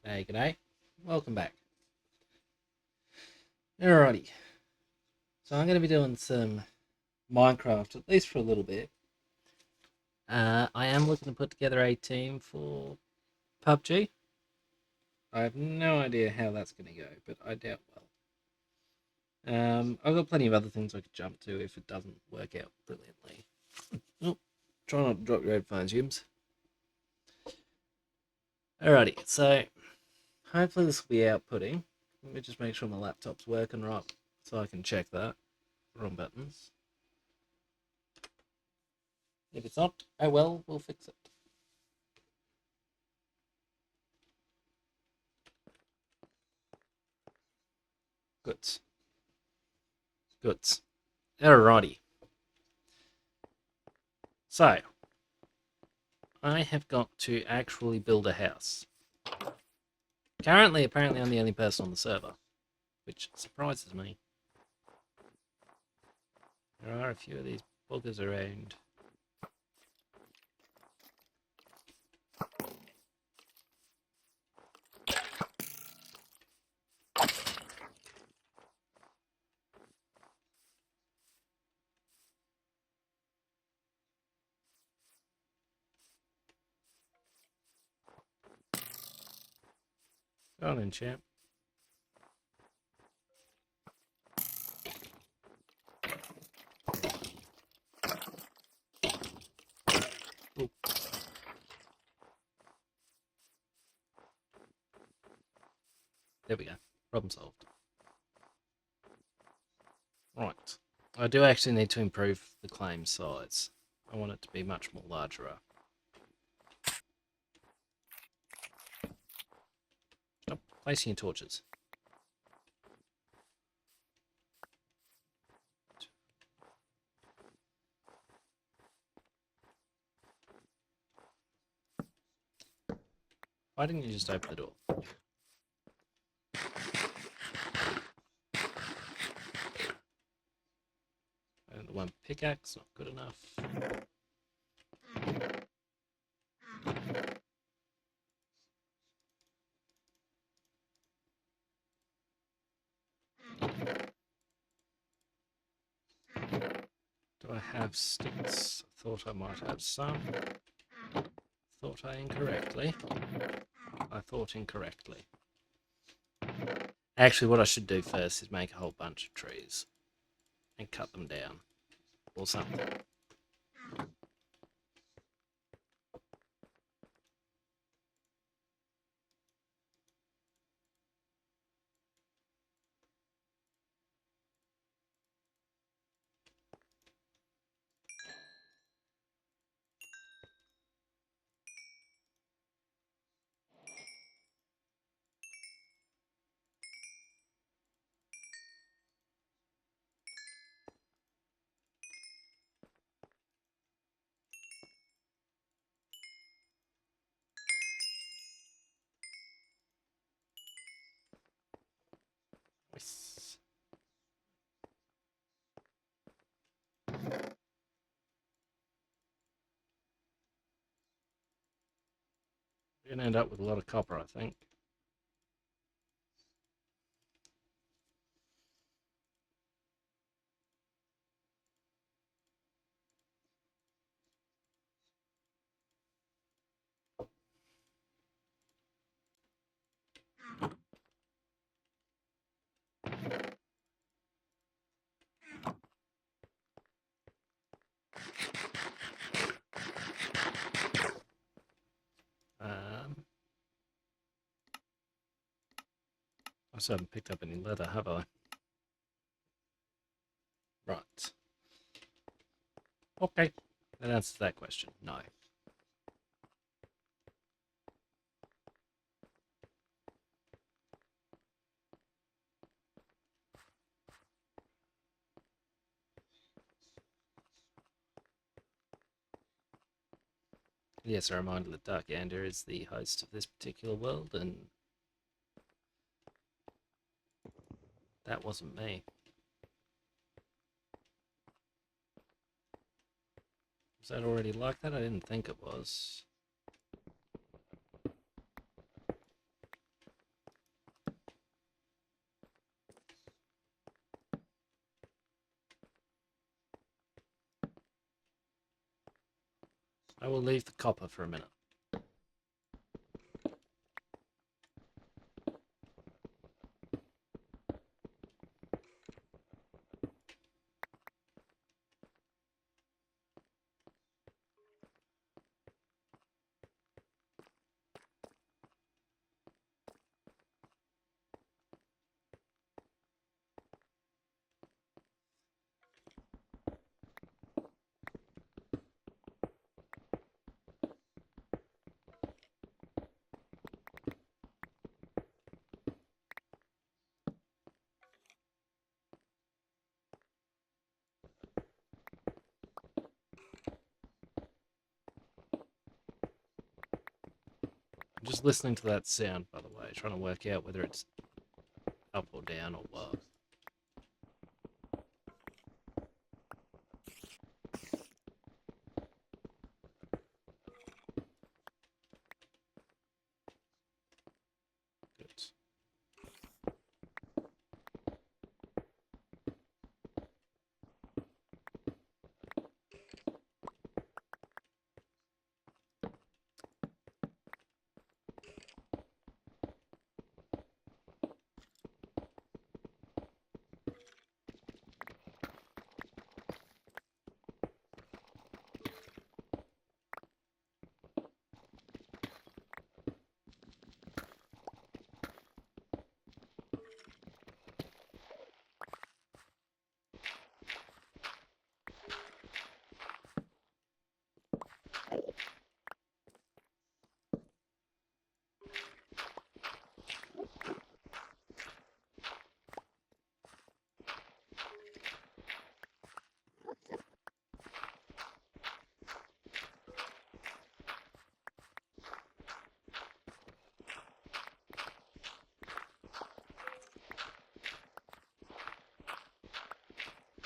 Hey, g'day. Welcome back. Alrighty. So I'm going to be doing some Minecraft, at least for a little bit. I am looking to put together a team for PUBG. I have no idea how that's going to go, but I doubt well. I've got plenty of other things I could jump to if it doesn't work out brilliantly. Oh, try not to drop your headphones, Yims. Alrighty, so hopefully this will be outputting. Let me just make sure my laptop's working right so I can check that. Wrong buttons. If it's not, oh well, we'll fix it. Goods. Goods. Alrighty. So, I have got to actually build a house. Currently, apparently I'm the only person on the server, which surprises me. There are a few of these buggers around. Go on then, champ. Ooh. There we go. Problem solved. Right. I do actually need to improve the claim size. I want it to be much more larger. Stop placing your torches. Why didn't you just open the door? And the one pickaxe, not good enough. Do I have sticks? I thought I might have some. Thought I incorrectly. I thought incorrectly. Actually, what I should do first is make a whole bunch of trees and cut them down or something. Yes. We're going to end up with a lot of copper, I think. I still haven't picked up any leather, have I? Right. Okay. That answers that question. No. Yes, a reminder that Dark Ander is the host of this particular world, and that wasn't me. Was that already like that? I didn't think it was. I will leave the copper for a minute. I'm just listening to that sound, by the way, trying to work out whether it's up or down or what. Good.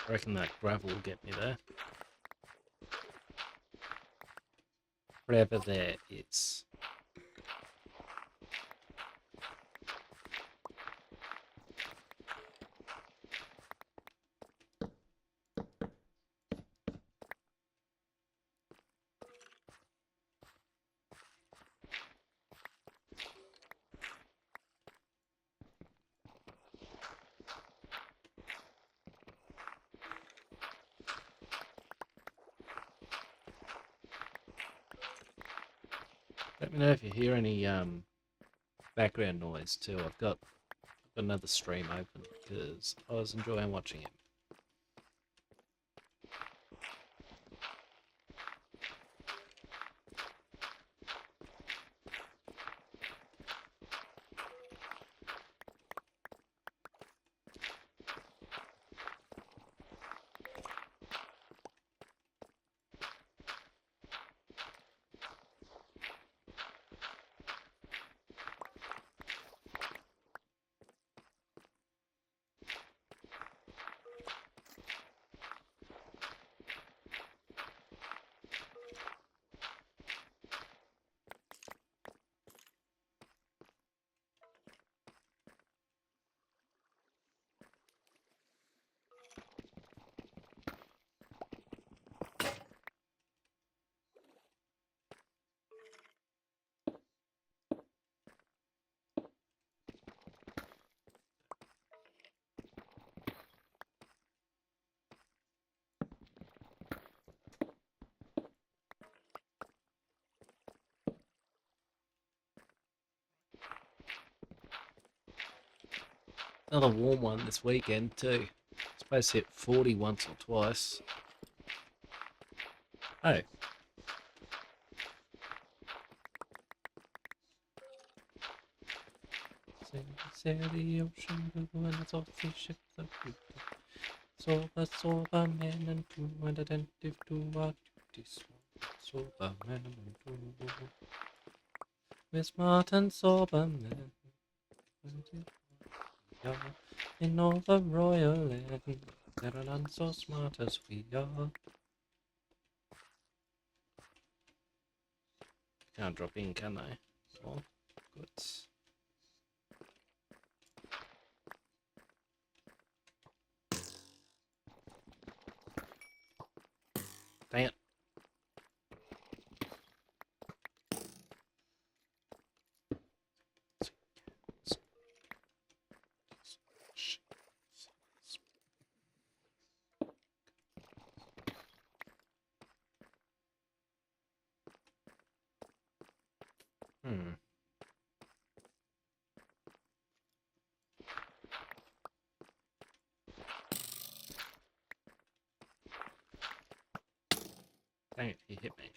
I reckon that gravel will get me there. Whatever there is. Let me know if you hear any background noise too. I've got another stream open because I was enjoying watching it. Another warm one this weekend too. It's supposed to hit 40 once or twice. Oh. Sail the ocean blue and it's all the ships of beauty. Sober man and true and attentive to our duties. Sober man and true. Miss Martin, sober man. In all the royal land, there are none so smart as we are. Can't drop in, can I? Oh, good. Dang it. Hmm. Dang it, he hit me.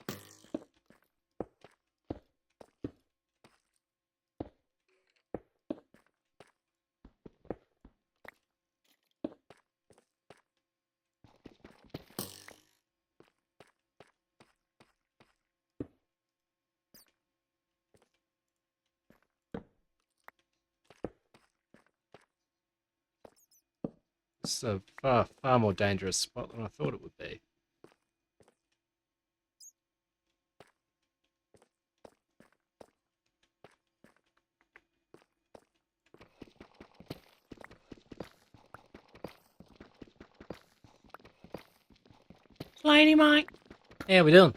This is a far more dangerous spot than I thought it would be. Lady Mike! How we doing?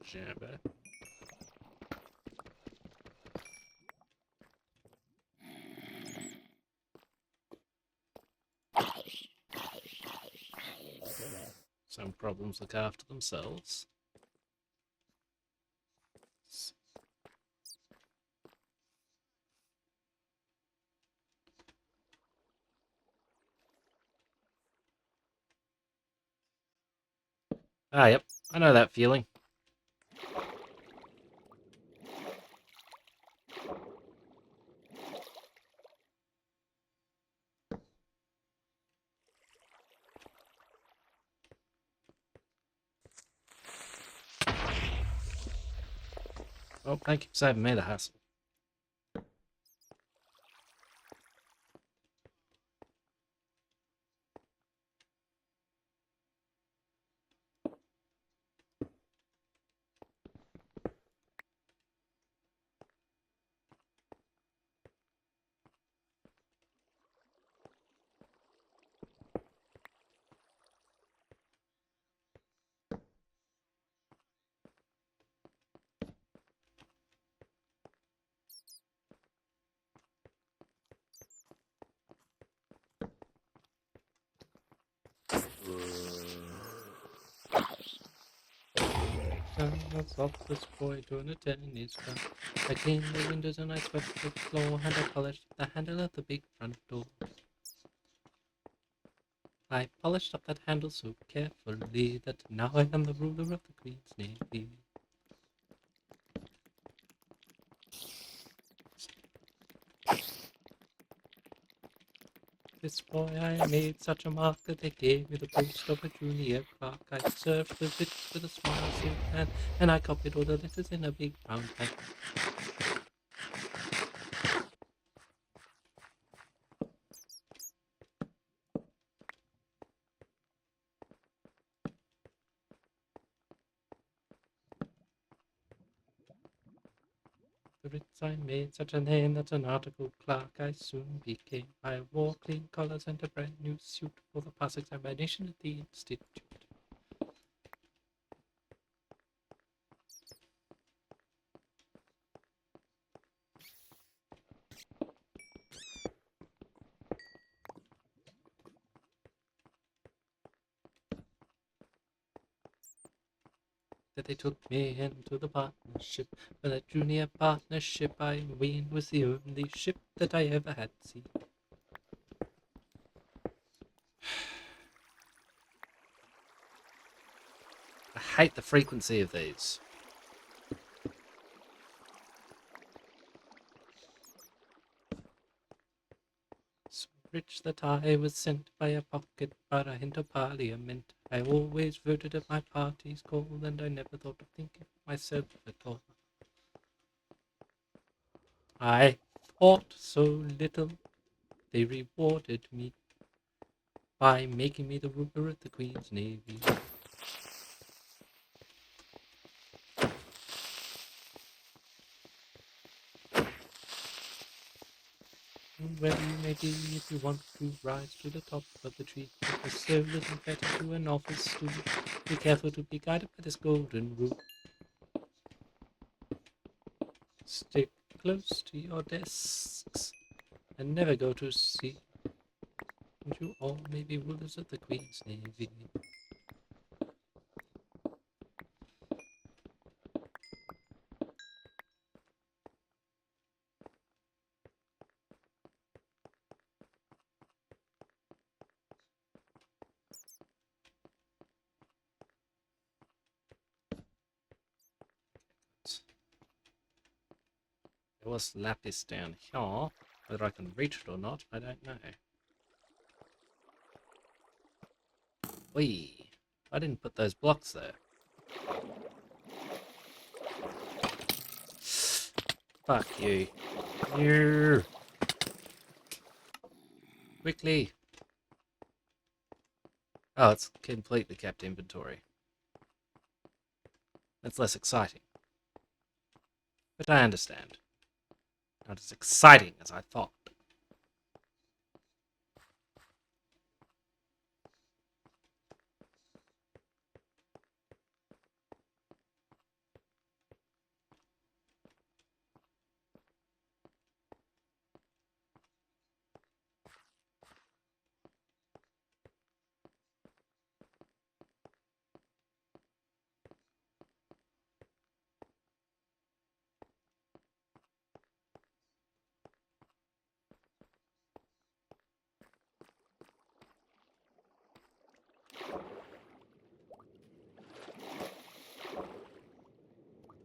Jabba. Some problems look after themselves. Ah, yep. I know that feeling. Well, thank you for saving me the hassle. What's off this boy doing a tennis run? I cleaned the windows and I swept the floor and I polished the handle of the big front door. I polished up that handle so carefully that now I am the ruler of the Queen's Navy. This boy I made such a mark that they gave me the post of a junior clerk. I served the writs with a small silk hand, and I copied all the letters in a big brown pen. The writs I made such a name that an article clerk I soon became. I wore clean collars and a brand new suit for the pass examination at the institute. That they took me into the partnership. For that junior partnership, I ween was the only ship that I ever had seen. I hate the frequency of these. So rich that I was sent by a pocket para into Parliament. I always voted at my party's call, and I never thought of thinking of myself at all. I thought so little. They rewarded me by making me the ruler of the Queen's Navy. Wherever you may be, if you want to rise to the top of the tree, the soul isn't better to an office student. Be careful to be guided by this golden rule. Stick close to your desks and never go to sea. And you all may be rulers of the Queen's Navy. There was lapis down here. Whether I can reach it or not, I don't know. Whee! I didn't put those blocks there. Fuck you. Here. Quickly. Oh, it's completely kept inventory. That's less exciting. But I understand. Not as exciting as I thought.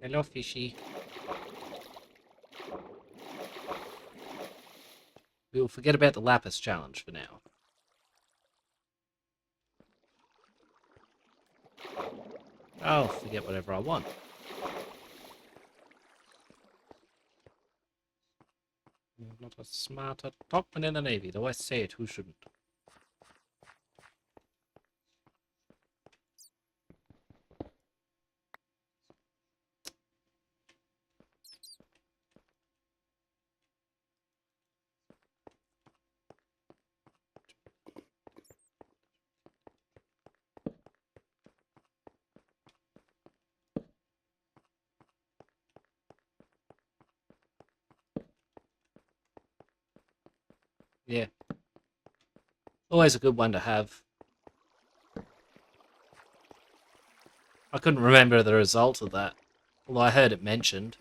Hello, fishy. We will forget about the lapis challenge for now. I'll forget whatever I want. Not a smarter topman in the Navy, though I say it, who shouldn't? Yeah. Always a good one to have. I couldn't remember the result of that, although I heard it mentioned.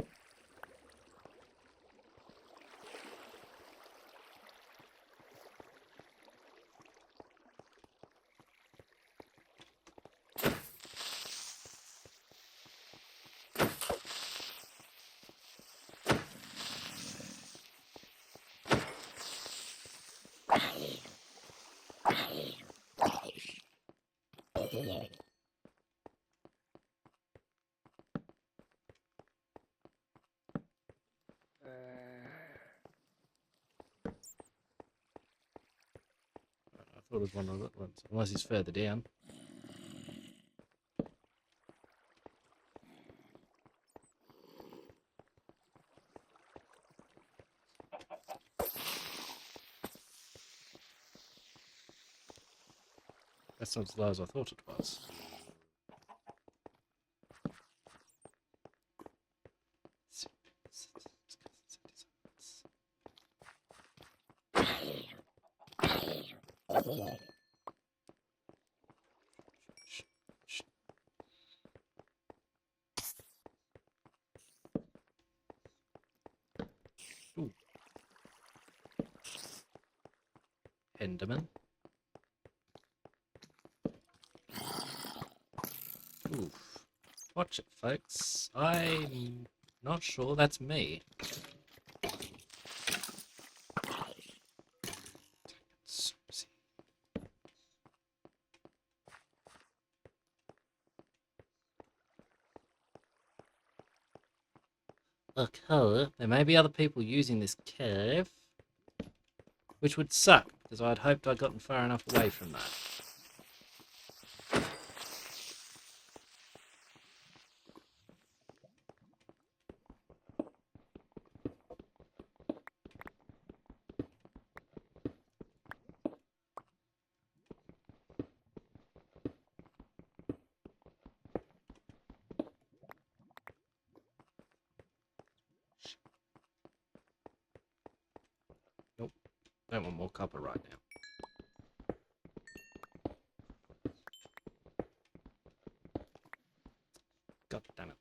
I thought it was one of the little ones, unless he's further down. That's not as low as I thought it was. Ooh. Enderman. Oof. Watch it, folks. I'm not sure that's me. Okay, there may be other people using this cave, which would suck, because I'd hoped I'd gotten far enough away from that. Don't want more copper right now. God damn it.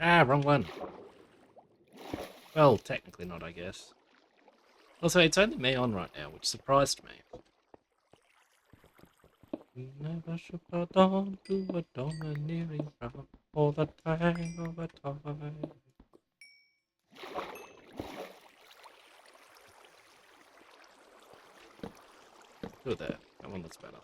Ah, wrong one. Well, technically not, I guess. Also, it's only me on right now, which surprised me. Never should go down to a domineering crowd all the time, all the time. Good there. That one looks better.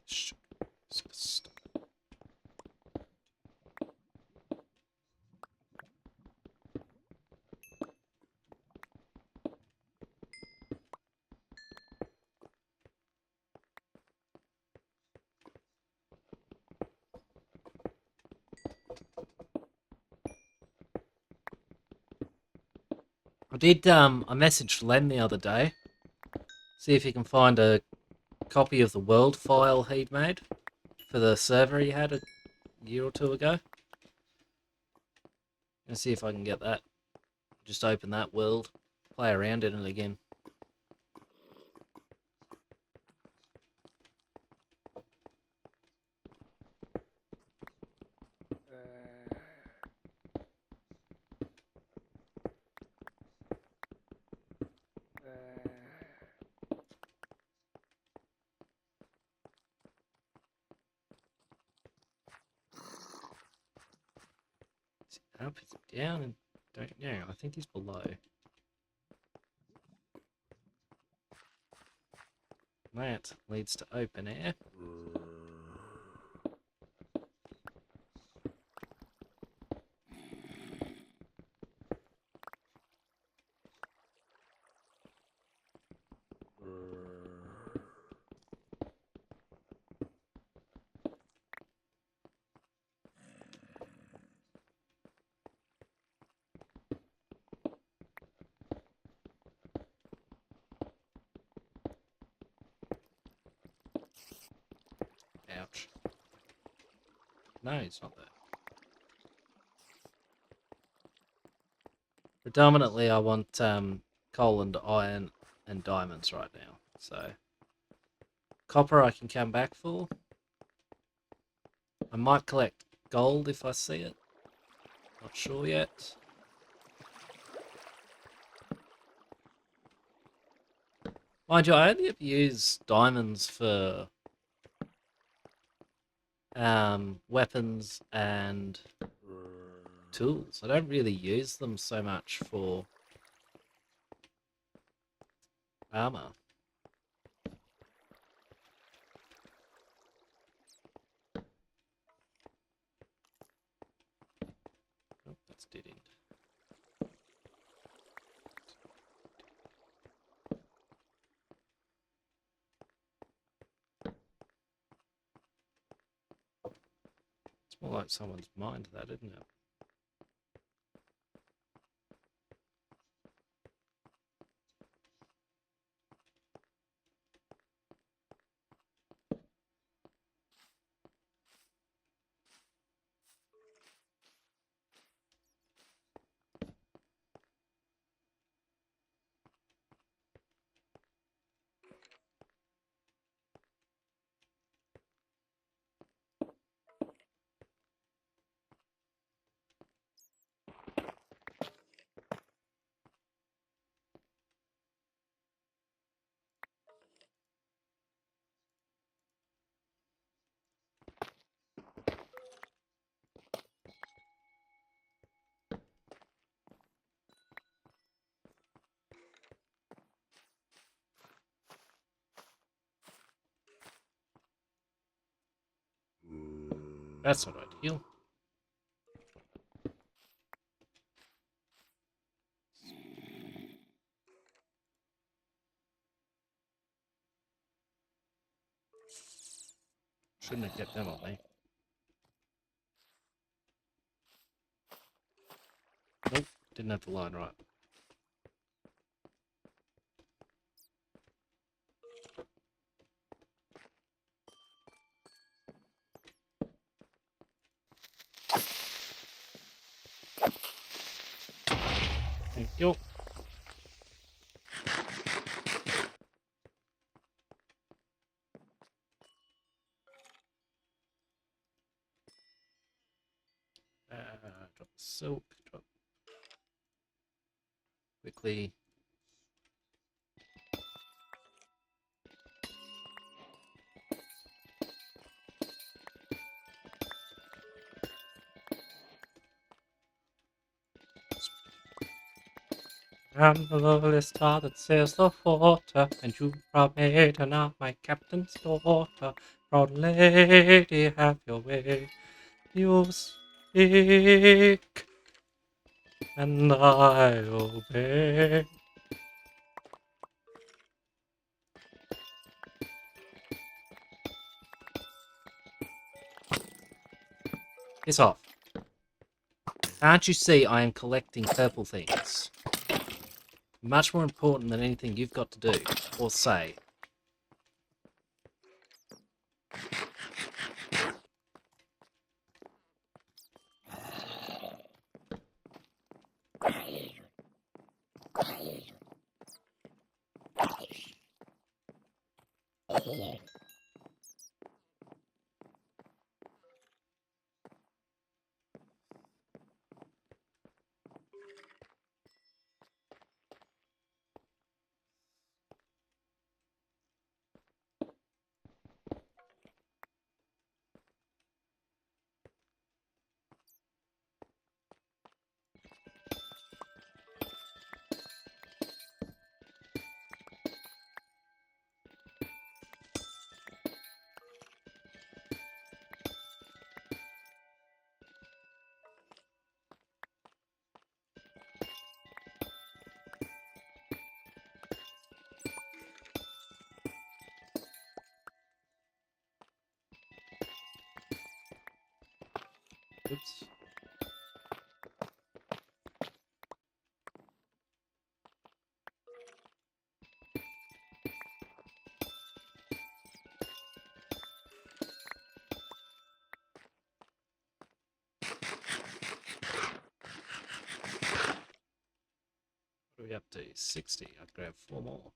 Shh. Stop. I messaged Len the other day. See if he can find a copy of the world file he'd made for the server he had a year or two ago. And see if I can get that. Just open that world, play around in it again. Is he up? Is he down? And don't know. I think he's below. That leads to open air. Ouch. No, it's not there. Predominantly, I want coal and iron and diamonds right now. So, copper I can come back for. I might collect gold if I see it. Not sure yet. Mind you, I only ever use diamonds for weapons and tools. I don't really use them so much for armor. Oh, that's dead end. It's more like someone's mined that, isn't it? That's not ideal. Shouldn't have kept them on me. Nope, didn't have the line right. Thank you. Drop the silk. Drop quickly. I'm the lovely star that sails the water, and you proud maiden are my captain's daughter. Proud lady, have your way. You speak, and I obey. Piss off. Can't you see I am collecting purple things? Much more important than anything you've got to do or say. Oops. What are we up to? 60. I'd grab 4 more.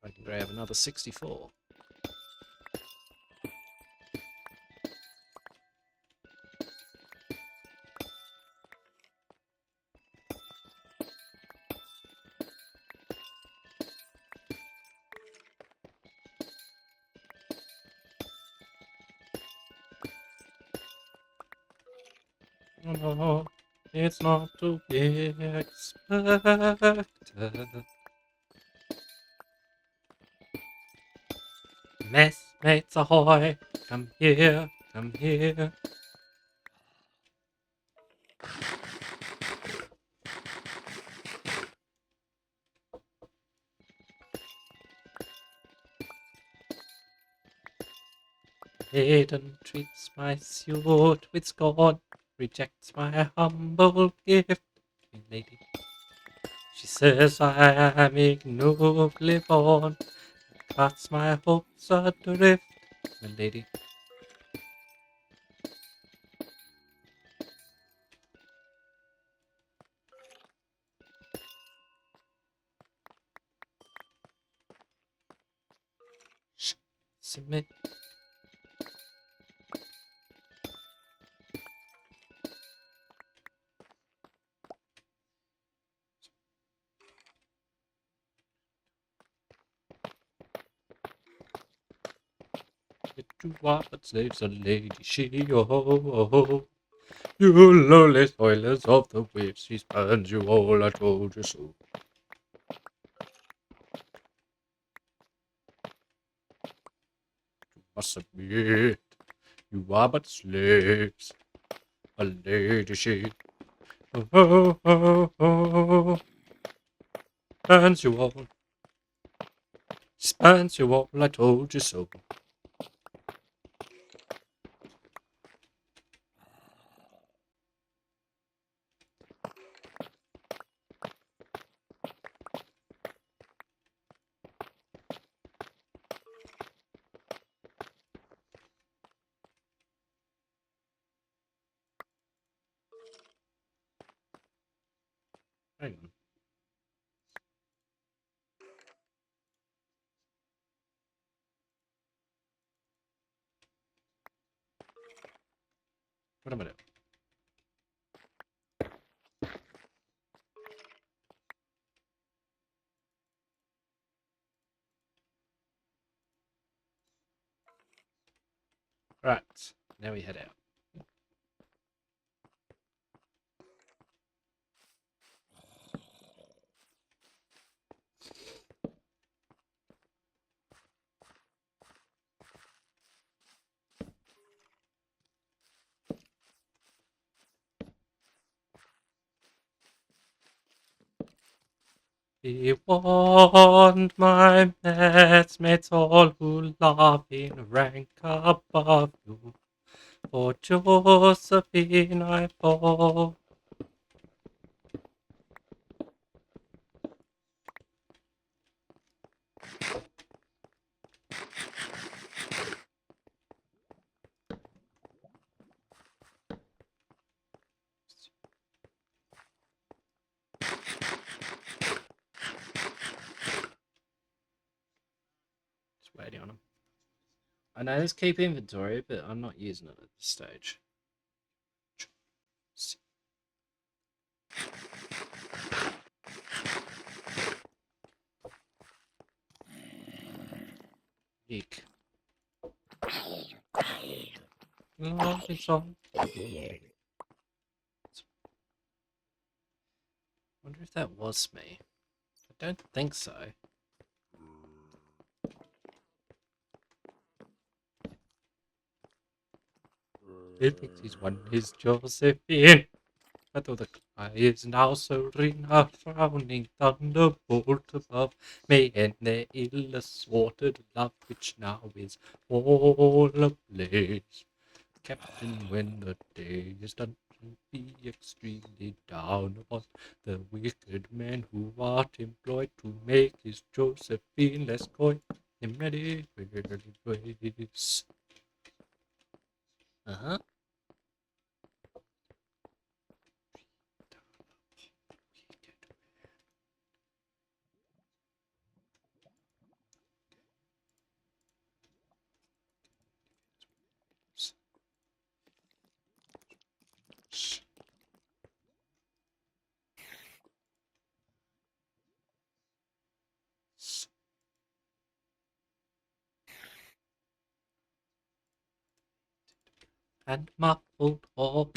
I can grab another 64. No, it's not to be expected. Messmates ahoy! Come here, come here. Maiden treats my suit with scorn, rejects my humble gift, my lady. She says I am ignobly born, cuts my hopes adrift, my lady. Shh, submit. It to what but slaves a lady, she, oh, oh, oh. You lowly spoilers of the waves, she spurns you all, I told you so. must submit. You are but slaves. A lady she. Oh, oh, oh, oh. Spans you all. Spans you all, I told you so. Hang on. What am I doing? Right, now we head out. He warned my messmates all who love in rank above you. For Josephine I fall. Just waiting on him. I know there's keep inventory, but I'm not using it at this stage. Eek. Love is all. Wonder if that was me. I don't think so. It thinks he's one is Josephine. But though the sky is now serene, frowning thunderbolt above, may end their ill-assorted love, which now is all ablaze. Captain, when the day is done, be extremely down upon the wicked men who art employed to make his Josephine less coy in many ways. Uh-huh. And muffled all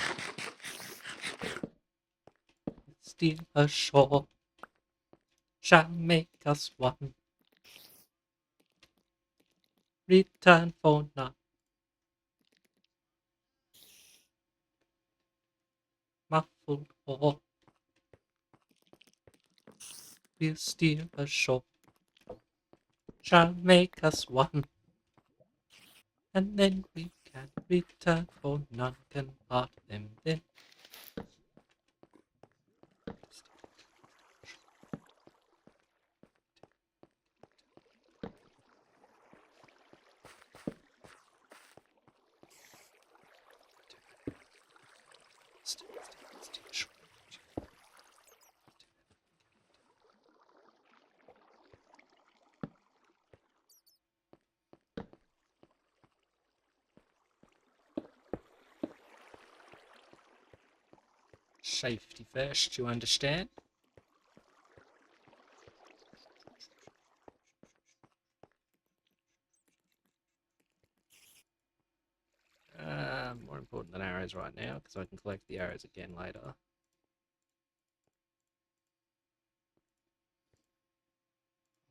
steal ashore shall make us one. Return for none. Muffled all will steal ashore shall make us one. And then we can return, for none can part them then. Safety first, you understand? More important than arrows right now, because I can collect the arrows again later.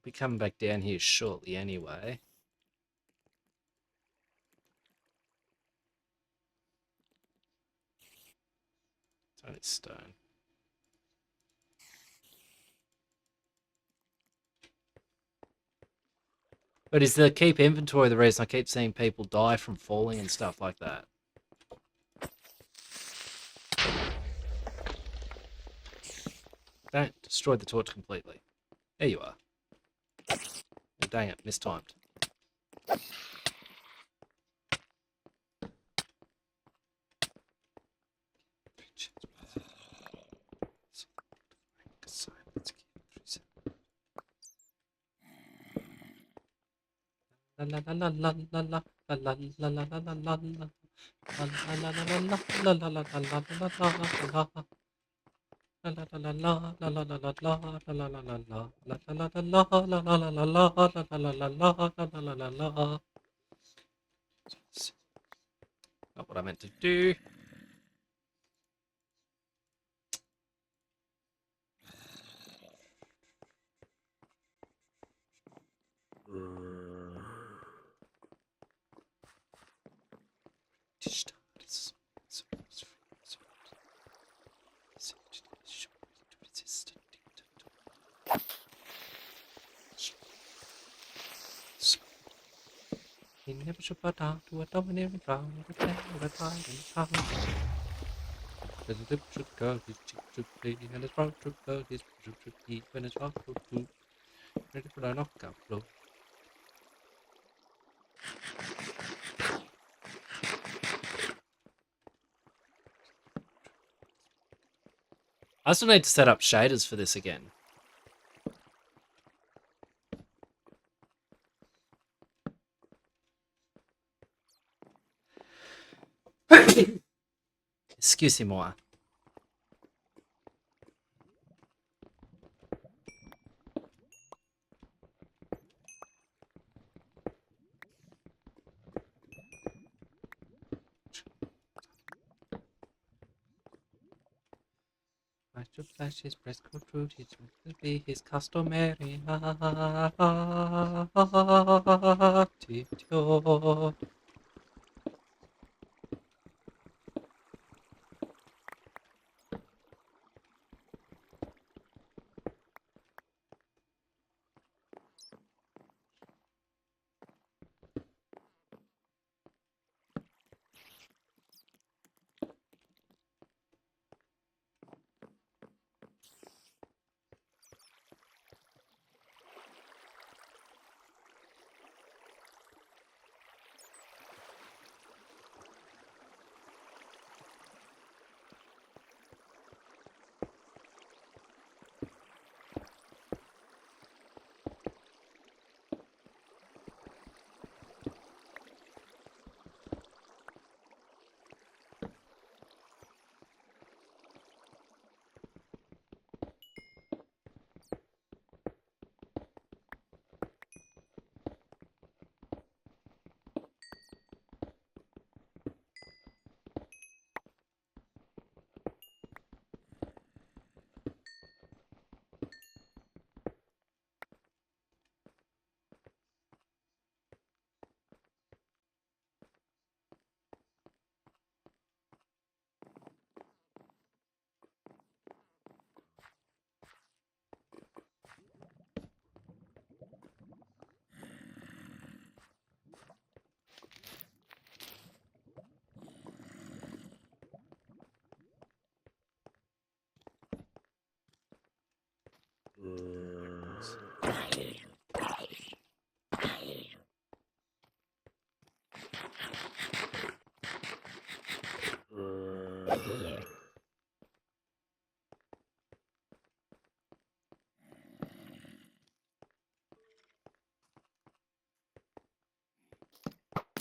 Be coming back down here shortly anyway. Only stone. But is the keep inventory the reason I keep seeing people die from falling and stuff like that? Don't destroy the torch completely. There you are. Oh, dang it, mistimed. La la la la la la la la la la la la la la. Not what I meant to do. He never should bow down to a domineering frown, but then red riding town. There's a lip should curl, his cheek should play, and his brow should curl, his bosom should heave, and his heart should too, ready for a knockout blow. I still need to set up shaders for this again. Excusez-moi. I should flash his breast coat through, it will be his customary attitude.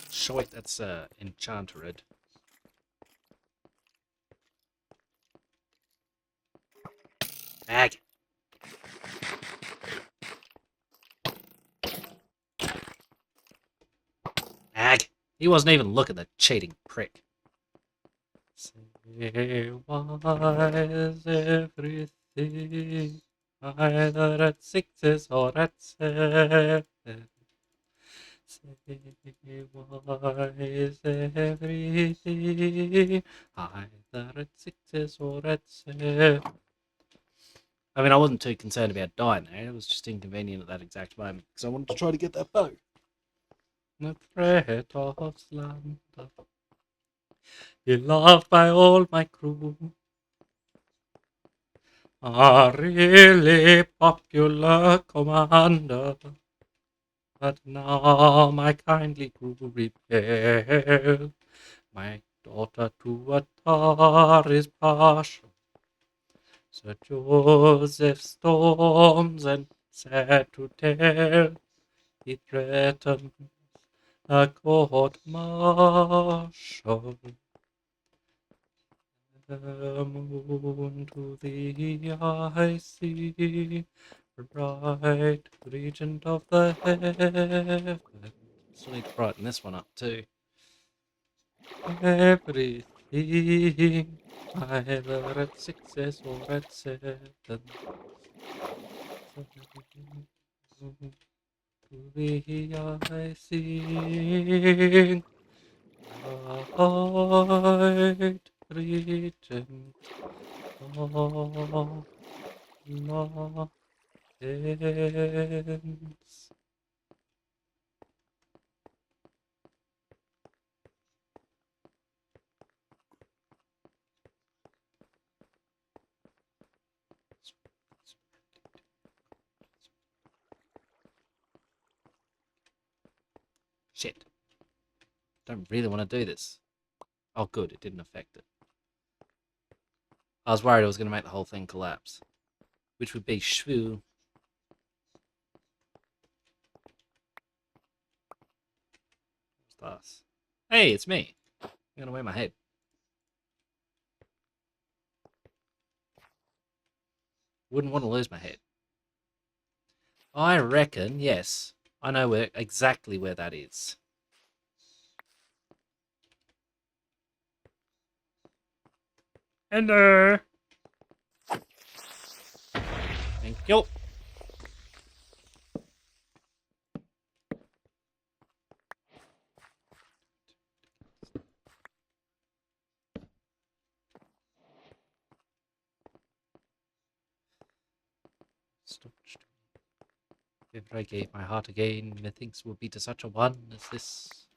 Shite, that's enchanted. Ag. Ag. He wasn't even looking, the cheating prick. Say, why is everything either at sixes or at seven? Say, why is everything either at sixes or at seven? I mean, I wasn't too concerned about dying there. It was just inconvenient at that exact moment because I wanted to try to get that bow. The threat of slander, beloved by all my crew, a really popular commander. But now my kindly crew rebel. My daughter to a tar is partial. Sir Joseph storms and sad to tell, he threatens a court martial. The moon to thee I see, bright regent of the heaven. Still need to brighten this one up too. Everything, either at sixes or at sevens. To thee I sing, bright regent of my heavens. Shit. Don't really want to do this. Oh, good. It didn't affect it. I was worried I was going to make the whole thing collapse. Which would be shoo. What's this? Hey, it's me. I'm going to wear my head. Wouldn't want to lose my head. I reckon, yes. I know exactly where that is. Hello. Thank you. If I gave my heart again, methinks will be to such a one as this.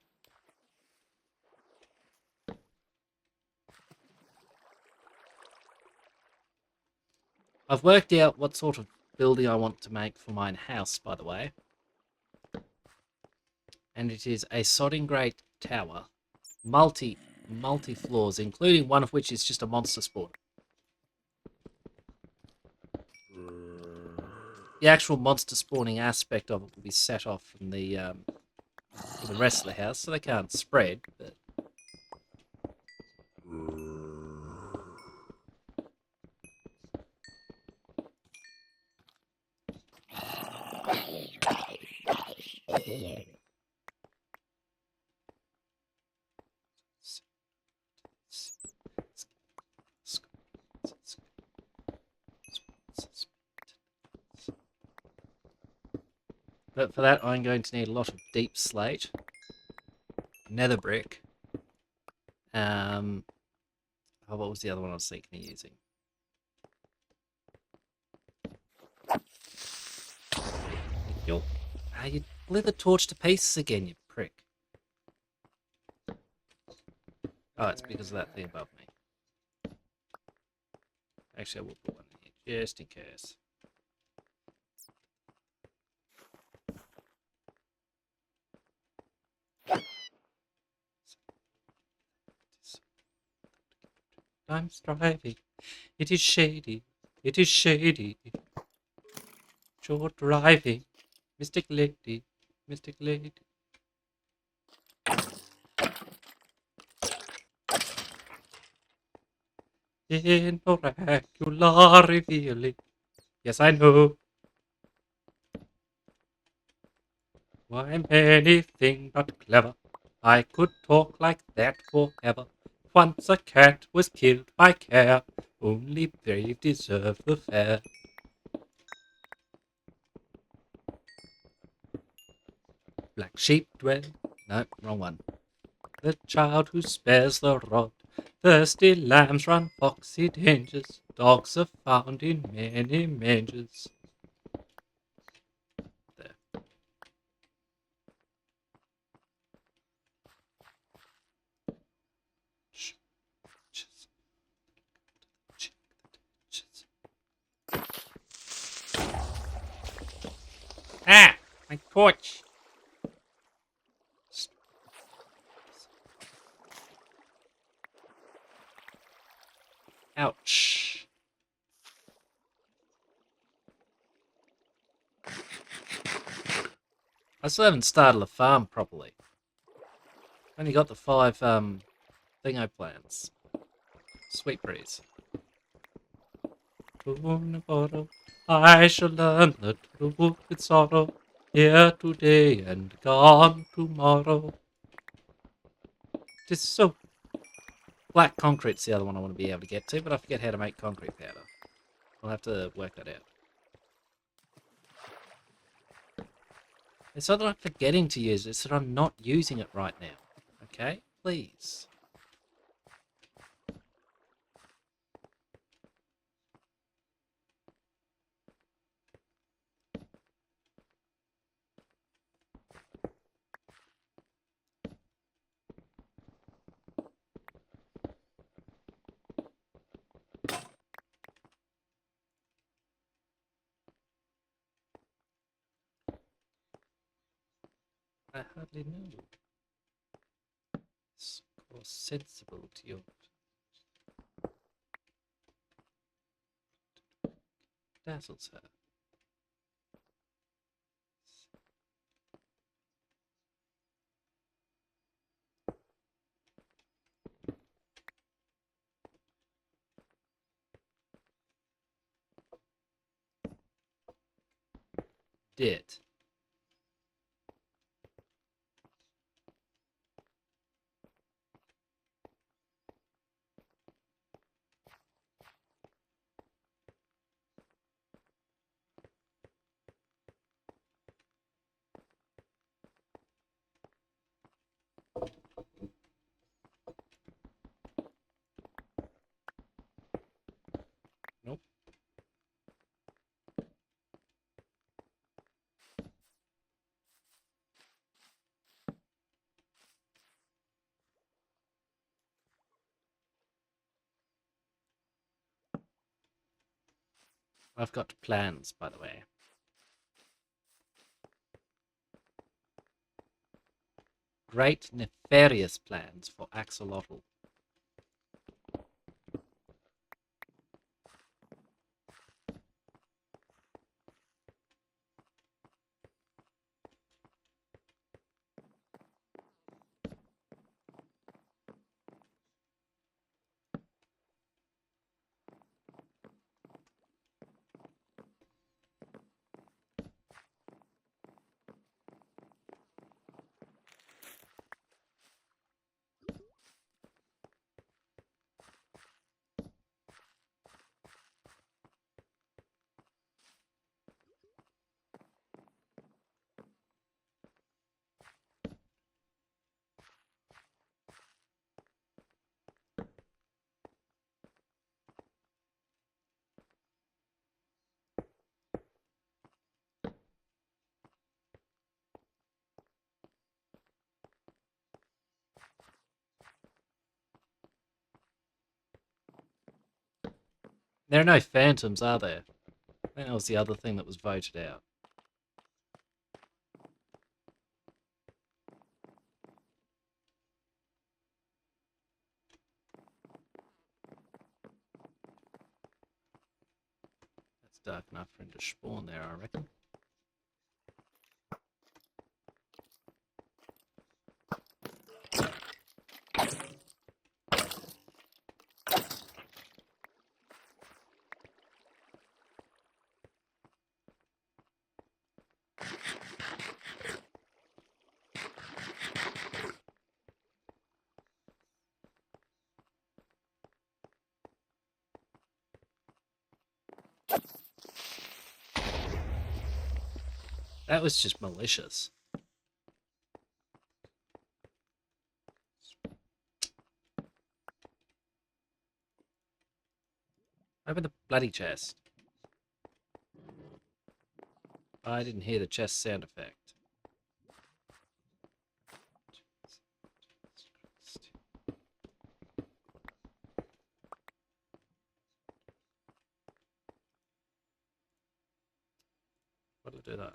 I've worked out what sort of building I want to make for mine house, by the way. And it is a sodding great tower. Multi floors, including one of which is just a monster spawn. The actual monster spawning aspect of it will be set off from the rest of the house, so they can't spread. But for that, I'm going to need a lot of deep slate, nether brick. What was the other one I was thinking of using? You blew the torch to pieces again, you prick. Oh, it's because of that thing above me. Actually, I will put one in here, just in case. I'm striving. It is shady. It is shady. Short driving. Mystic lady. Mystic lady. In oracular revealing. Yes, I know. Why, I'm anything but clever. I could talk like that forever. Once a cat was killed by care. Only brave deserve the fair. Black sheep dwell. No, wrong one. The child who spares the rod. Thirsty lambs run foxy dangers. Dogs are found in many mangers. There. Ah! My torch! Ouch. I still haven't started a farm properly. Only got the 5 thingo plants. Sweet breeze. I shall learn the truth with sorrow, here today and gone tomorrow. Just so black concrete's the other one I want to be able to get to, but I forget how to make concrete powder. I'll have to work that out. It's not that I'm forgetting to use it, it's that I'm not using it right now. Okay? Please. I hardly know. It's more sensible to you. Dazzles her. Did. Nope. I've got plans, by the way. Great nefarious plans for Axolotl. There are no phantoms, are there? I think that was the other thing that was voted out. That's dark enough for him to spawn there, I reckon. That was just malicious. Open the bloody chest. I didn't hear the chest sound effect. Why did I do that?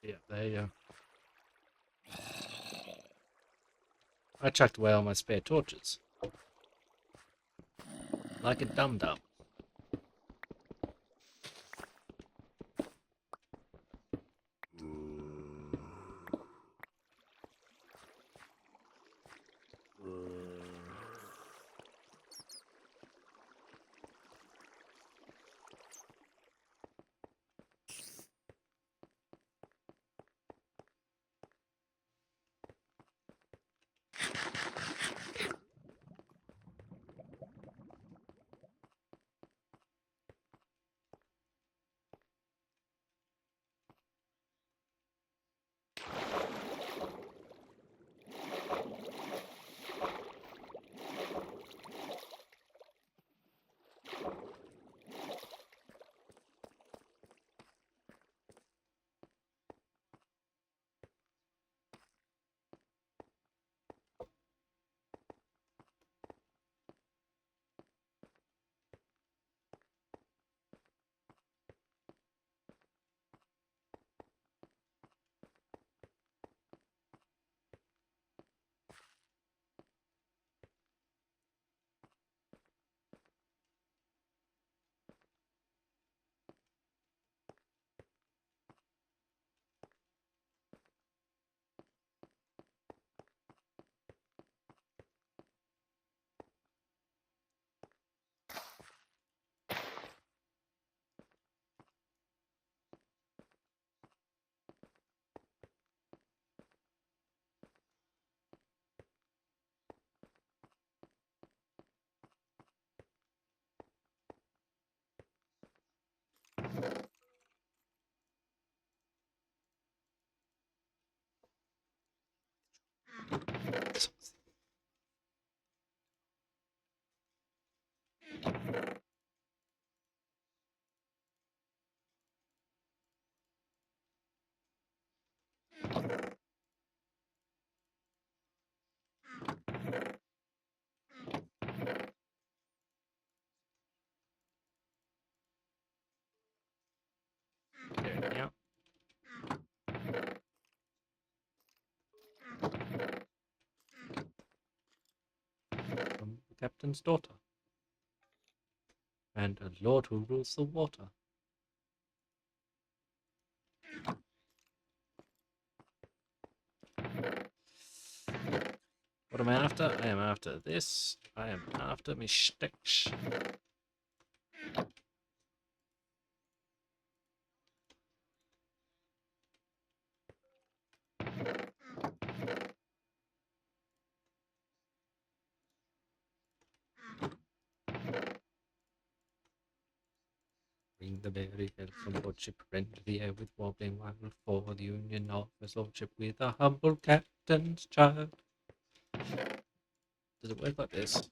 Yeah, there you go. I chucked away all my spare torches. Like a dum-dum. There, yeah. From the captain's daughter. And a lord who rules the water. What am I after? I am after this. I am after my sticks. Ring the merry bells on board ship, rend the air with wobbling while for the union of his lordship with a humble captain's child. Does it work like this?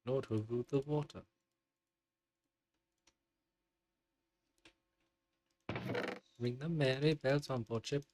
Lord who ruled the water. Ring the merry bells on board ship.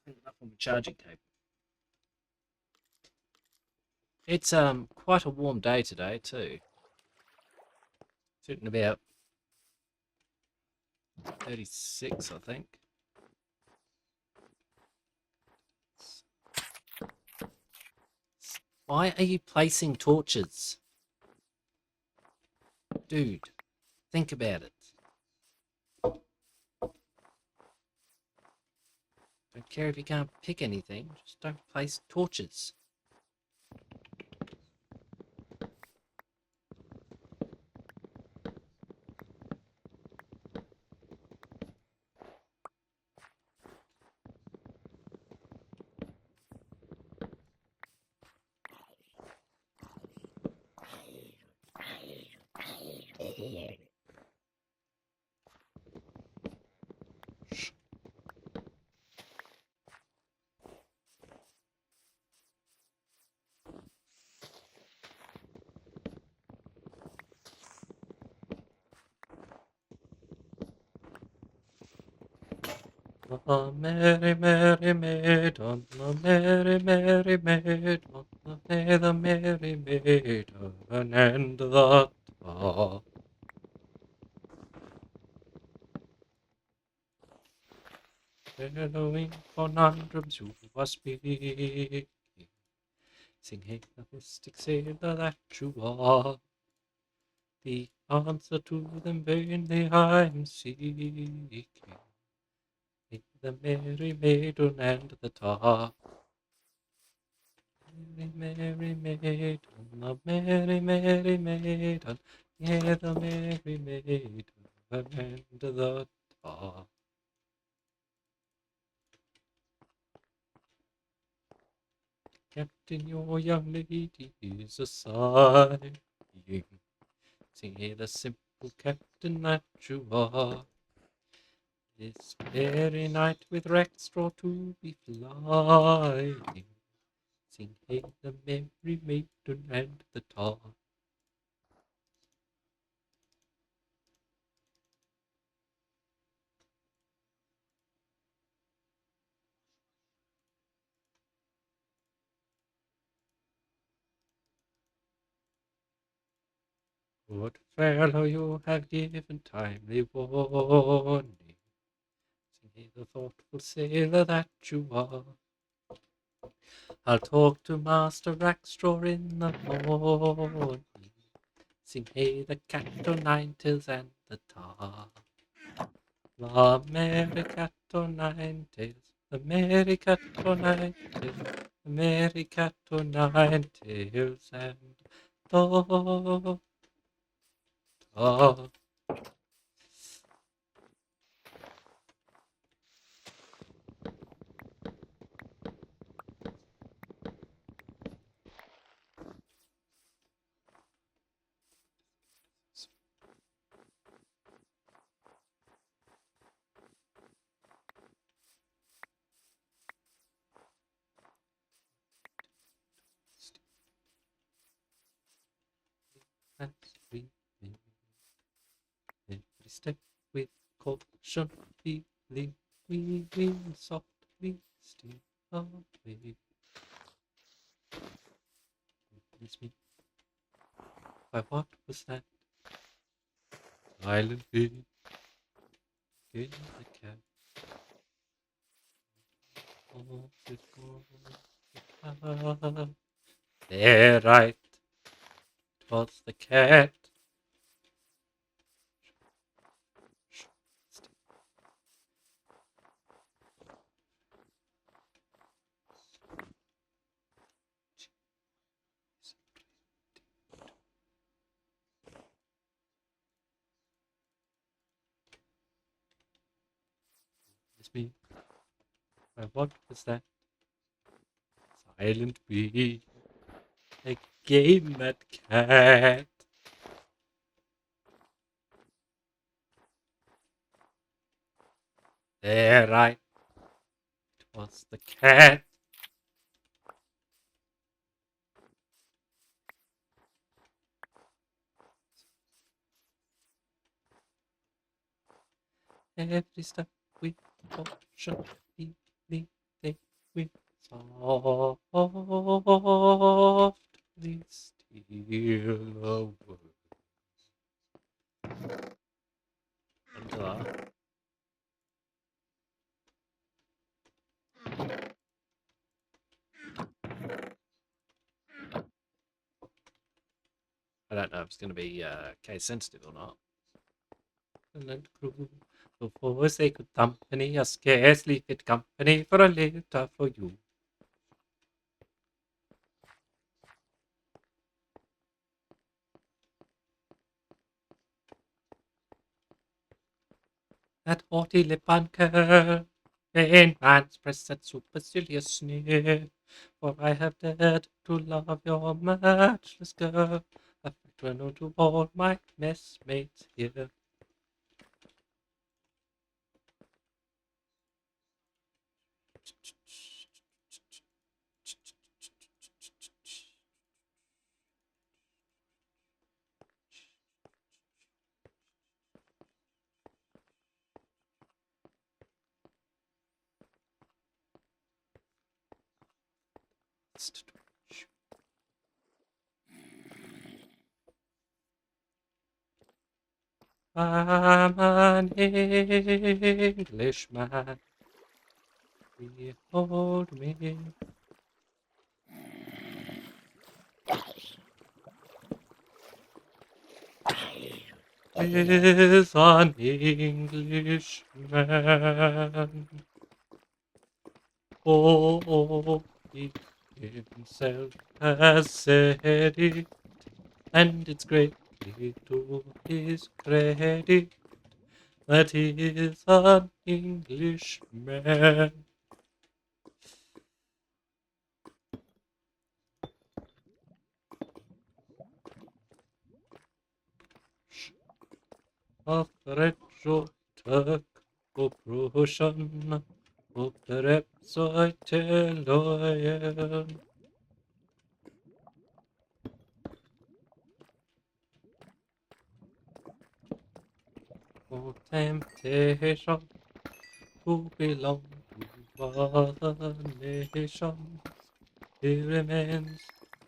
Enough on my charging cable. It's quite a warm day today too. Sitting about 36, I think. Why are you placing torches? Dude, think about it. Don't care if you can't pick anything, just don't place torches. The merry, merry maid on the merry, merry maid on the merry maid and the tar. Bellowing conundrums you are speaking, sing hey the mystic sailor that you are. The answer to them vainly I'm seeking. The merry maiden and the tar. Merry, merry maiden, the merry, merry maiden, yeah, the merry maiden and the tar. Captain, your young lady is a sighing. Sing hey the simple captain that you are. This very night with wrecked straw to be flying. Sing hey the merry maiden and the tar. Good fellow, you have given timely warning. Sing hey the thoughtful sailor that you are. I'll talk to Master Rackstraw in the morning. Sing hey the cat o' nine tails and the tar. The merry cat o' nine tails, the merry cat o' nine tails, the merry cat o' nine tails and the tar. As we make every step with caution, feeling we will softly steer away. Miss me. By what was that? Silently in the cat. There, right. It was the cat. Miss me. By what was that? Silent B. A game at cat. There, right. It was the cat. Every step we caution, anything we softly steal away. Angela, I don't know if it's going to be case sensitive or not. And crew, the forsaken company are scarcely fit company for a litter for you. That haughty lip uncurled, vain man's press that supercilious sneer. For I have dared to love your matchless girl, a fact well known to all my messmates here. I'm an Englishman. Behold me. Is an Englishman. Oh, he himself has said it, and it's greatly to his credit that he is an Englishman. After Turk Oprussian, Opterepseite loyal. O temptation to belong to other nations, he remains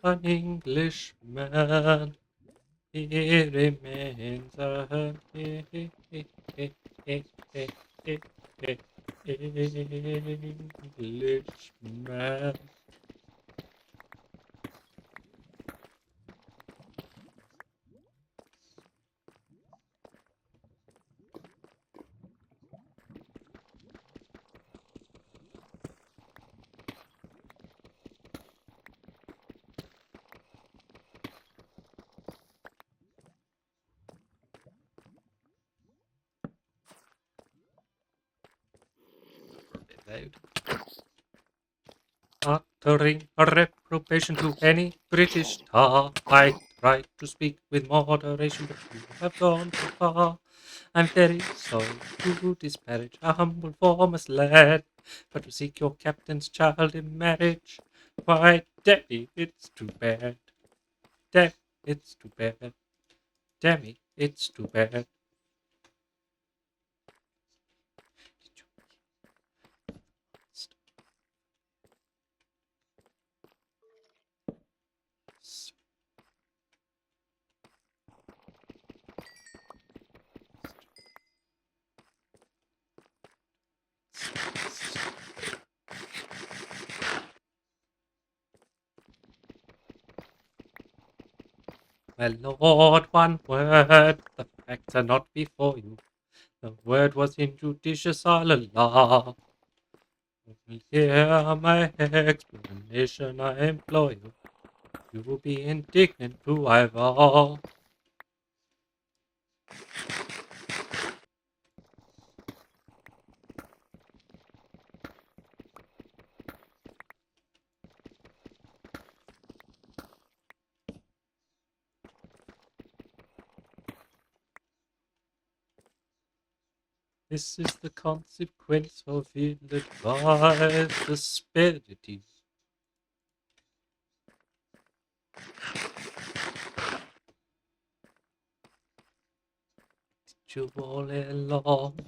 an Englishman. He remains an Englishman. Uttering a reprobation to any British tar, I try to speak with moderation, but you have gone too far. I'm very sorry to disparage a humble former's lad, but to seek your captain's child in marriage, why, Daddy, it's too bad. Damn, it's too bad. Dammy, it's too bad. My lord, one word, the facts are not before you. The word was injudicious all along. Hear my explanation, I implore you. You will be indignant to I vow. This is the consequence of ill-advised asperity. You all along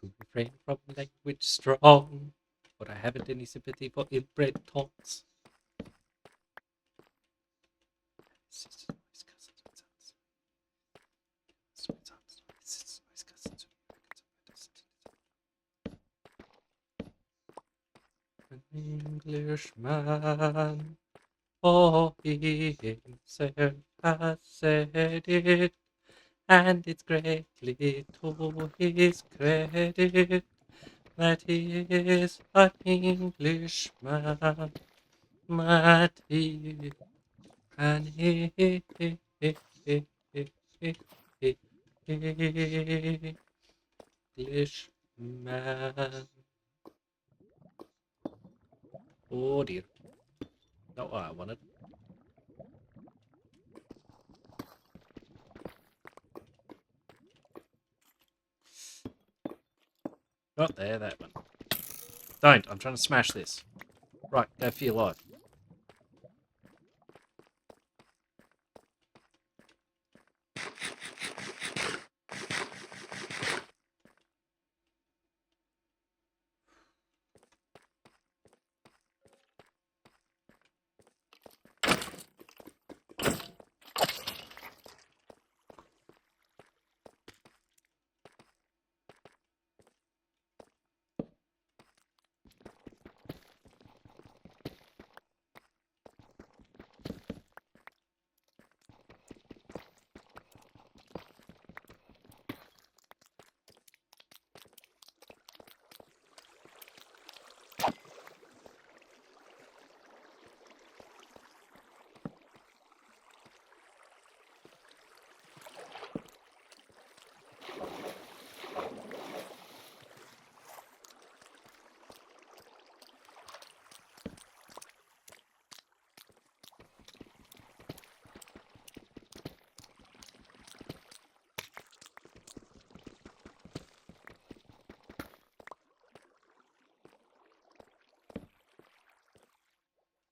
to refrain from language strong, but I haven't any sympathy for ill-bred taunts. An Englishman, oh, he himself has said it, and it's greatly to his credit that he is an Englishman, Matty, and Englishman. Oh dear, not what I wanted. Not there, that one. Don't, I'm trying to smash this. Right, go for your life.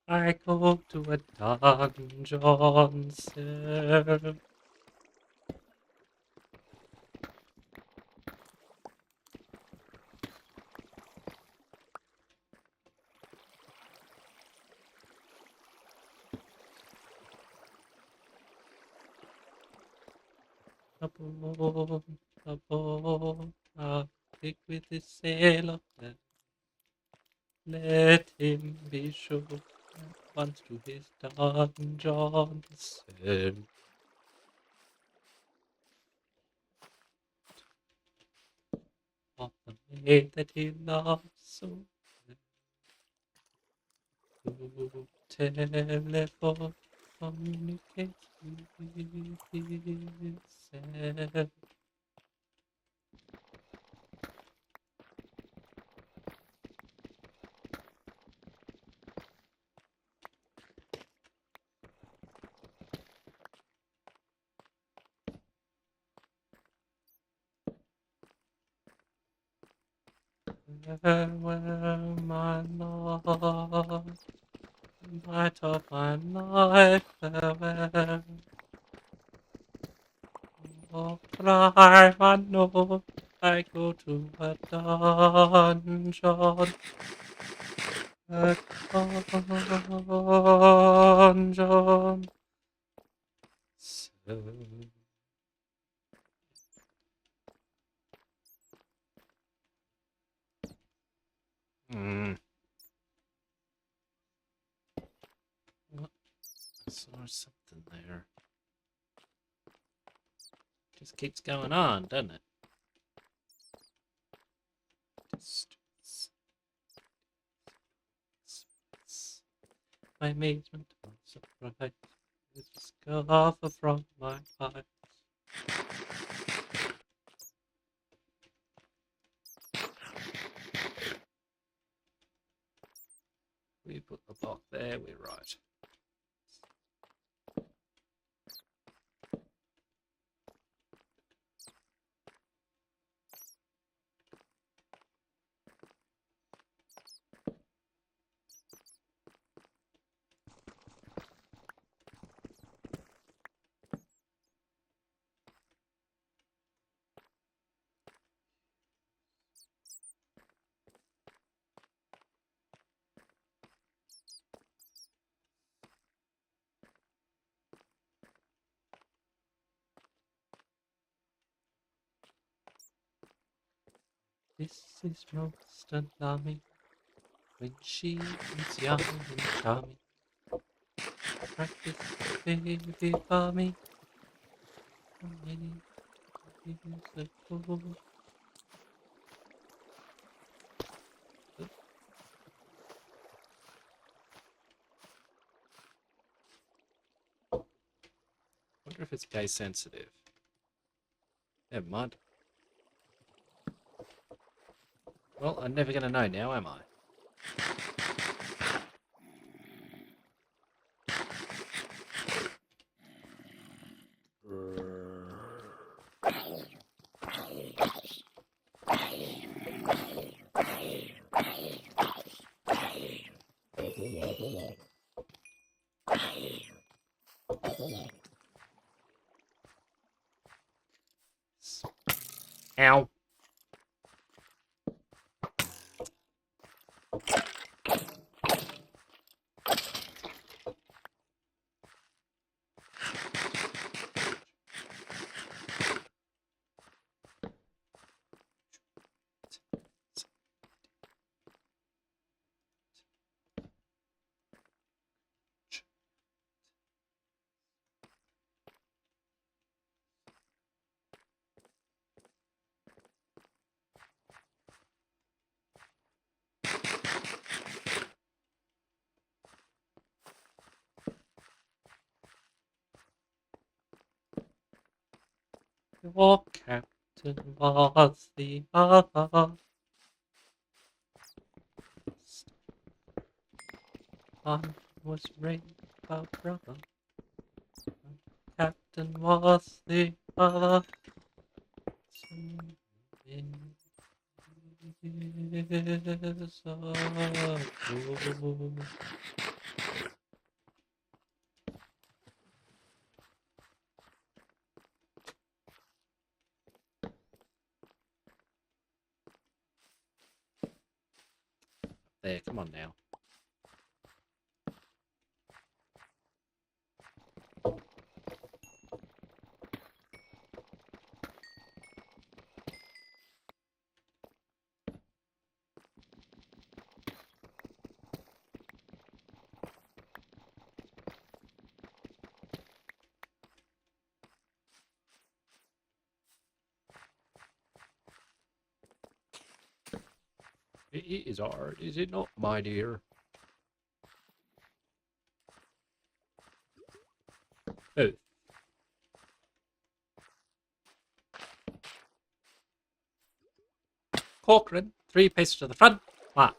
I go to a dungeon cell. A bone, a bone, a pig with his sail up there. Let him be sure at once to his dungeon cell. Of the maid that he loves so well. To telephone communicates with himself. Farewell, my lord, light of my life, farewell. Oh, cry unknown, I go to a dungeon, a dungeon. So... I saw something there. Just keeps going on, doesn't it? My amazement, my surprise, is just go off from my eyes. We put the block there, we're right. This is most alarming when she is young and charming. Practice baby for me. How many years ago? Wonder if it's case sensitive. Never mind. Well, I'm never going to know now, am I? Ow. Your captain was the other. I was rainbow brother. Captain was the other. There, come on now. It is hard, is it not, my dear? Oh. Corcoran, 3 paces to the front, march.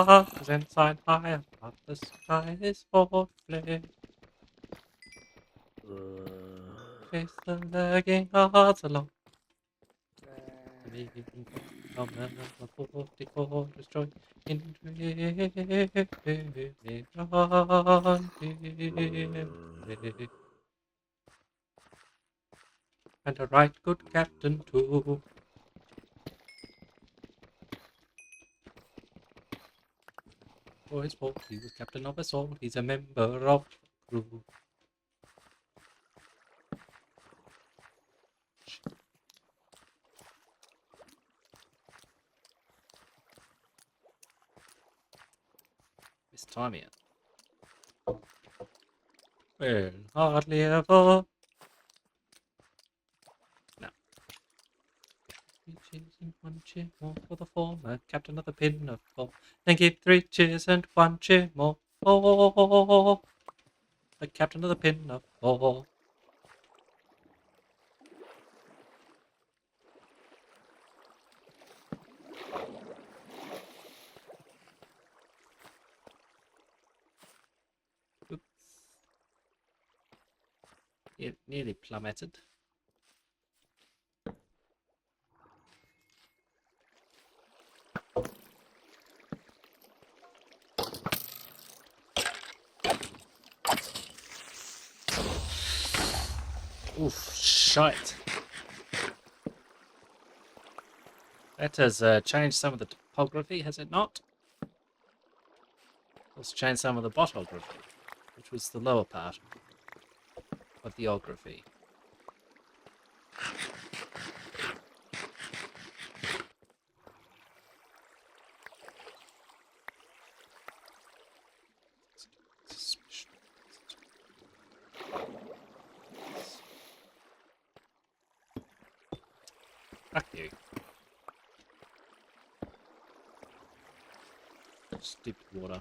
heart is inside high above the sky is for flame. Chase the lagging hearts along. Come and the 44 destroy in dream. And a right good captain too. For his fault, he was captain of us all. He's a member of the crew. This time here. Well, hardly ever. No. 3 cheers and 1 cheer more for the former captain of the Pinafore. Then give 3 cheers and 1 cheer more for the captain of the Pinafore. Oops. It nearly plummeted. Oof, shite. That has changed some of the topography, has it not? Also changed some of the botography, which was the lower part of the ography. Fuck you. Stupid water.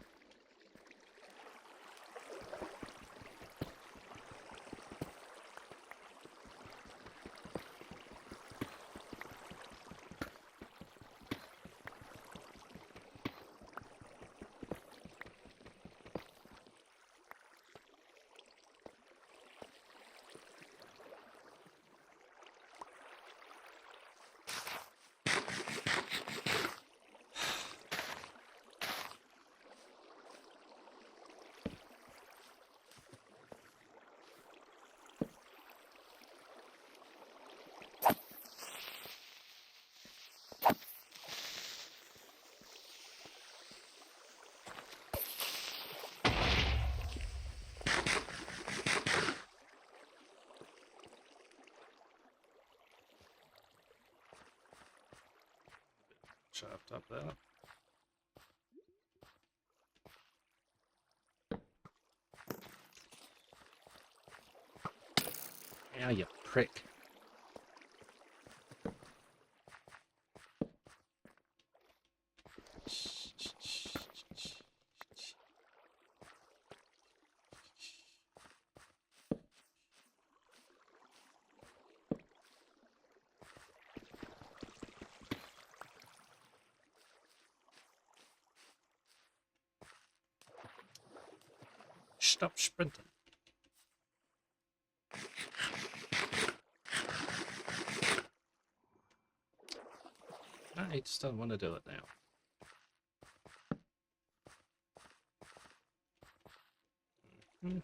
Shaft up there. Ow, you prick. Stop sprinting. No, he just doesn't want to do it now. Mm-hmm.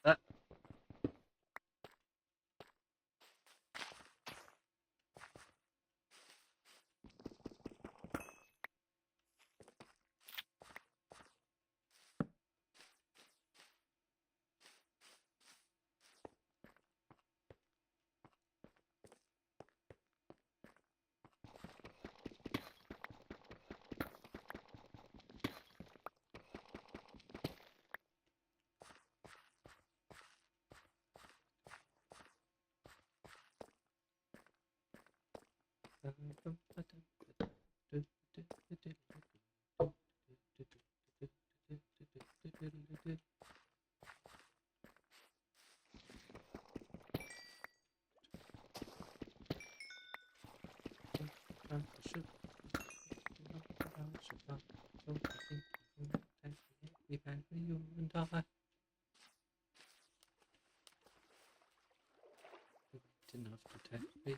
that. Enough to take me.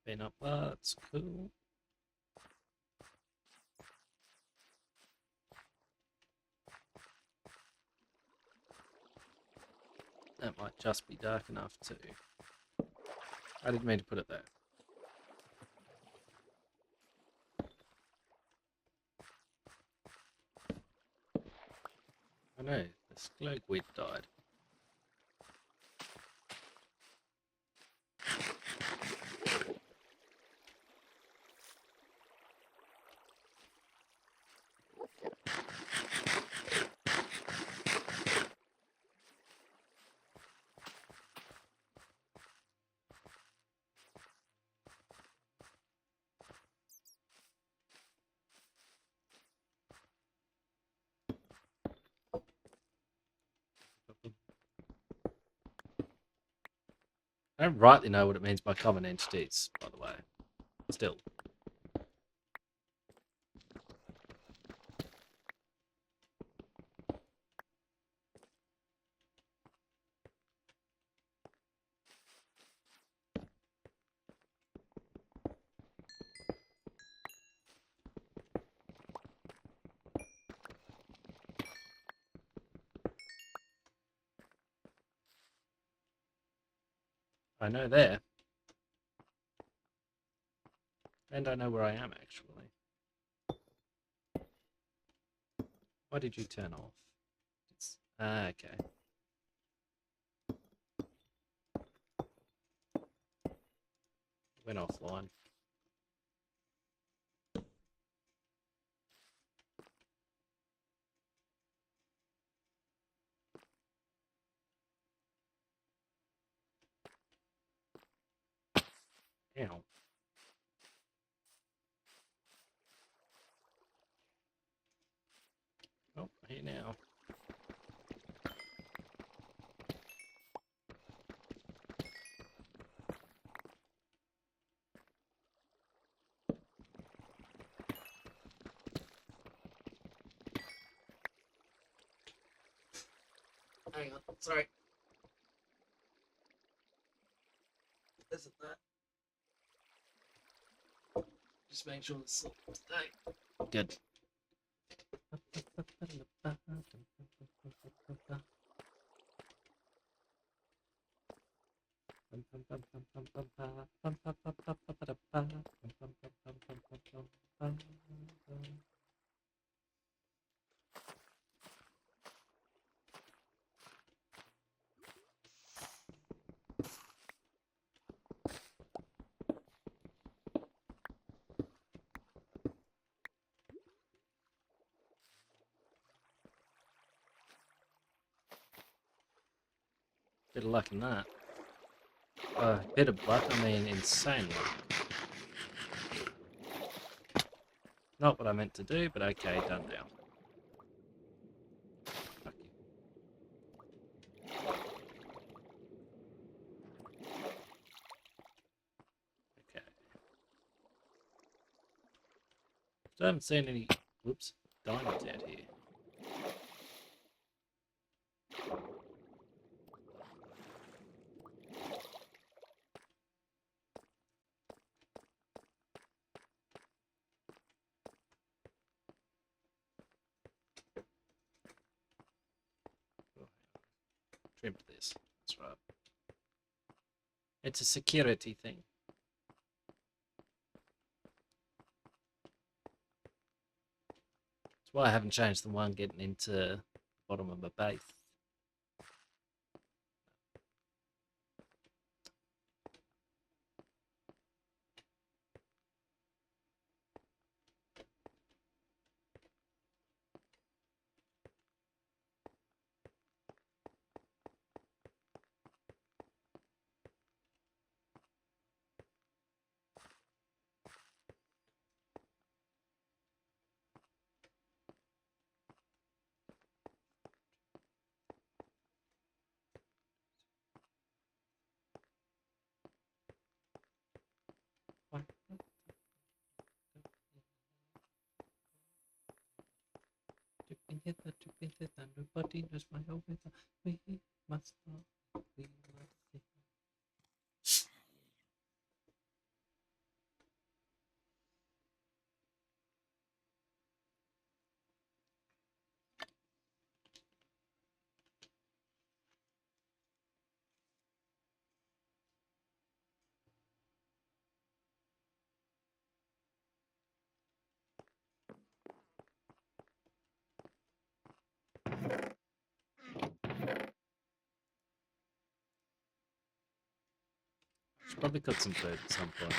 Peanut butter's cool. That might just be dark enough too. I didn't mean to put it there. I know, the glowweed died. I don't rightly know what it means by common entities, by the way. Still. I know there. And I know where I am, actually. Why did you turn off? Okay. Went offline. Ow. Oh, here now. Hang on, sorry. Isn't that? Just make sure it's good. Bit of luck in that. Bit of luck, I mean insane luck. Not what I meant to do, but okay, done now. Fuck you. So I haven't seen any, whoops, diamonds out here. Trimmed this. That's right. It's a security thing. That's why I haven't changed the one getting into the bottom of my base. Nobody knows my own weather. We must not. We must. Should probably cook some food at some point.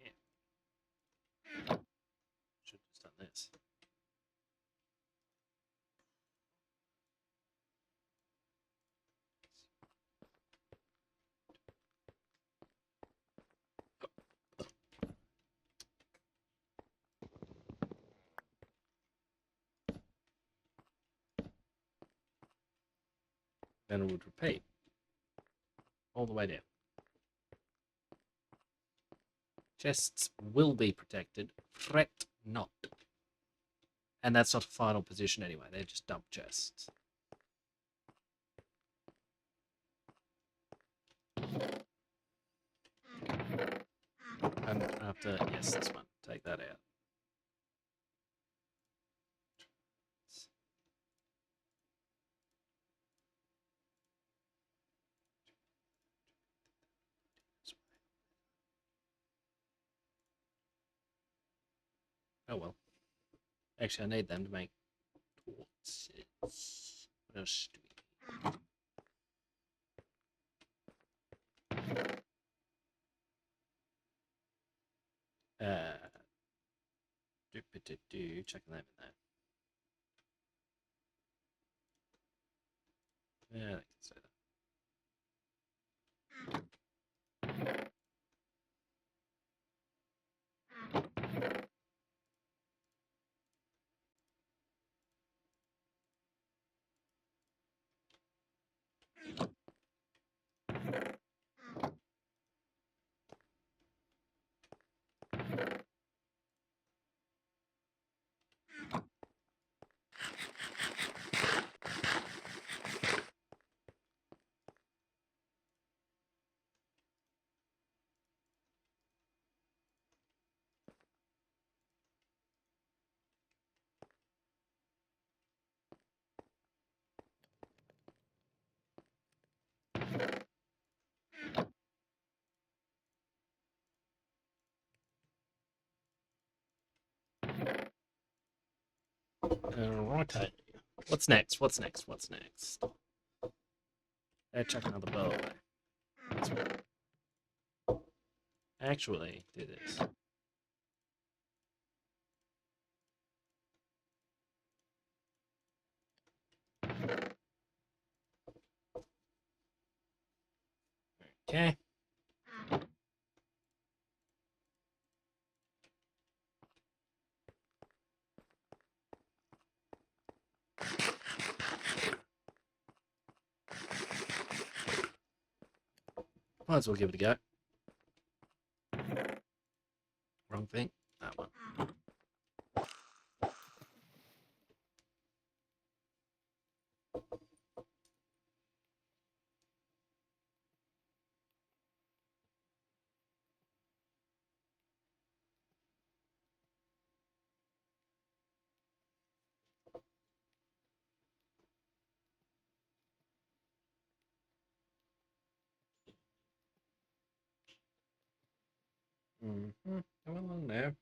Yeah. Should have just done this. Then it would repeat all the way down. Chests will be protected. Fret not. And that's not a final position anyway. They're just dump chests. And after, yes, this one. Take that out. Oh well. Actually, I need them to make torches. What else do we need? Checking them in there. Yeah, I can say that. Alrighty. What's next? What's next? What's next? Let's chuck another bow away. Actually, do this. Okay. Might as well give it a go. Wrong thing. That one. Come along now.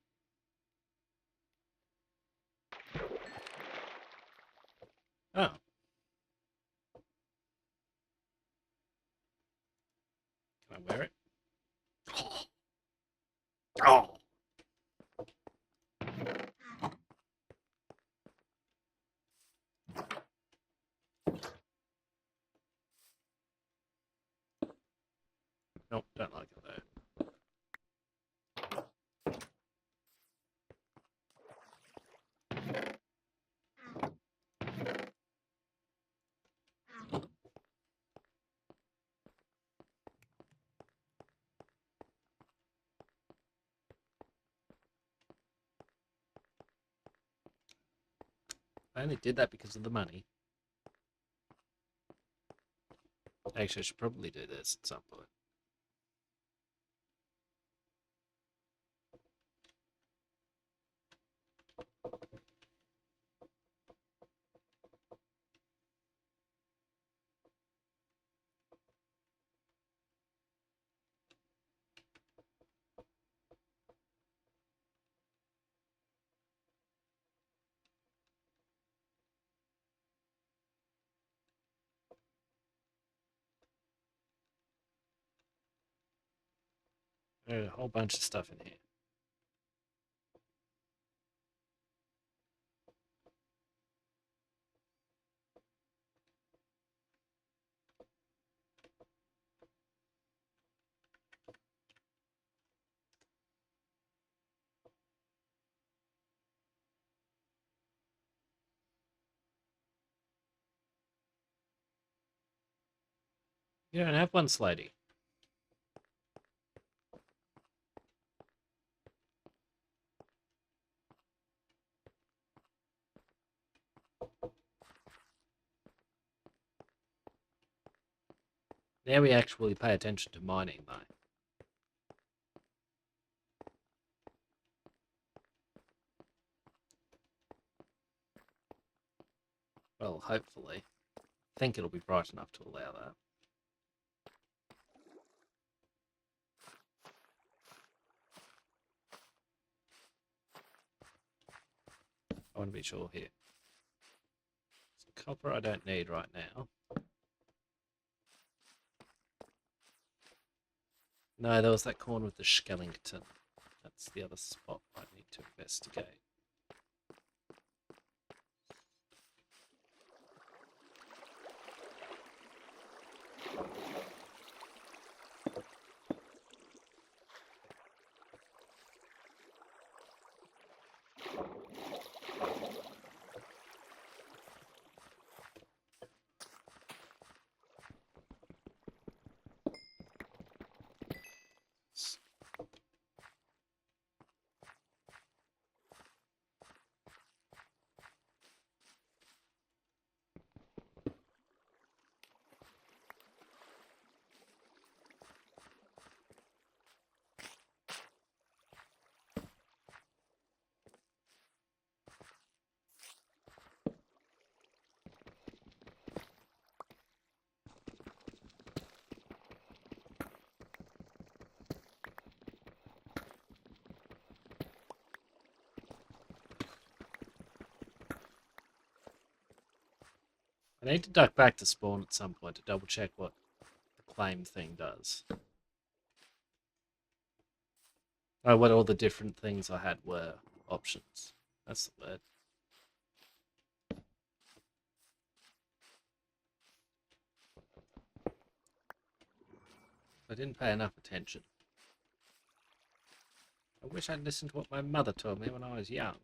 Oh. Can I wear it? Oh. Nope, don't like it there. I only did that because of the money. Actually, I should probably do this at some point. There's a whole bunch of stuff in here. You don't have one, Slady. Now we actually pay attention to mining, though. Well, hopefully. I think it'll be bright enough to allow that. I want to be sure here. Some copper I don't need right now. No, there was that corner with the skeleton. That's the other spot I need to investigate. I need to duck back to spawn at some point to double check what the claim thing does. Oh, what all the different things I had were options. That's the word. I didn't pay enough attention. I wish I'd listened to what my mother told me when I was young.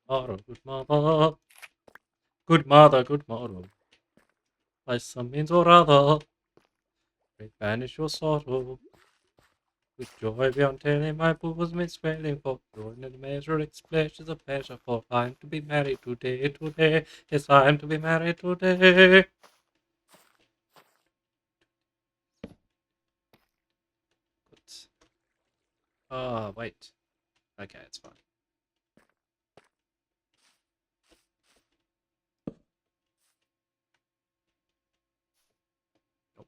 Motto, good mother. Good mother, good motto. By some means or other, banish your sorrow. With joy beyond telling, my bosom is swelling for joy and a measure expressions of pleasure. For I'm to be married today, today. Yes, I'm to be married today. But, oh, wait. Okay, it's fine. Nope.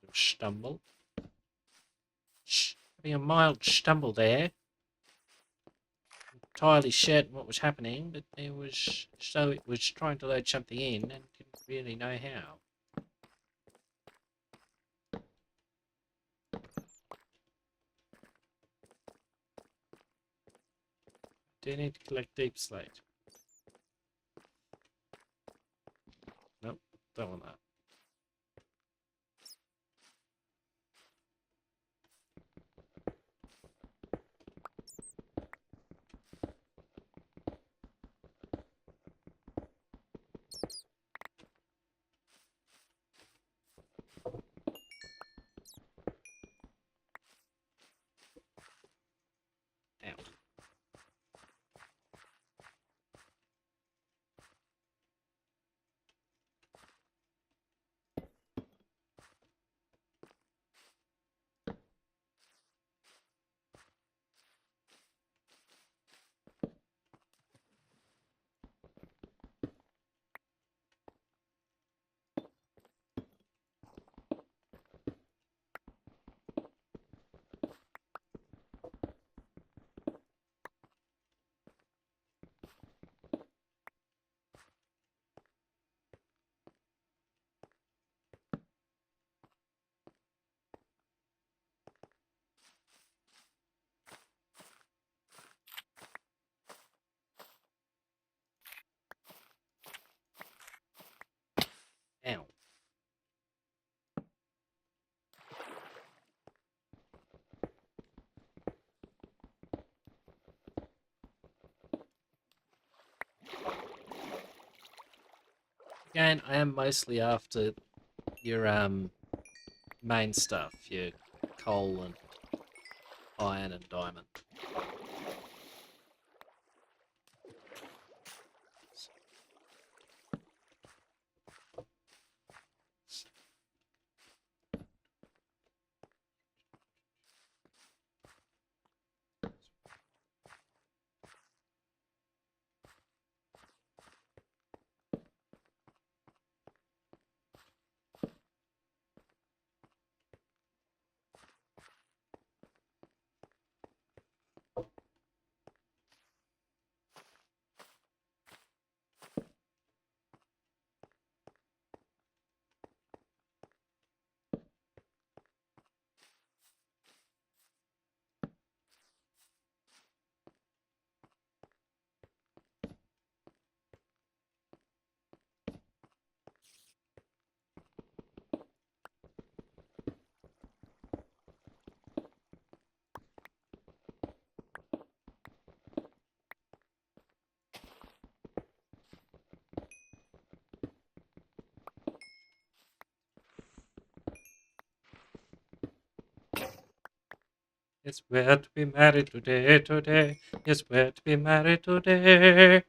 Bit of stumble. Having a mild stumble there. Entirely certain what was happening, but it was trying to load something in and didn't really know how. Do need to collect deep slate. Nope, don't want that. Damn. Again, I am mostly after your main stuff, your coal and iron and diamond. Yes, we're to be married today, today. Yes, we're to be married today.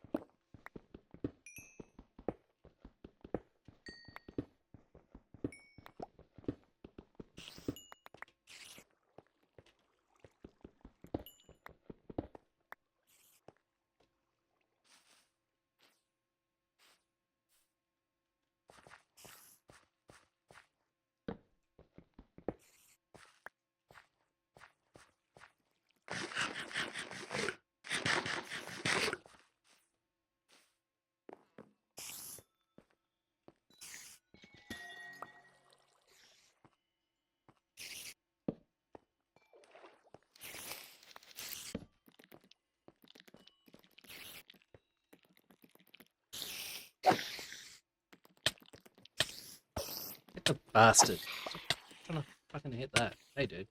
Hit the bastard. Stop trying to fucking hit that. Hey, dude.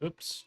Oops.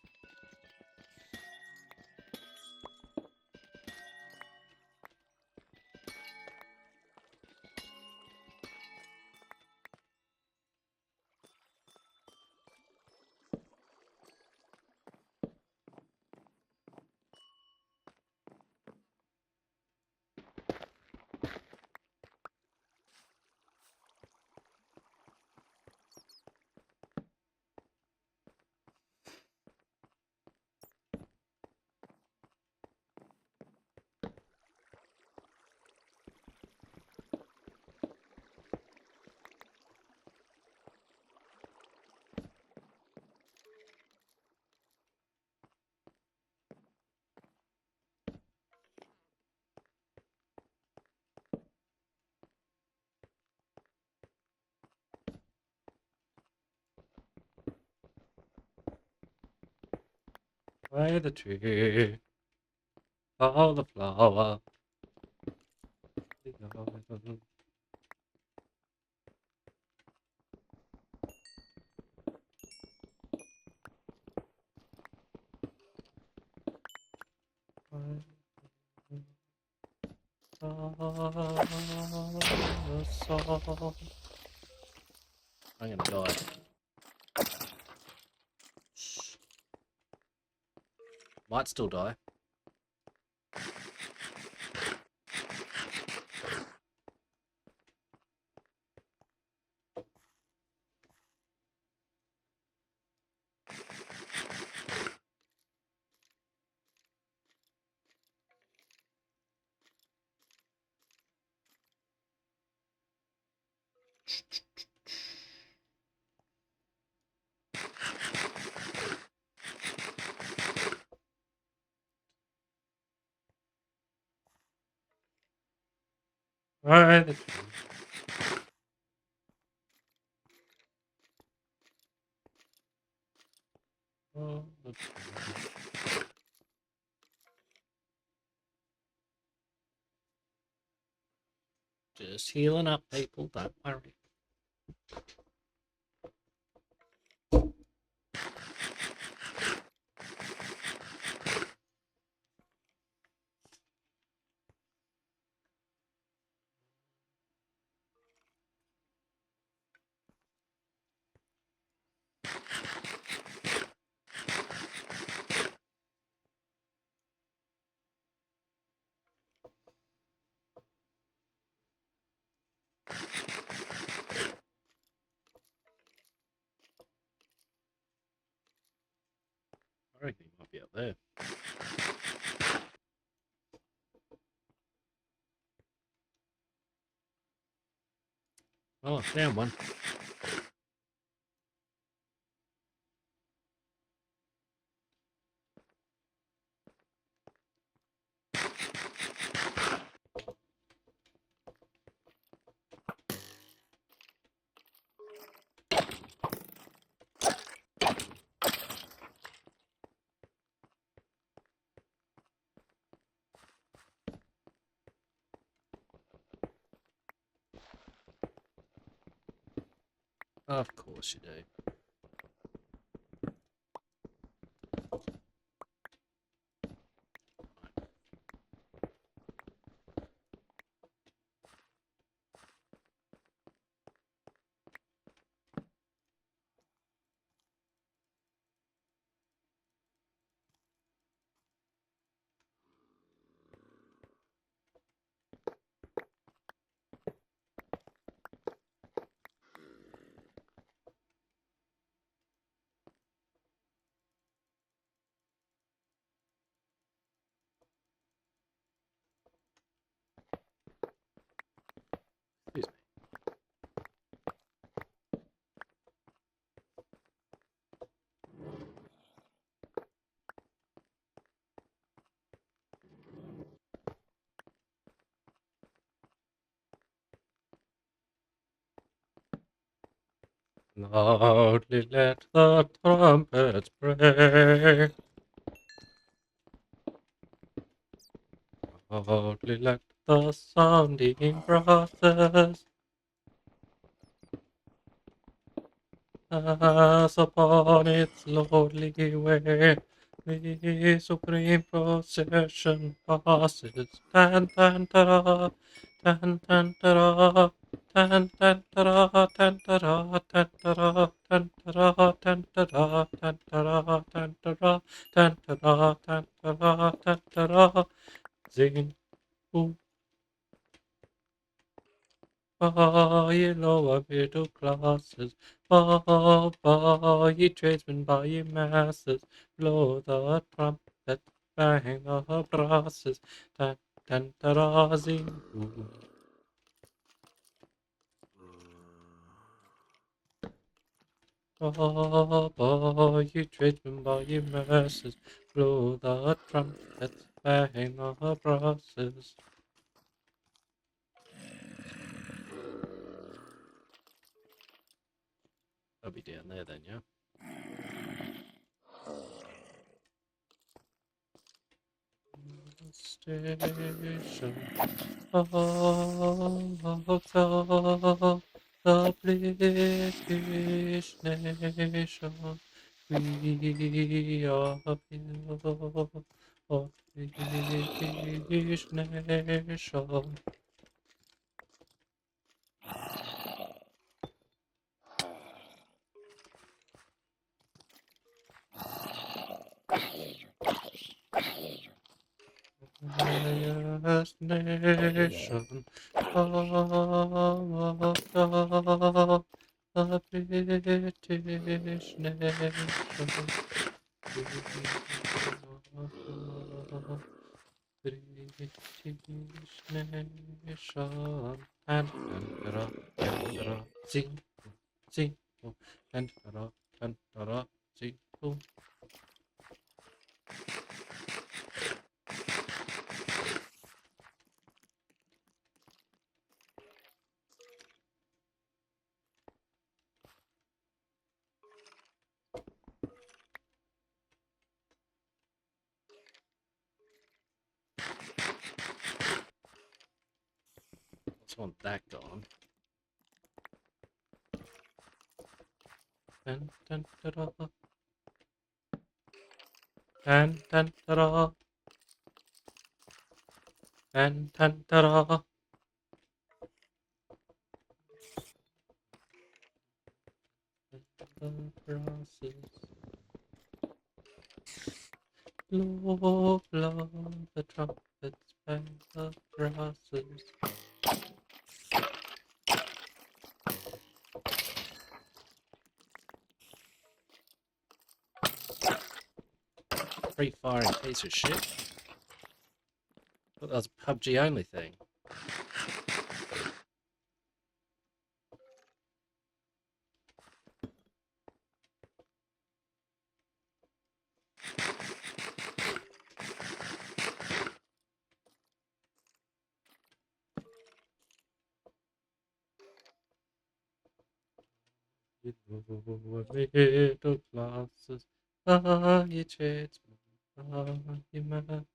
By the tree, all the flower. I'm gonna die. Might still die. By the tree. All the tree. Just healing up, people. Don't worry. reckon he might be up there. Oh, I found one. Of course you do. Excuse me. Loudly let the trumpets play. Loudly let the sounding brasses pass upon its lordly way. The supreme procession passes. Tan tan ta tan tan ta tan tan ta tan ta tan ta tan ta tan ta tan ta tan ta tan ta tan ta tan ta. Sing ye lower middle classes, ye tradesmen, ye masters, blow the trumpet, bang the brasses, tan tan ta zing. Ye tradesmen, ye masters, blow the trumpet, bang the brasses. I'll be down there then, yeah. Station of the British nation, we are the people of British nation. Highest nation of God, the British nation. British nation. And sing, sing, and sing. Just want that gone. Dun, dun, da, da. Dun, dun, da, da. Dun, dun, da, da. The process. Blow, blow the trumpets, bang the brasses. free-firing piece of shit. Thought that was a PUBG only thing. Middle classes, you tradesmen, you man.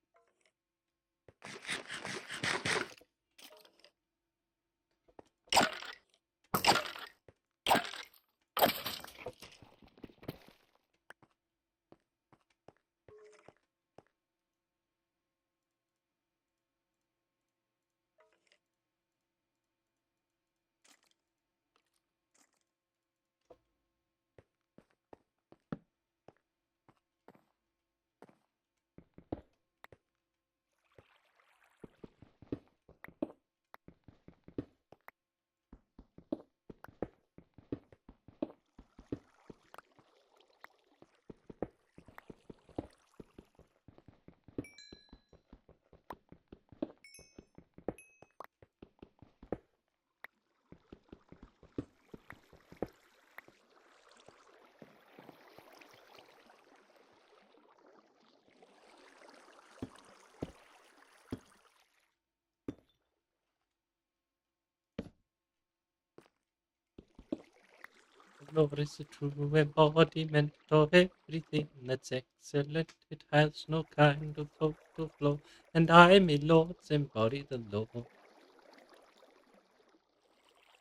Love is a true embodiment of everything that's excellent. It has no kind of total flaw, and I, me lords, embody the law.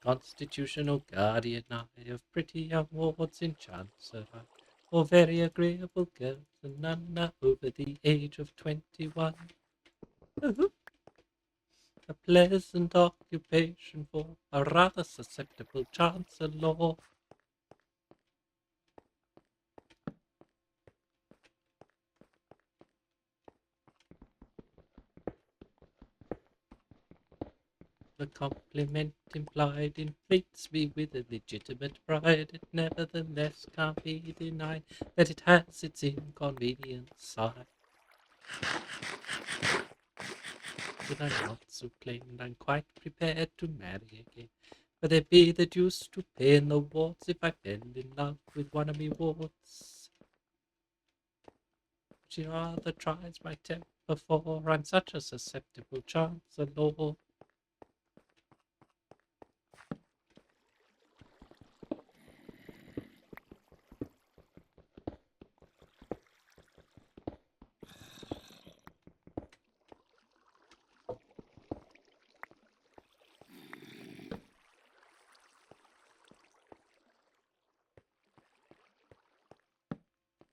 Constitutional guardian I of pretty young wards in Chancery, or very agreeable girls, and none are over the age of 21. A pleasant occupation for a rather susceptible chancellor. The compliment implied inflates me with a legitimate pride. It nevertheless can't be denied that it has its inconvenient side. But I'm not so claimed, I'm quite prepared to marry again. But there be the deuce to pay in the wards if I fell in love with one of me wards. She rather tries my temper, for I'm such a susceptible chancellor.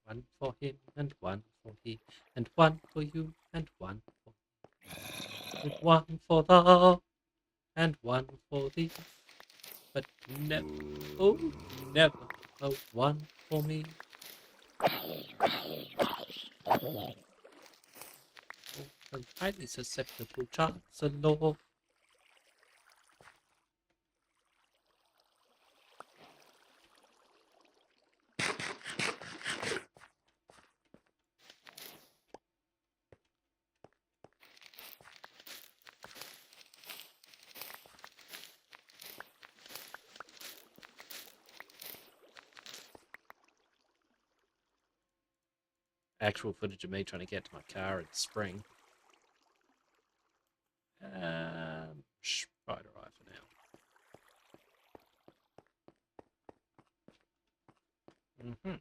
One for him, and one for he, and one for you, and one for me. With one for thou, and one for thee, but never, oh, never a one for me. Oh, a highly susceptible chancellor. Actual footage of me trying to get to my car in spring. Spider eye for now.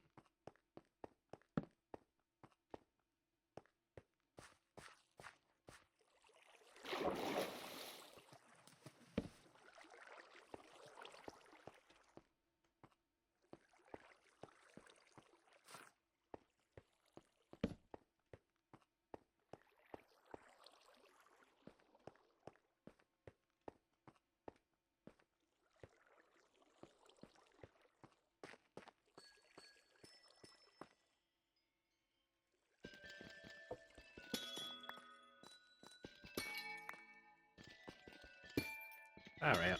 Far out.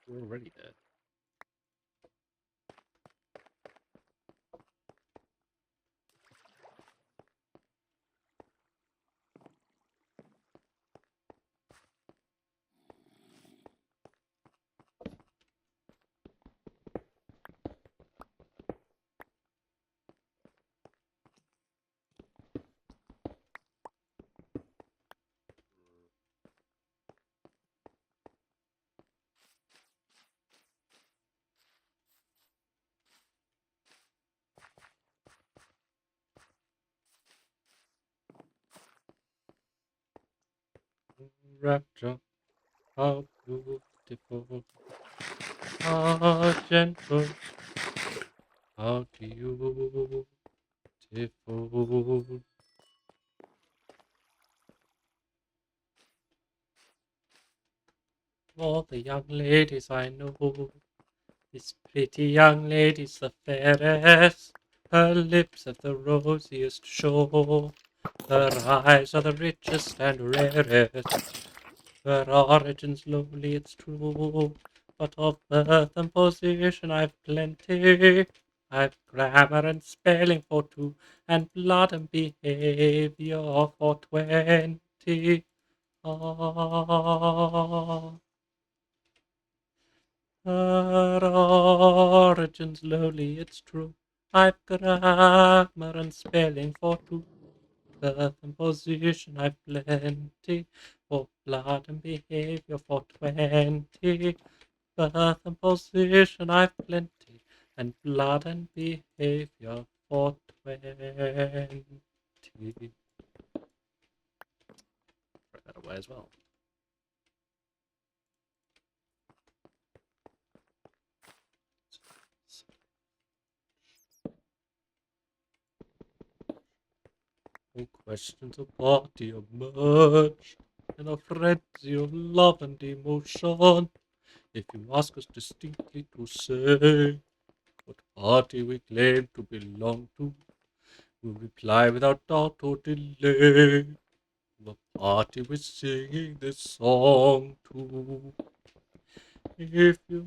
We're already there. Rapture, how beautiful, how gentle, how beautiful. All the young ladies I know, this pretty young lady's the fairest. Her lips have the rosiest show. Her eyes are the richest and rarest. Her origin's lowly, it's true, but of birth and position I've plenty. I've grammar and spelling for two, and blood and behavior for 20. Ah, her origin's lowly, it's true. I've grammar and spelling for two. Birth and position I've plenty, for blood and behavior for 20. Birth and position I've plenty, and blood and behavior for 20. Throw that away as well. No questions about the emerge in a frenzy of love and emotion. If you ask us distinctly to say what party we claim to belong to, we'll reply without doubt or delay. The party we're singing this song to. If you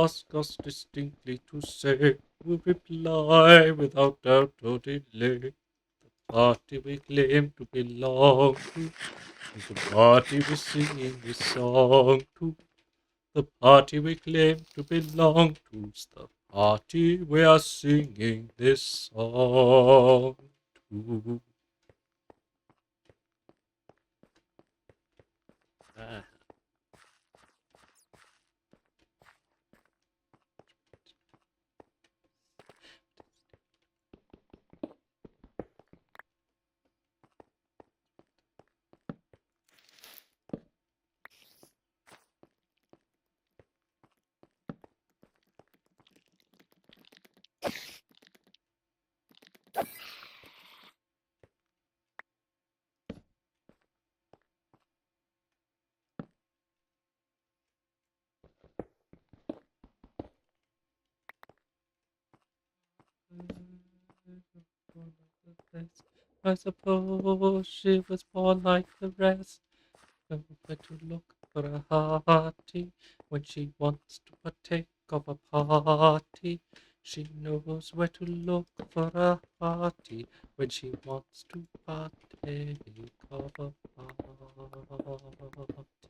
ask us distinctly to say, we'll reply without doubt or delay. Party we claim to belong to is the party we're singing this song to. The party we claim to belong to is the party we are singing this song to. Ah. I suppose she was born like the rest. Know where to look for a hearty when she wants to partake of a party. She knows where to look for a hearty when she wants to partake of a party.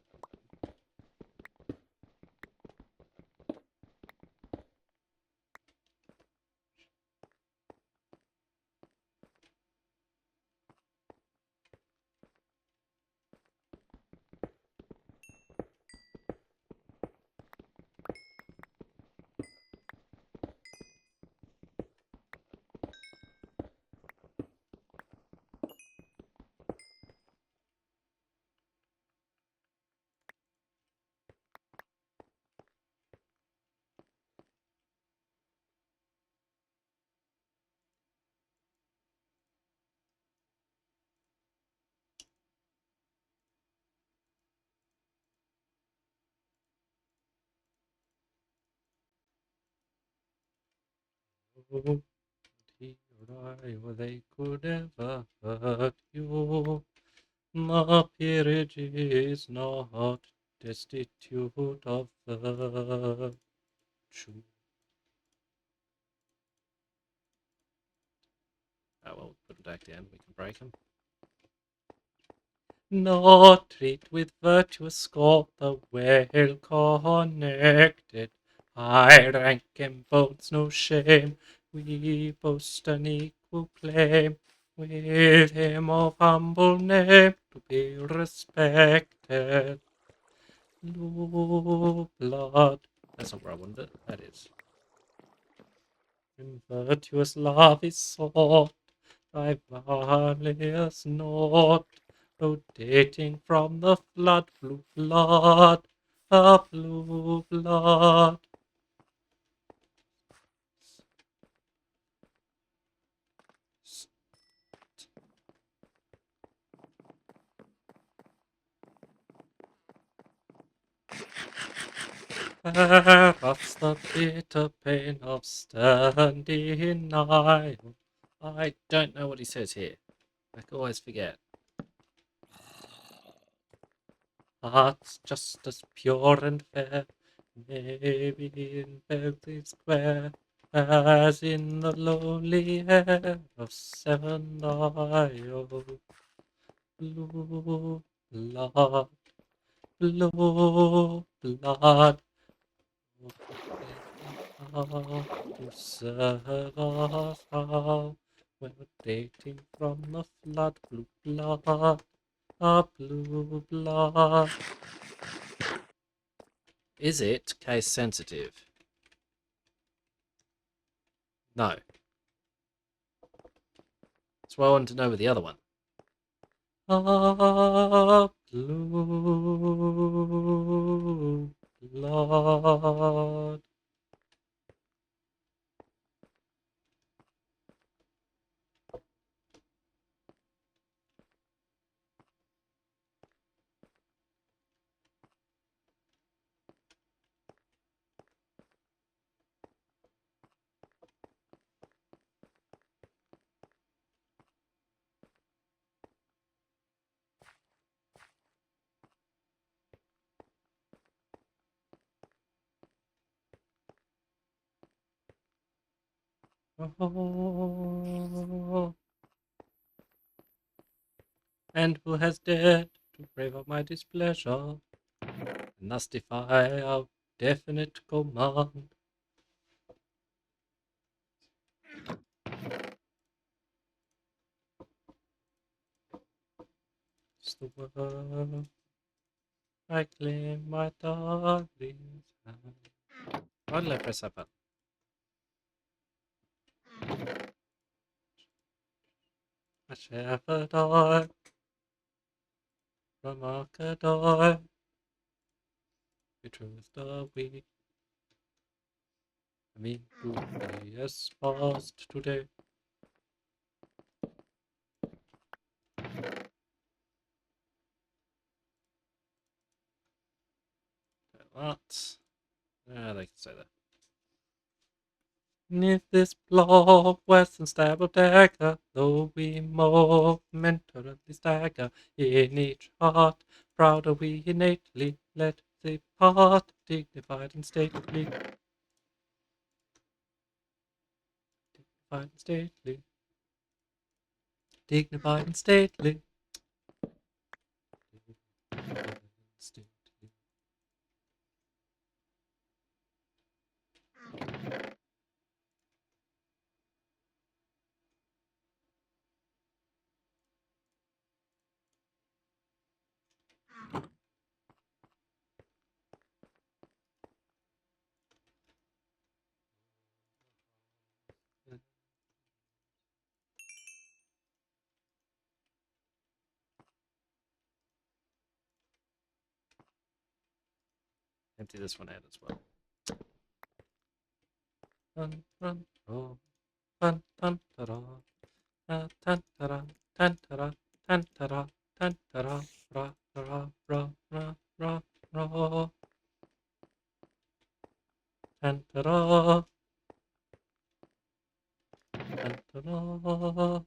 Oh, he or I, or they could ever hurt you. My peerage is not destitute of virtue. Oh well, put them back down. We can break them. Not treat with virtuous scorn the well connected. High rank embolds no shame. We boast an equal claim. With him of humble name to be respected. Blue blood. That's not where I wanted it. That is. In virtuous love is sought. Thy valleys not. Oh, dating from the flood, blue blood, the blue blood. What's the bitter pain of stern denial? I don't know what he says here. I can always forget. Hearts just as pure and fair, maybe in Berkeley Square, as in the lonely air of Seven Isles. Blue blood, blue blood, to serve us how when dating from the flood, blue blood, a blue blood. Is it case sensitive? No. That's what I wanted to know with the other one. A blue blood. Oh. And who has dared to brave up my displeasure, and thus defy our definite command? It's the word I claim my darling's hand. Why did I press that button? A shepherd I, from Arcador, betrothed are we. I mean, to be espoused today. What? They can say that. Neath this block, western stab of dagger, though we momentarily stagger in each heart, proud are we innately, let the part dignified and stately. Dignified and stately. Dignified and stately. Dignified and stately. Empty this one out as well. Run, run, oh, run, run, ta-da, tan, ta-da, tan, ta-da, tan, ta-da, tan, ta-da, ra, ra, ra, ra, ra, ra, tan, ta-da, tan, ta-da.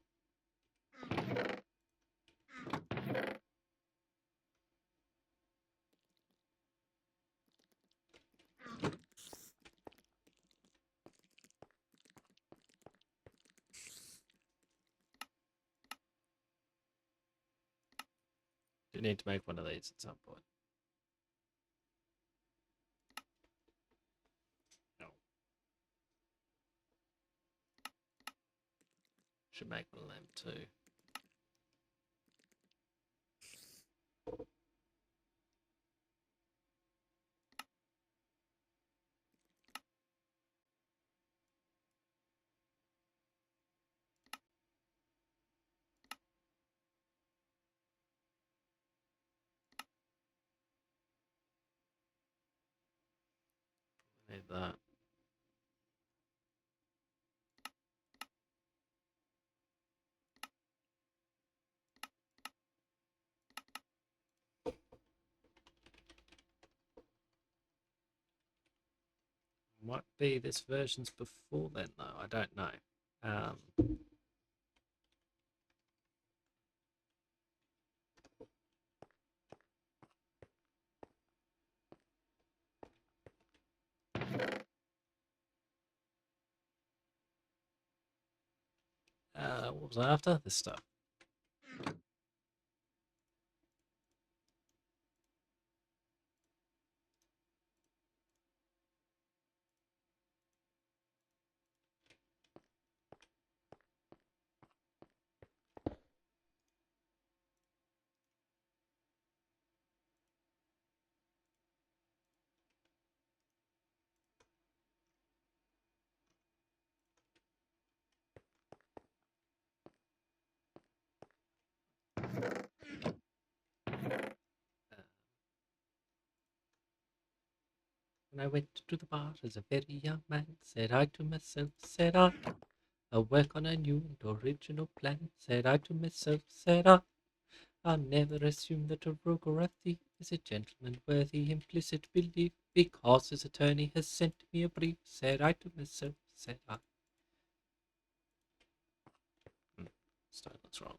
Do need to make one of these at some point. No. Should make one of them too. Need that. Might be this version's before then, though. I don't know. What was I after? This stuff. When I went to the bar as a very young man, said I to myself, said I'll work on a new and original plan. Said I to myself, said I'll never assume that a rogue or a thief is a gentleman worthy implicit belief, because his attorney has sent me a brief. Said I to myself, said I. Style that's wrong.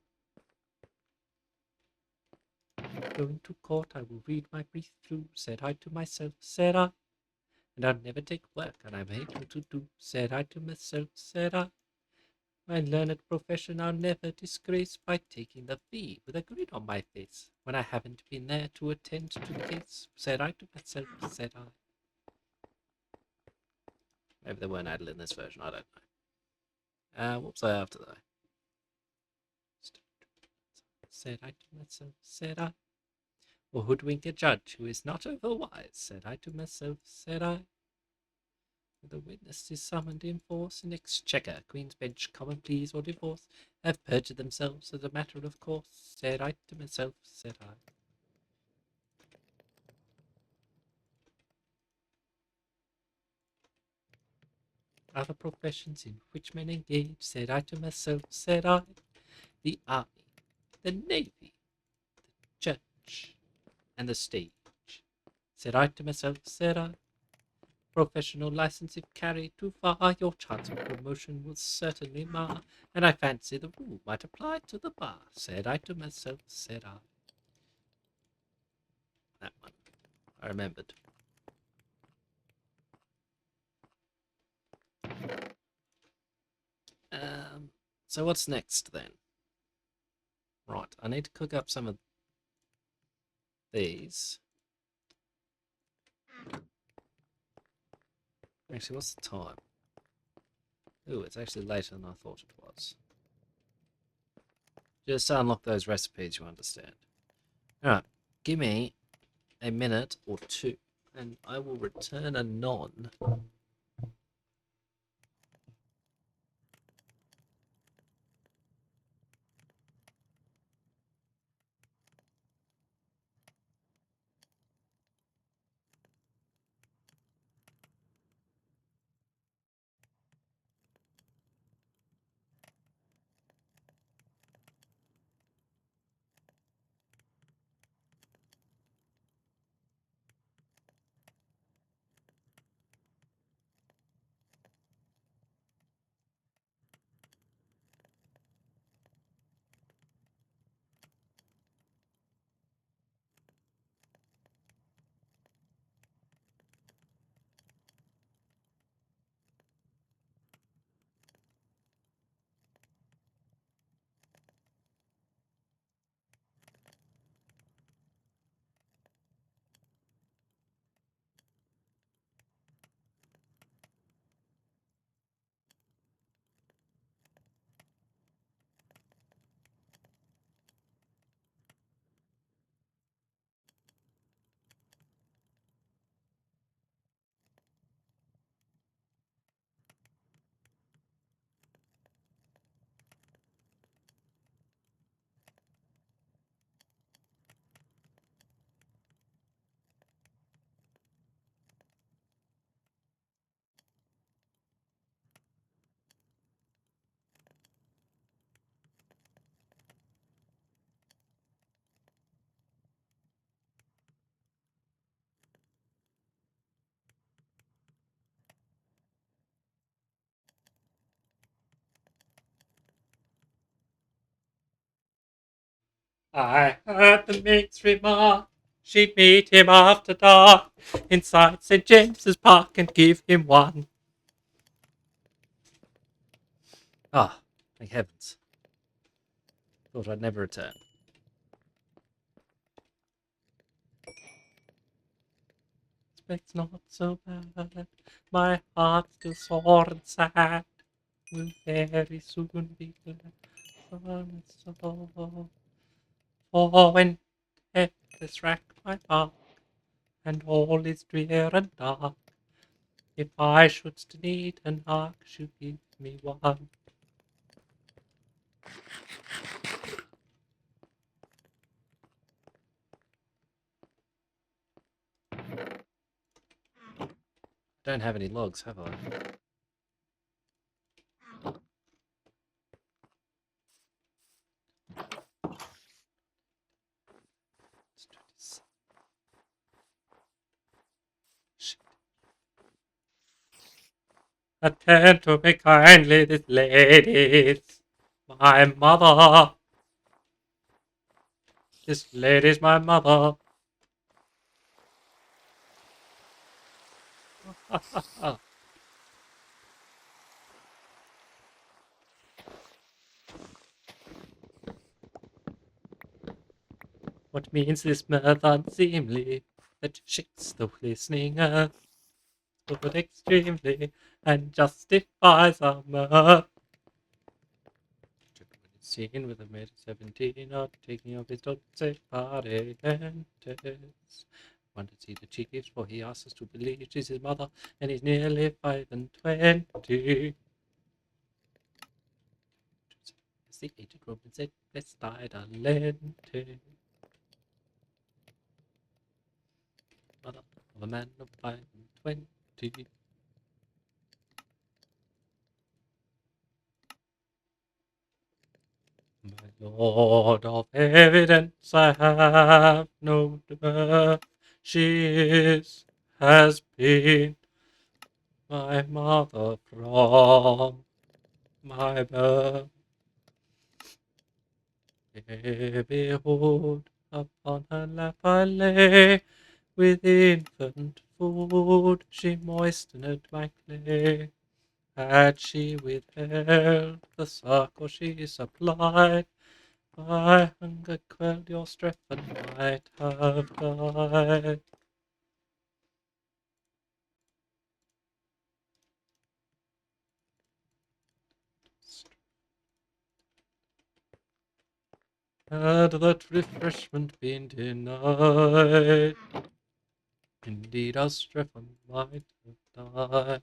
Going to court, I will read my brief through. Said I to myself, said I. And I'll never take work, and I'm able to do. Said I to myself, said I. My learned profession I'll never disgrace by taking the fee with a grin on my face when I haven't been there to attend to the case. Said I to myself, said I. Maybe they weren't added in this version, I don't know. What was I after though? Said I to myself, said I. Or hoodwink a judge who is not overwise. Said I to myself, said I. The witness is summoned in force in exchequer, Queen's Bench, common pleas or divorce, have perjured themselves as a matter of course. Said I to myself, said I. Other professions in which men engage, said I to myself, said I. The army, the navy, the church, and the stage. Said I to myself, said I. Professional license, if carried too far, your chance of promotion will certainly mar, and I fancy the rule might apply to the bar. Said I to myself, said I. That one, I remembered. So what's next then? Right, I need to cook up some of these. Actually, what's the time? Ooh, it's actually later than I thought it was. Just to unlock those recipes, you understand. Alright, give me a minute or two, and I will return anon. I heard the mate's remark. She'd meet him after dark inside St. James's Park and give him one. Ah, thank heavens. Thought I'd never return. It's not so bad. My heart's still sore and sad. Will very soon be glad. For when death has racked my heart, and all is drear and dark, if I should need an ark, she'll give me one. Don't have any logs, have I? Attend to me kindly, this lady's my mother. This lady's my mother. What means this mirth unseemly that shakes the listening earth, but extremely, and justifies our mirth? Gentleman is seen with a maid of 17, not taking off his toxic party enters. One to see the chiefs, for he asks us to believe she's his mother, and he's nearly 25. As the aged Roman said, blessed died unlented. Mother of a man of 25. My lord of evidence, I have no doubt, has been my mother from my birth. Behold, upon her lap I lay, with infant food she moistened my clay. Had she withheld the suckle she supplied, my hunger quelled your strength and might have died. Had that refreshment been denied, indeed our Strephon might have died.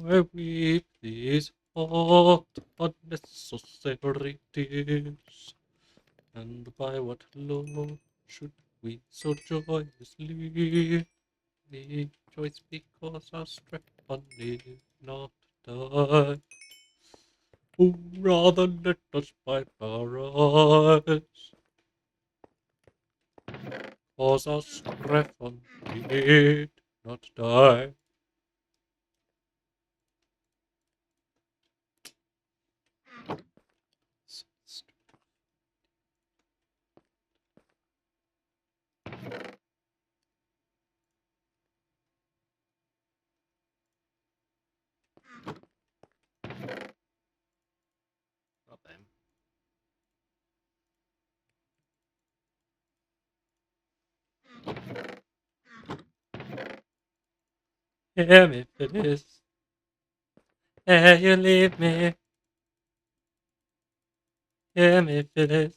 I weep these hot unnecessary tears, and by what law should we so joyously rejoice because our Strephon did not die? Oh, rather let us wipe our eyes, cause our Strephon did not die. Not them. Hear me, Phyllis, ere you leave me. Hear me, Phyllis.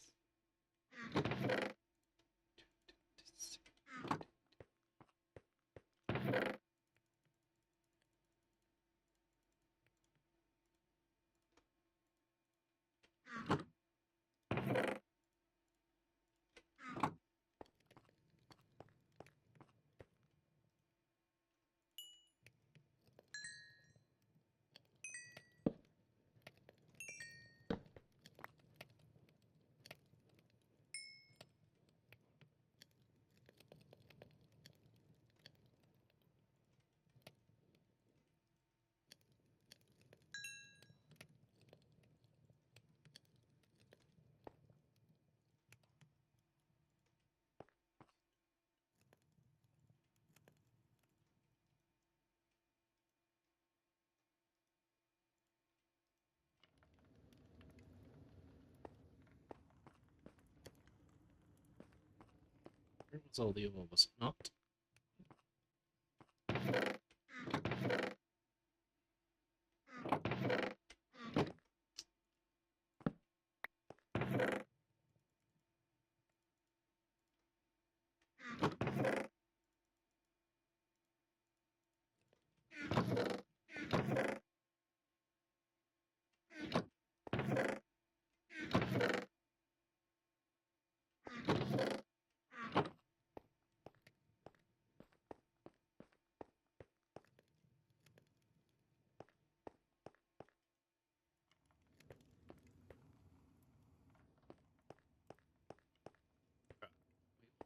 Was all the ore, was it not?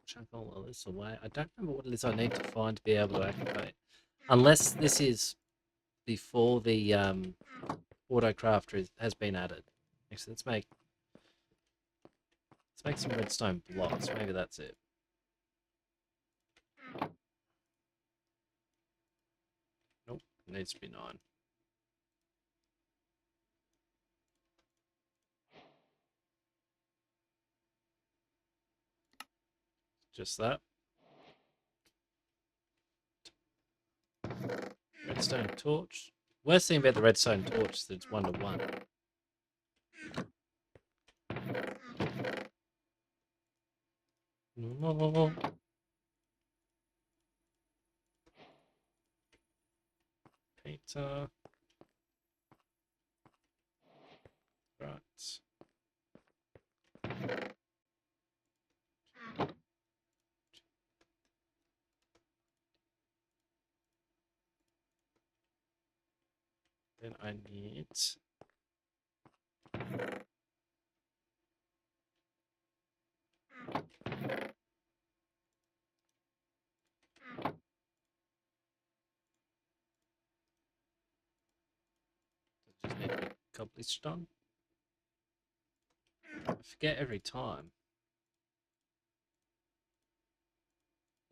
Chuck all of this away. I don't remember what it is I need to find to be able to activate. Unless this is before the auto crafter has been added. Actually, let's make some redstone blocks. Maybe that's it. Nope, it needs to be 9. Just that. Redstone torch. Worst thing about the redstone torch is that it's 1 to 1. No. Peter. Right. Then I need just need to be cobblestone. I forget every time.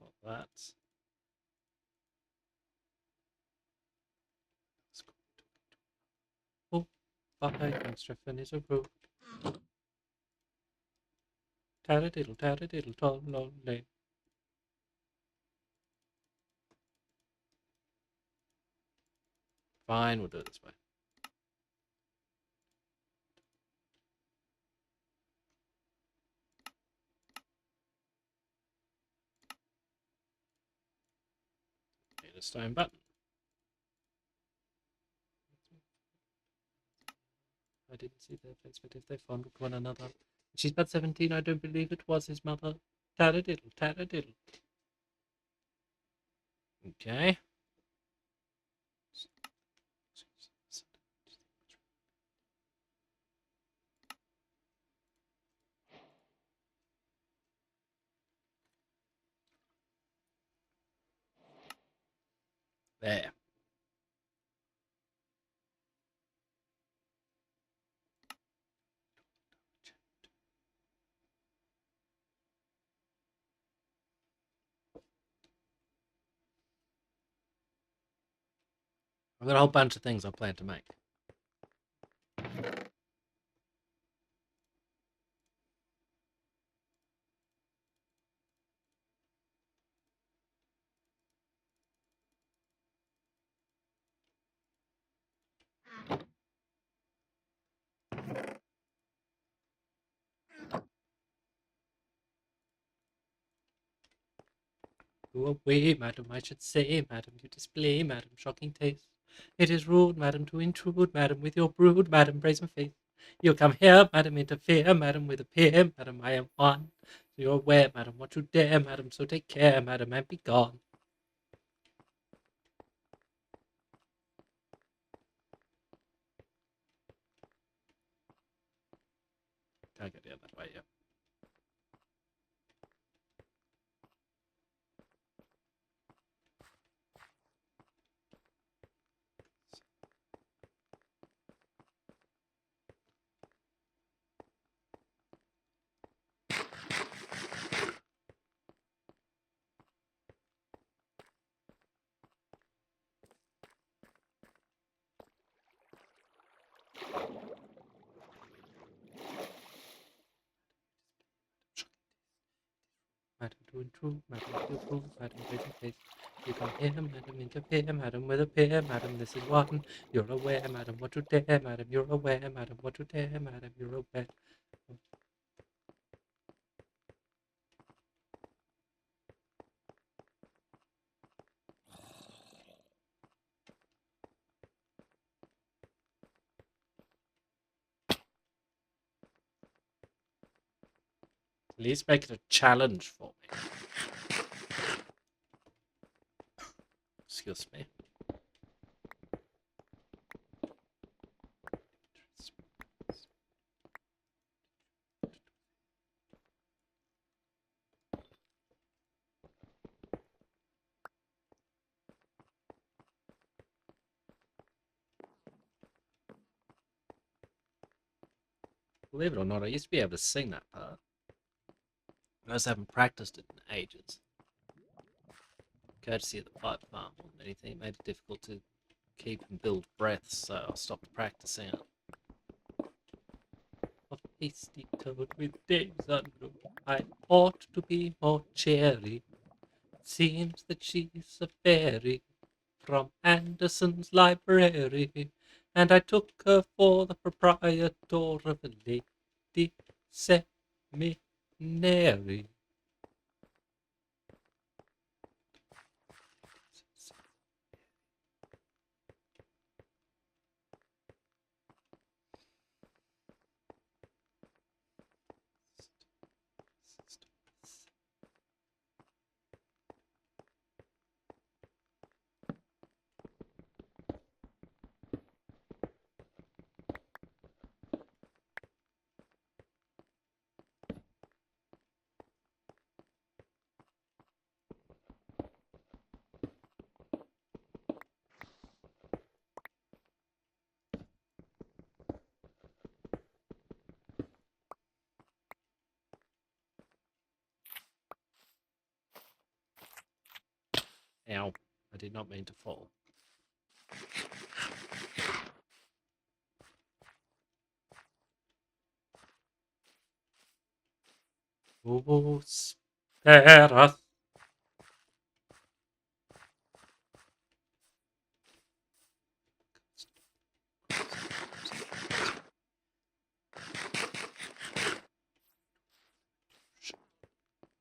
Not that. Oh, bye, construction is approved. Tattadiddle, tall, lonely. Fine, we'll do it this way. Need a stone button. I didn't see their face, but if they fondled one another. She's but 17, I don't believe it was his mother. Tattadiddle, tattadiddle. Okay. There. I've got a whole bunch of things I plan to make. Go away, madam, I should say, madam, you display, madam, shocking taste. It is rude, madam, to intrude, madam, with your brood, madam, brazen face. You'll come here, madam, interfere, madam, with a peer, madam, I am one. So you're aware, madam, what you dare, madam, so take care, madam, and be gone. Can't get down that way, yeah. and true, madam, you fool, madam, pretty face. You come here, madam, interfere, madam, with a peer, madam, this is one. You're aware, madam, what you dare, madam, you're aware, madam, what you dare, madam, you're aware. At least make it a challenge for me. Excuse me. Believe it or not, I used to be able to sing that part. I just haven't practiced it in ages. Courtesy of the pipe farm more than anything, it made it difficult to keep and build breaths, so I stopped practicing it. A hasty toad with days unglow, I ought to be more cheery. Seems that she's a fairy from Anderson's library, and I took her for the proprietor of a lady seminary. Ow, I did not mean to fall. Oh, spare us.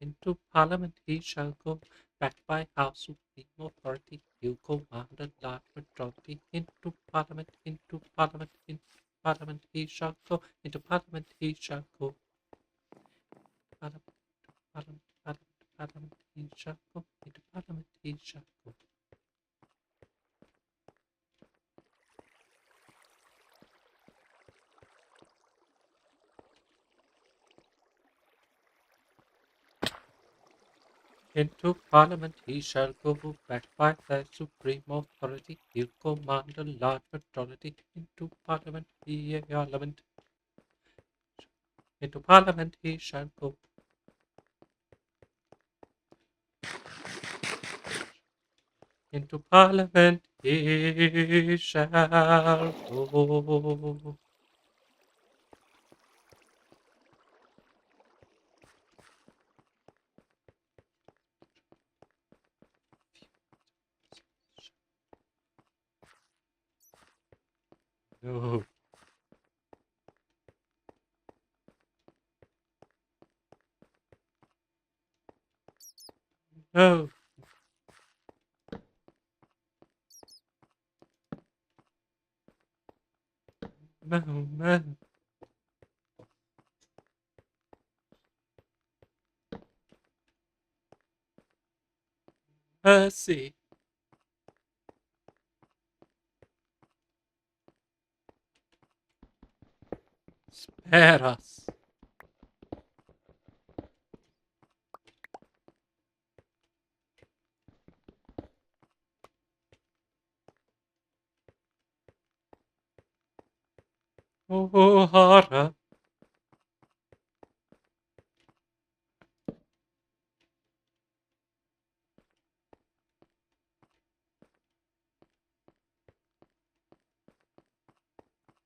Into Parliament he shall go, backed by House Supreme Authority. He'll command a large majority. Into Parliament, into Parliament, into Parliament he shall go. Into Parliament he shall go. Parliament, Parliament, Parliament, Parliament he shall go. Into Parliament he shall go. Into Parliament he shall go, backed by the supreme authority. He'll command a large majority. Into Parliament Parliament. Into Parliament he shall go. Into Parliament he shall go. No. No. No, man. Mercy. Spare us. Oh, horror.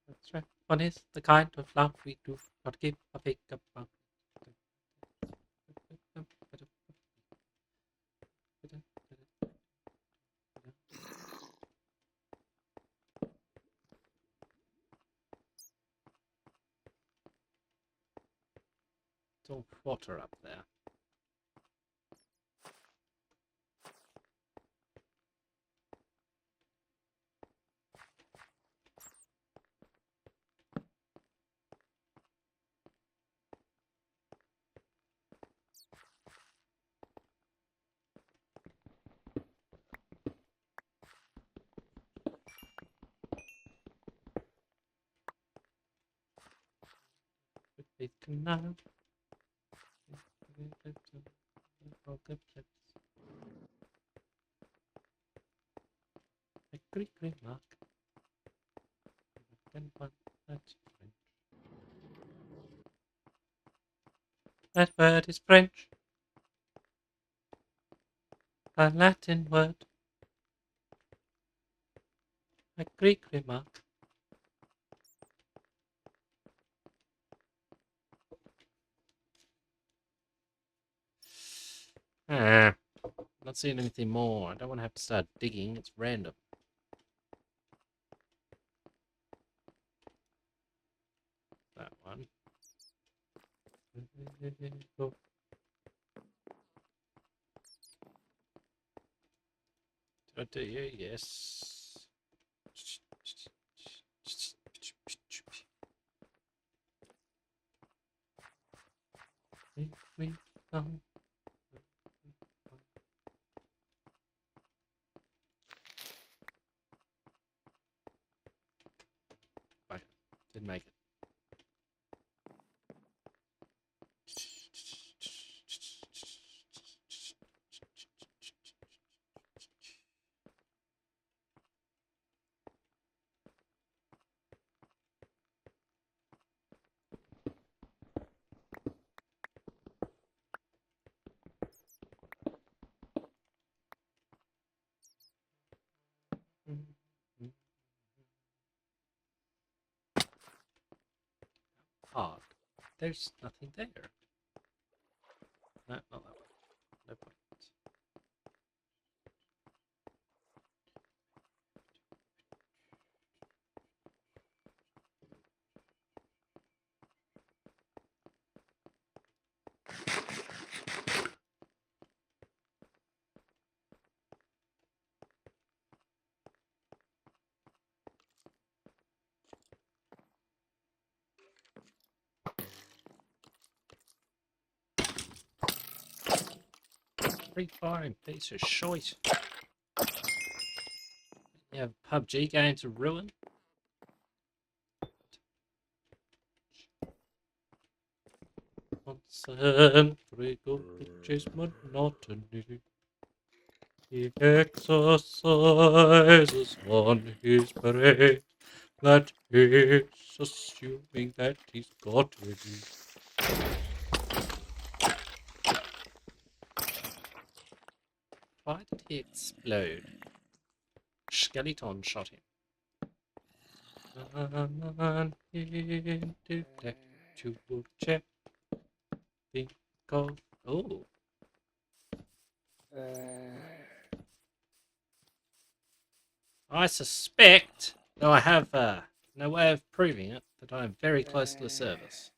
That's right. Fun is the kind of love we do not give a pick about. It's all water up there. It can now. Mark. That word is French. A Latin word. A Greek remark. Not seeing anything more. I don't want to have to start digging. It's random. That one. Oh. Did I do you? Yes. We go. Right. Didn't make it. Odd. There's nothing there. No, not that one. No point. Free firing piece of shite. You have a PUBG game to ruin. Concentrate on chase monotony. He exercises on his brain. That is assuming that he's got it. Why did he explode? Skeleton shot him. Intellectual check. Think of. Oh. I suspect, though I have no way of proving it, that I am very close to the service.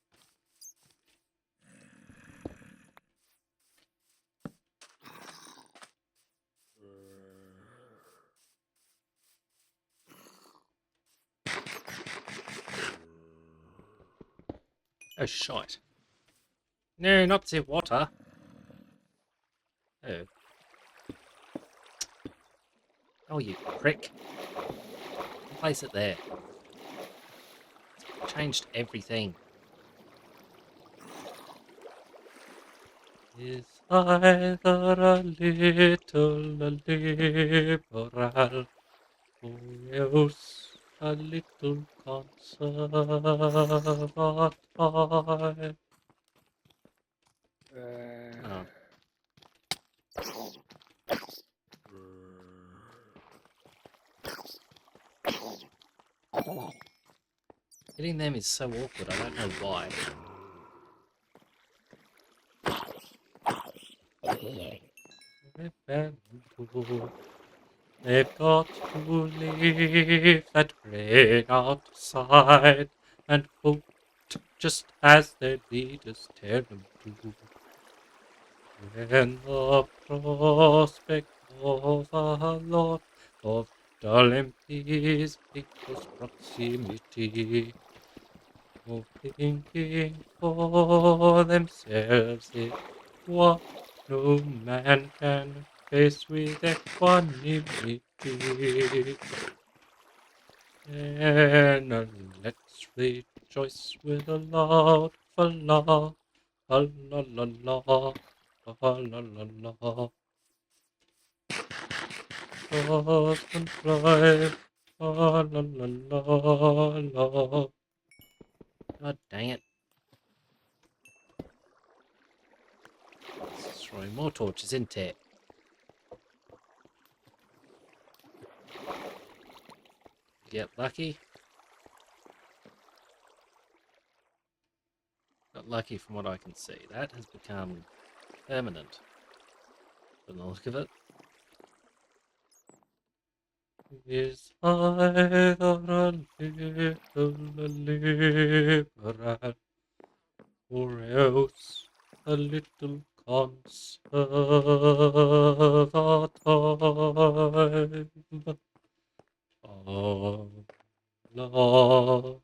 Oh, shite. No, not the water. Oh. Oh, you prick. Place it there. It's changed everything. Is either a little liberal, or else a little conservative. Oh. Hitting them is so awkward, I don't know why. They've got to leave that brain outside and focus just as their leaders tear them to. When the prospect of a lot of dull MPs in close proximity, no thinking for themselves is what no man can face with equanimity. And let's rejoice with a loud for la la la la la la la la. Toss and fly, la la la la la. God dang it. Let's throw more torches into it. Get lucky. Got lucky from what I can see. That has become permanent from the look of it. Is either a liberal or else a little conservative? Oh, Lord.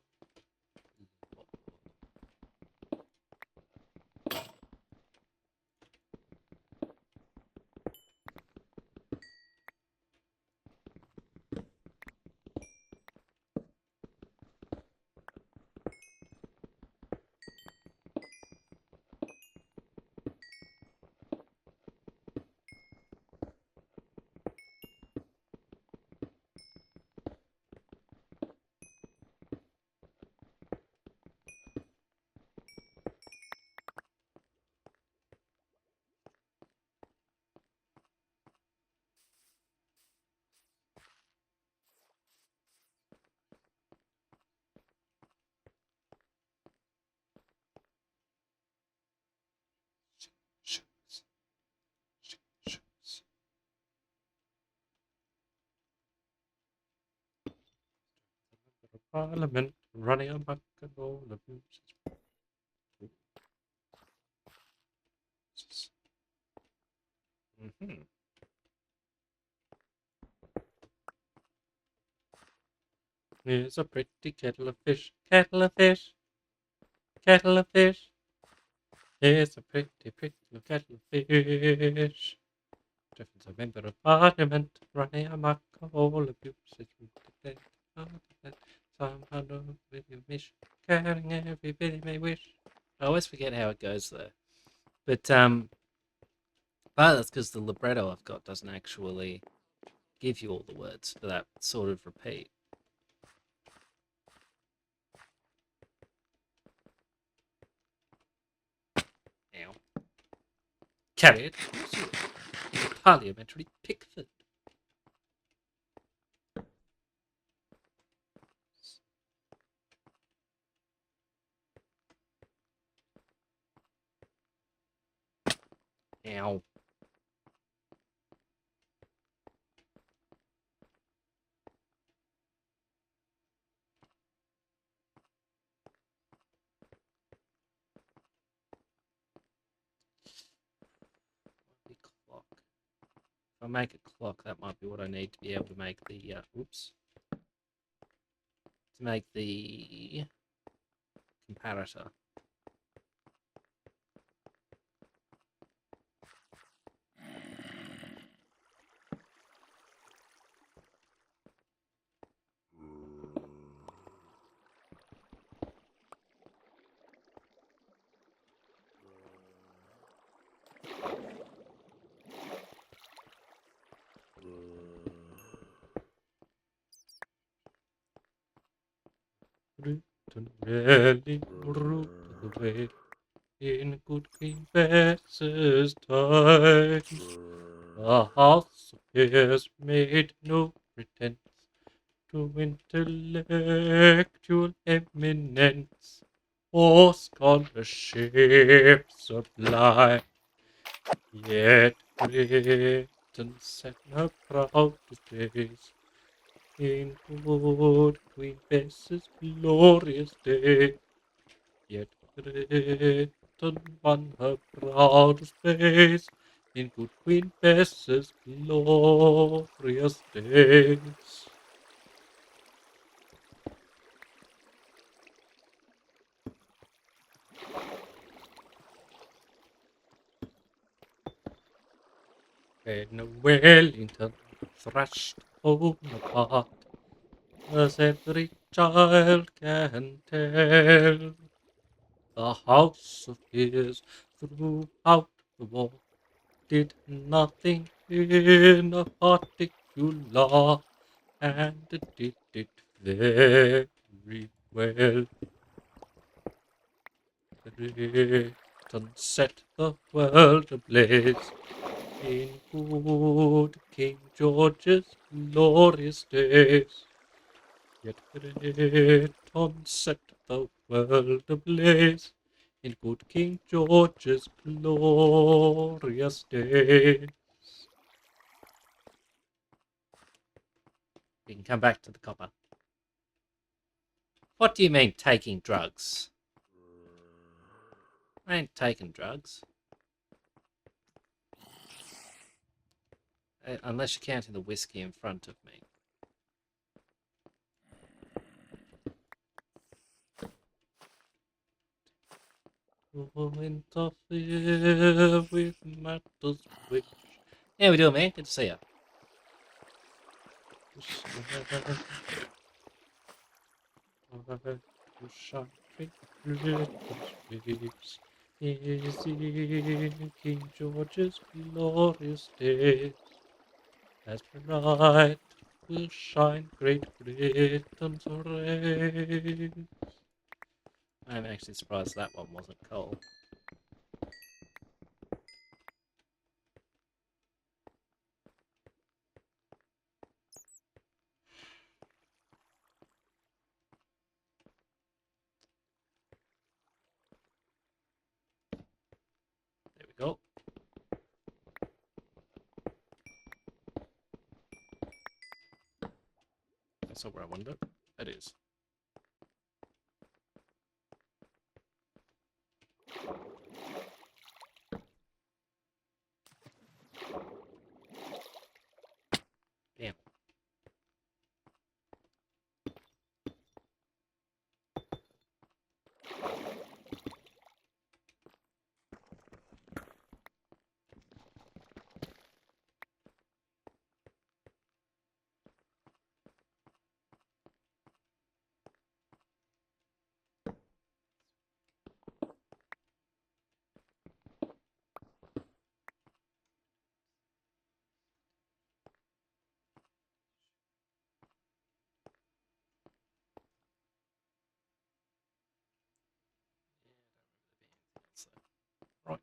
Parliament running amok and all abuses. Here's a pretty kettle of fish, kettle of fish, kettle of fish. Here's a pretty little kettle of fish. Jefferson's a member of parliament, running amok of all abuses. Somehow don't really wish, caring everybody may wish. I always forget how it goes there. But that's because the libretto I've got doesn't actually give you all the words for that sort of repeat. Now, carried parliamentary Pickford. Ow. Clock. If I make a clock, that might be what I need to be able to make the to make the comparator. Really root the way in good Queen Bess's time. The house of Peers made no pretense to intellectual eminence or scholarship sublime. Yet Britain set her proudest days in good Queen Bess's glorious day. Great won her proudest place in good Queen Bess's glorious days. When Wellington thrashed home apart, as every child can tell, the House of Peers throughout the war did nothing in a particular, and did it very well. Britain set the world ablaze in good King George's glorious days. Yet Britain set the world ablaze in good King George's glorious days. We can come back to the copper. What do you mean taking drugs? I ain't taking drugs. Unless you're counting the whiskey in front of me. Interfere with matters which... How we doing, man? Good to see you. Is in King George's glorious days. As bright will shine Great Britain's rays. I'm actually surprised that one wasn't coal. There we go. That's over, I wonder. That is. Damn. Right.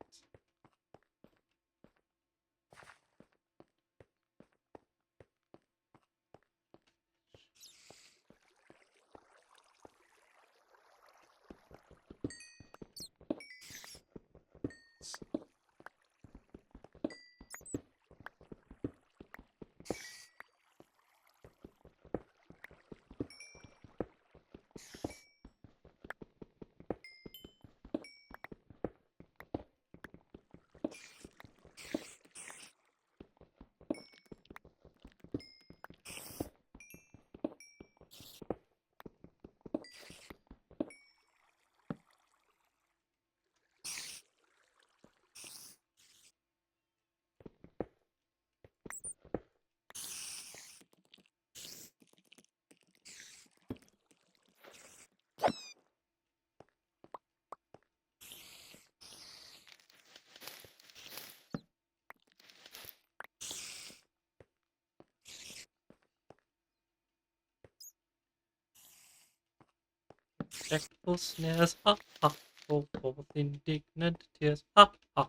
Respectful snares, ha ha, roll forth indignant tears, ha ha.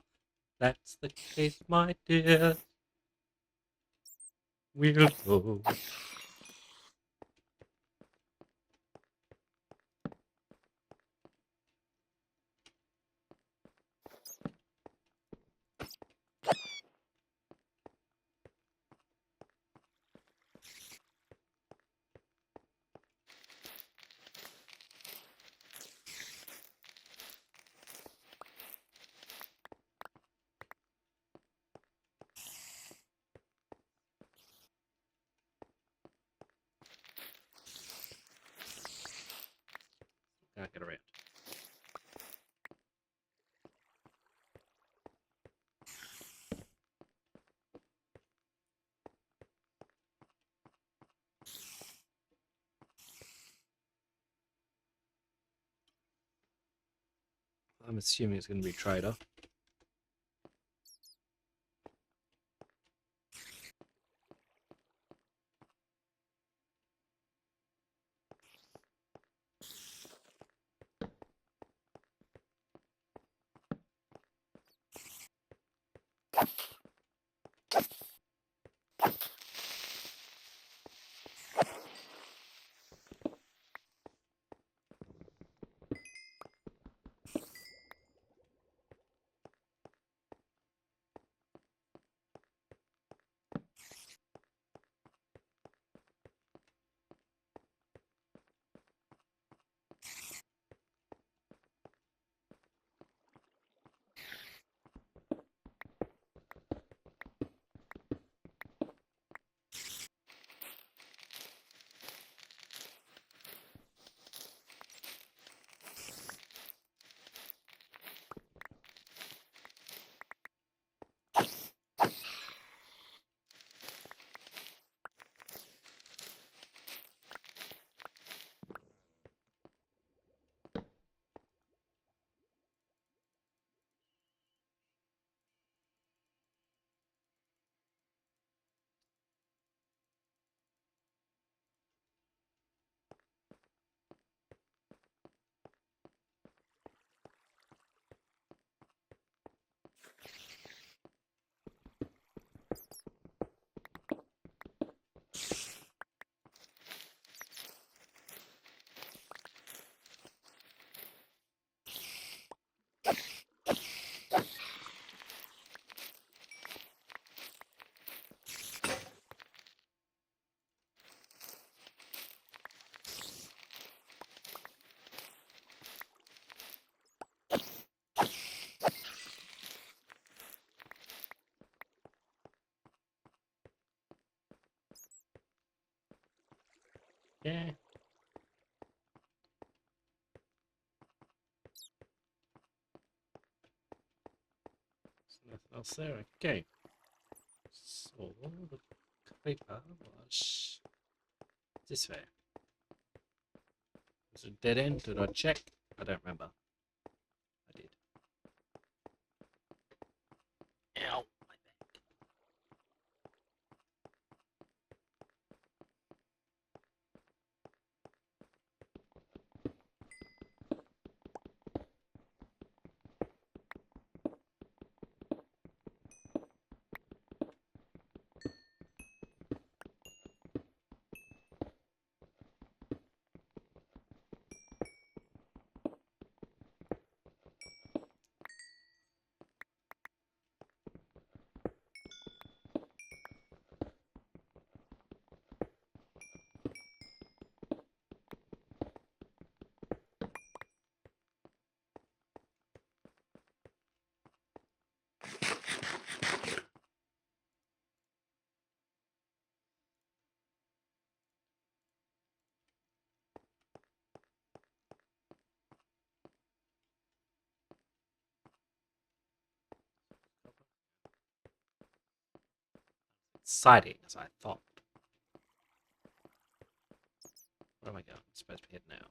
That's the case, my dear. We'll go. Can't get around. I'm assuming it's going to be trader. Yeah. There's nothing else there. Okay. So the paper was this way. Was it a dead end? Did I check? I don't remember. I did. Ow. Exciting as I thought. Where am I going? I'm supposed to be heading now.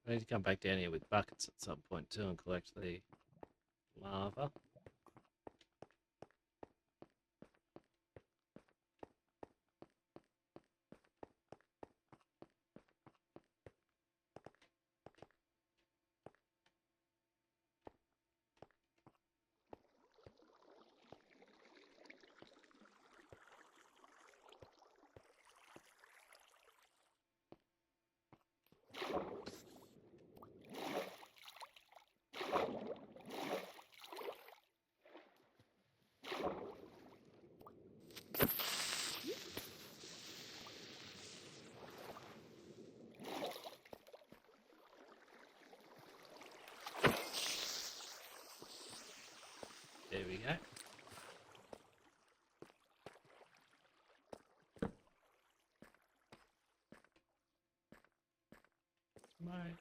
I need to come back down here with buckets at some point too and collect the lava. Right.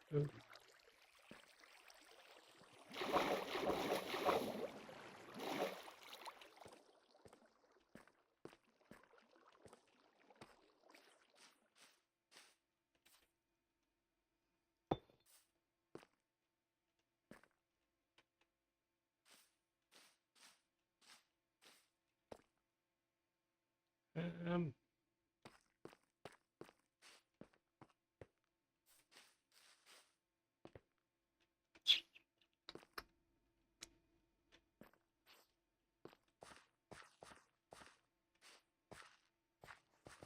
Um,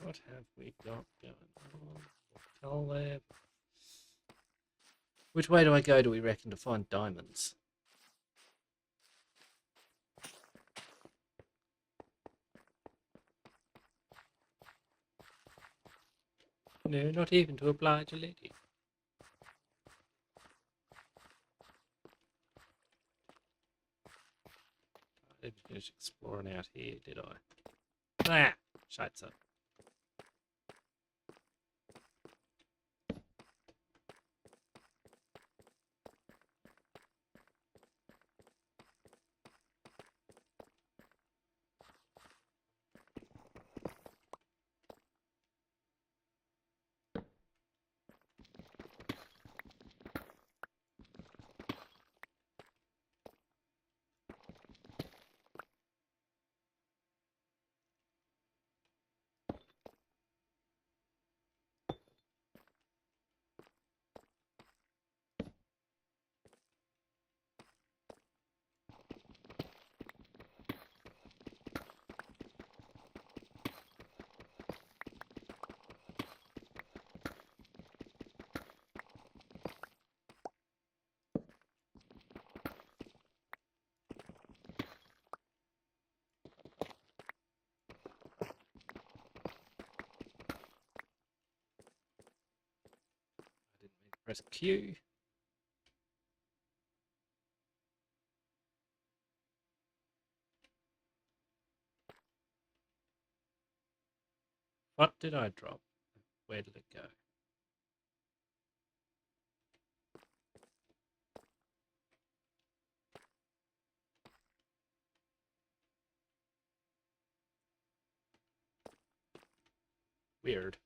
what have we got going on? Coal lab. Which way do I go, do we reckon, to find diamonds? No, not even to oblige a lady. I didn't finish exploring out here, did I? Ah, shite up. I didn't mean to press Q. What did I drop? Where did it go? Weird.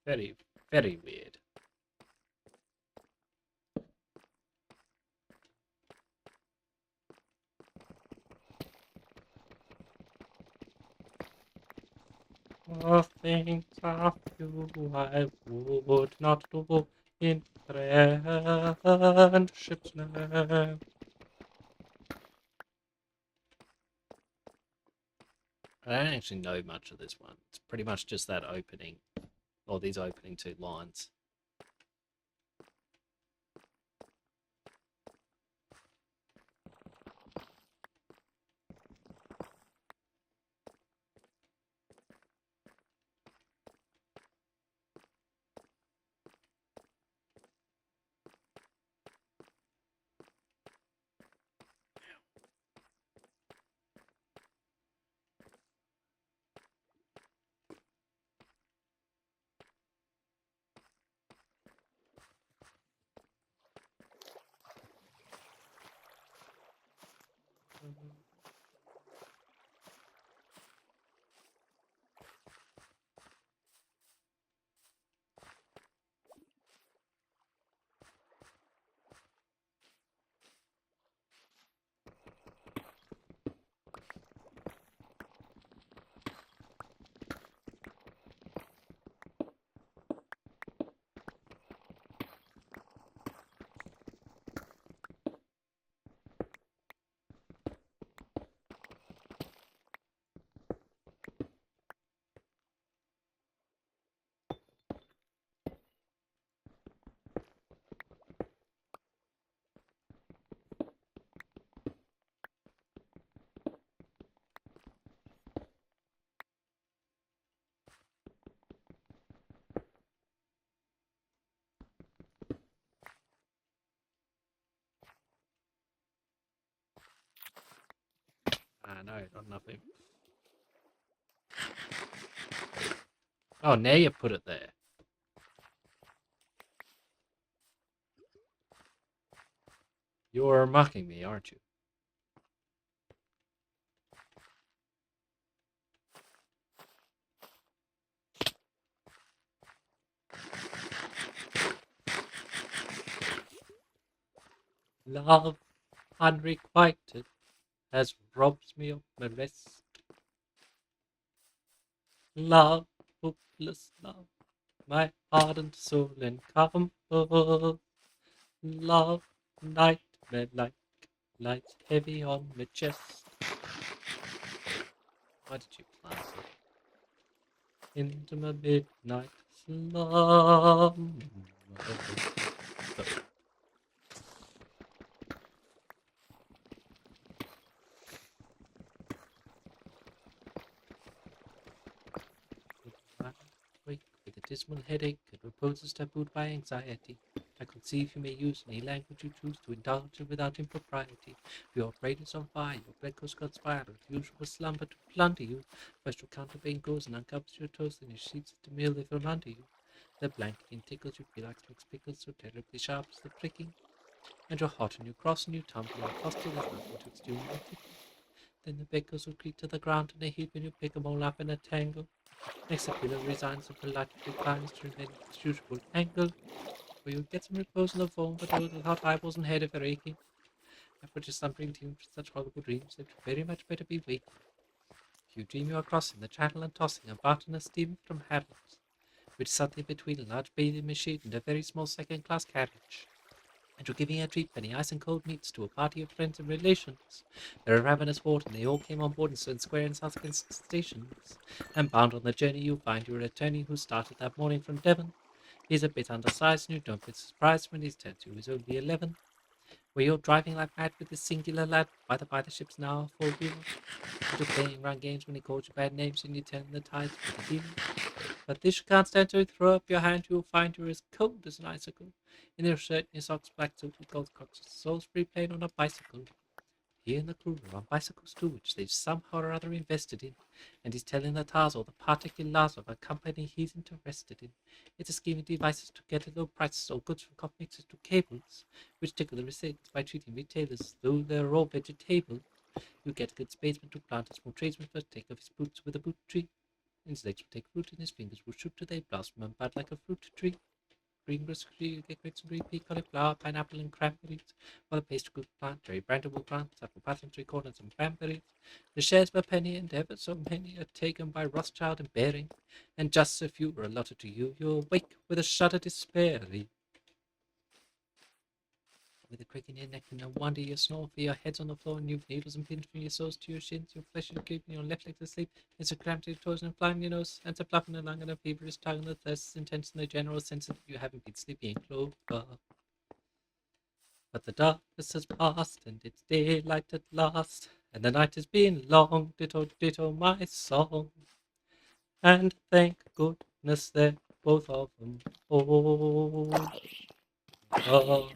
Very, very weird. Of things of you I would not do in friendship's name. I don't actually know much of this one. It's pretty much just that opening, or these opening two lines. No, not nothing. Oh, now you put it there. You're mocking me, aren't you? Love unrequited has robbed me of my rest. Love, hopeless love, my ardent soul encompass. Love, nightmare like, light heavy on my chest. Why did you plant it? Into my midnight slumber. Wake with a dismal headache and reposes tabooed by anxiety. I conceive you may use any language you choose to indulge in without impropriety. For your brain is on fire, your blood goes conspire with usual slumber to plunder you. First your counterpane goes and uncovers your toes, then your sheets of the meal from under you. The blanketing tickles you feel like mixed pickles, so terribly sharp is the pricking. And you're hot and you cross and you tumble and toss till there's nothing to extune and tickle. Then the beggars will creep to the ground in a heap and you pick 'em all up in a tangle. Next the pillar resigns and politely declines to remain at its usual angle, where you get some repose in the foam, but those with hot eyeballs and head are aching. After your slumbering team for such horrible dreams, they'd very much better be waking. If you dream you are crossing the channel and tossing about in a steamer from Harrods, which suddenly between a large bathing machine and a very small second-class carriage, and you're giving a treat penny ice and cold meats to a party of friends and relations. They're a ravenous horde, and they all came on board and stood square in Southgate stations. And bound on the journey, you find your attorney who started that morning from Devon. He's a bit undersized, and you don't be surprised when he tells you he's only 11. Where you're driving like mad with this singular lad, by the ship's now a four-wheeler. And you're playing round games when he calls you bad names, and you tell him the tides for the dealer. But this you can't stand, so you throw up your hand, you'll find you're as cold as an icicle. In your shirt and your socks, black suit with gold cocks, Salisbury plain on a bicycle. He and the crew are on bicycles too, which they've somehow or other invested in, and he's telling the tars all the particulars of a company he's interested in. It's a scheme of devices to get low prices, all goods from coffee mixers to cables, which tickle the receipts by treating retailers, though they're all vegetables. You get a good spadesman to plant a small tradesman first, take off his boots with a boot tree. His legs will take root and his fingers will shoot till they blossom and bud like a fruit tree. Green grocery, you get grapes and green pea, cauliflower, pineapple and cranberries. While the pastry cook plant, cherry brandy will plant, apple pattern, 3 corners and cranberries. The shares of a penny and ever so many are taken by Rothschild and Baring. And just a few are allotted to you, you'll wake with a shudder despairing. With a crick in your neck and no wonder you snore, for your head's on the floor and you've needles and pins from your soles to your shins, your flesh is keeping your left leg to sleep, it's a cramp to your toes and flying your nose, and a fluff in the lung and a feverish tongue, and the thirst is intense and the general sense that you haven't been sleeping in clover. But the darkness has passed and it's daylight at last, and the night has been long, ditto ditto my song, and thank goodness they're both of them old. Oh.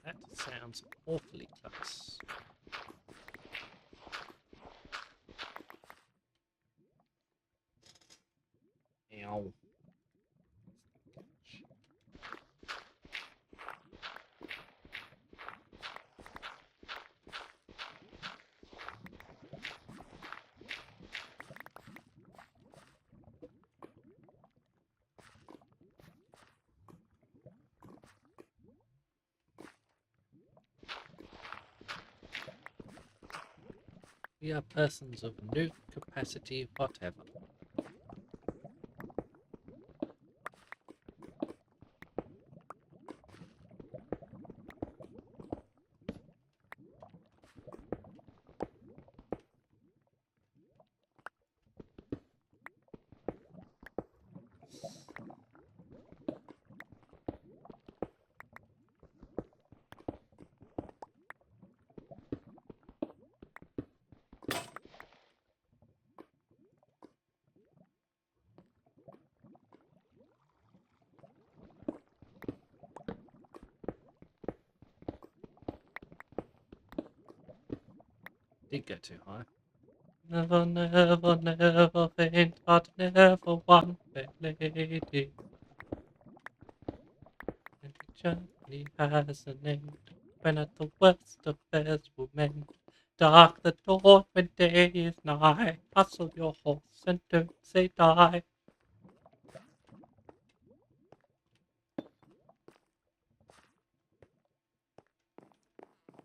That sounds awfully close. Ow. We are persons of no capacity whatever. Did go too high. Never, never, never faint heart, never one fair lady. And it gently has an end, when at the worst affairs will mend. Dark the dawn when day is nigh, hustle your horse and don't say die.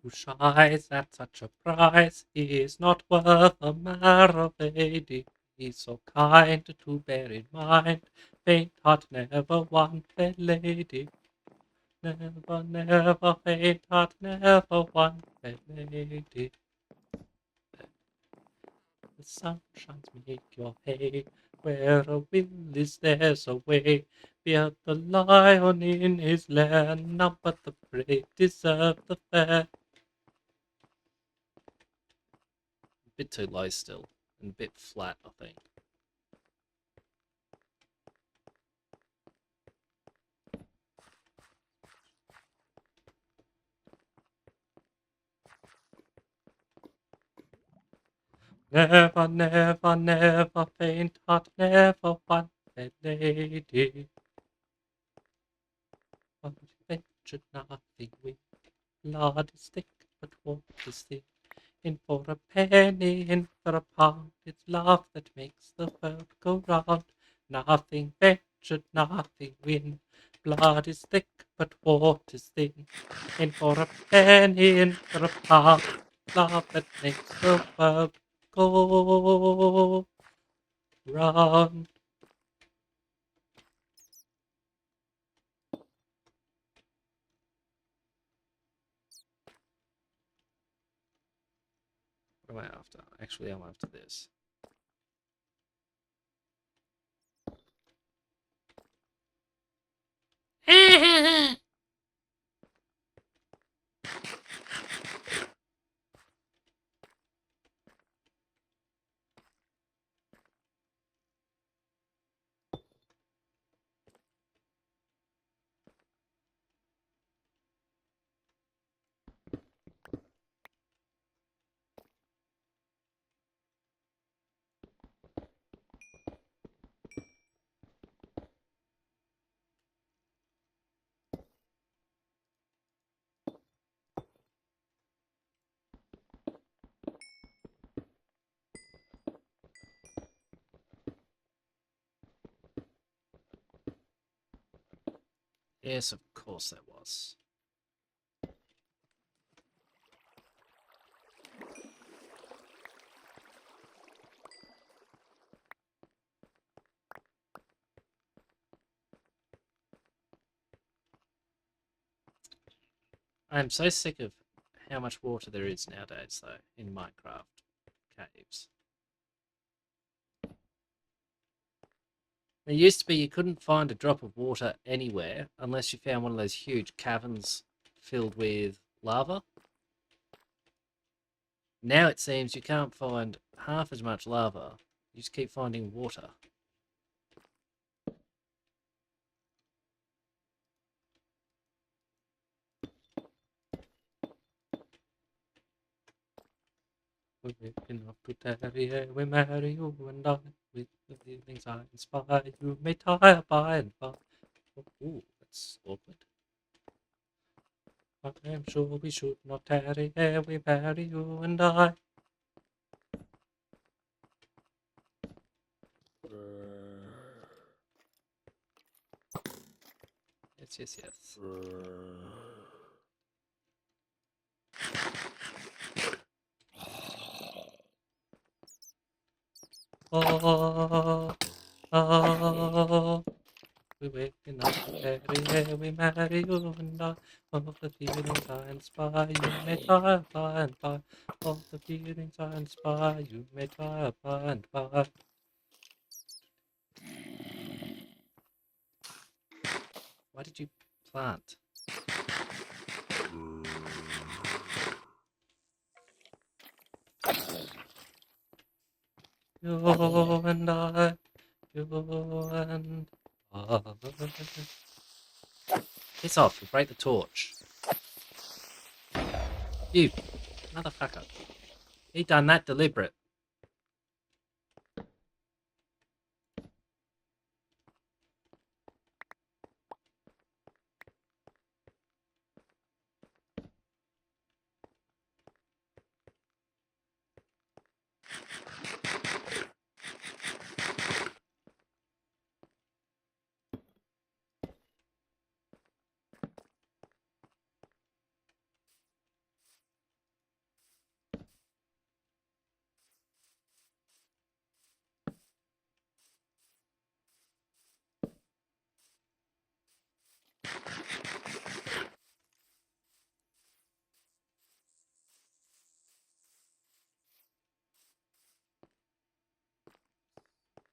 Who shies at such a price, he is not worth a maravedi. He's so kind to bear in mind, faint heart never won fair lady. Never, never faint heart, never won fair lady. The sun shines make your hay, where a will is there's a way. Beard the lion in his lair, none but the brave deserve the fair. A bit too low still, and a bit flat, I think. Never, never, never faint heart, never one fair lady. One ventured nothing win, blood is thick, but water is thin. In for a penny, in for a pound, it's love that makes the world go round. Nothing ventured, nothing win, blood is thick, but water's thin. In for a penny, in for a pound, love that makes the world go round. What am I after? Actually, I'm after this. Yes, of course there was. I'm so sick of how much water there is nowadays, though, in Minecraft caves. It used to be you couldn't find a drop of water anywhere unless you found one of those huge caverns filled with lava. Now it seems you can't find half as much lava. You just keep finding water. We're waking up to tarry, we marry you and I. With the feelings I inspire, you may tire by and by. Ooh, that's awkward. But I'm sure we should not tarry, ere we marry you and I. Yes, yes, yes. oh, oh. We waken up very air, we marry you and I. All the feelings I inspire, you may try by and by. All the feelings I inspire, you may try by and by. Why did you plant? You and I, you and I. Piss off, you break the torch. You, motherfucker. He done that deliberate.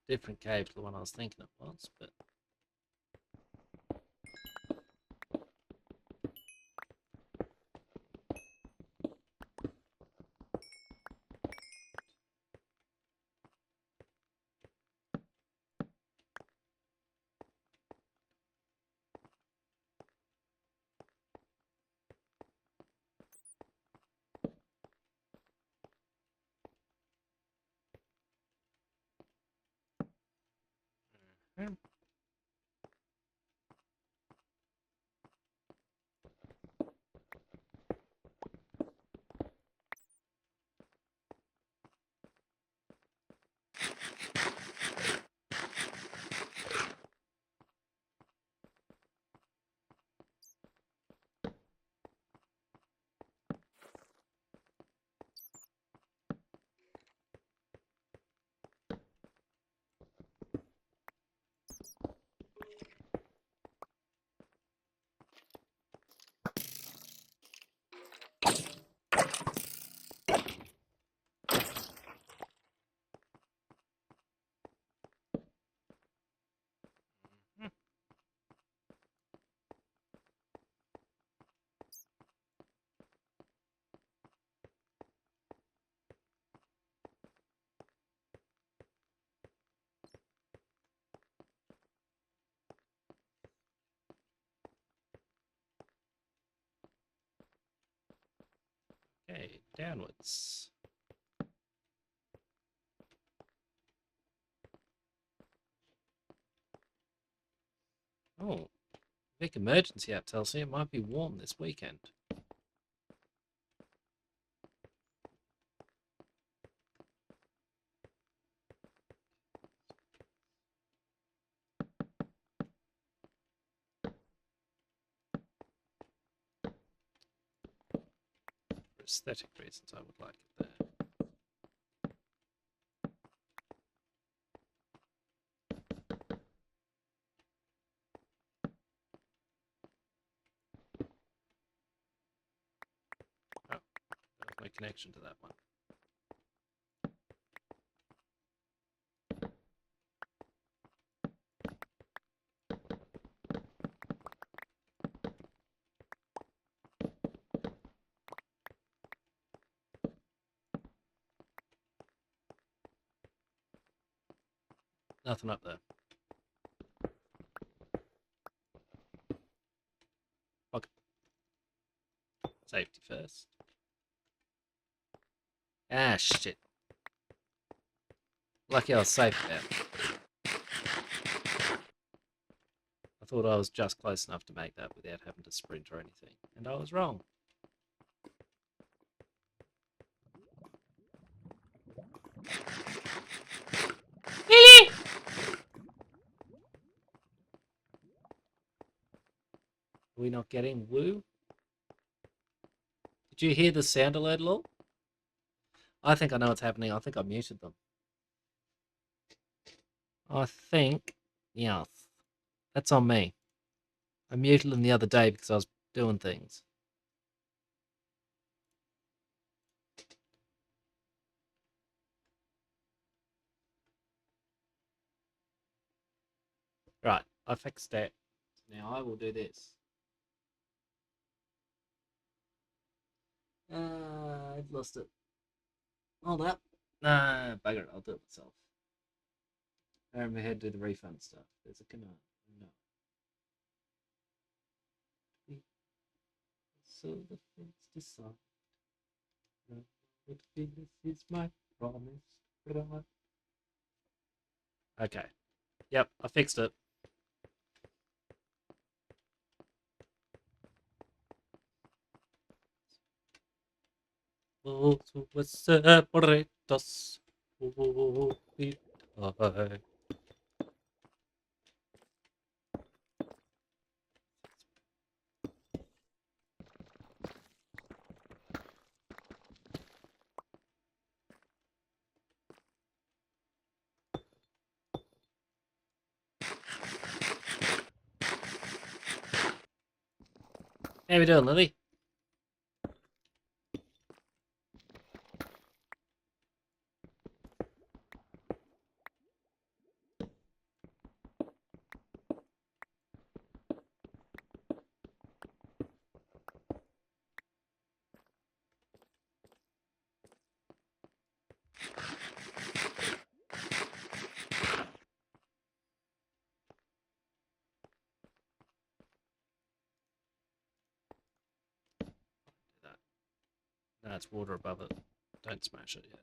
Different cave to the one I was thinking it was, but okay, downwards. Oh, big emergency out, Chelsea. It might be warm this weekend. For aesthetic reasons, I would like it there. Oh, there's no connection to that one. Nothing up there. Okay. Safety first. Ah, shit. Lucky I was safe there. I thought I was just close enough to make that without having to sprint or anything. And I was wrong. Are we not getting woo? Did you hear the sound alert at all? I think I know what's happening. I think I muted them. I think, yes, that's on me. I muted them the other day because I was doing things. Right, I fixed it. Now I will do this. I've lost it. Hold up. Nah, bugger it. I'll do it myself. I remember how to do the refund stuff. There's a command. No. So the things decide. What goodness is my promise. Okay. Yep, I fixed it. Oh, so separate us. Oh, we die. How we doing, Lily? That's water above it. Don't smash it yet.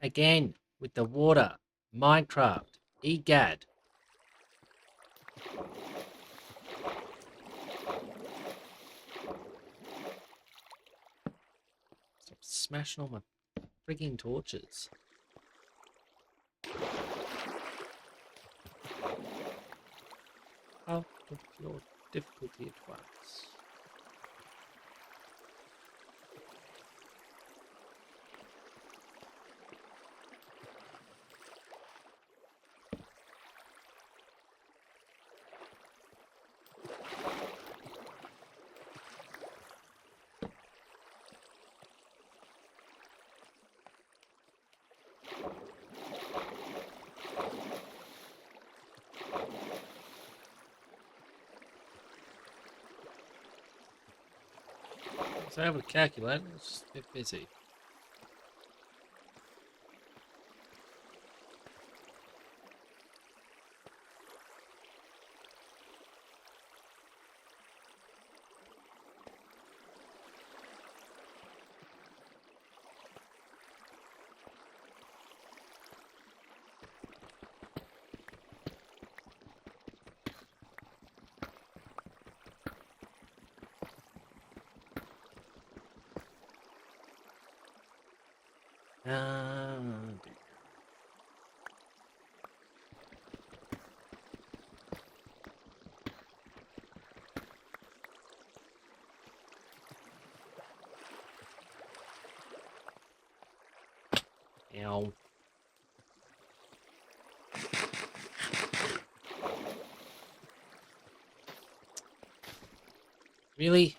Again, with the water. Minecraft. Egad. Stop smashing all my freaking torches. Out of your difficulty at once. was able to calculate. I was just a bit busy. Ow. Really?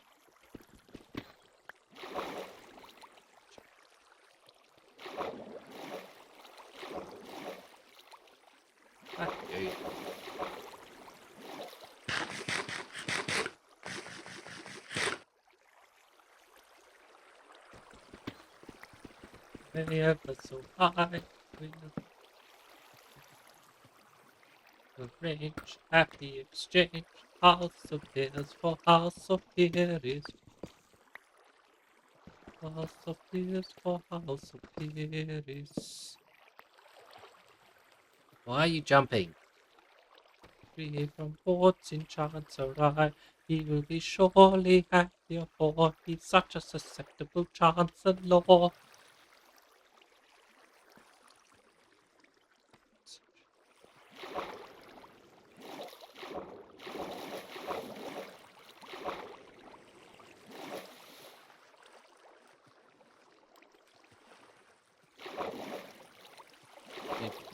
Fuck you. Ever so high, we'll arrange happy exchange. House of tears for house of tears. House of tears for house of tears. Why are you jumping? Free from boards in chancery, he will be surely happy for he's such a susceptible chancellor.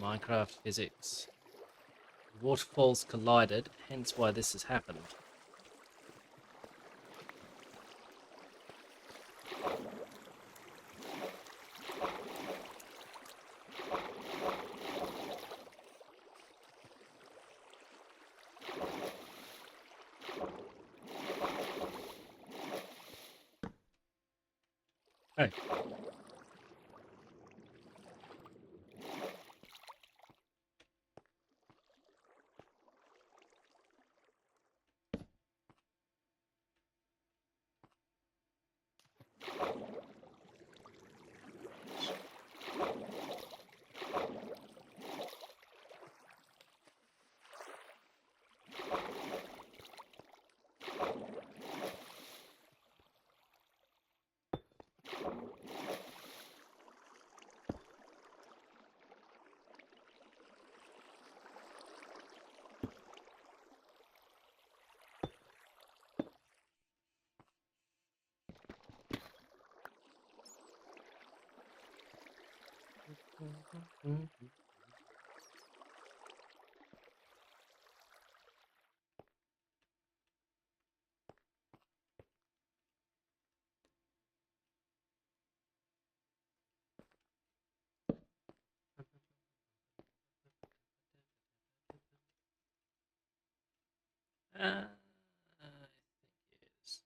Minecraft physics. Waterfalls collided, hence why this has happened. Hey. I think it is.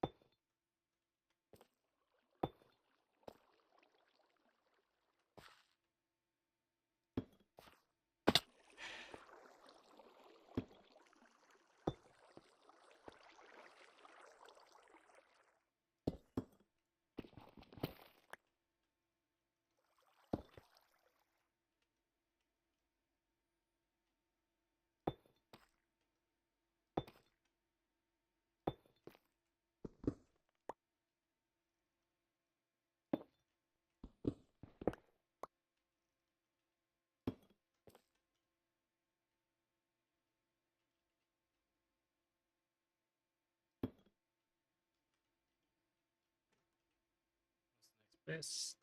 Best.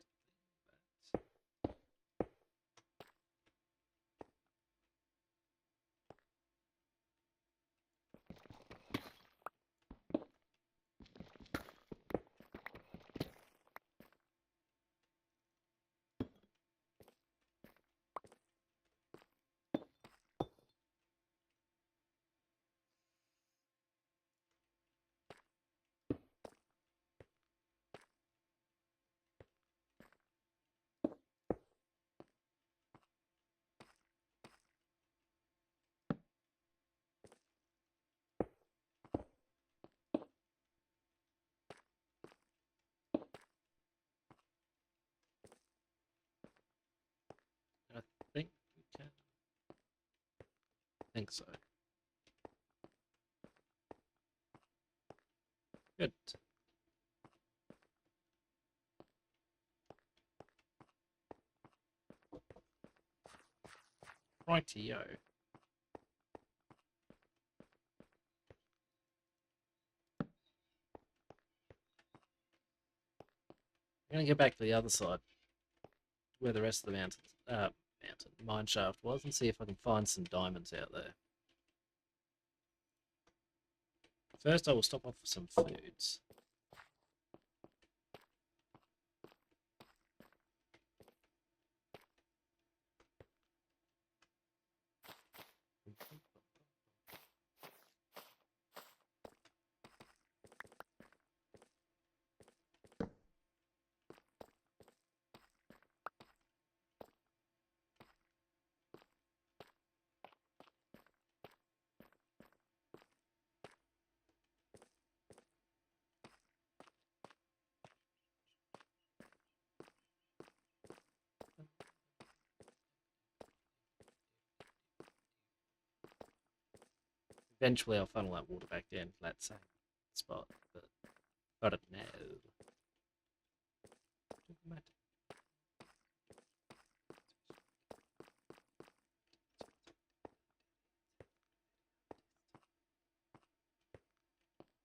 think so. Good. Rightio. I'm gonna get back to the other side, where the rest of the mine shaft was, and see if I can find some diamonds out there. First, I will stop off for some foods. Eventually, I'll funnel that water back down to that same spot, but I don't know.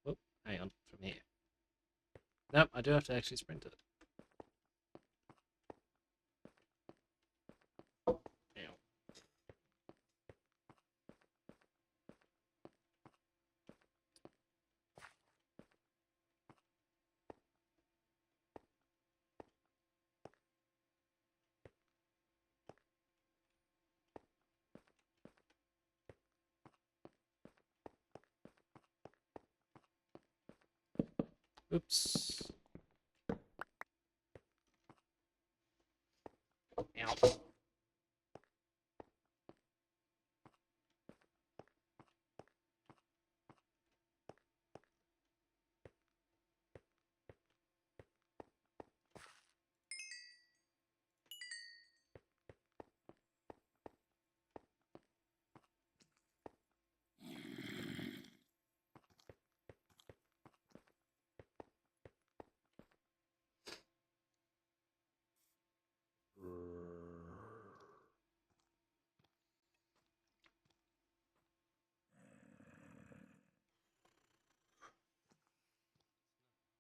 Whoop, hang on, from here. Nope, I do have to actually sprint it. Oops. Ow.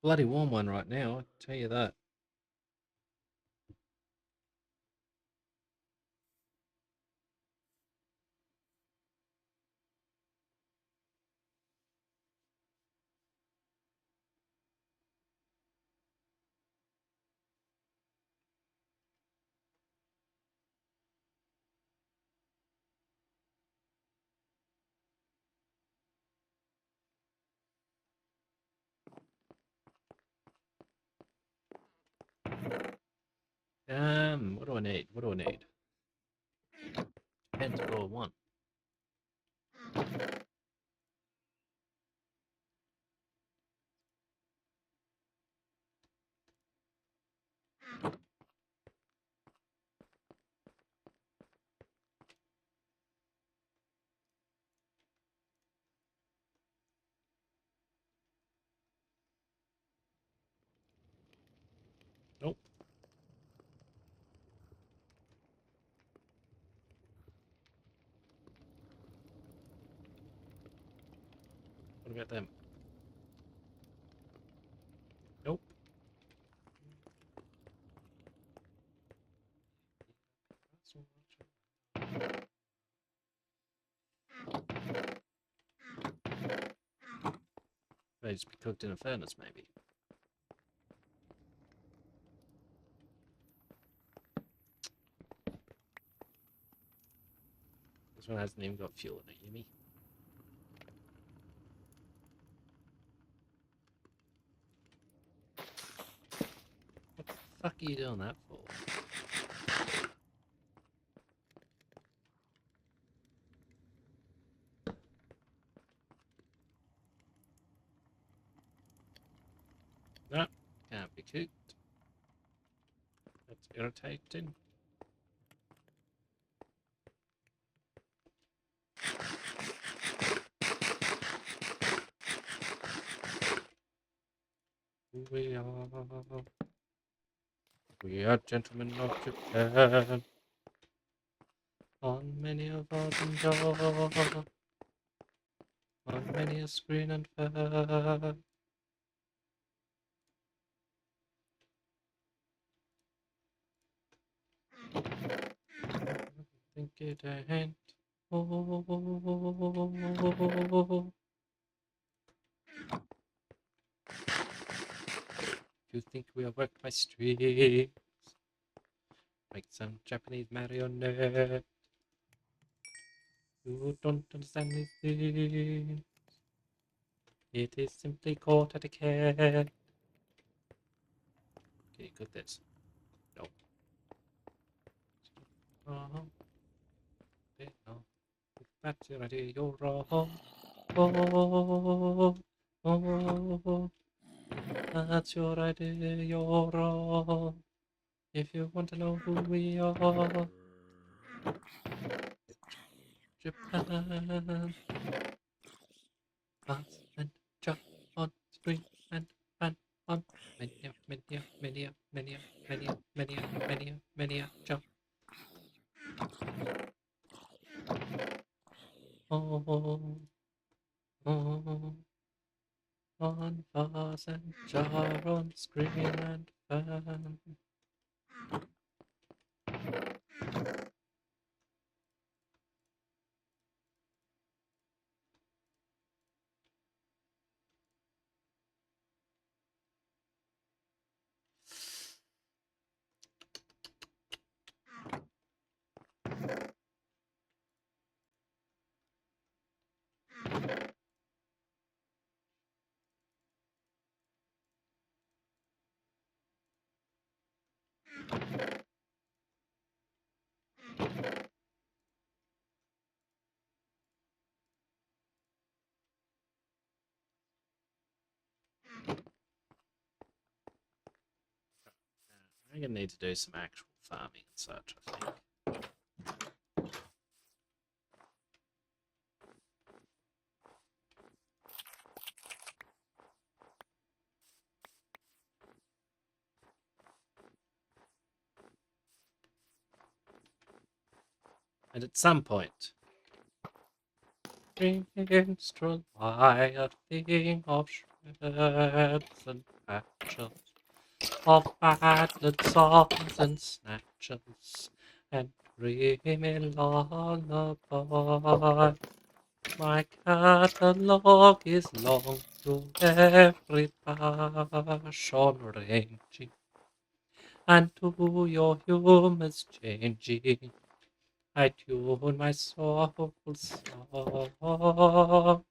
Bloody warm one right now, I tell you that. What do I need? What do I need? Pentacle 1. Nope. What about them? Nope. They just be cooked in a furnace, maybe. This one hasn't even got fuel in it, YimmY. What the fuck are you doing that for? No, can't be cooked. That's irritating. who we are. We are gentlemen of Japan. On many a garden door, on many a screen and fair. Think it ain't. Oh. You think we are worked by strings, like some Japanese marionette? You don't understand these things. It is simply court etiquette. Okay, cook this. No. That's your idea, you're wrong. Oh, that's your idea, you're wrong. If you want to know who we are, Japan. Fast and jump on screen and fan on many jump. Oh, oh, on fast and jar on screen and fan. I'm gonna need to do some actual farming and such, I think. And at some point, minstrel, why a thing of shreds and patches, of battered songs and snatches, and dreamy lullaby. My catalogue is long through every passion ranging, and to your humours changing. I tune my soul's song.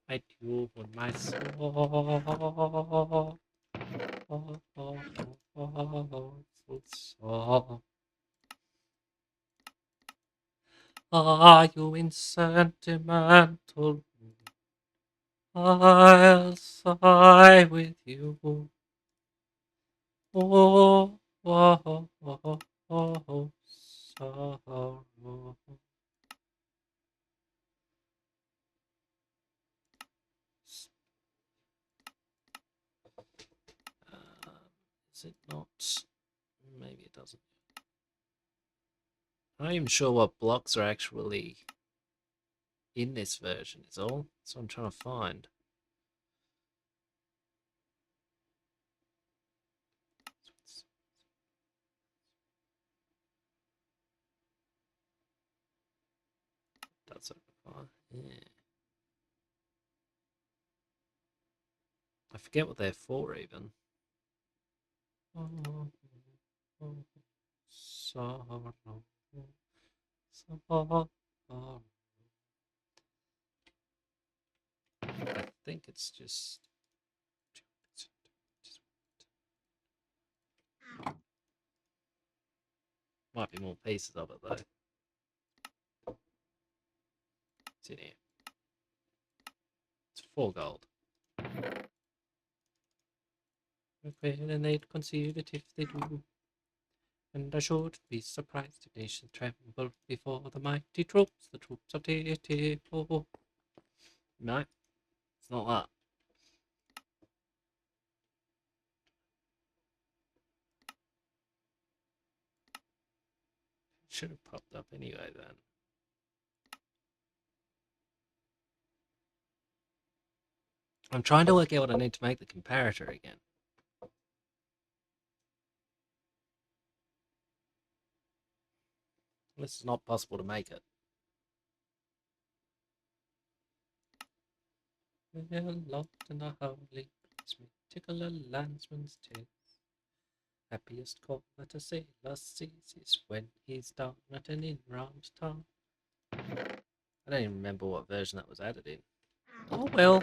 I tune my soul. Song. Are you in sentimental? I'll sigh with you. Oh, oh, oh, oh, sorrow. Is it not? Maybe it doesn't. I'm not even sure what blocks are actually in this version, is all. That's what I'm trying to find. That's okay. Yeah. I forget what they're for, even. Oh, sorrow. Sorrow. I think it's just. Might be more pieces of it, though. It's in here. It's 4 gold. And they'd conceive it if they do. And I should be surprised if nations tremble before the mighty troops, the troops of Titipo. No, it's not that. Should have popped up anyway then. I'm trying to work out what I need to make the comparator again. This is not possible to make it. We're locked in a holy place, we tickle a landsman's tears. Happiest call that a sailor sees is when he's down at an in-round town. I don't even remember what version that was added in. Oh well.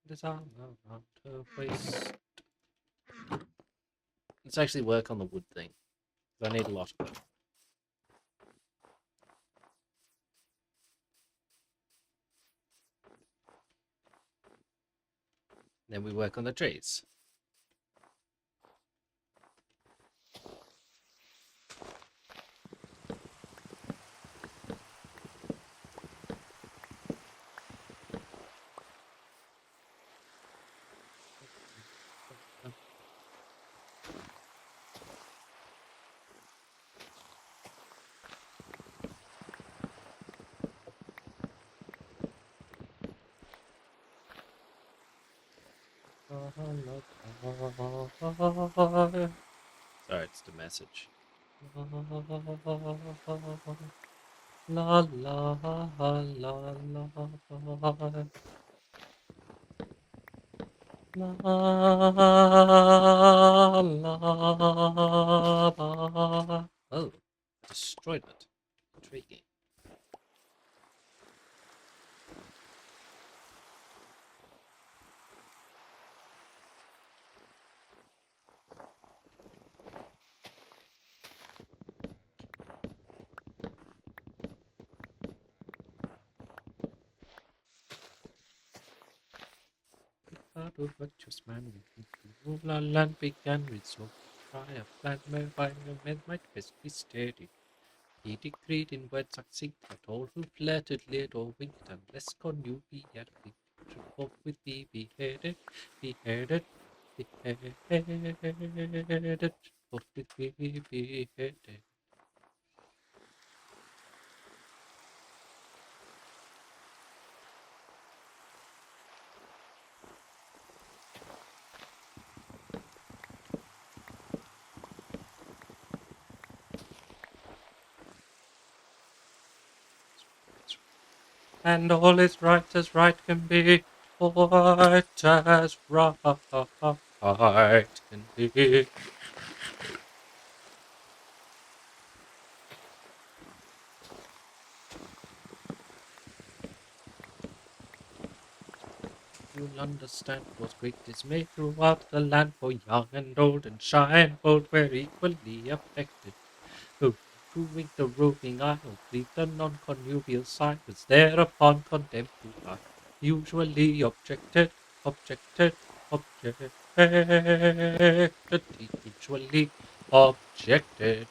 This arm around her waist. Let's actually work on the wood thing. I need a lot of it. Then we work on the trees. Sorry, it's the message. La la la la la. La la. Oh, destroyed it. Intriguing. Of virtuous man, the land began with so try a plan whereby no men might best be steady. He decreed in words succinct that all who flirted, leered, or winked, unless connubiate should forthwith be beheaded, beheaded, beheaded, forthwith be beheaded. And all is right as right can be, right as right can be. You'll understand was great dismay throughout the land, for young and old and shy and bold were equally affected. Who, proving the roving eye, or plead the non-connubial side, was thereupon condemned to die. Usually objected, objected, objected, usually objected.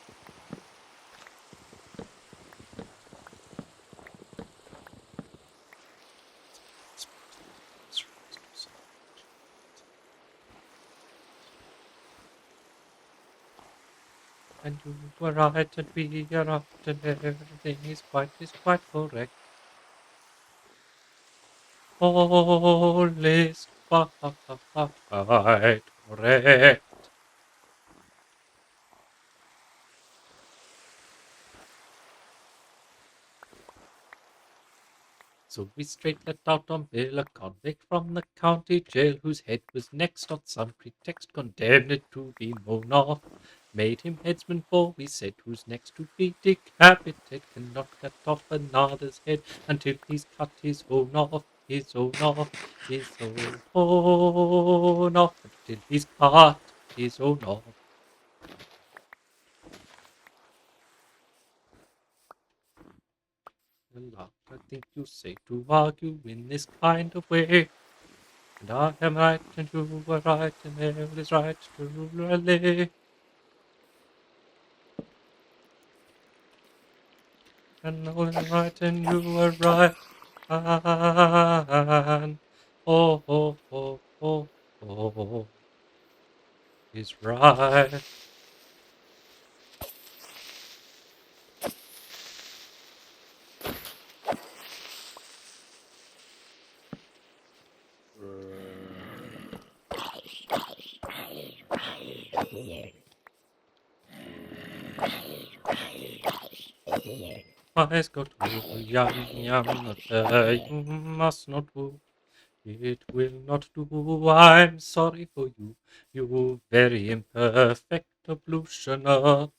And you were right, and we are right, and everything is quite correct. All is quite correct. So we straight let out on bail a convict from the county jail, whose head was next on some pretext condemned to be mown off. Made him headsman, for we said, who's next to be decapitated, cannot cut off another's head until he's cut his own off, his own off, his own off, until he's cut his own off. Well, I think you say to argue in this kind of way. And I am right, and you are right, and all is right, truly. And all is right, and you are right, and oh, oh, oh, oh, oh, is right. Let's go to yum yum, not you must not woo. It will not do. I'm sorry for you, you very imperfect ablutioner.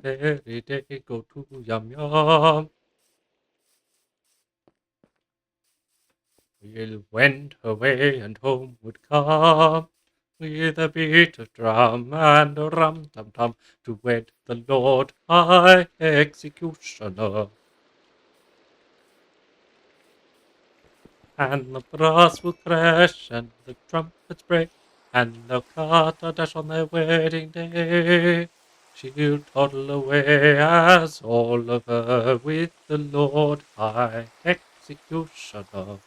Every day go to yum yum. Will wend her way and home would come with a beat of drum and a rum tum tum to wed the Lord High Executioner. And the brass will crash and the trumpets break and they'll cut a dash on their wedding day. She'll toddle away as Oliver with the Lord High Executioner.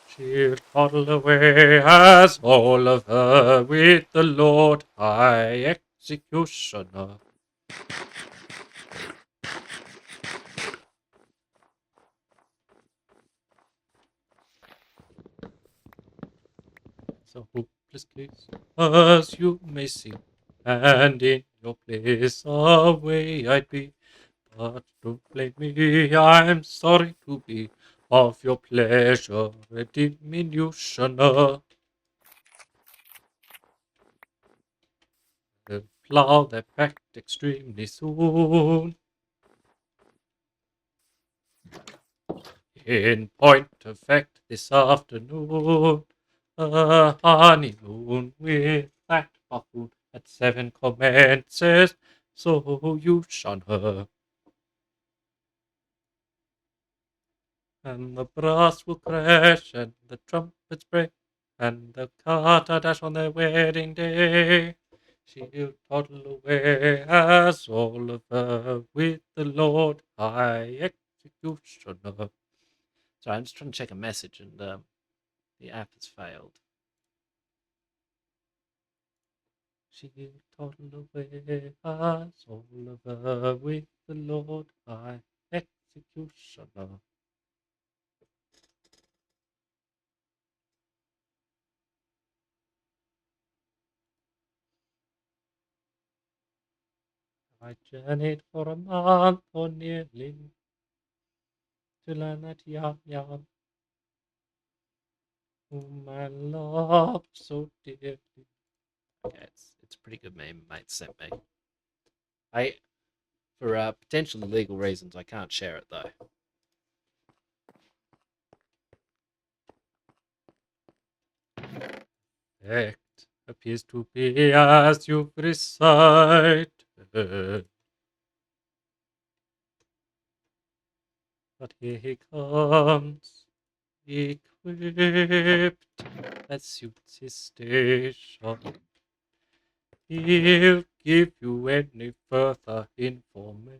She'll toddle away as Oliver with the Lord High Executioner. It's a hopeless case, as you may see, and in your place away I'd be. But don't blame me, I'm sorry to be of your pleasure a diminutioner. They'll plough their back extremely soon. In point of fact, this afternoon, a honeymoon with that buffoon at 7 commences, so you shun her. And the brass will crash, and the trumpets break, and the carter dash on their wedding day. She'll toddle away as Oliver with the Lord High Executioner. Sorry, I'm just trying to check a message, and the app has failed. She'll toddle away as Oliver with the Lord High Executioner. I journeyed for a month or nearly to learn that yum yum, whom I love so dearly. Okay, it's a pretty good meme, mate sent me. For potential legal reasons, I can't share it though. Fact appears to be as you've recited, but here he comes, equipped that suits his station. He'll give you any further information.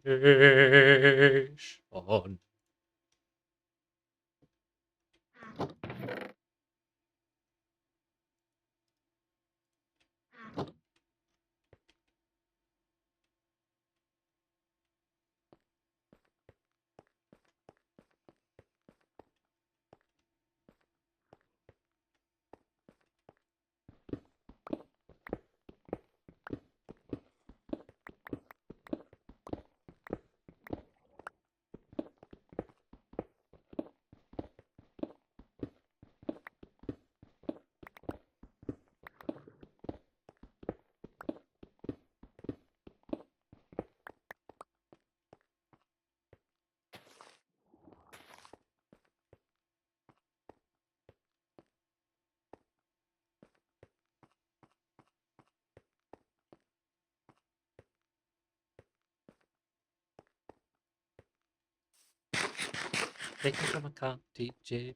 Taken from a county jail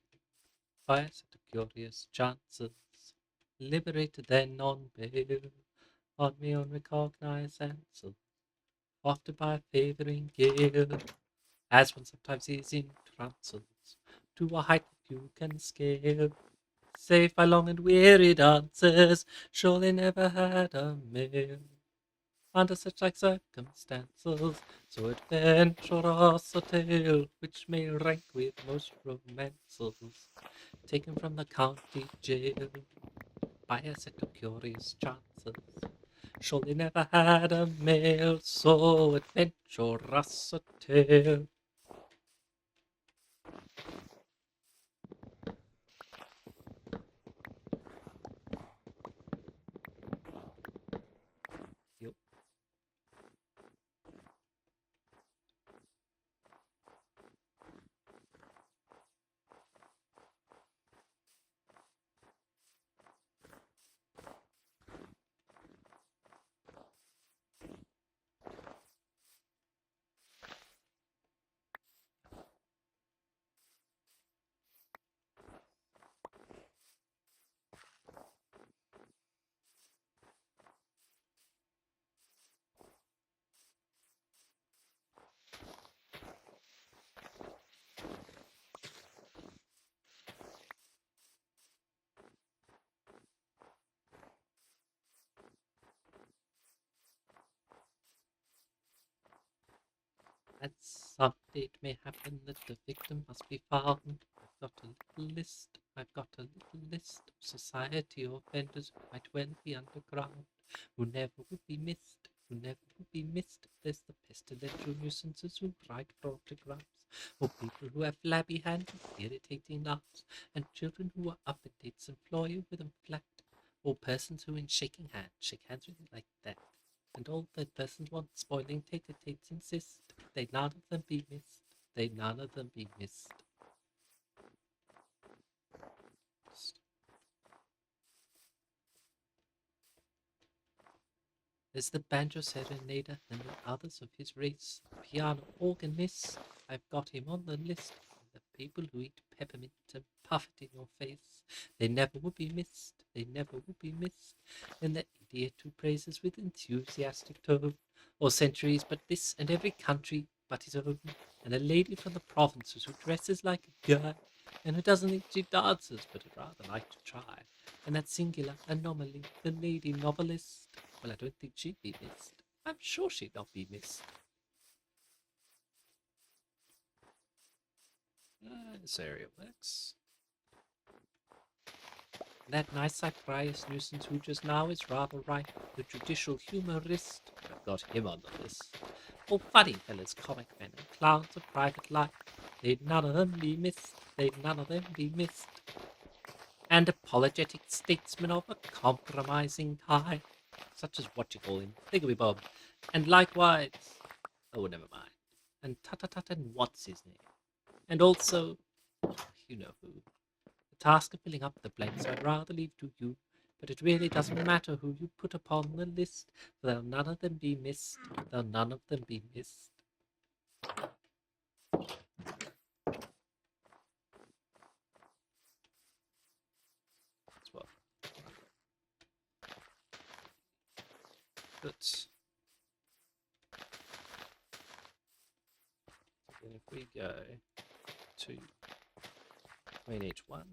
by a set of curious chances, liberated then on bail, on me unrecognized answers, wafted by a favouring gale, as one sometimes is in trances, to a height that you can scale. Safe by long and weary dances, surely never had a meal. under such like circumstances, so adventurous a tale, which may rank with most romances, taken from the county jail by a set of curious chances. Surely never had a male so adventurous a tale. Yup. At some date may happen that the victim must be found. I've got a little list, I've got a little list of society offenders who might well be underground, who never would be missed, who never would be missed. There's the pestilential nuisances who write photographs, or people who have flabby hands and irritating laughs, and children who are up at dates and floor you with them flat, or persons who in shaking hands shake hands with you like that. And all that persons want spoiling tete-a-tetes insist they none of them be missed, they none of them be missed. There's the banjo serenader and the others of his race, piano organist, I've got him on the list. The people who eat peppermint and puff it in your face, they never would be missed, they never would be missed. And the idiot who praises with enthusiastic tone all centuries but this and every country but his own, and a lady from the provinces who dresses like a guy, and who doesn't think she dances but would rather like to try, and that singular anomaly, the lady novelist. Well, I don't think she'd be missed. I'm sure she'd not be missed. This area works. That nice Cyprius nuisance who just now is rather right, the judicial humorist, I've got him on the list. All funny fellas, comic men, and clowns of private life, they'd none of them be missed, they'd none of them be missed. And apologetic statesmen of a compromising kind, such as what you call him, Thingamabob, and likewise, oh, never mind, and Tut and what's his name, and also, you know who. The task of filling up the blanks I'd rather leave to you, but it really doesn't matter who you put upon the list, for there'll none of them be missed, there'll none of them be missed. That's what. But then if we go to main H1,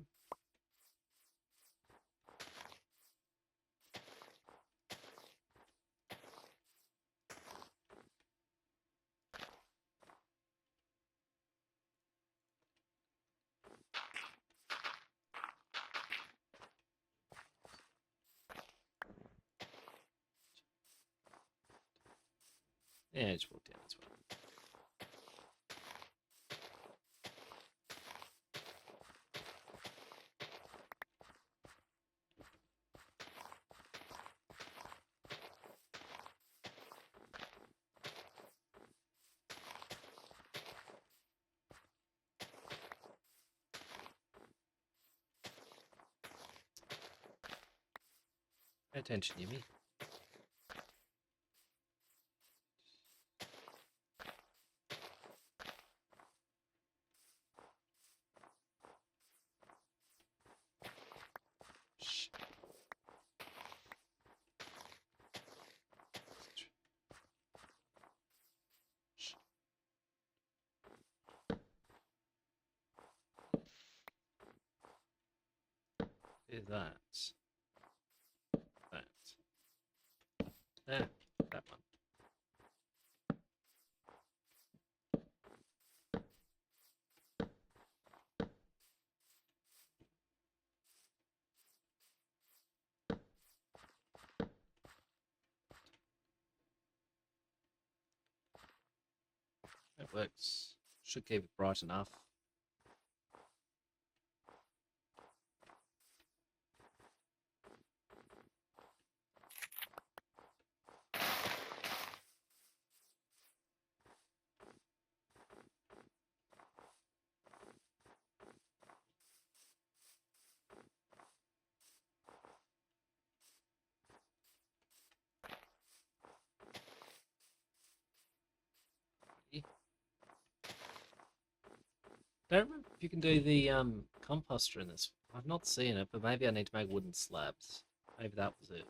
yeah, just walk down as well. Pay attention, YimmY. Is that. That one. that works. Should keep it bright enough. Don't remember if you can do the composter in this. I've not seen it, but maybe I need to make wooden slabs. Maybe that was it.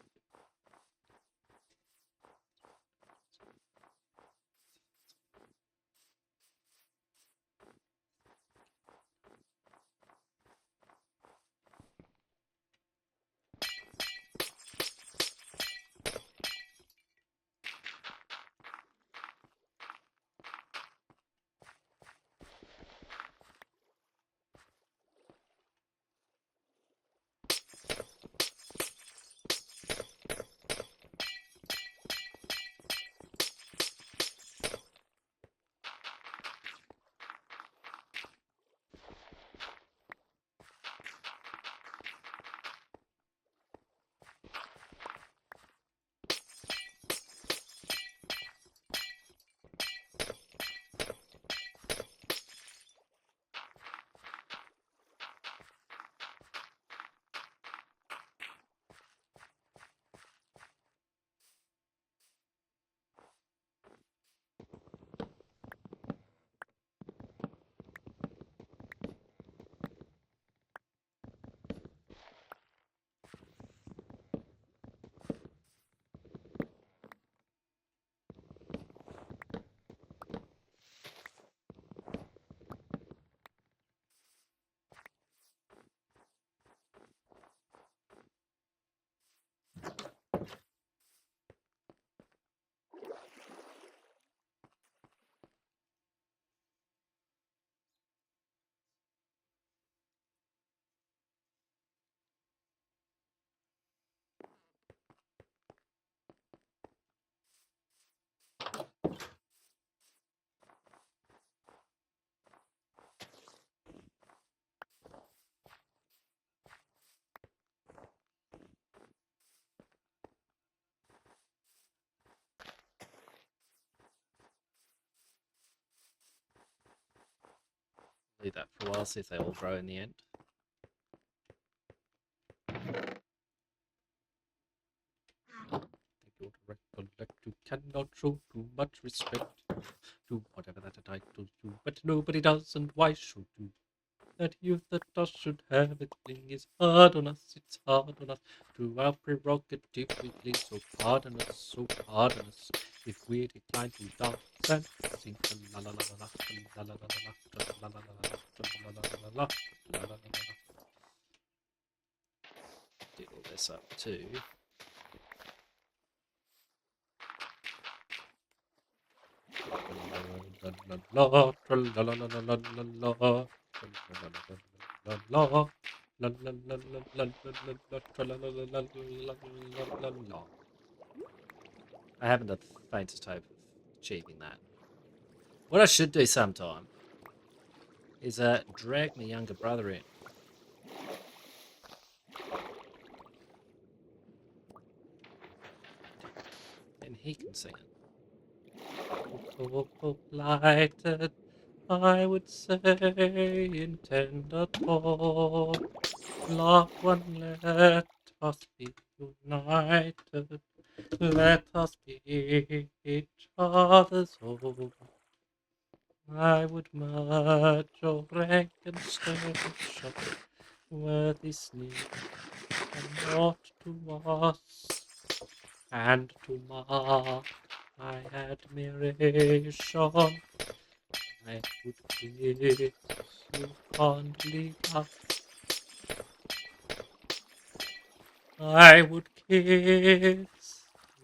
Leave that for a while, see if they all grow in the end. You recollect you cannot show too much respect to whatever that entitles you, but nobody does, and why should you? That youth that does should have it fling is hard on us, it's hard on us. To our prerogative we cling, so pardon us, so pardon us, if we decline to dance and sing la la la la la la la la la la la la la la la la. Dig all this up too. I haven't the faintest hope of achieving that. What I should do sometime is drag my younger brother in. And he can sing it. Lighted, I would say, in tender talk. Loved one, let us be united. Let us be each other's home. I would merge your rank and station, worthy sleep, and not to us, and to mark my admiration. I would kiss you fondly thus. I would kiss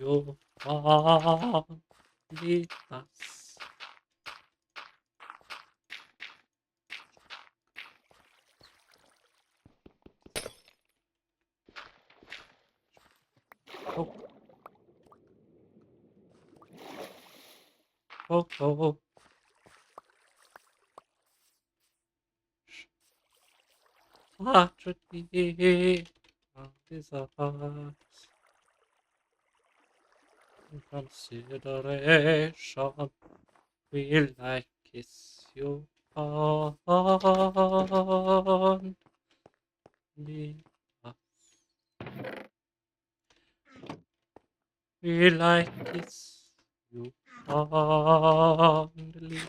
you fondly thus. Oh, oh, oh. partridge on his heart. In consideration, will I kiss you on the will I kiss you fondly?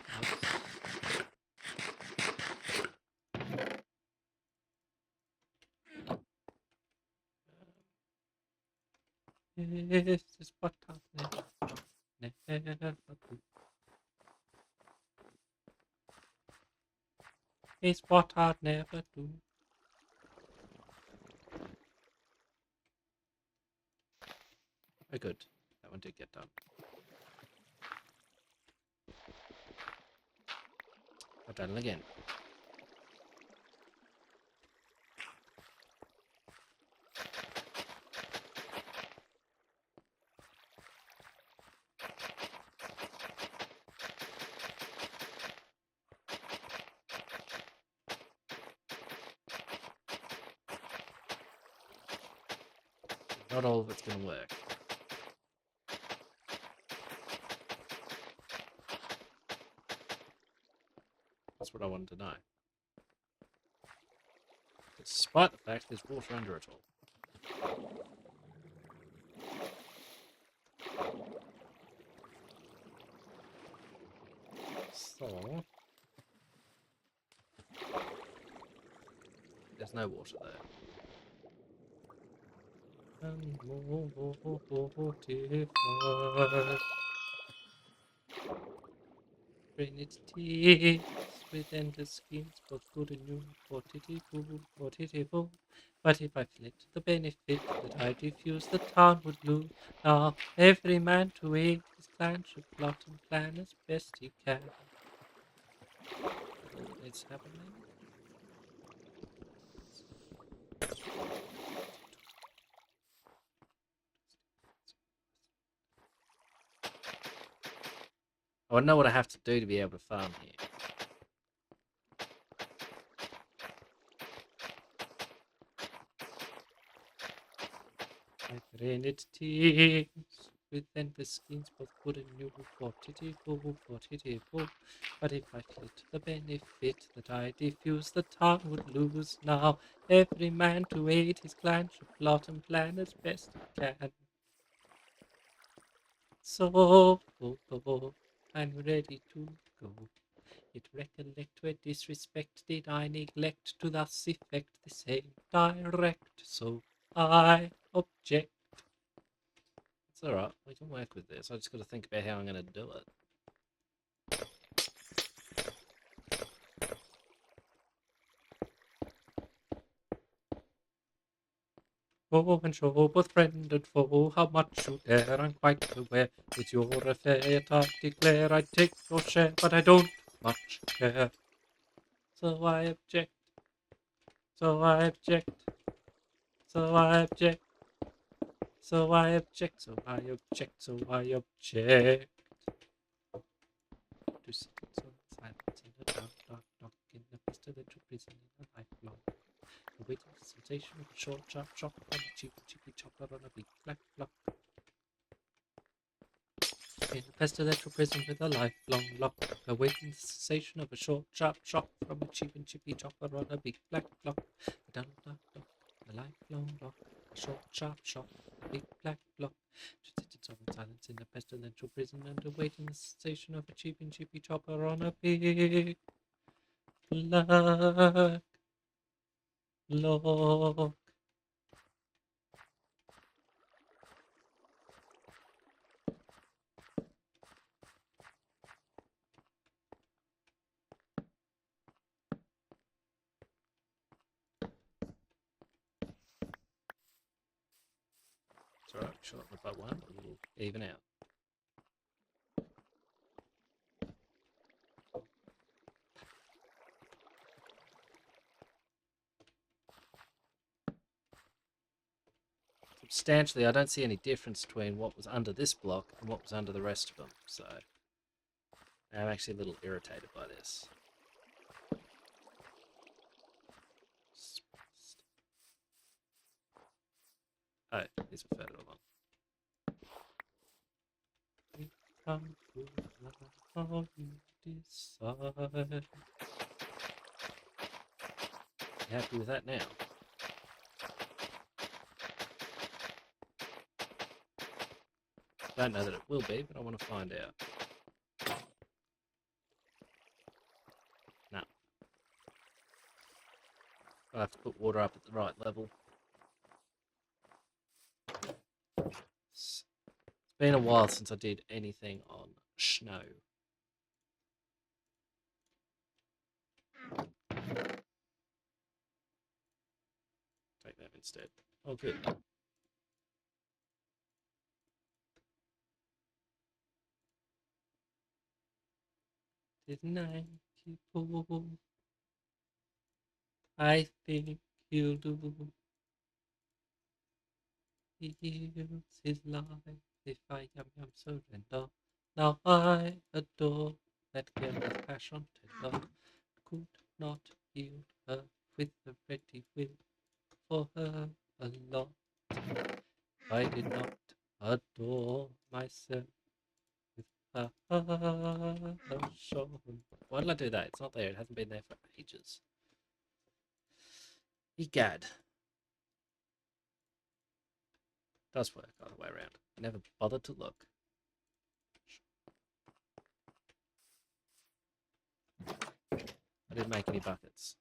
This is what I've never do. It's what I'd never do. Very good. That one did get done. I've done it again. Not all of it's going to work. That's what I wanted to know. Despite the fact there's water under it all. So... there's no water there. And mortified. Drain its teeth with endless schemes, both good and new, for titty-foo. But if I fled the benefit that I diffuse, the town would lose. Now every man to aid his clan should plot and plan as best he can. It's happening. I want to know what I have to do to be able to farm here. I drain its teeth with endless schemes, both good and new, for titty-foo. But if I fled the benefit that I diffuse, the town would lose. Now every man to aid his clan should plot and plan as best he can. So, I'm ready to go. Yet recollect where disrespect did I neglect, to thus effect the same direct. So I object. It's alright, we can work with this. I just got to think about how I'm going to do it. Go and show both friend and foe how much you dare. I'm quite aware it's your affair, yet I declare I take your share, but I don't much care. So I object. So I object. So I object. So I object. So I object. So I object. To sitting so silent in a dark, dark knock in the pestilential prison in a lifelong. Awaiting the sensation of a short, sharp shock on a cheapy chopper on a big black block. In a pestilential prison with a lifelong lock, awaiting the cessation of a short, sharp shock from a cheap and chippy chopper on a big black block. A dull, dark block, a lifelong lock, a short, sharp shock, a big black block. To sit in solemn silence in a pestilential prison and awaiting the cessation of a cheap and chippy chopper on a big black block. It's alright, short with that one, but we'll even out. Substantially, I don't see any difference between what was under this block and what was under the rest of them, so I'm actually a little irritated by this. Oh, these were further along. We come to how you decide. You happy with that now? Don't know that it will be, but I want to find out. No. I have to put water up at the right level. It's been a while since I did anything on snow. Take that instead. Oh, good. Didn't I keep on? I think he'll do. He gives his life if I am surrender. Now I adore that girl with passion to love. Could not yield her with a ready will for her a lot. I did not adore myself with passion. Why did I do that? It's not there. It hasn't been there for ages. Egad. Does work all the way around. I never bothered to look. I didn't make any buckets.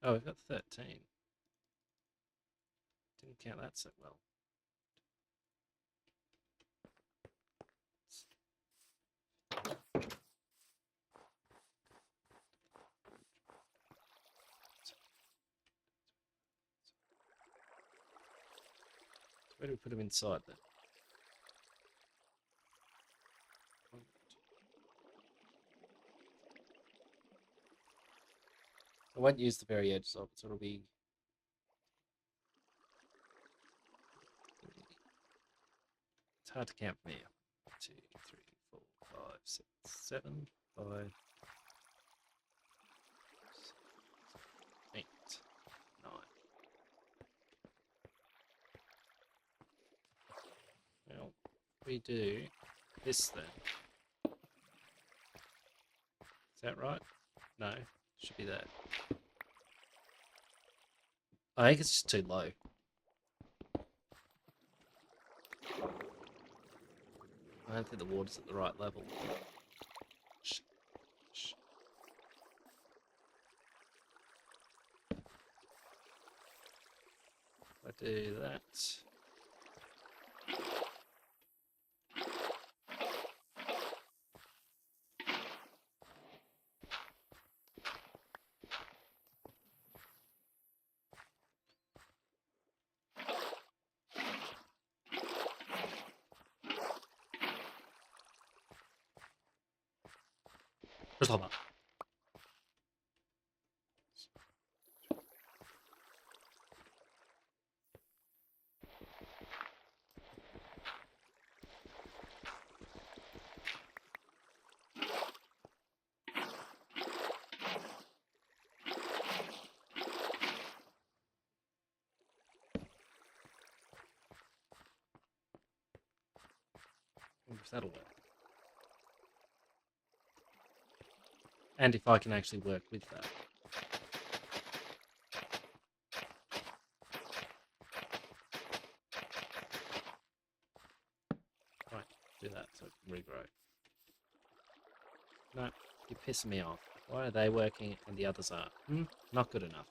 Oh, we've got 13. Didn't count that so well. Where do we put them inside then? I won't use the very edges of it, so it'll be... It's hard to count from here. 2, 3, 4, 5, 6, 7, 5, 8, 9. Well, we do this then. Is that right? No, should be that. I think it's just too low. I don't think the water's at the right level. I do that. Just hold on. If that'll work. And if I can actually work with that. Right, do that so it can regrow. No, you're pissing me off. Why are they working and the others aren't? Not good enough.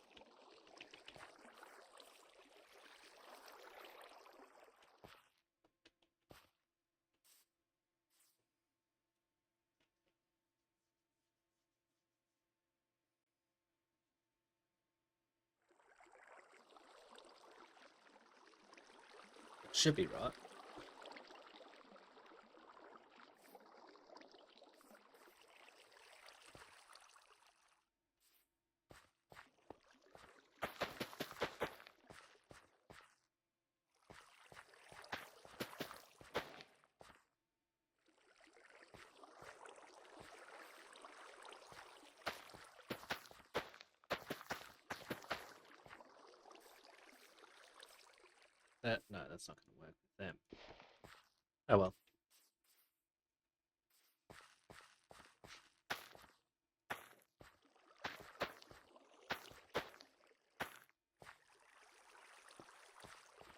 Should be right. No, that's not going to work with them. Oh well.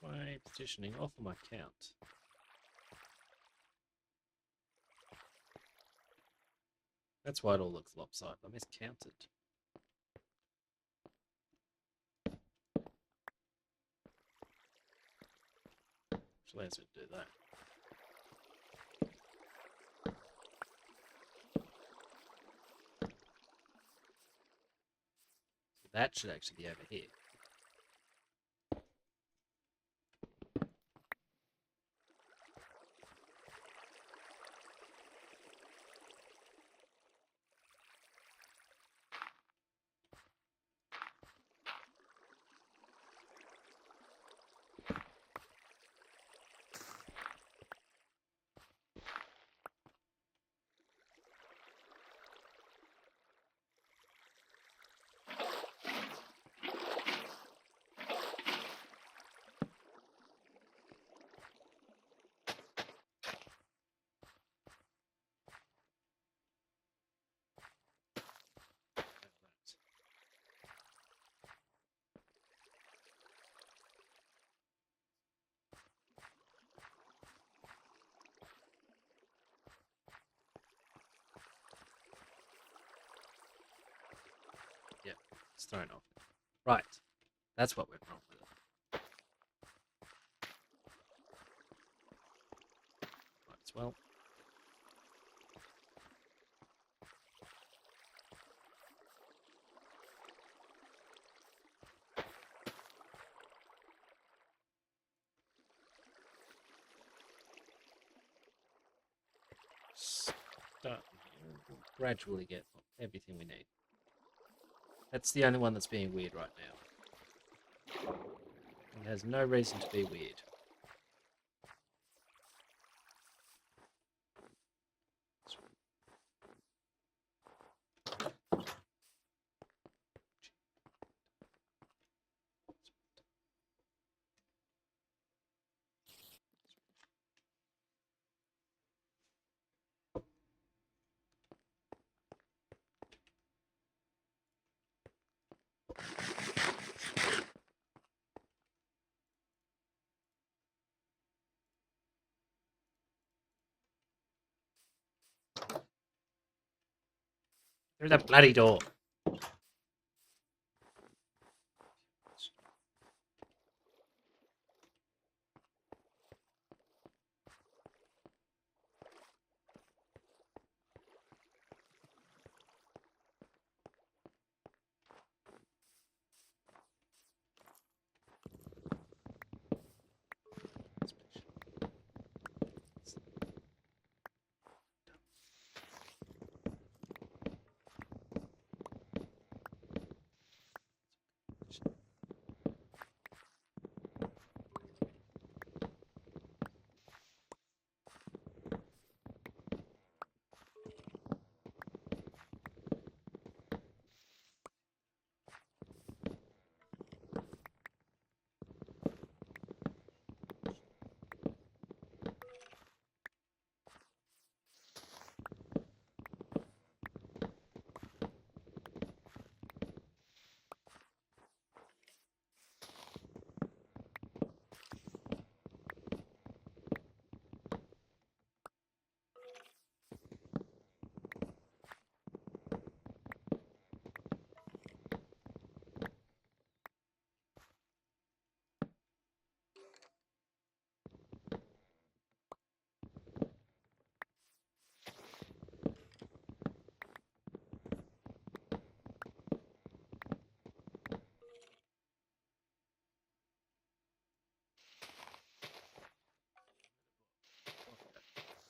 My positioning off of my count. That's why it all looks lopsided. I miscounted. Which allows me to do that. So that should actually be over here. Yep, it's thrown off. Right, that's what went wrong with it. Might as well. We'll gradually get everything we need. That's the only one that's being weird right now. It has no reason to be weird. Through that bloody door.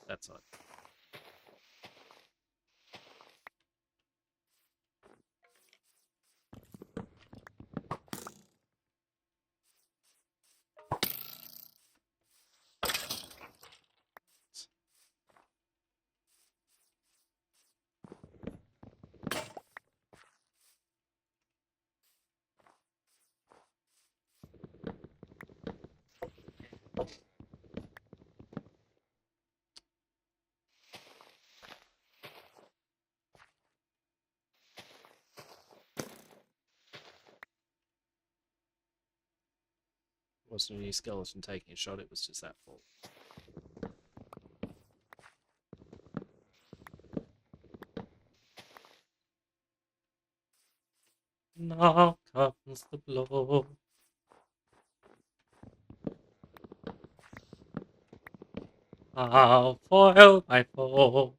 That's it. wasn't any skeleton taking a shot, it was just that fault. Now comes the blow. I'll foil my foe.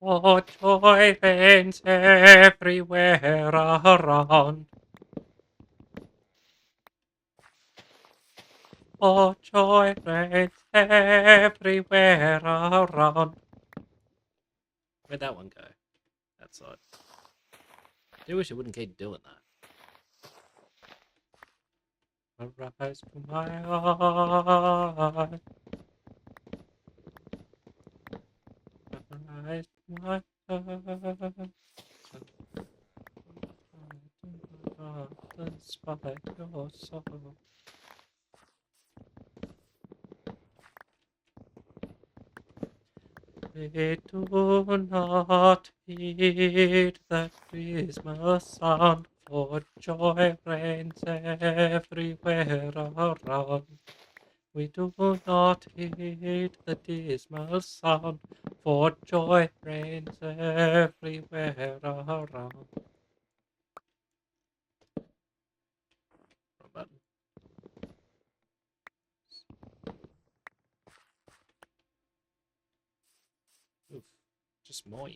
Oh, joy reigns everywhere around. Oh, joy reigns everywhere around. Where'd that one go? That side. I do wish it wouldn't keep doing that. Arise to my eye. Arise to my eye. Despite your sorrow. We do not heed the Christmas sound, for joy reigns everywhere around. We do not heed the dismal sound, for joy reigns everywhere around. Wrong button. Oof, just moi.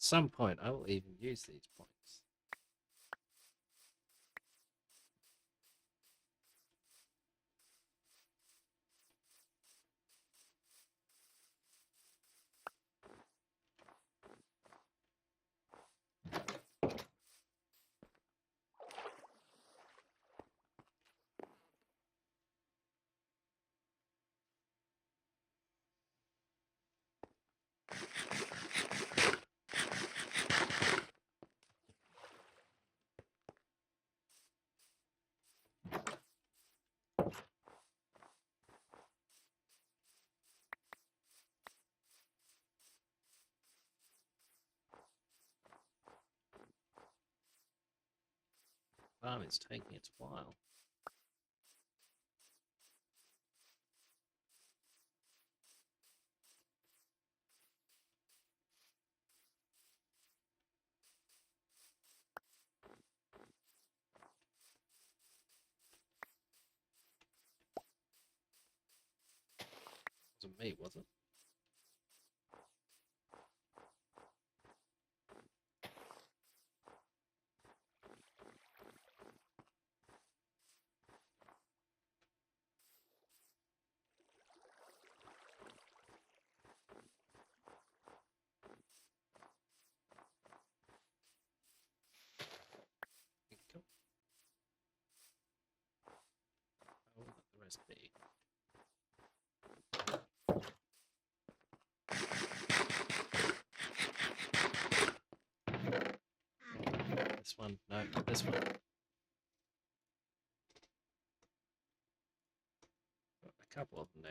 some point I will even use these points. Farm is taking its while. Wasn't me, was it? Cool. I will let the rest be. This one, no, this one. Got a couple of them now.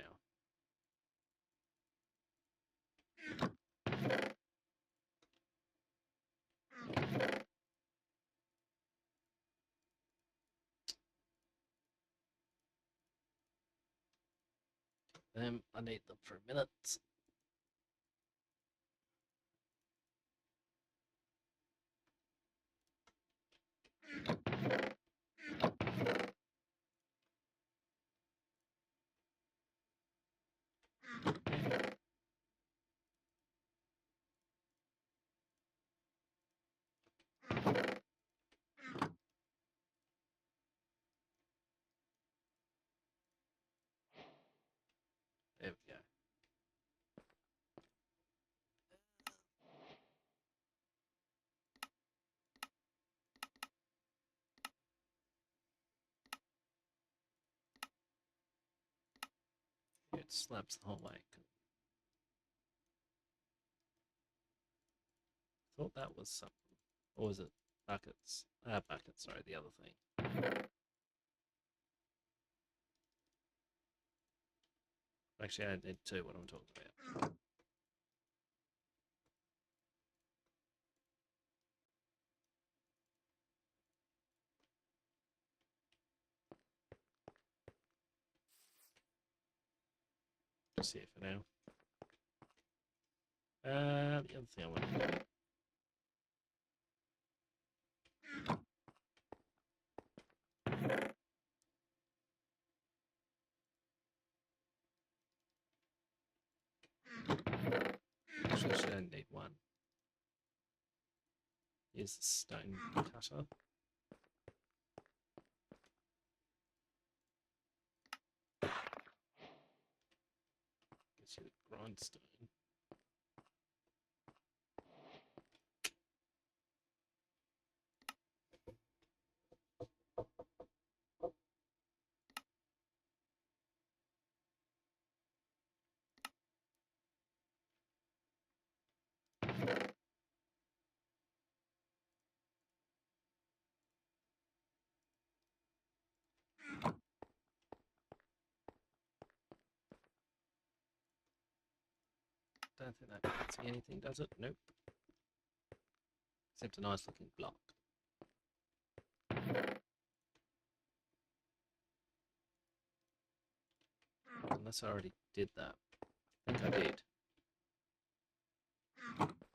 I need them for a minute. There we go. It slaps the whole way. I thought that was something. Or was it buckets? Buckets, sorry, the other thing. Actually, I did too, what I'm talking about. Just here for now. The other thing I want to do. Actually, should only need one. Here's the stone cutter. Gets you the grindstone. Don't think that cuts anything, does it? Nope. Except a nice looking block. Unless I already did that. I think I did.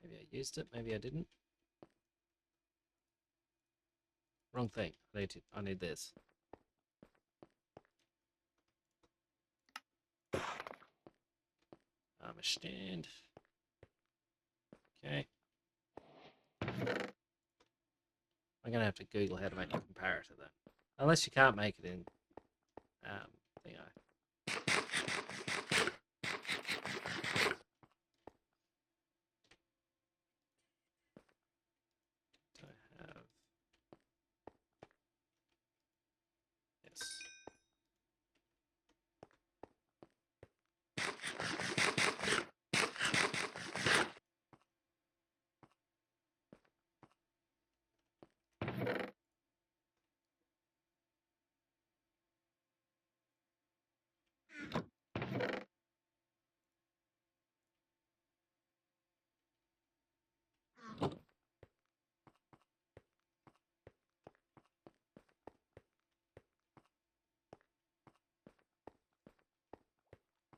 Maybe I used it, maybe I didn't. Wrong thing. I need this. Armor stand. Okay. going to have to Google how to make a comparator then. Unless you can't make it in thingo. Do I have... Yes.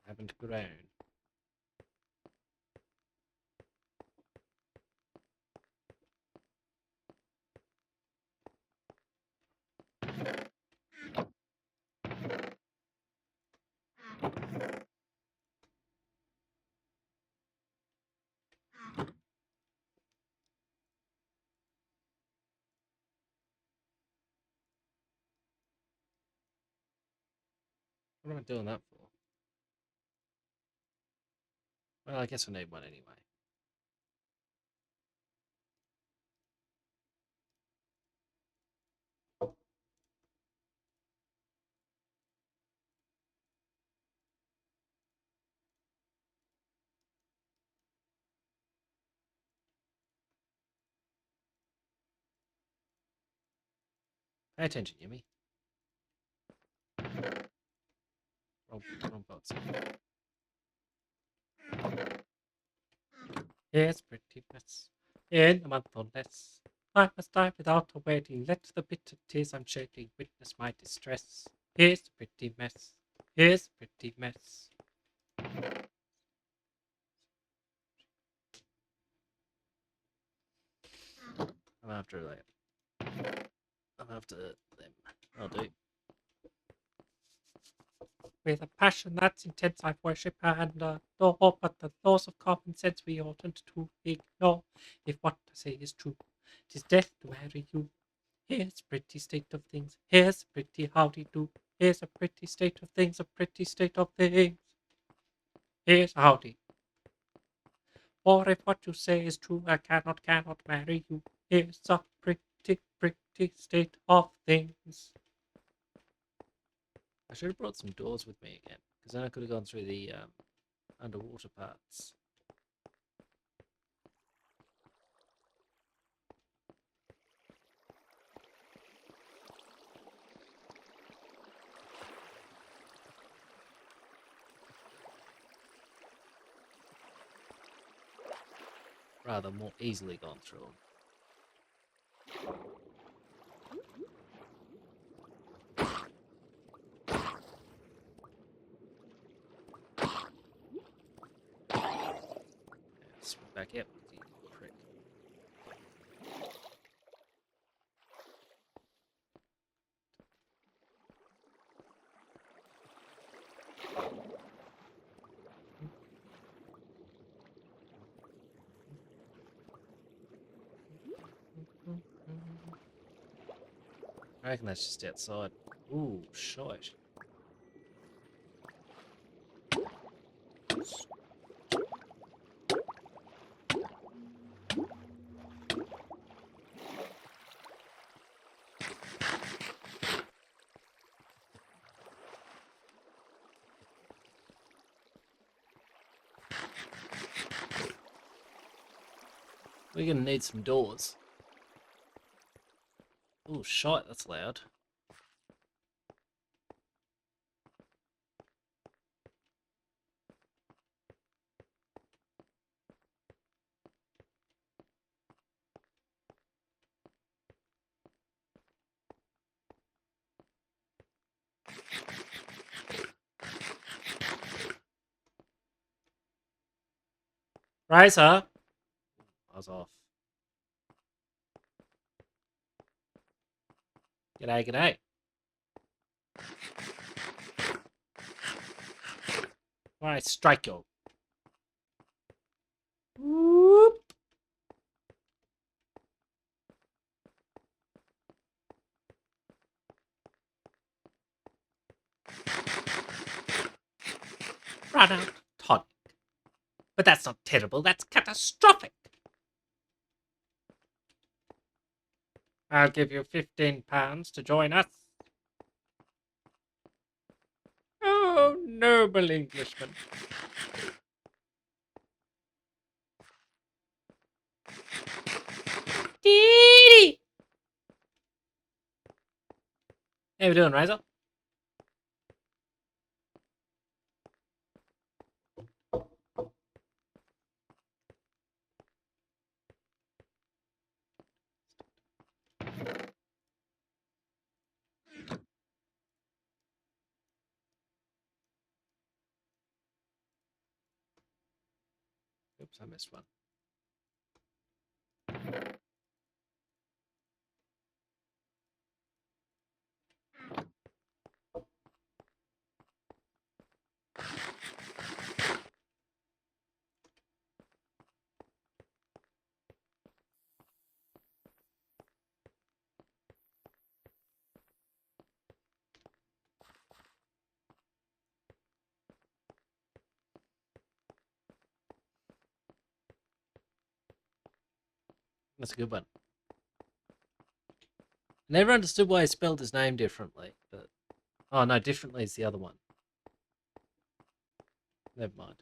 Haven't grown. What am I doing that for? Well, I guess we need one anyway. Pay attention, Yimmy. Wrong box. Yes, pretty mess. In a month or less, I must die without a wedding. Let the bitter tears I'm shedding witness my distress. Here's a pretty mess. Here's a pretty mess. I'm after them. I'm after them. I'll do. With a passion that's intense, I worship and adore, but the laws of common sense we oughtn't to ignore. If what I say is true, 'tis death to marry you. Here's a pretty state of things. Here's a pretty howdy-do. Here's a pretty state of things. A pretty state of things. Here's a howdy. Or if what you say is true, I cannot marry you. Here's a pretty state of things. I should have brought some doors with me again, because then I could have gone through the underwater parts. Rather more easily gone through them. Swing back up, you prick. I reckon that's just outside. Ooh, shite. We're gonna need some doors. Ooh, shite, that's loud. Riser! I was off. G'day, g'day. Alright, strike you. Whoop. run out tonic. But that's not terrible, that's catastrophic. I'll give you £15 to join us. Oh, noble Englishman. Dee-dee. How we doing, Razor? Oops, I missed one. That's a good one. I never understood why he spelled his name differently, but... Oh, no, differently is the other one. Never mind.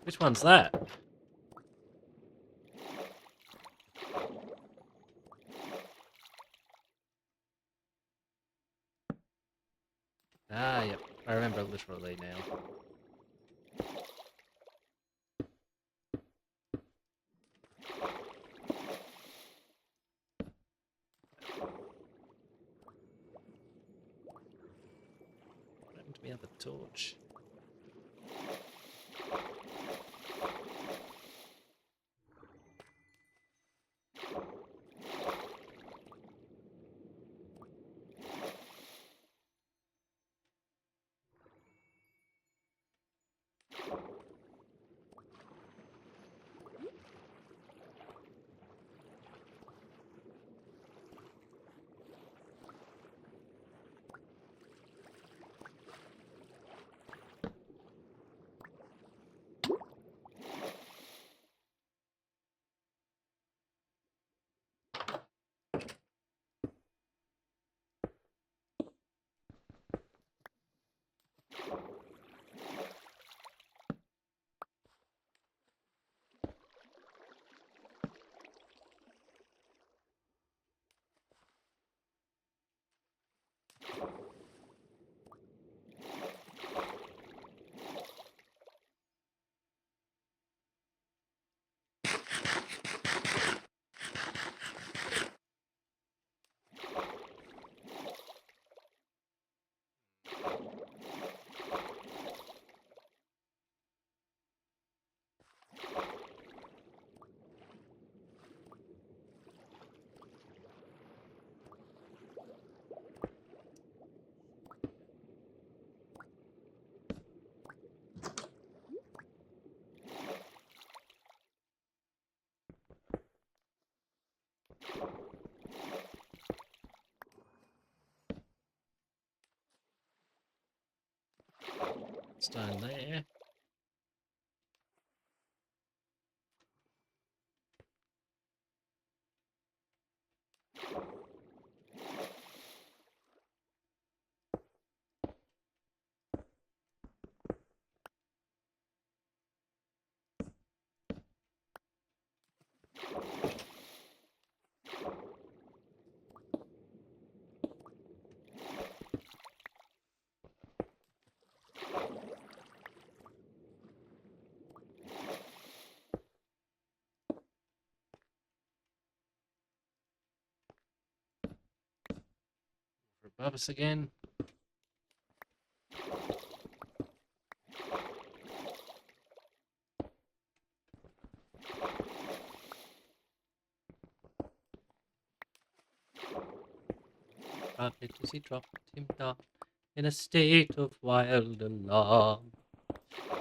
Which one's that? Ah, yep. I remember literally now. What happened to me other torch? Stone there. Above us again. It as he dropped him down in a state of wild alarm.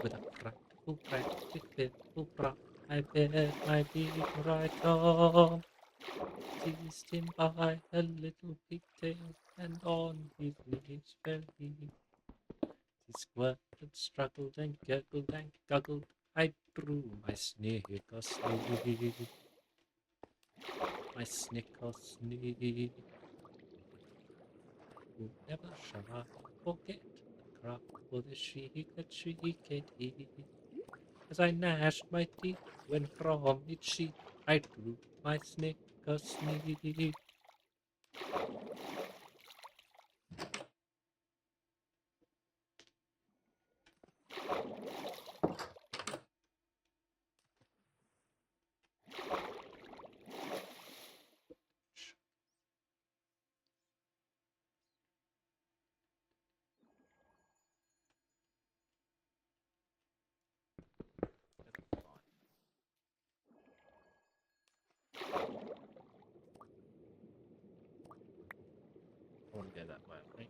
With a frightful cry, I bared my big right arm, seized him by a little pigtail, and on his knees fell he. He squirted, struggled, and gurgled and guggled. I drew my snicker sneak, my snicker sneak. Never shall I forget the cry for the shriek that shrieked he. As I gnashed my teeth, when from its sheath I drew my snicker sneak. I want to go that way, I think.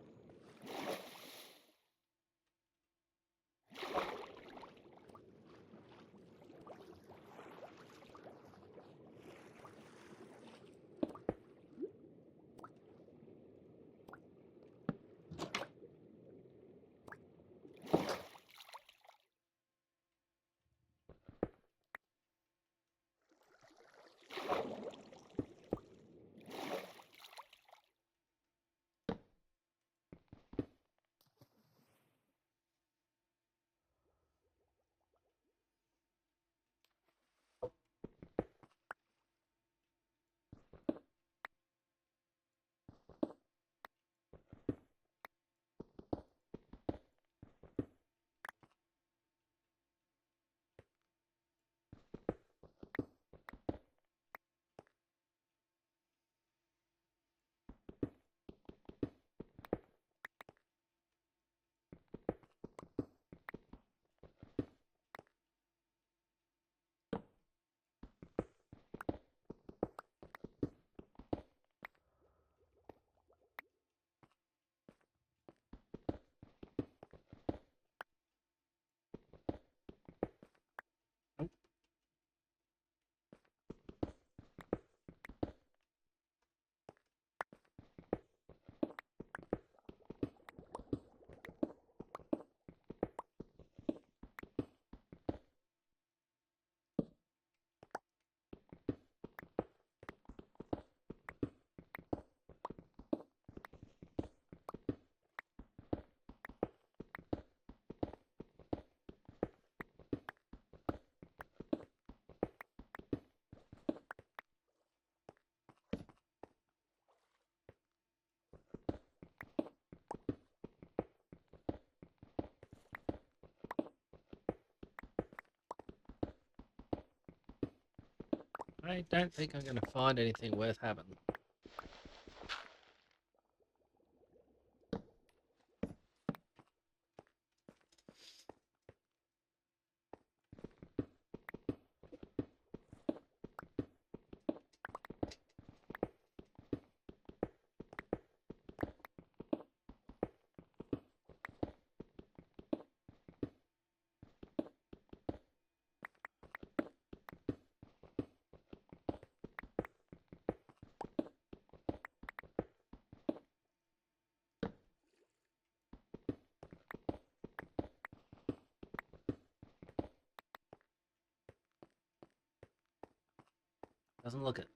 I don't think I'm going to find anything worth having. Doesn't look it.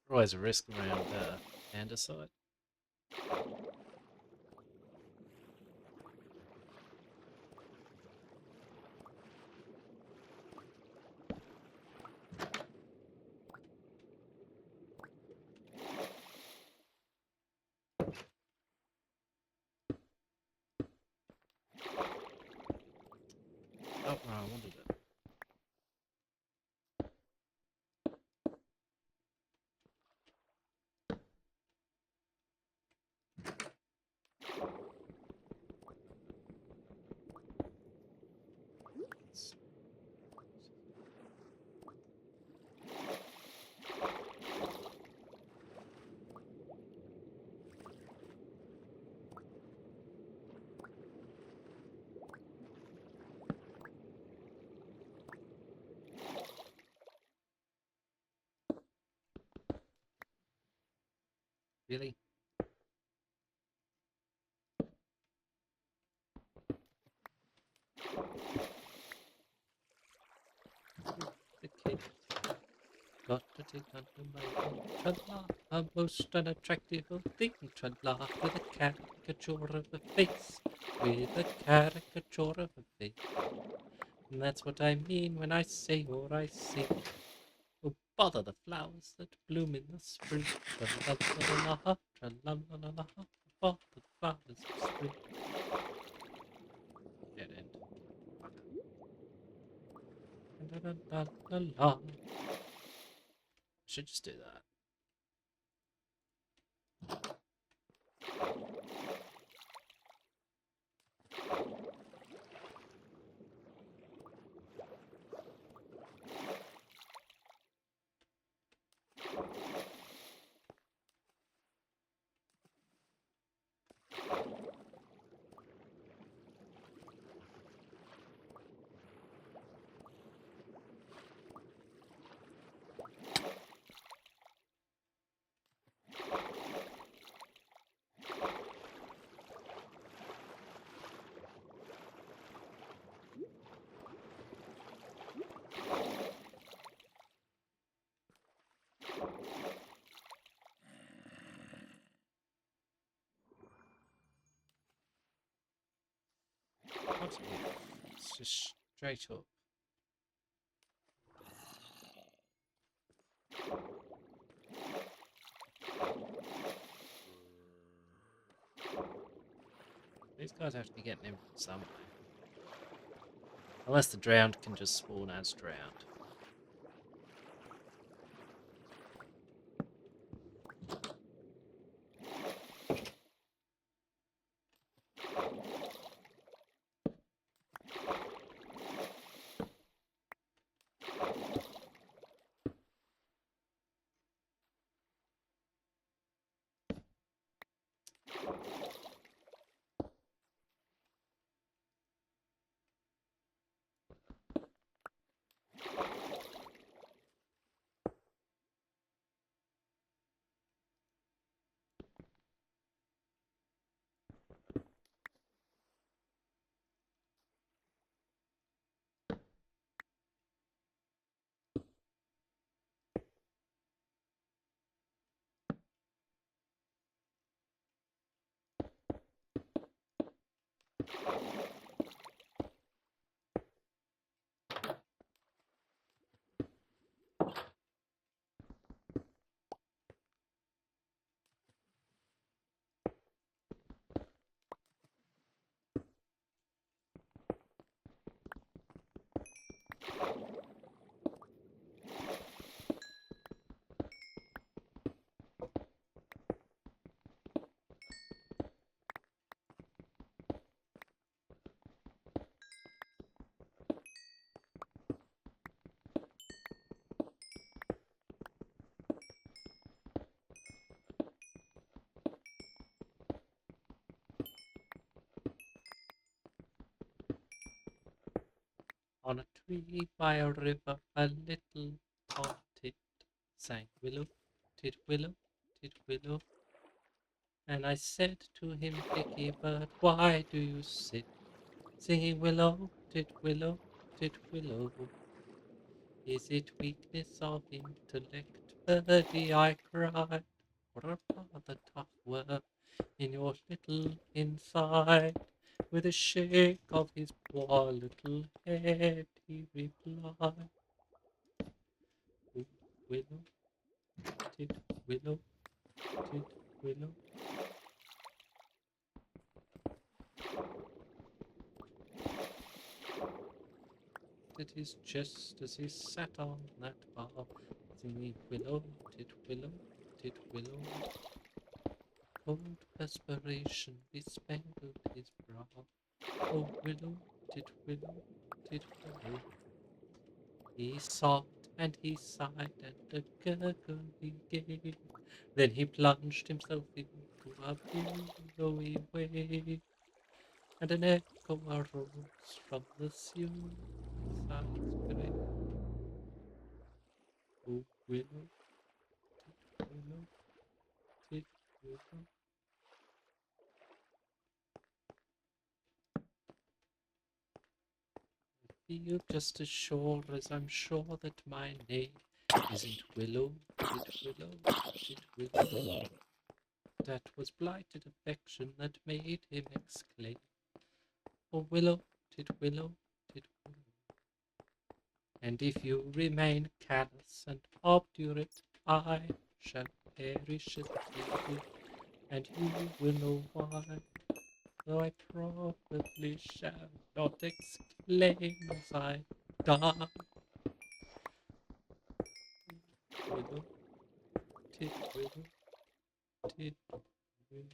Always a risk around andesite. Oh, no, I wanted it. Really? The kid got to take under my wing. Trudla, a most unattractive thing. Trudla with a caricature of a face. With a caricature of a face. And that's what I mean when I say or I sing. Oh, bother the flowers that bloom in the spring. Tra-la-la-la-la, tra-la-la-la-la, bother the flowers of spring. Dead end. La-la-la-la-la. Should just do that. What's here? It's just straight up. These guys have to be getting in from somewhere. Unless the drowned can just spawn as drowned. On a tree by a river, a little tortoise sang willow, willow, willow. And I said to him, Dicky bird, why do you sit singing willow, willow, willow? Is it weakness of intellect, birdie, I cried. What a rather tough worm in your little inside. With a shake of his poor little head, he replied, "Oh, willow, tit, willow, tit, willow." At his chest as he sat on that bar, singing willow, tit, willow, tit, willow. Cold perspiration bespangled his brow. Oh, willow, tit, willow, tit, willow. He sobbed and he sighed and a gurgle he gave. Then he plunged himself into a billowy wave, and an echo arose from the suicide's grave. Oh, willow, tit, willow, tit, willow. Feel just as sure as I'm sure that my name isn't Willow, tit, willow, tit, willow. That was blighted affection that made him exclaim, "Oh, willow, tit, willow, tit, willow." And if you remain callous and obdurate, I shall perish as you did, and you will know why. Though I probably shall not exclaim as I die. Willow, tit, willow, tit, willow.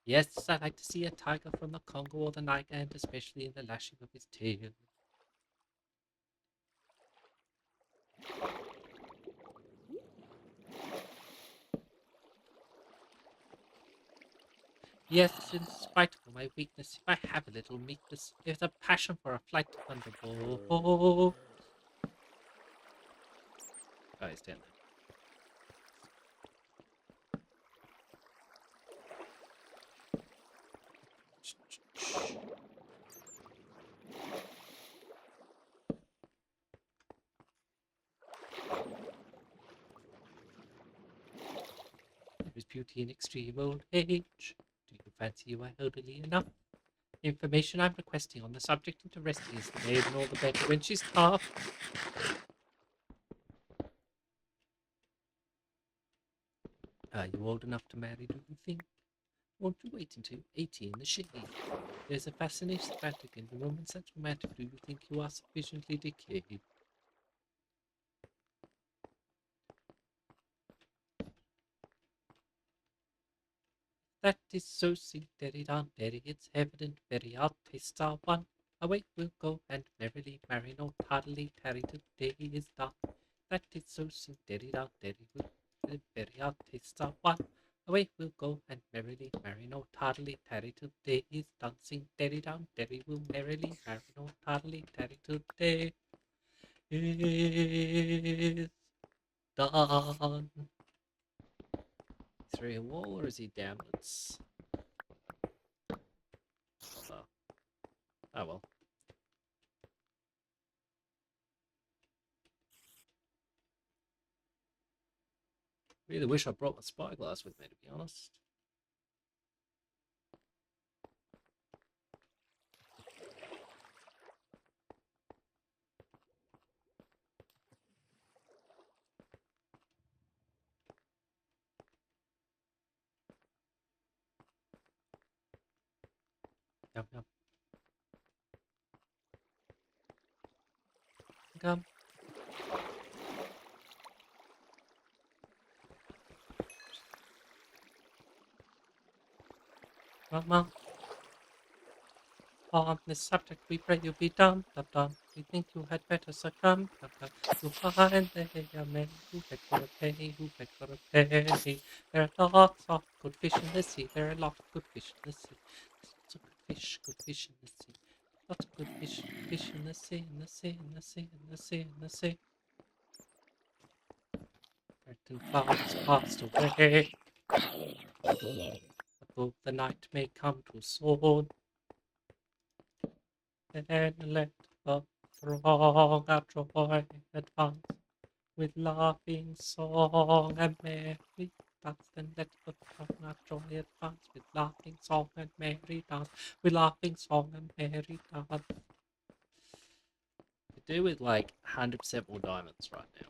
Yes, I like to see a tiger from the Congo or the Niger, and especially in the lashing of his tail. Yes, in spite of my weakness, if I have a little meekness, there's a passion for a flight to thunderbolt. Oh, stand there. There is beauty in extreme old age. Do you fancy you are elderly enough? Information I'm requesting on the subject interesting is the maiden all the better when she's tough. Are you old enough to marry, do you think? Won't you wait until you're 80 in the shade? There's a fascination romantic in the Roman sexual matter. Do you think you are sufficiently decayed? That is so sing derry down derry, it's evident very our tastes are one. Away we'll go and merrily marry, no tardily tarry till day is done. That is so sing derry down derry, we'll very our tastes are one. Away we'll go and merrily marry, no tardily tarry till day is done. Sing derry down derry, we'll merrily marry, no tardily tarry till day is done. Through a wall, or is he downwards? Oh well. Really wish I brought my spyglass with me, to be honest. Yum, yum. Come. Mama. On this subject we pray you be dumb, dumb, dumb. We think you had better succumb, dumb, dumb. You'll find there are men who beg for a penny, who beg for a penny. There are lots of good fish in the sea, there are lots of good fish in the sea. Lots of good fish in the sea. Lots of good fish. Fish in the sea, in the sea, in the sea, in the sea, in the sea. Where two clouds passed away. Although the night may come too soon. Then let the throng of joy advance with laughing song and merry dance. Then let the throng of joy advance with laughing song and merry dance. With laughing song and merry dance. Could do with like 100% more diamonds right now.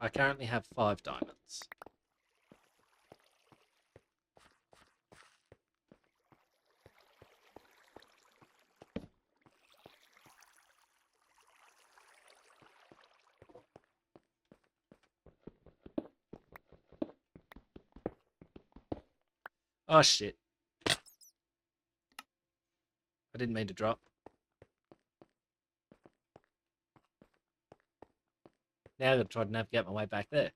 I currently have 5 diamonds. Oh shit. I didn't mean to drop. Now I've got to try to navigate my way back there.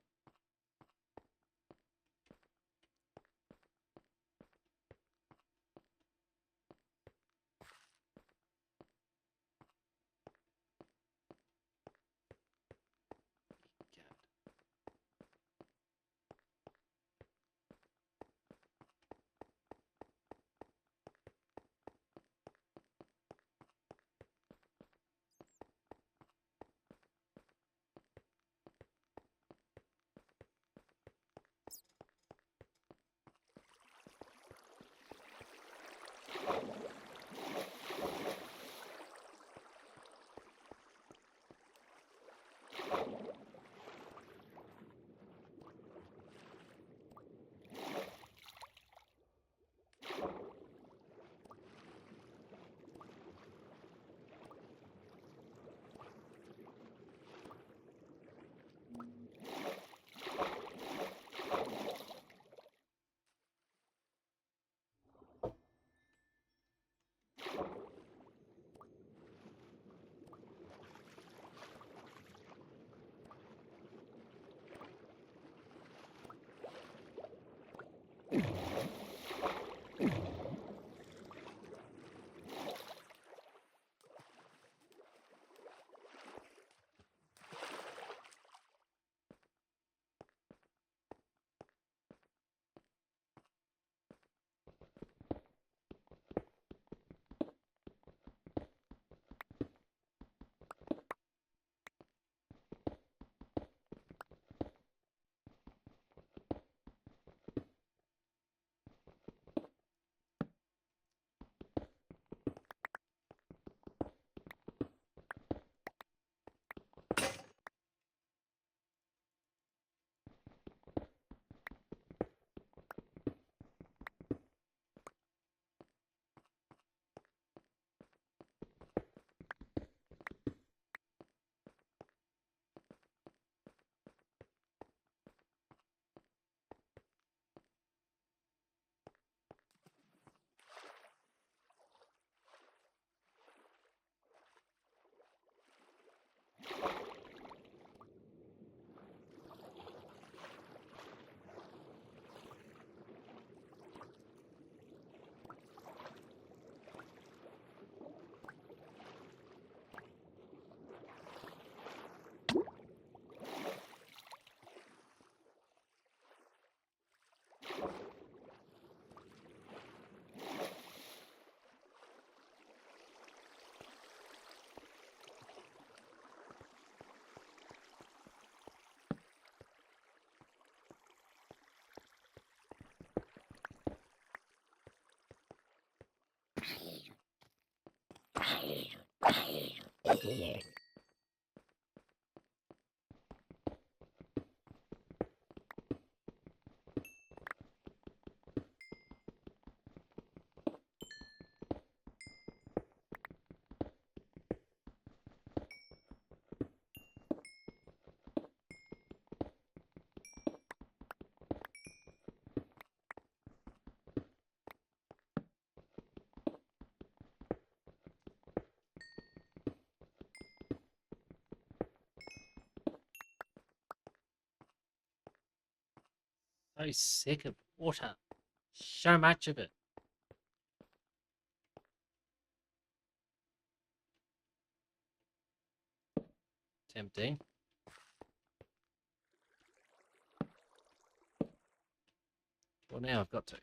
So sick of water. So much of it. tempting. Well, now I've got to.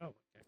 Oh, okay.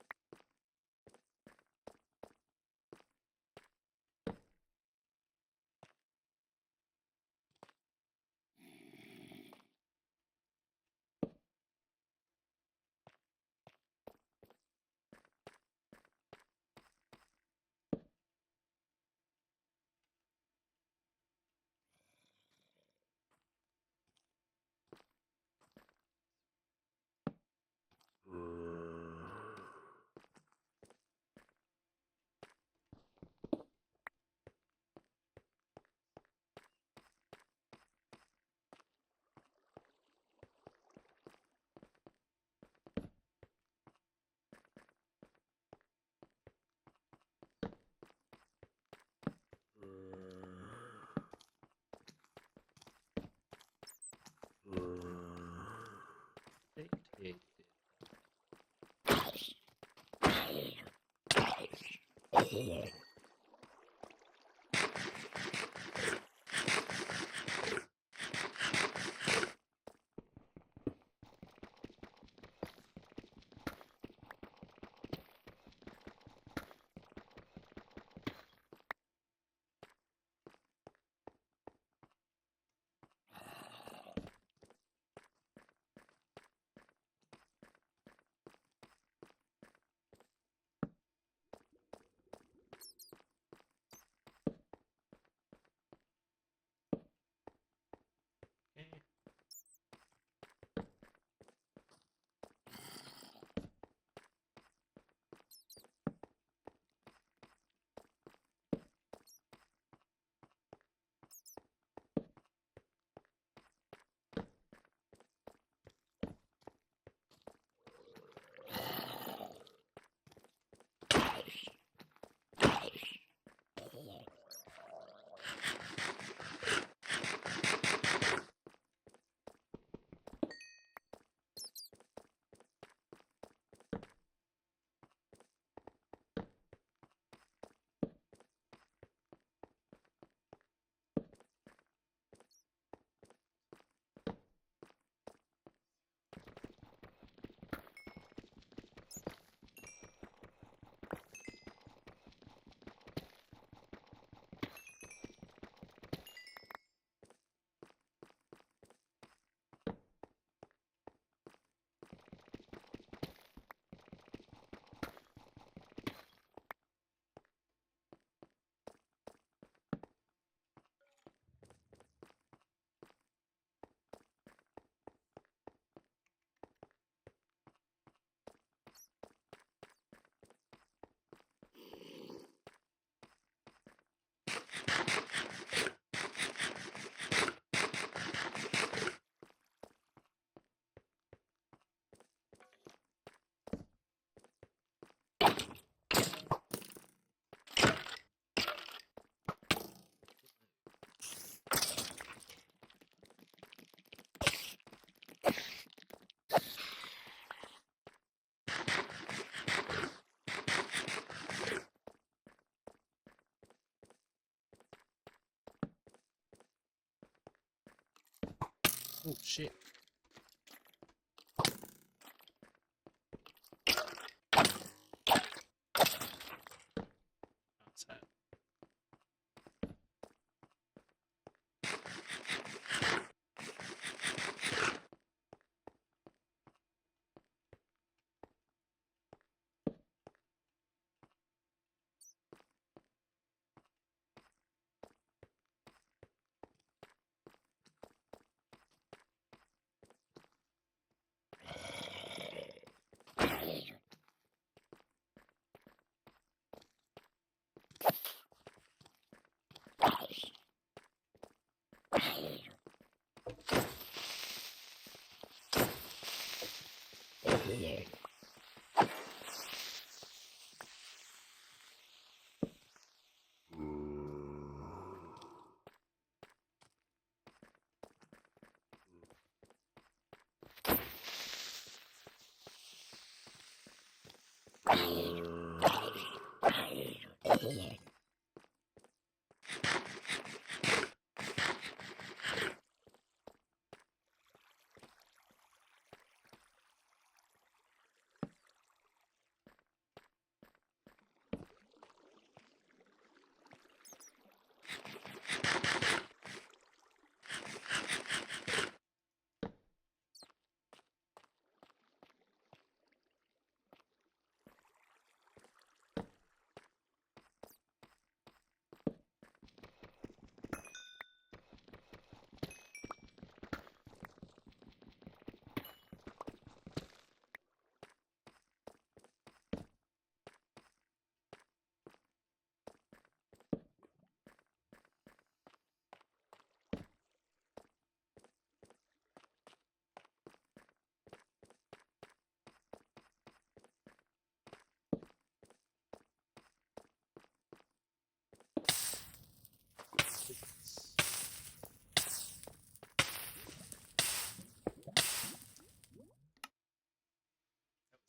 Oh shit. What's that?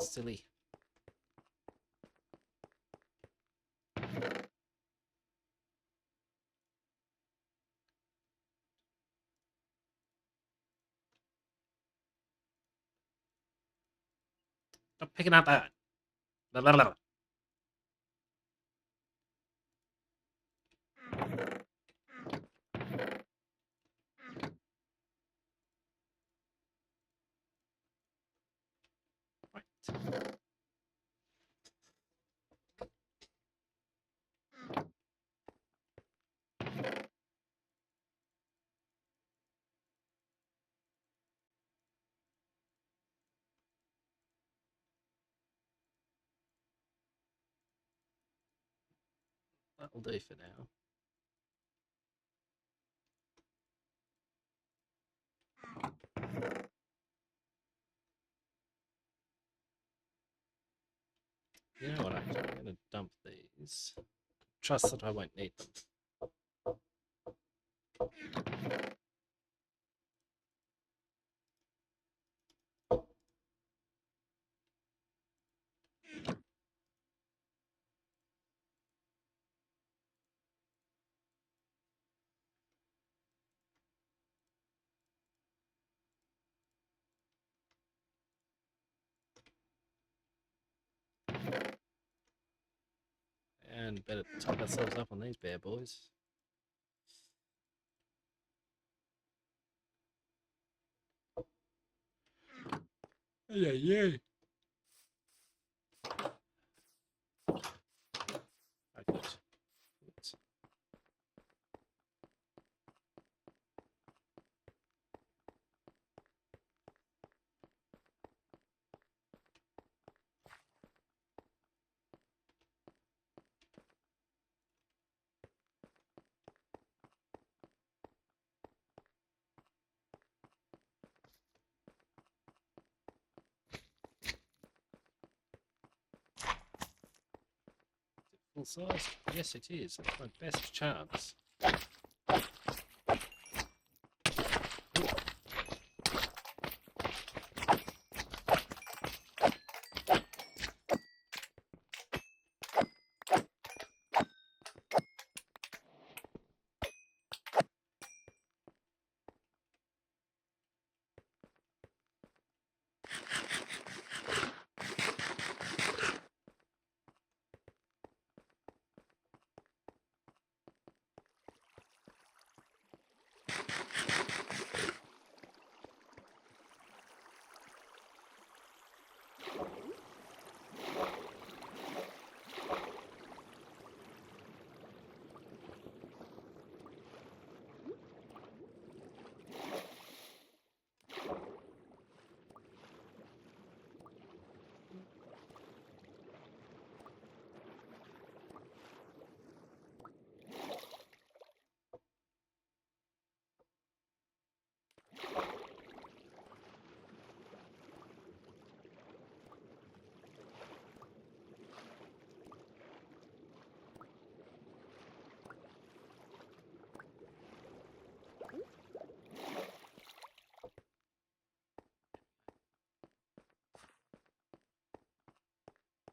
Silly. Stop picking up that. Blah, blah, blah. Right. That'll do for now. You know what, actually, I'm going to dump these. Trust that I won't need them. And better top ourselves up on these bad boys. Yeah, yeah. Oh, good. Good. Full size? Yes, it is. That's my best chance.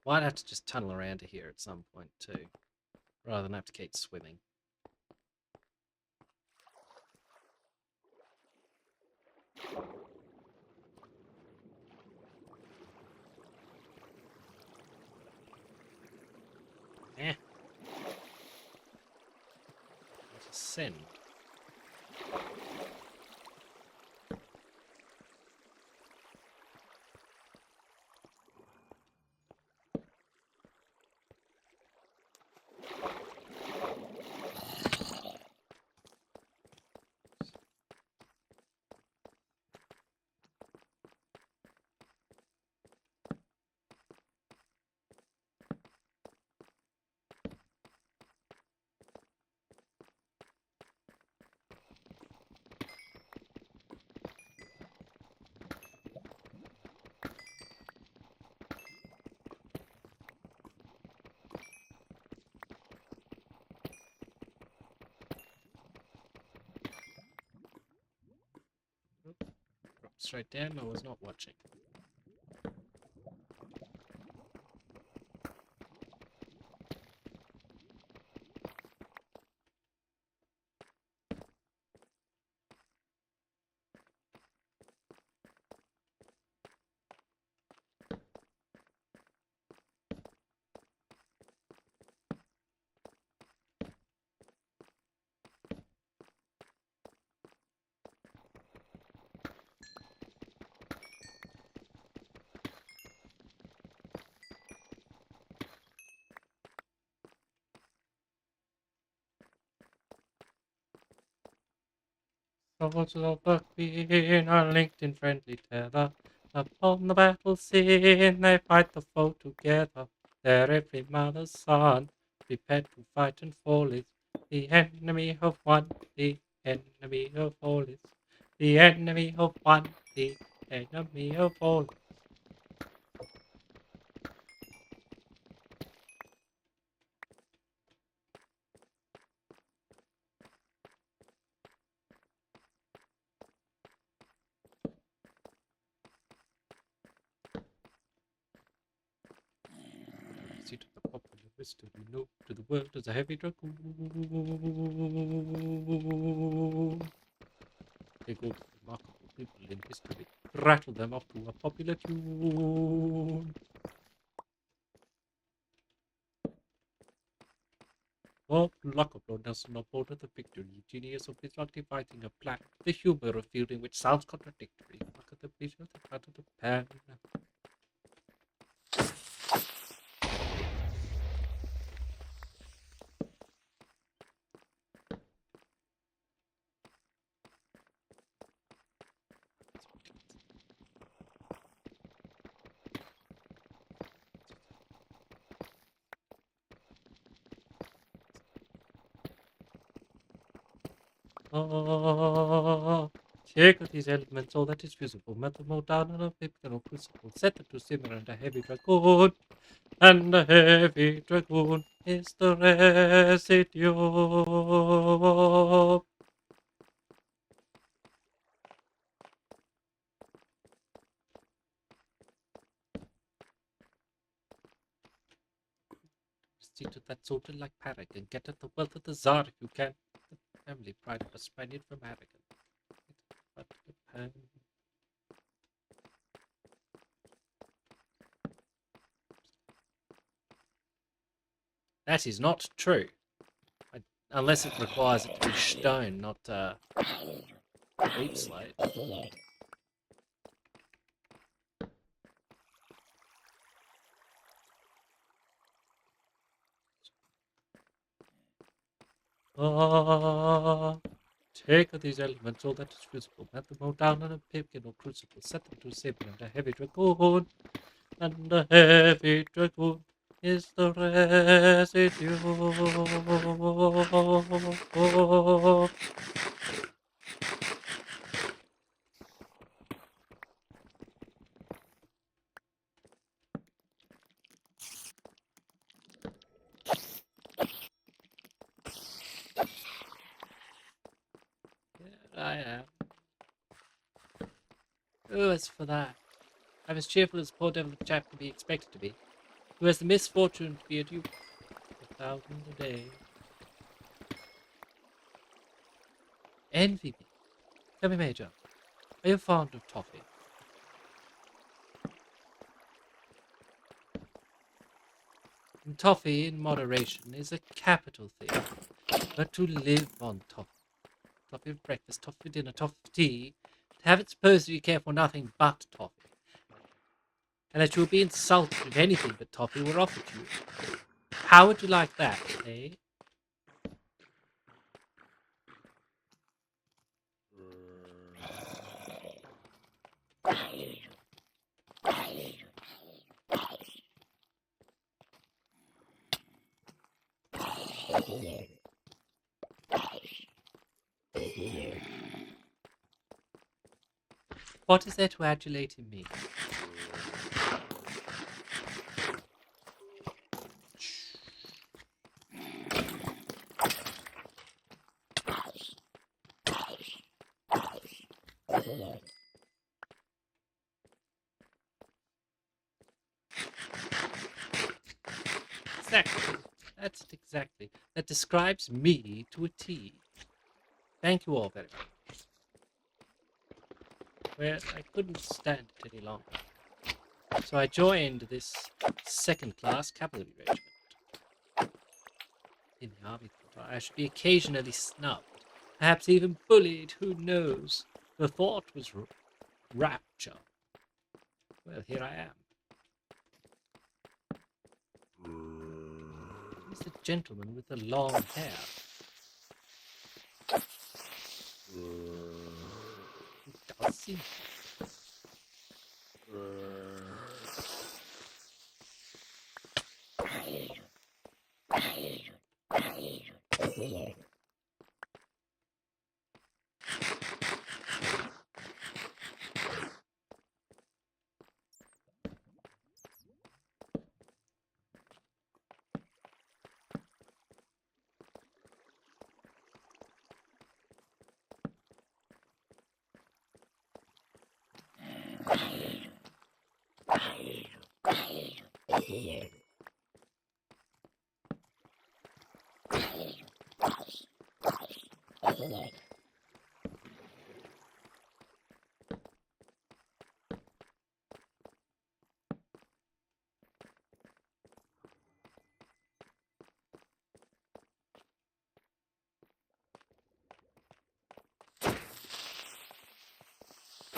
Might have to just tunnel around to here at some point too, rather than have to keep swimming. Eh. It's a sin. Dropped straight down. I was not watching. Souls of Buckbean are linked in friendly tether. Upon the battle scene they fight the foe together. Their every mother's son, prepared to fight and fall is the enemy of one, the enemy of all is the enemy of one, the enemy of all. Seat of the popular wisdom, we know to the world as a heavy dragoon. They go to remarkable people in history, rattle them off to a popular tune. Oh, luck of Lord Nelson aboard the victory, genius of bizarrely fighting a plan, the humour of fielding which sounds contradictory. Look at the pleasure of the cut of the pen. Take these elements, all that is visible, melt them all down on a paper or crucible, set them to simmer and a heavy dragoon. And the heavy dragoon is the residue. See to that soldier like paragon, get at the wealth of the Tsar if you can. The family pride of a Spaniard from Aragon. But the pen. That is not true. Unless it requires it to be stone, not deepslate. Take these elements, all that is visible, melt them all down on a pipkin or crucible, set them to simmer and a heavy dragoon. And a heavy dragoon is the residue. I am. Oh, as for that, I'm as cheerful as poor devil chap can be expected to be. who has the misfortune to be a duke. 1,000 a day. Envy me. Tell me, Major, are you fond of toffee? And toffee in moderation is a capital thing, but to live on toffee of breakfast, toffee for dinner, toffee for tea, to have it supposedly care for nothing but toffee, and that you will be insulted if anything but toffee were offered to you. How would you like that, eh? What is there to adulate in me? Exactly. That's it exactly. That describes me to a T. Thank you all very much. Well, I couldn't stand it any longer. So I joined this second-class cavalry regiment. In the army, I should be occasionally snubbed, perhaps even bullied, who knows? The thought was rapture. Well, here I am. Who's the gentleman with the long hair? Who does he?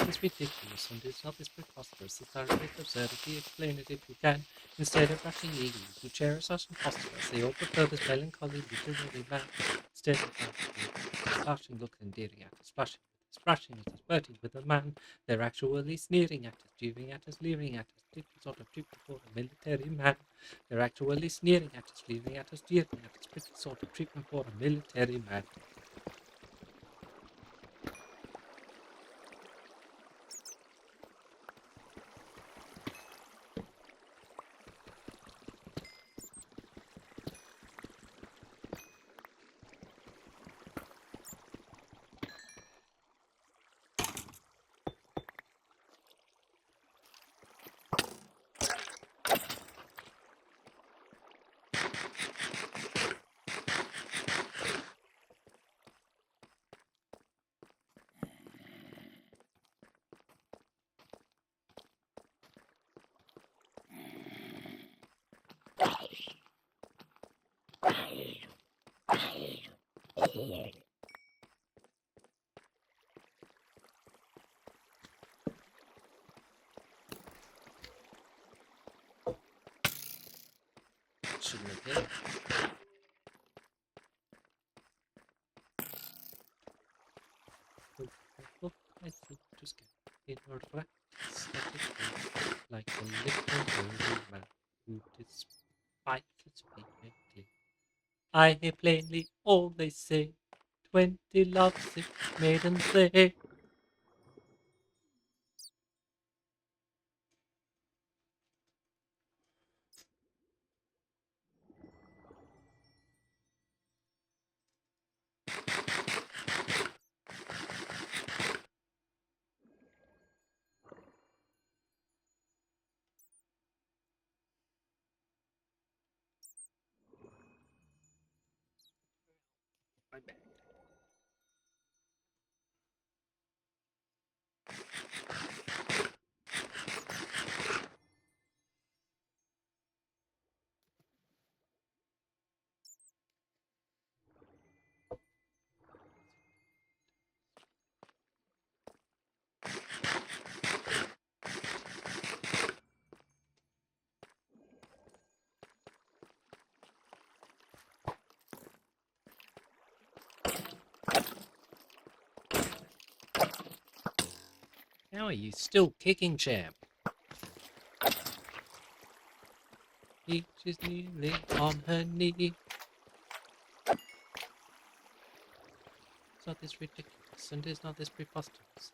It's ridiculous, and it's not this preposterous. It's outright absurdity. Explain it if you can. Instead of rushing eagerly to cherish us impostors, they all prefer this melancholy literary man. Instead of flashing, look endearing at us, splashing at us, flirting with a man, they're actually sneering at us, jeering at us, leering at us, different sort of treatment for a military man. They're actually sneering at us, leering at us, jeering at us, pretty sort of treatment for a military man. Shouldn't have been. I think just get in order like a little golden man who despite its perfectly. I hear plainly all they say, 20 lovesick maidens say. I'm back. How are you still kicking, champ? Peach is kneeling on her knee. Is not this ridiculous, and is not this preposterous?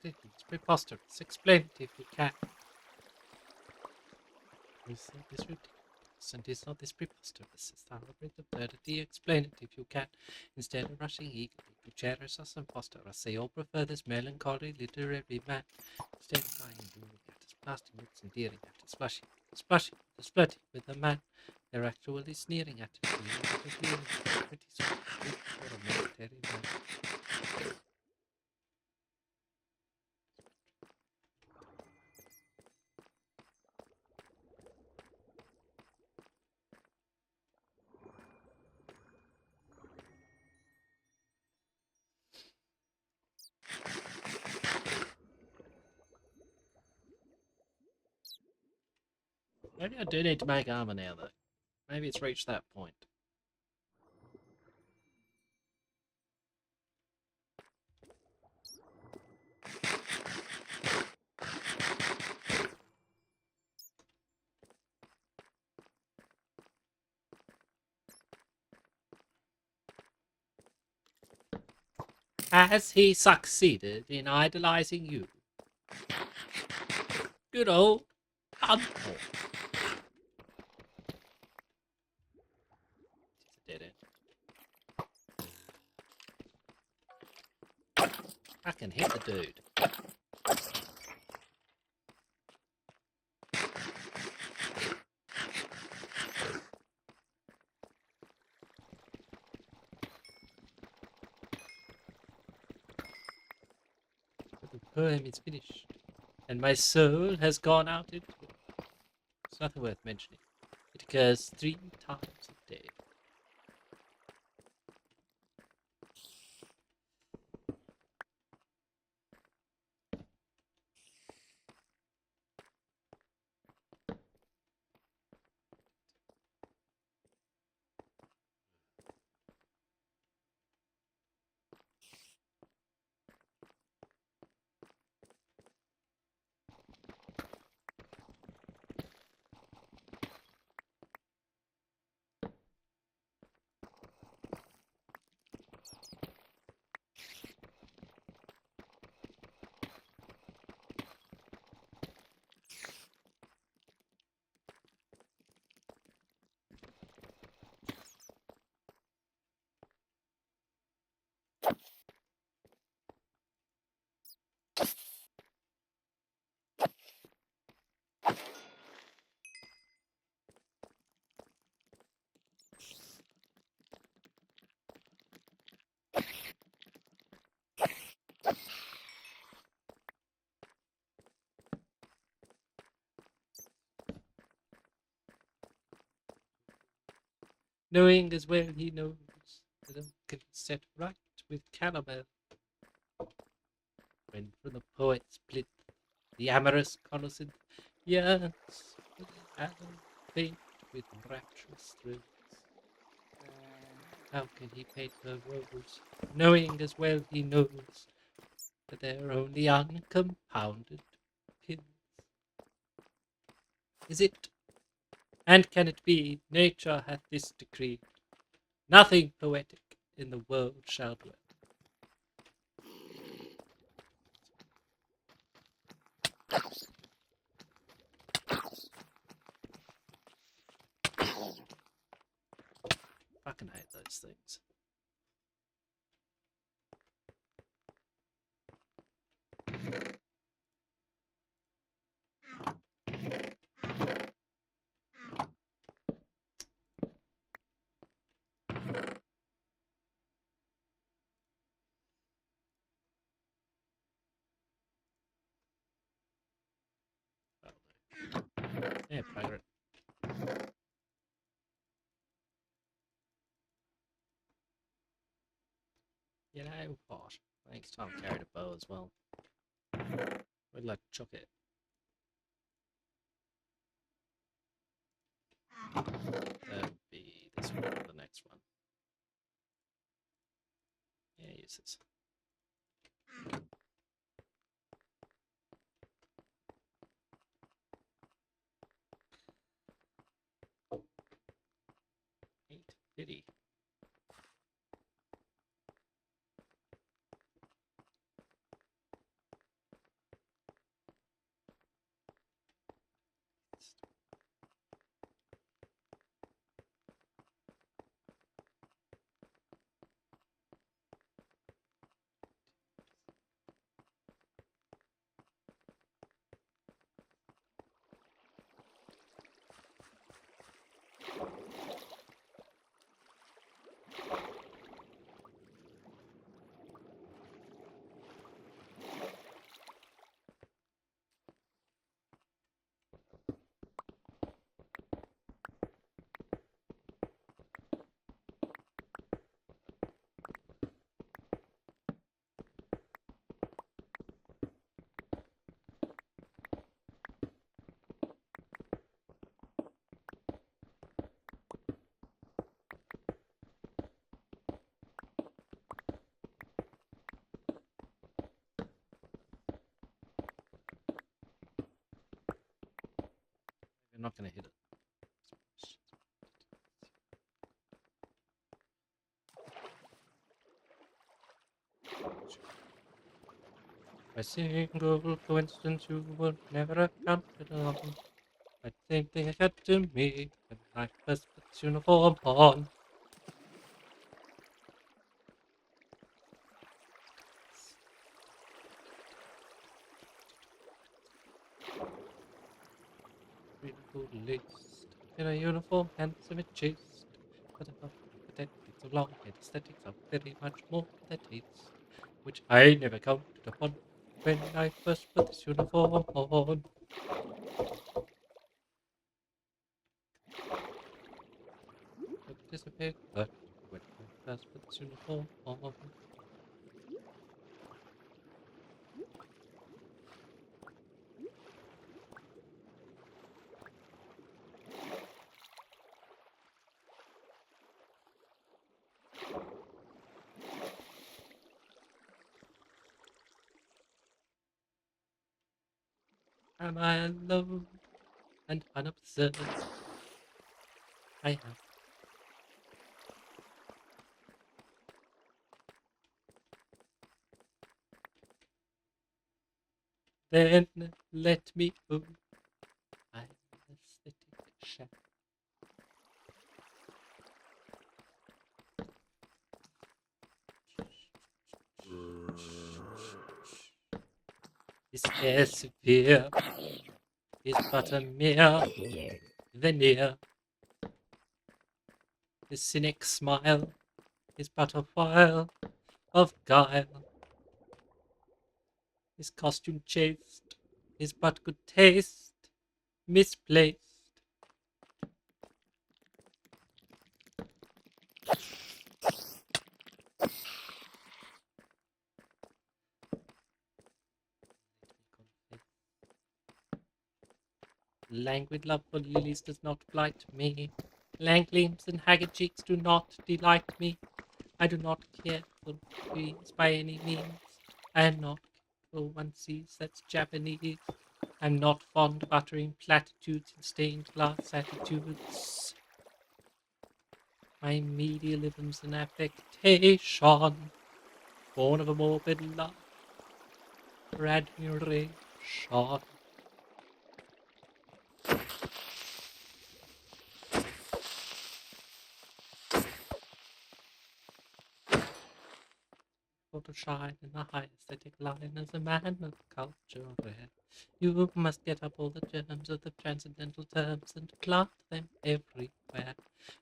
It's preposterous. Explain it if you can. Is not this ridiculous, and is not this preposterous? It's thoroughbred absurdity. Explain it if you can. Instead of rushing eagerly to cherish us and foster us, they all prefer this melancholy literary man. Instead of crying and booing at us, blasting looks endearing at us, splashing, flirting with the man. They're actually sneering at us, pretty sort for a military man. Maybe I do need to make armor now, though. Maybe it's reached that point. Has he succeeded in idolizing you? Good old uncle. It's a dead end. I can hit the dude. But the poem is finished, and my soul has gone out into it. It's nothing worth mentioning. It occurs 3 times a day. Knowing as well he knows that I can set right with calomel. When from the poet's plinth the amorous connoissance yearns for the adult faint with rapturous thrills. How can he paint her rose, knowing as well he knows that they're only uncompounded pills? Is it, and can it be, nature hath this decreed, nothing poetic in the world shall dwell? Fucking hate those things. Yeah, pirate. You know what? Next time carried a bow as well. We'd like to chuck it. That would be this one or the next one. Yeah, use this. Pity. You're not going to hit it. By single coincidence, you were never accounted on. The same thing occurred to me when I first put this uniform on. Beautiful list in a uniform, handsome and chaste. But above the tactics of long head aesthetics are very much more than taste, which I never counted upon when I first put this uniform on. Anticipate that when I first put this uniform on. Am I alone and unobserved? I am. Then let me go. I'm an aesthetic shaft. His hair severe is but a mere veneer. His cynic smile is but a while of guile. His costume chaste is but good taste misplaced. Languid love for lilies does not blight me. Lank limbs and haggard cheeks do not delight me. I do not care for trees by any means. I am not for one sees that's Japanese. I'm not fond of uttering platitudes and stained glass attitudes. My medialism's an affectation, born of a morbid love for admiration. For to shine in the high aesthetic line as a man of culture rare, you must get up all the germs of the transcendental terms and plant them everywhere.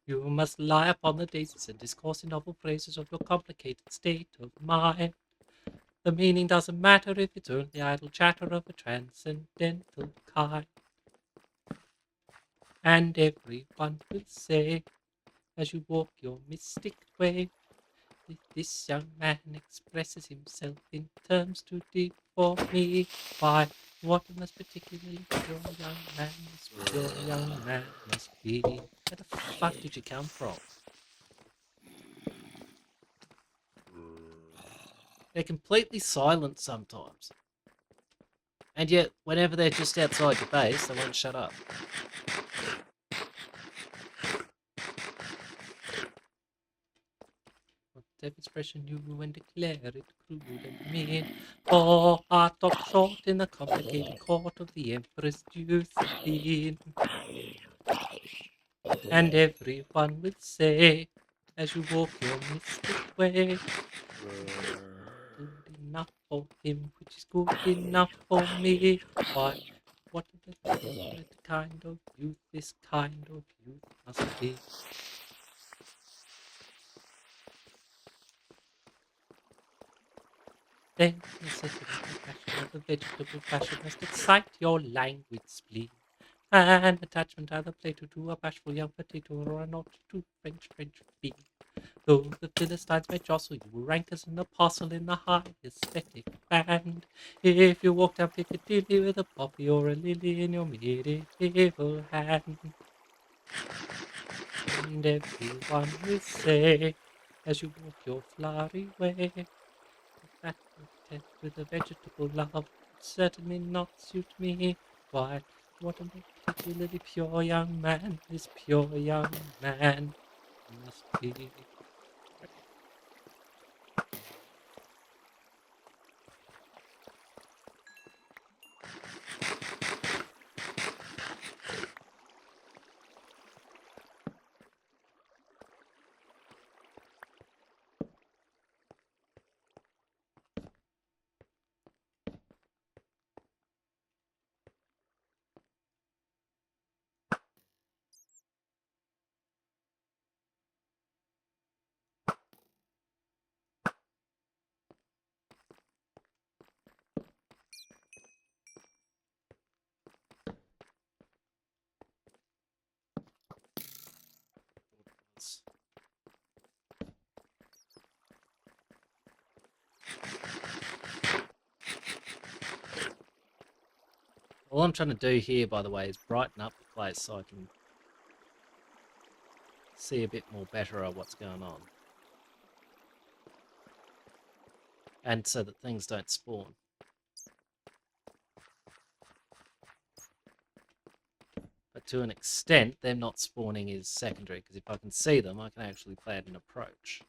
You must lie upon the daisies and discourse in novel phrases of your complicated state of mind. The meaning doesn't matter if it's only idle chatter of a transcendental kind. And everyone will say, as you walk your mystic way, this young man expresses himself in terms too deep for me. Why, what a most particularly pure young man this pure young man must be. Where the fuck did you come from? They're completely silent sometimes. And yet, whenever they're just outside your base, they won't shut up. Whatever expression you and declare it cruel and mean. For art stopped short in the complicated court of the Empress Josephine. And everyone will say, as you walk your mystic way, good enough for him, which is good enough for me. Why, what a kind of youth this kind of youth must be. Then necessity, passion of the vegetable fashion must excite your languid spleen. An attachment either Plato to a bashful young potato or a not to French bee. Though the Philistines may jostle, you will rank as an apostle in the high aesthetic band. If you walk down Piccadilly with a poppy or a lily in your medieval hand. And everyone will say, as you walk your flowery way, that content with a vegetable love would certainly not suit me. Why, what a particularly pure young man this pure young man must be. All I'm trying to do here, by the way, is brighten up the place so I can see a bit more better of what's going on. And so that things don't spawn. But to an extent, them not spawning is secondary, because if I can see them, I can actually plan an approach.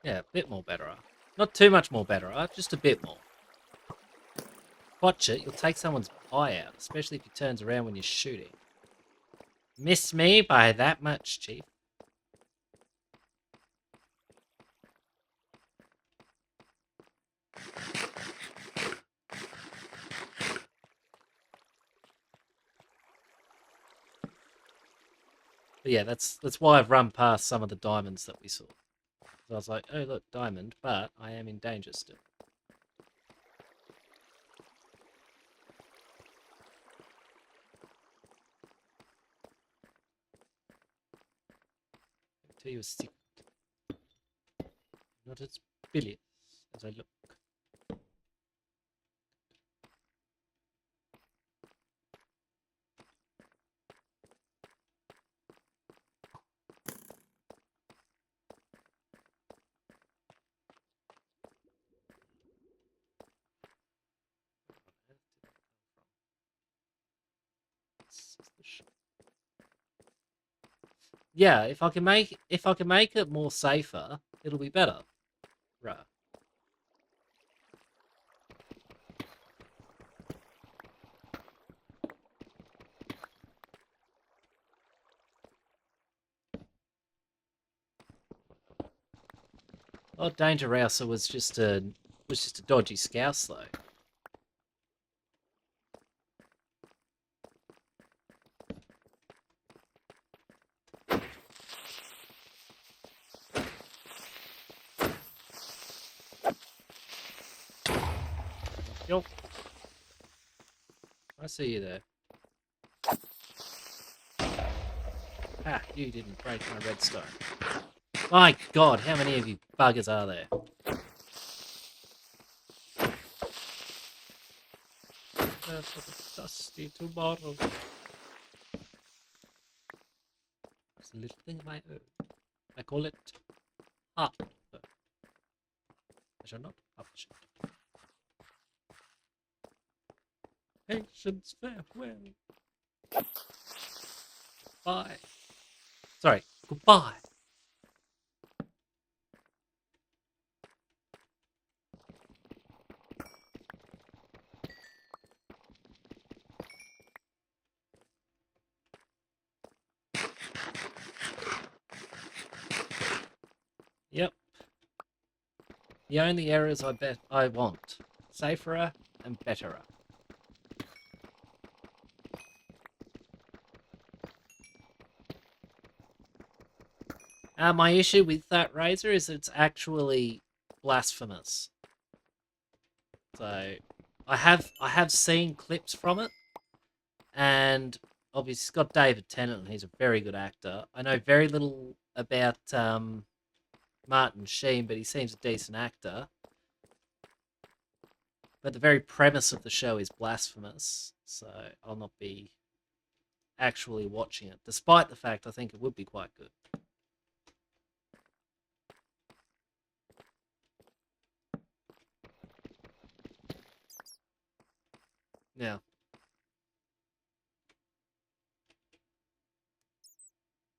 Yeah, a bit more better. Not too much more better, just a bit more. Watch it, you'll take someone's eye out, especially if he turns around when you're shooting. Miss me by that much, Chief. But yeah, that's why I've run past some of the diamonds that we saw. So I was like, oh look, diamond, but I am in danger still. I'll tell you a secret. Not as bilious as I look. Yeah, if I can make it more safer, it'll be better. Right. Oh, Danger Rouser was just a dodgy scouse though. Yo. I see you there. Ah, you didn't break my redstone. My god, how many of you buggers are there? Dusty tomorrow. It's a little thing of my own. I call it art. I shall not publish it. Patience, farewell. Bye. Sorry, goodbye. Yep. The only errors I bet I want. Saferer and betterer. My issue with that razor is that it's actually blasphemous. So I have seen clips from it, and obviously it's got David Tennant, and he's a very good actor. I know very little about Martin Sheen, but he seems a decent actor. But the very premise of the show is blasphemous, so I'll not be actually watching it, despite the fact I think it would be quite good. Now,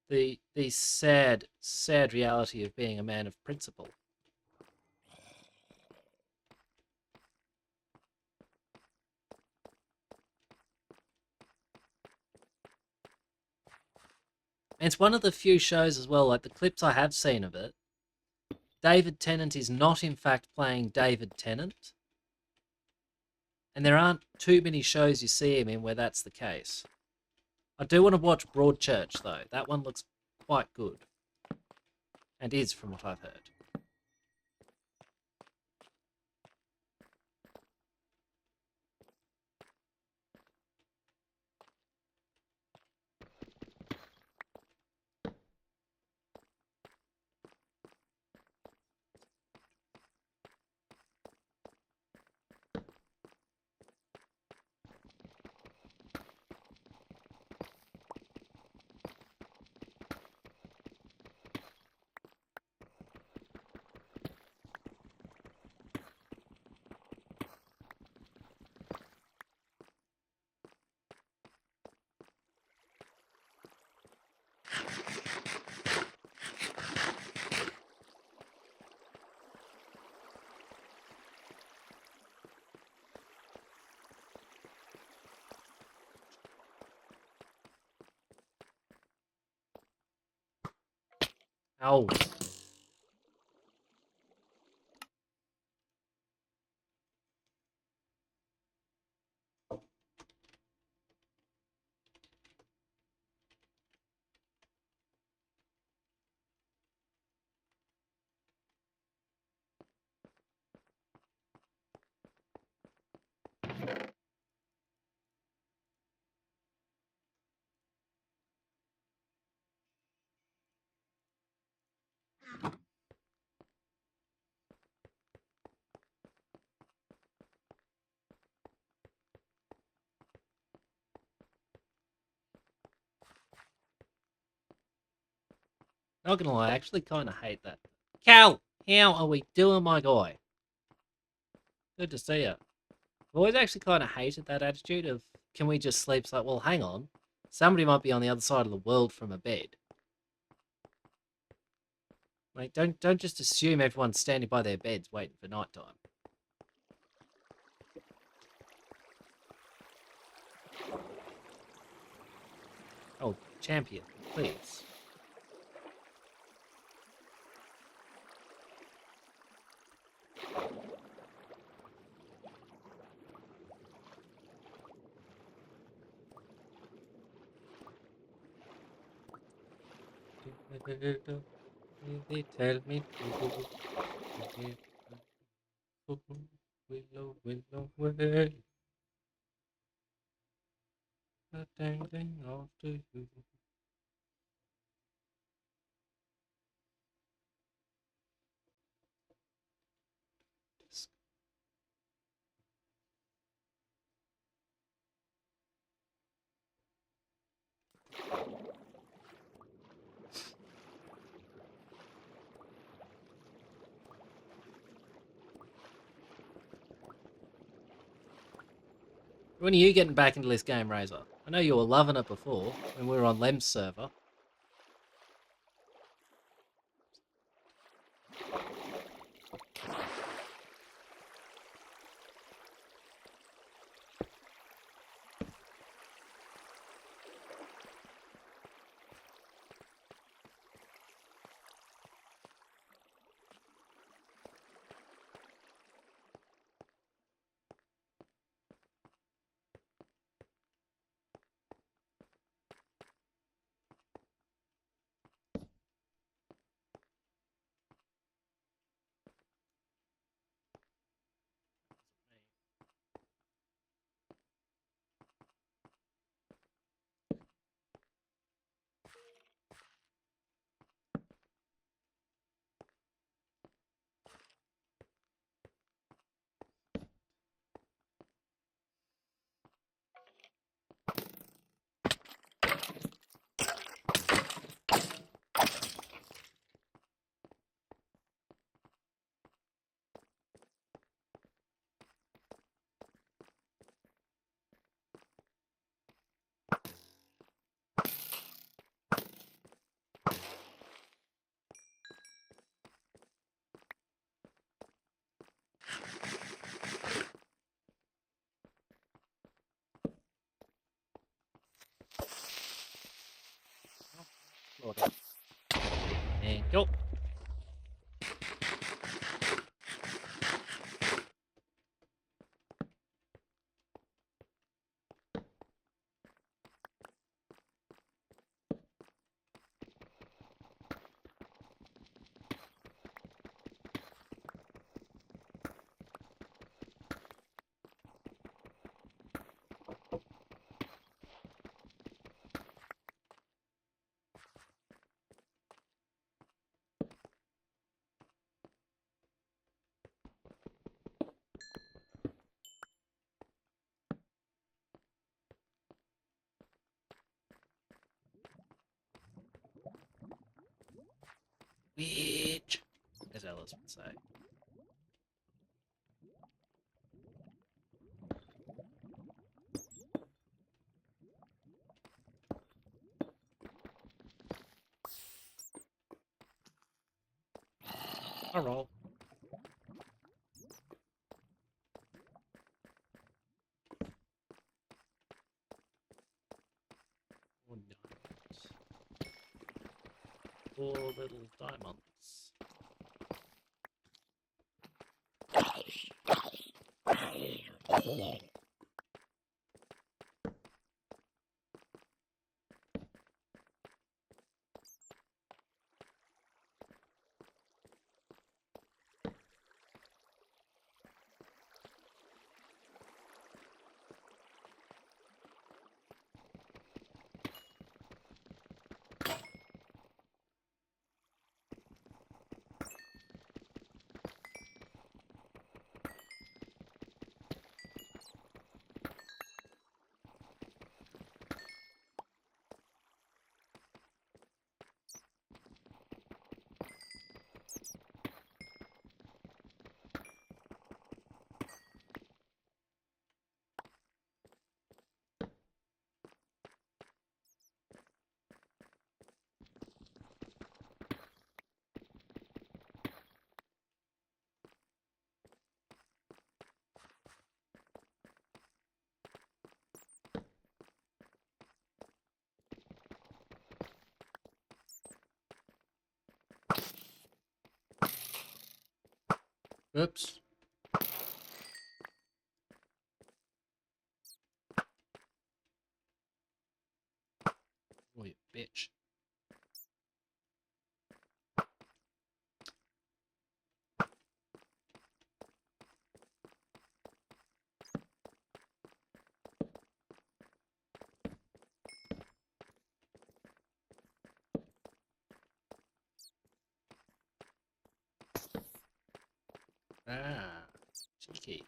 the sad reality of being a man of principle. And it's one of the few shows as well, like the clips I have seen of it, David Tennant is not in fact playing David Tennant. And there aren't too many shows you see him in where that's the case. I do want to watch Broadchurch, though. That one looks quite good. And is, from what I've heard. Oh. Not gonna lie, I actually kind of hate that. Cal, how are we doing, my guy? Good to see you. I've always actually kind of hated that attitude of, can we just sleep? It's like, well, hang on. Somebody might be on the other side of the world from a bed. Like, don't just assume everyone's standing by their beds waiting for nighttime. Oh, champion, please. They tell me to. willow, willow, way. A dangling after you. When are you getting back into this game, Razor? I know you were loving it before when we were on Lem's server. And go. Bitch, as Alice would say. I'll roll. Four diamonds. 4 little diamonds. Oops. Oh, you bitch. Ah, cheeky.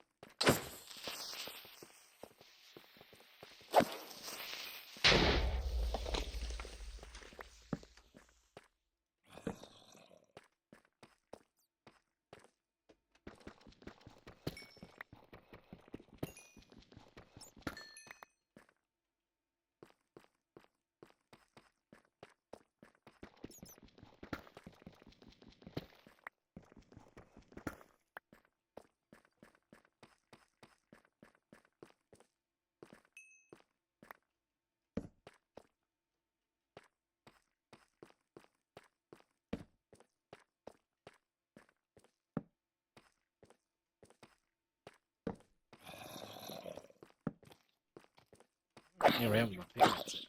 Here I am with my pigments.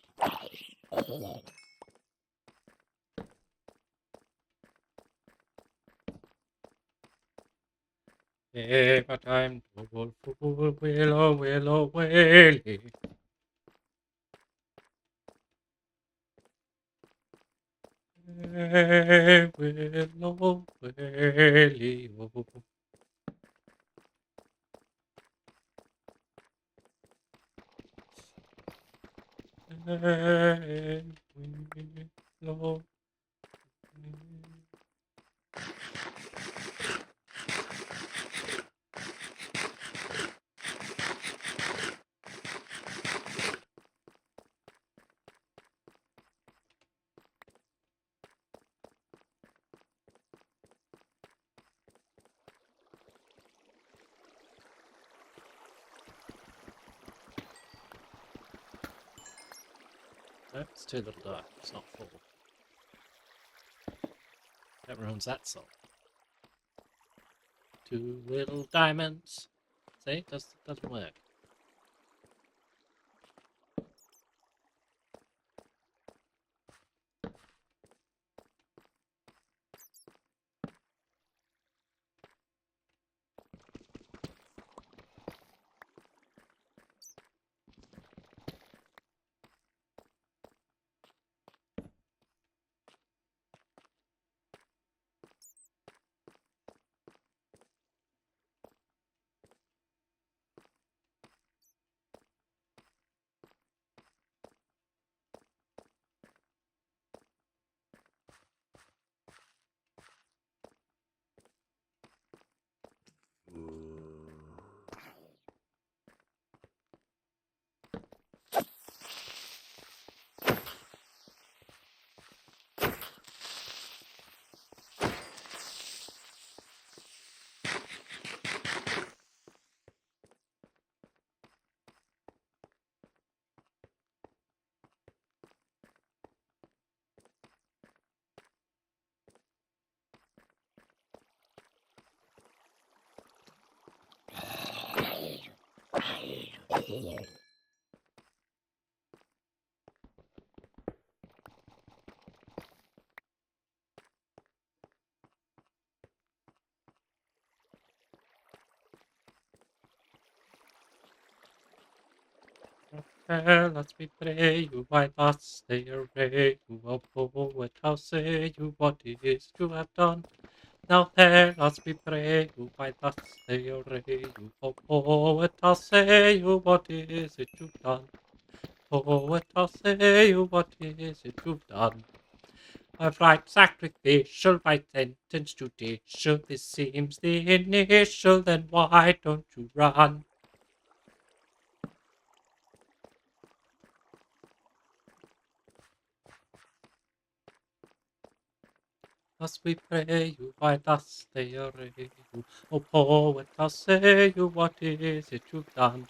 Take my time to go full willow, willow, willy. Hey, willow, willy, oh. Hey, willow, no, it's too little dark. It's not full. That ruins that song. 2 little diamonds. See, it doesn't work. Let me pray you, why thus they array you, O poet, how say you what it is you have done? Now tell us, we pray you, why thus they array you, O poet, how say you what is it you've done? Poet, how say you what is it you've done? I've right sacrificial, right sentence judicial, this seems the initial, then why don't you run? Thus we pray you, why thus they array you, O poet, how say you what is it you've done?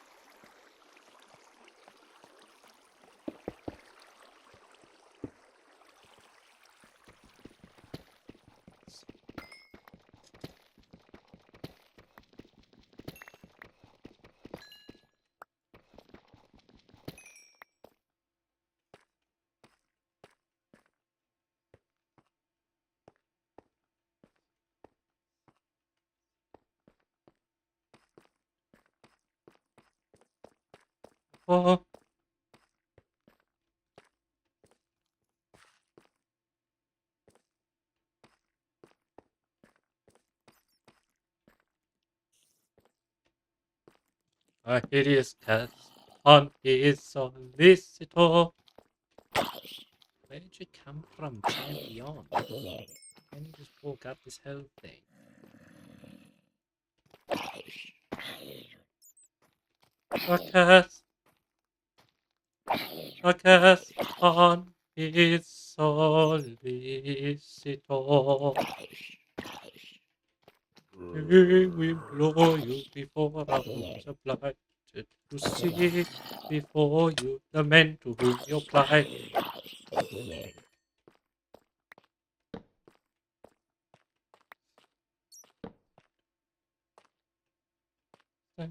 Oh, A hideous curse on his solicitor. Where did you come from, champion? Can you just walk up this whole thing? A curse on his solicitor. We implore you before our hopes are blighted to see before you the men to whom you're plighted. We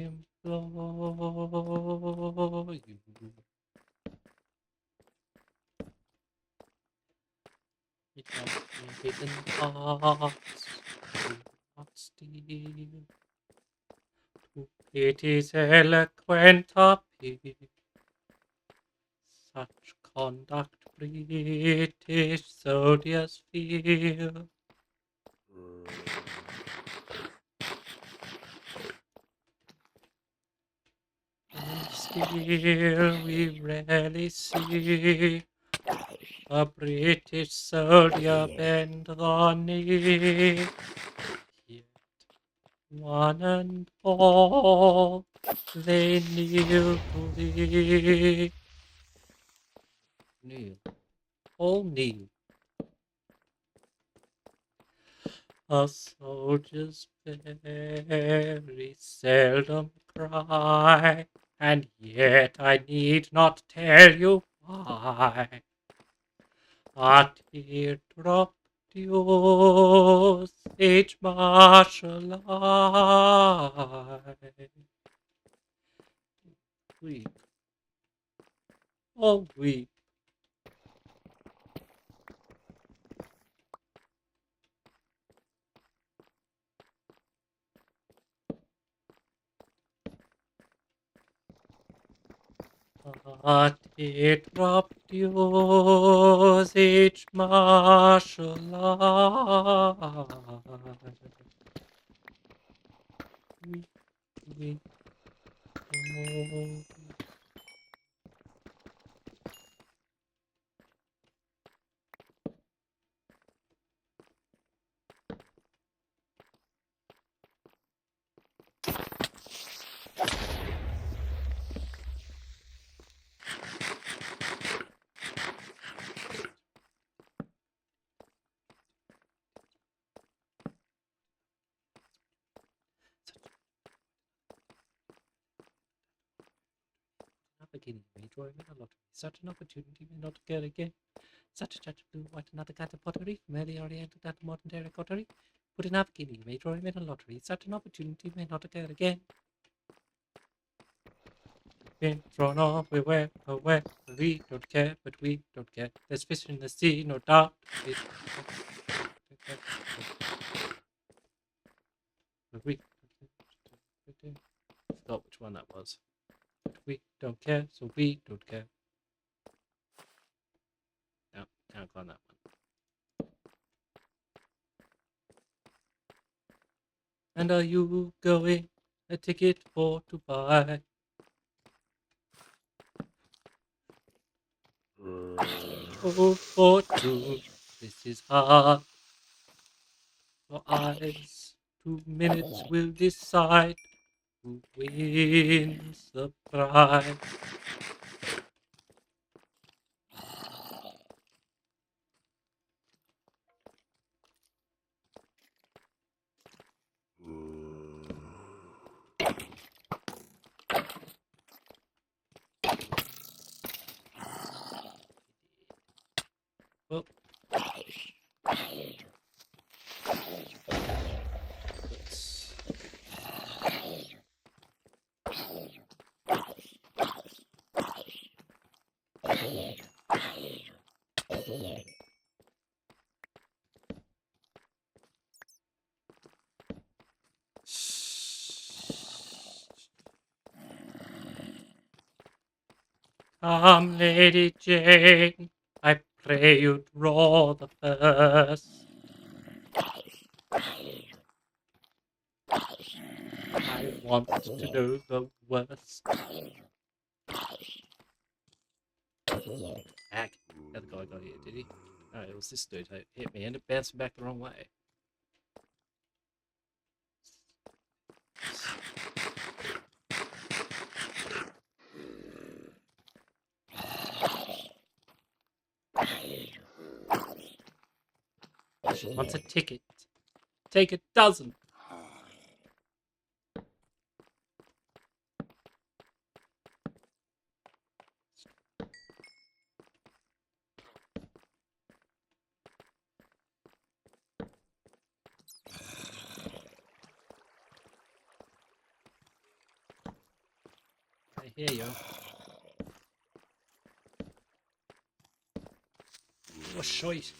implore you. It must be hidden hearts do not steal. It is eloquent appeal. Such conduct British soldiers feel. And still we rarely see a British soldier bend the knee. Yet one and all they kneel to thee. Kneel, all kneel. A soldier's very seldom cry, and yet I need not tell you why. A teardrop dews each martial eye. Weep, oh weep. A teardrop dews each martial eye. Weep, weep, oh. Beginning me drawing in a lottery. Such an opportunity may not occur again. Such a judge of blue, white, another cat of pottery, from early oriental to modern terracottery. Put in half guinea, may draw him in a lottery. Such an opportunity may not occur again. Been thrown off, we went away. We don't care, but we don't care. There's fish in the sea, no doubt. We forgot which one that was. But we don't care, so we don't care. No, can't go on that one. And are you going a ticket for to buy? Oh, fortune, this is hard. Your eyes, 2 minutes will decide who wins the prize. Well, let's... Come, Lady Jane, I pray you draw the purse. I want to know the worst. Heck, the other guy got here, did he? No, it was this dude who hit me and it bounced me back the wrong way. She wants a ticket. Take a dozen. I hear you. Oh, shite.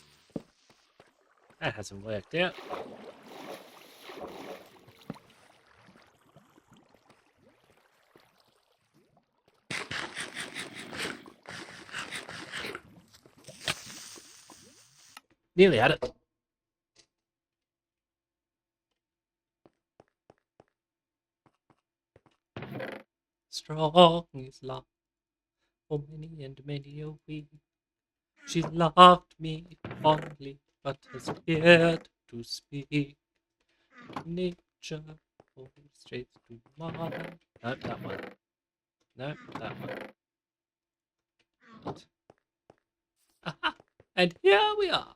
That hasn't worked out. Nearly had it. Strong is love for many and many a week. She loved me fondly, but has feared to speak. Nature falls straight to mine. No, that one. No, that one. Aha! And here we are.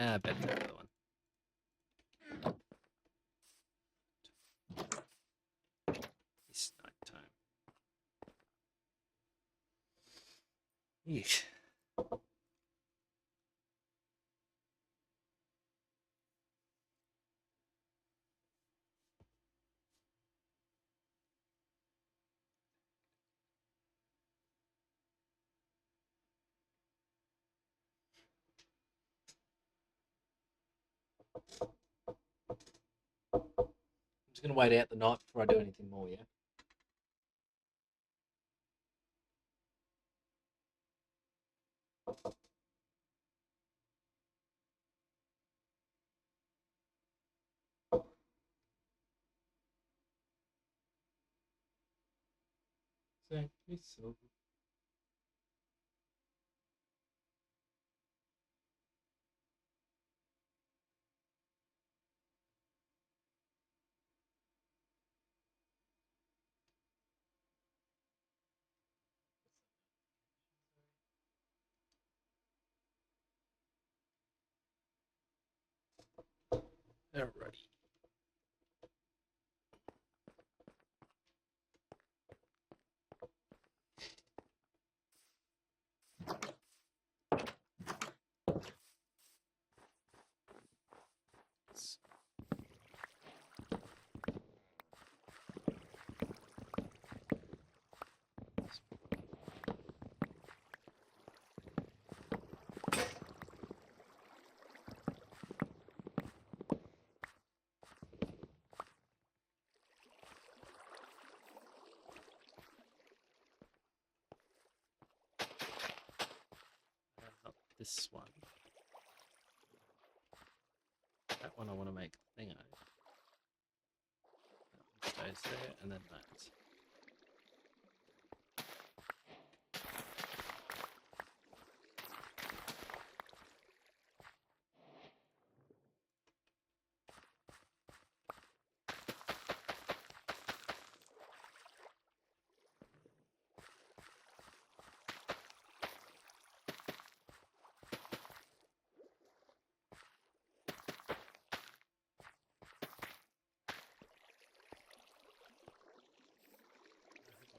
I better take the other one. It's night time. Yeesh. I'm just going to wait out the night before I do anything more, yeah? So. Alrighty. Not this one. That one I want to make the thing out. That one stays there, and then that.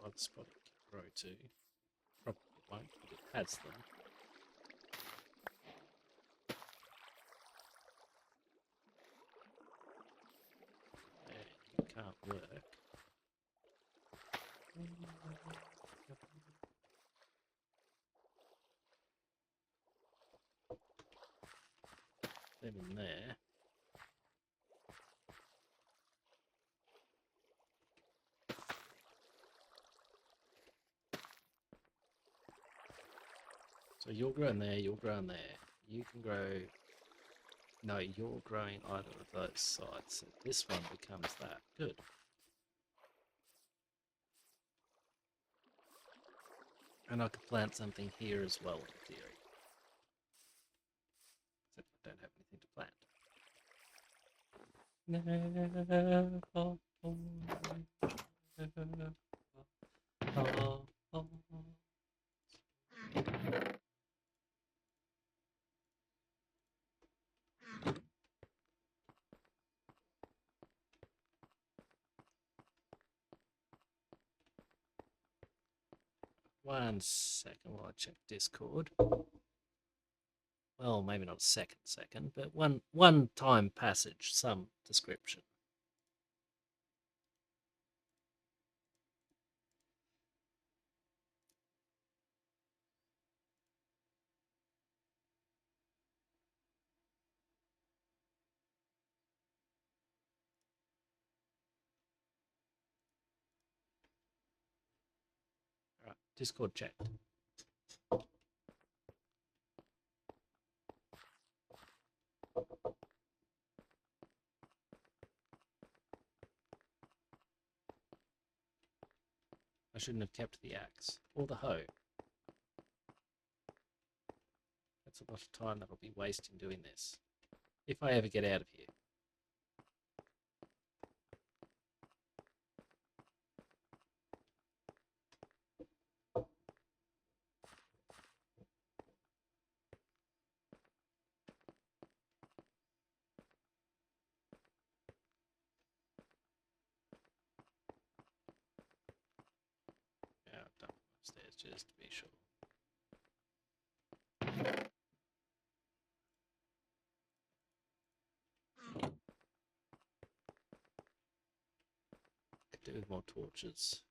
I'd spot it grow to. Probably won't, but it has them. There, you can't work. Them in there. So you'll grow in there, you'll grow in there. You can grow No, you're growing either of those sides. So this one becomes that. Good. And I could plant something here as well, in theory. Except I don't have anything to plant. One second while I check Discord. Well, maybe not a second, but one time passage, some description. All right, Discord checked. I shouldn't have kept the axe or the hoe. That's a lot of time that'll be wasting doing this. If I ever get out of here. Yeah, I've done upstairs just to be sure. Could do with more torches.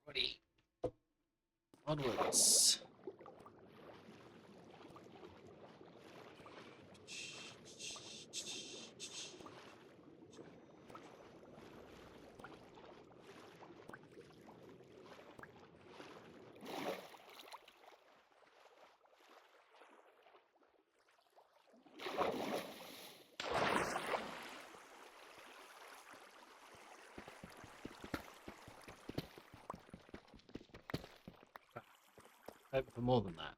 Alrighty. Onwards. Hope for more than that.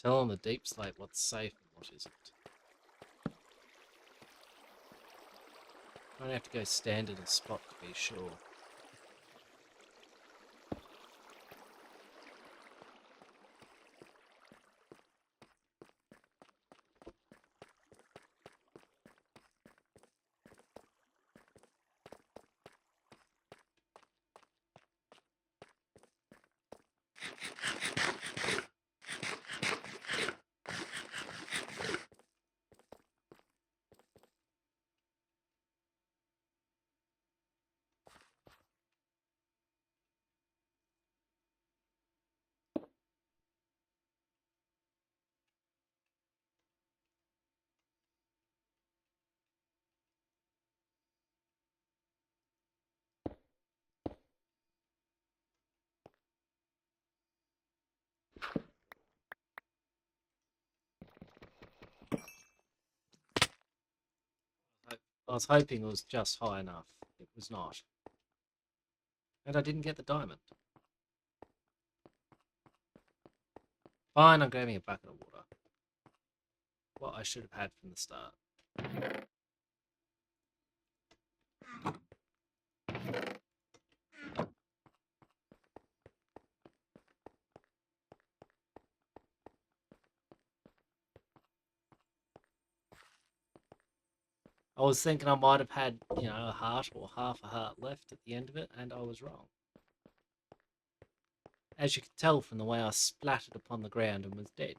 Tell on the deep slate what's safe and what isn't. I don't have to go stand in a spot to be sure. I was hoping it was just high enough. It was not. And I didn't get the diamond. Fine, I'm grabbing a bucket of water. What I should have had from the start. I was thinking I might have had, you know, a heart or half a heart left at the end of it, and I was wrong. As you can tell from the way I splattered upon the ground and was dead.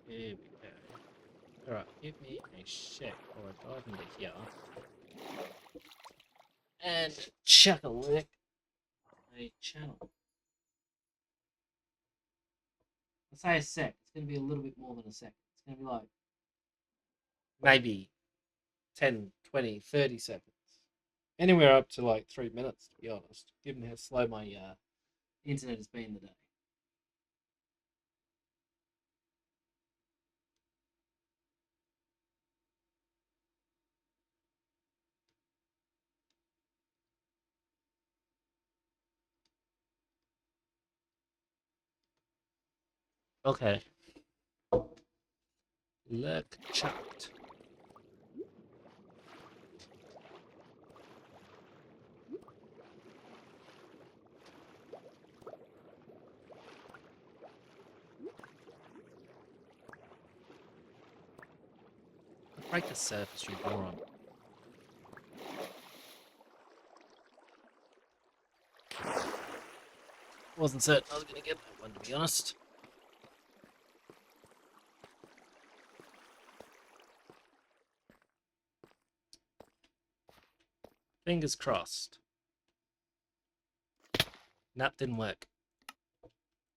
Here we go. Alright, give me a sec or I dive into here. And chuck a lick a channel. Let's say a sec. It's going to be a little bit more than a second. It's going to be like maybe 10, 20, 30 seconds. Anywhere up to like 3 minutes, to be honest, given how slow my internet has been today. Okay. Look chucked. Break the surface, you moron. Wasn't certain I was going to get that one, to be honest. Fingers crossed. Nope, didn't work.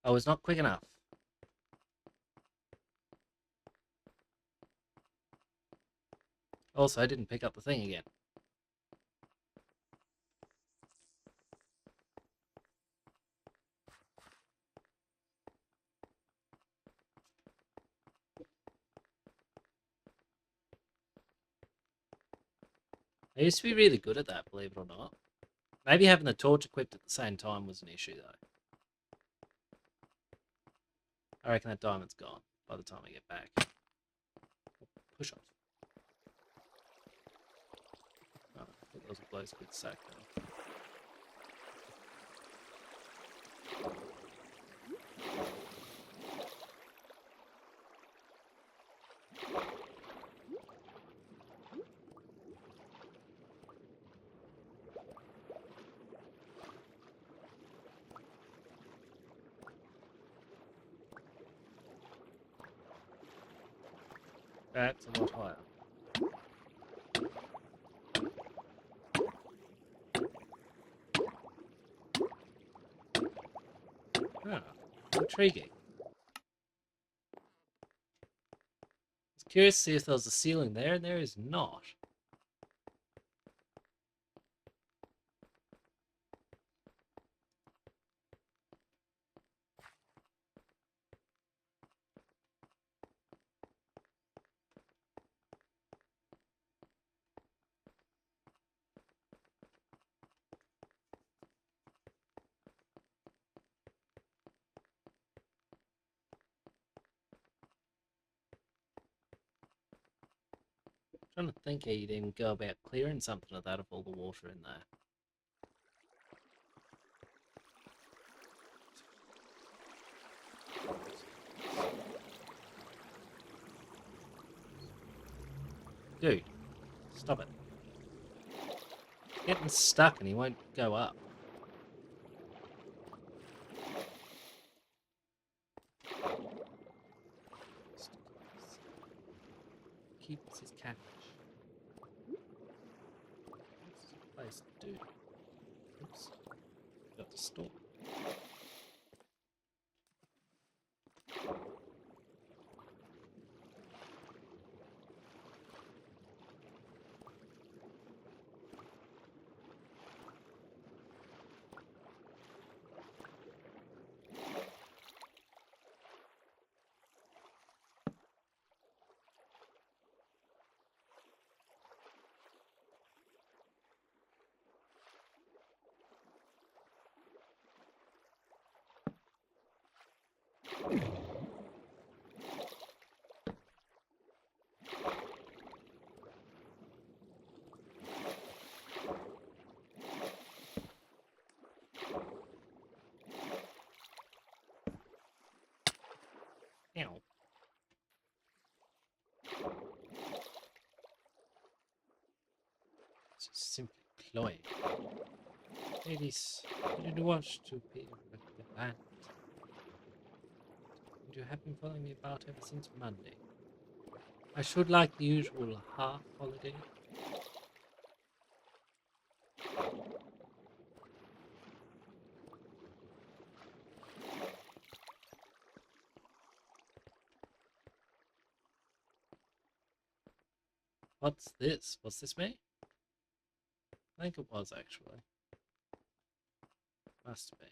I was not quick enough. Also, I didn't pick up the thing again. I used to be really good at that, believe it or not. Maybe having the torch equipped at the same time was an issue, though. I reckon that diamond's gone by the time I get back. Push off. Oh, I thought that was a blow squid sack, though. That's a lot higher. Ah, intriguing. It's curious to see if there's a ceiling there, and there is not. I'm trying to think how you'd even go about clearing something of that of all the water in there. Dude, stop it. He's getting stuck and he won't go up. Keeps his catfish. What's this place do? Oops. Got the store. Ow. It's just simply cloying. Ladies, you didn't watch to be with the band. And you have been following me about ever since Monday. I should like the usual half holiday. What's this? Was this me? I think it was actually. Must be.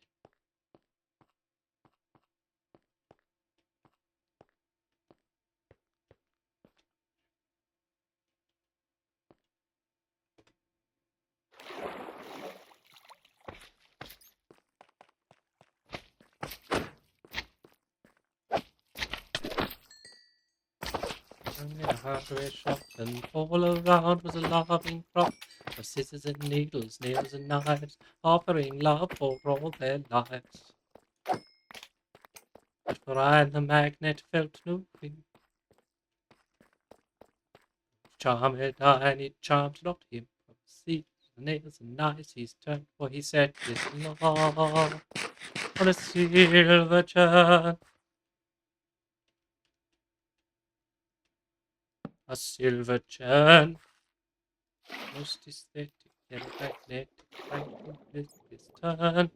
In a hardware shop, and all around was a laughing crop of scissors and needles, nails and knives, offering love for all their lives. But for I the magnet felt no fear. Charmed I, and it charmed not him. Of scissors and nails and knives he's turned, for he set his love on a silver churn. A silver churn. Most aesthetic and magnetic, tranquil is his turn.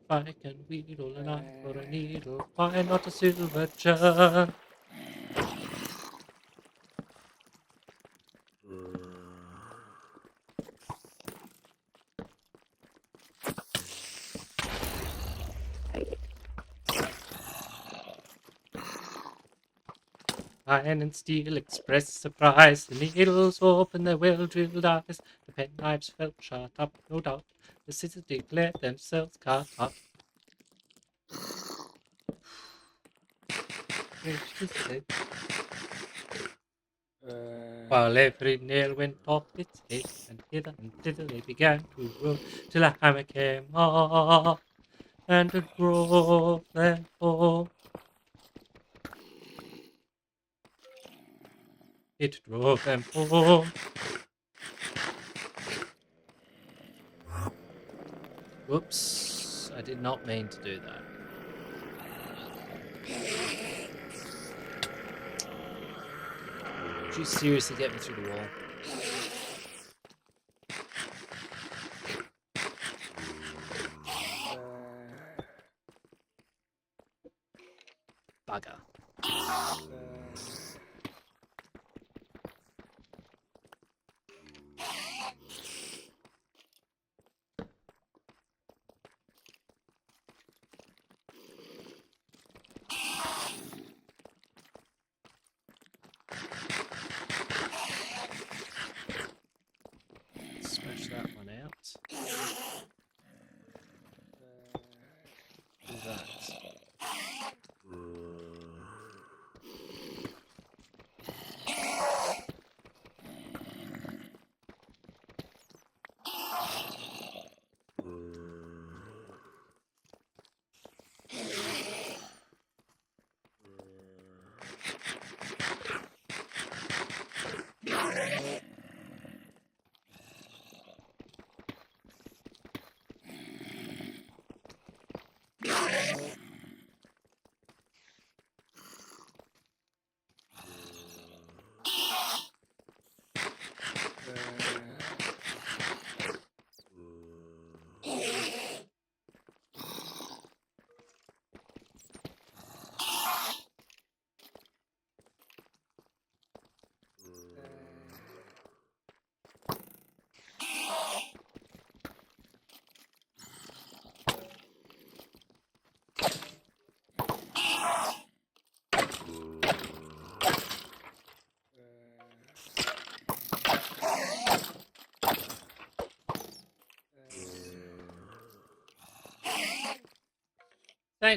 If I can wheedle an eye for a needle, why not a silver churn? Iron and steel express surprise. The needles open their well-drilled eyes. The penknives felt shut up, no doubt. The scissors declared themselves cut up. While every nail went off its head, and hither and thither they began to roll, till a hammer came up, and it drove them home. It drove them home. Whoops, I did not mean to do that. Did you seriously get me through the wall? Bugger.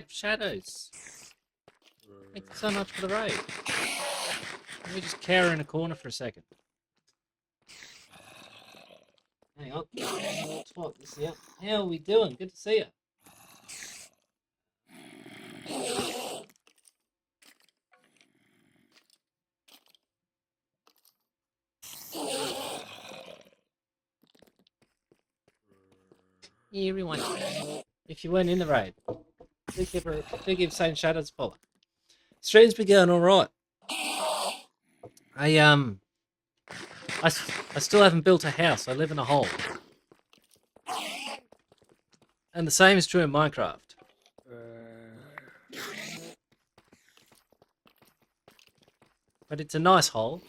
Shadows. Thank you so much for the raid. Let me just cower in a corner for a second. Hang on. Let's swap this out. How are we doing? Good to see you. Yeah, everyone. If you weren't in the raid, do give Saint Shadows a follow. Stream's been going all right. I still haven't built a house. I live in a hole. And the same is true in Minecraft. But it's a nice hole.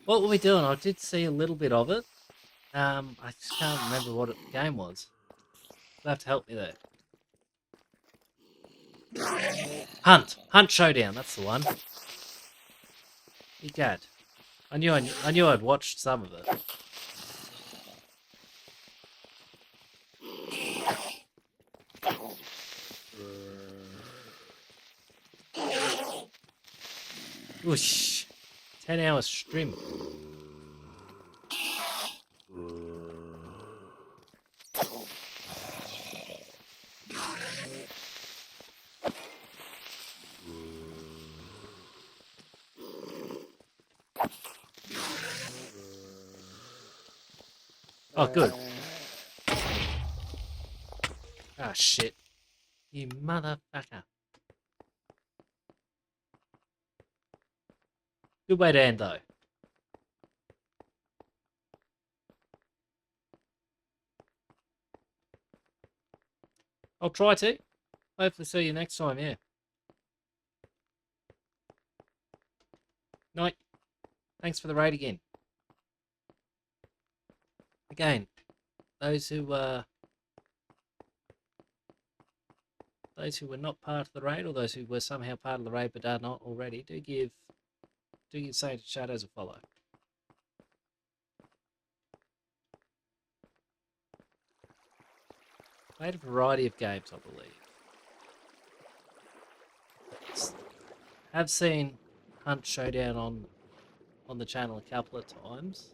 What were we doing? I did see a little bit of it. I just can't remember what the game was. You'll have to help me there. Hunt Showdown. That's the one. Egad. I knew I'd watched some of it. Whoosh. 10 hours stream. Oh, good. Ah, shit. You motherfucker. Good way to end, though. I'll try to. Hopefully see you next time, yeah. Night. Thanks for the raid again. Again, those who were not part of the raid, or those who were somehow part of the raid but are not already, do give Saint Shadows a follow. Played a variety of games, I believe. Have seen Hunt Showdown on the channel a couple of times.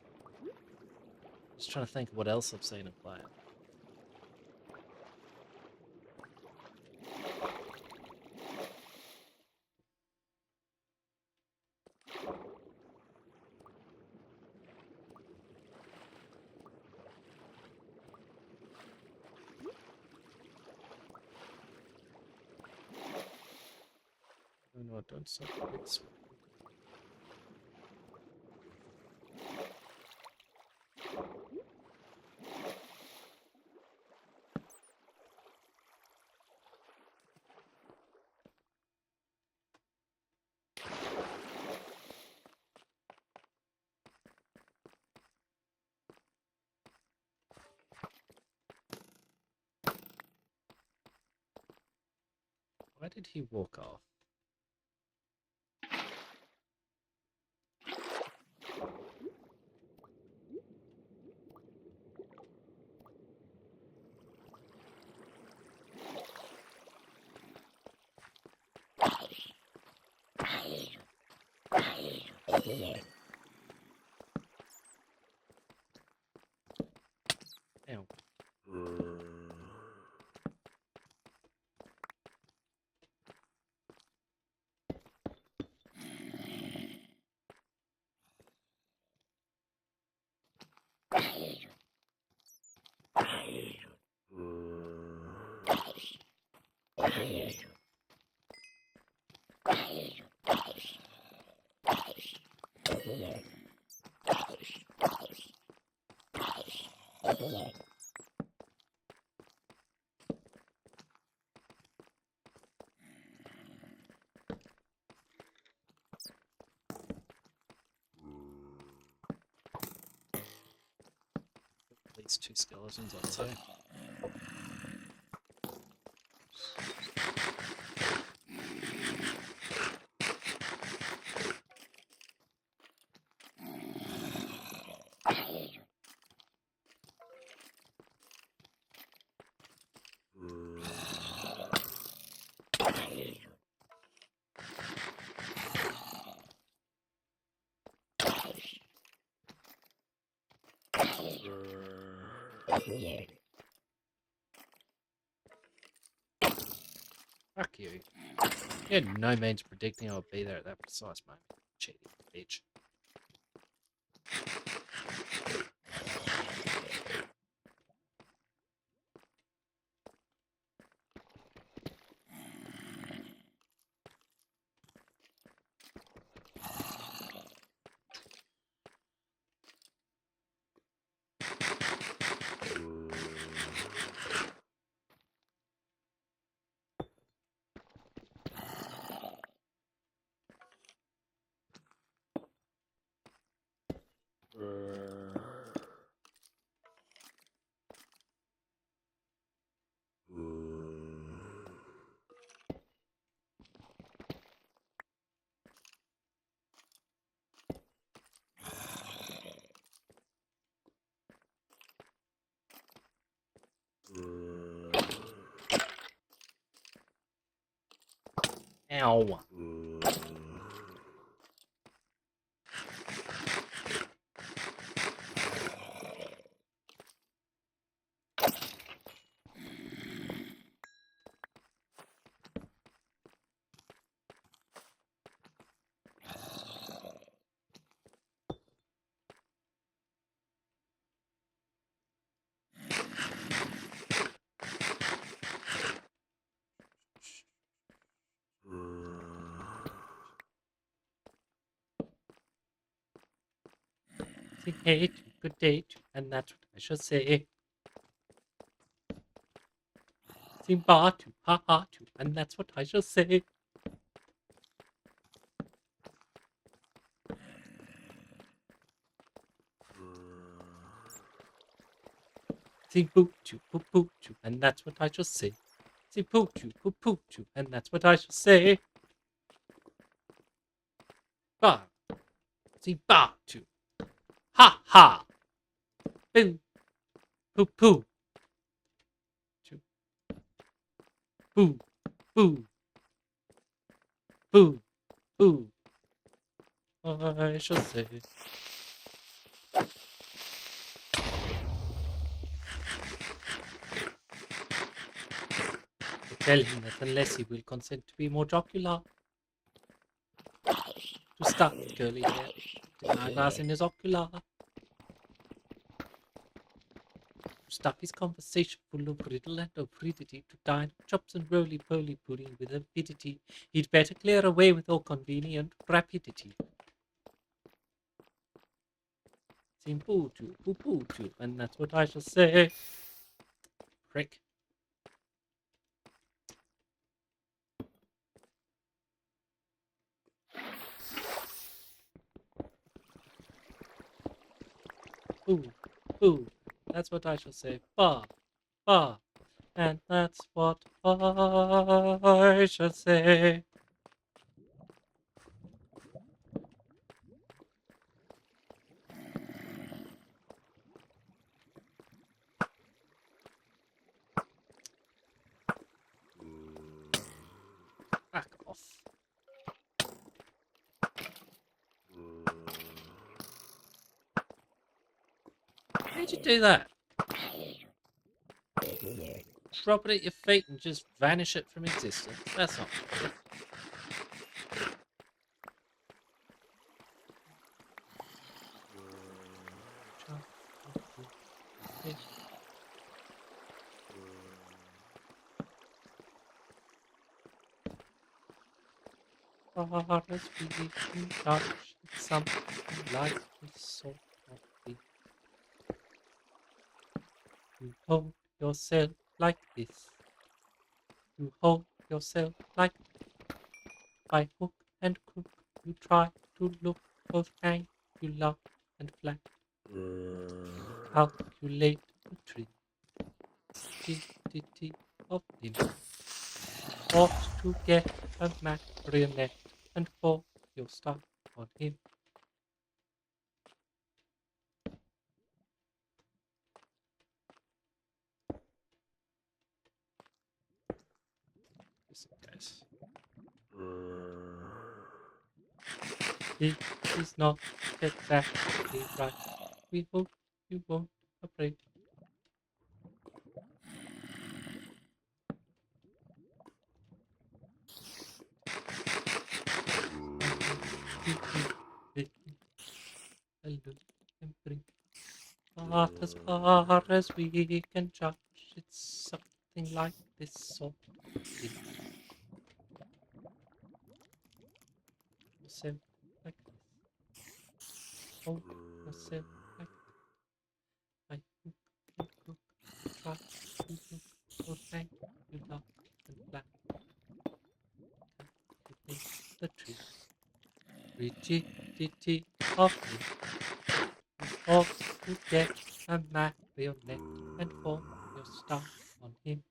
Just trying to think of what else I've seen him play. No, don't stop. Why did he walk off? Ow. These two skeletons, I'd say. Fuck you. You had no means of predicting I would be there at that precise moment. Cheating bitch. Ow. Say hey to, good day to, and that's what I should say. Say ba to, ha ha to, and that's what I shall say. Say boo to, and that's what I shall say. Say poo to, and that's what I shall say. Ba. Say ba to, ha ha. Boo, poo to, boo, boo, boo. I shall say. Tell him that unless he will consent to be more jocular, to stuff the curly hair, the eyeglass in his ocular, to stuff his conversation full of riddle and abridity, to dine chops and roly-poly pudding with avidity, he'd better clear away with all convenient rapidity. Seem poo to, and that's what I shall say. Prick. Boo, that's what I shall say. Ba, and that's what I shall say. Back off. How'd you do that? Drop it at your feet and just vanish it from existence. That's not fair. Far as we can touch, it's something like this sort of thing. You hold yourself like this. You hold yourself like that. By hook and crook, you try to look both angular and flat. Calculate the tree. Rigidity of limb. Ought to get a marionette and pour your stuff on him. Listen, guys. It is not exactly right. We hope you won't Afraid. But as far as we can judge, it's something like this sort of thing. So, like this. Oh, so, like I look, try to look, oh, thank you, dark and black. Can't you think the truth? Rigidity of me. You ought to get a marionette and form your star on him.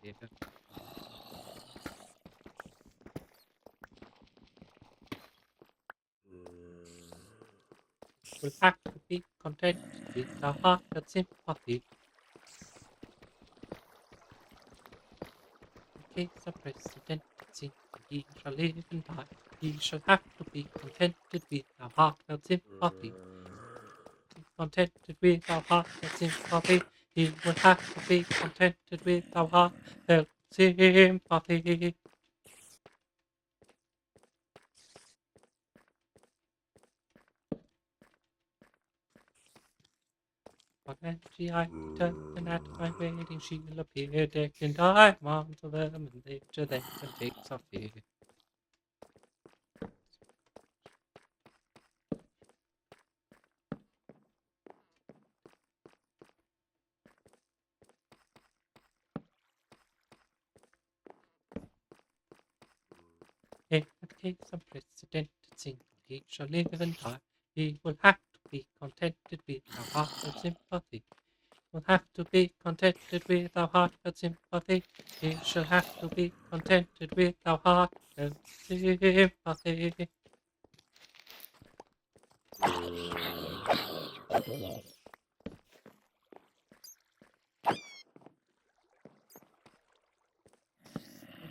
Yeah. Will have to be content with a heart and sympathy. In case of presidency, he shall live and die. He shall have to be contented with our heartfelt sympathy. Be contented with our heartfelt sympathy. He will have to be contented with our heartfelt sympathy. But when I returned and at my wedding she'll appear decked in diamonds of them and nature then and takes off fear. In is unprecedented single. He shall live and die. He will have to be contented with our heartfelt sympathy. Will have to be contented with our heartfelt sympathy. He shall have to be contented with our heartfelt sympathy.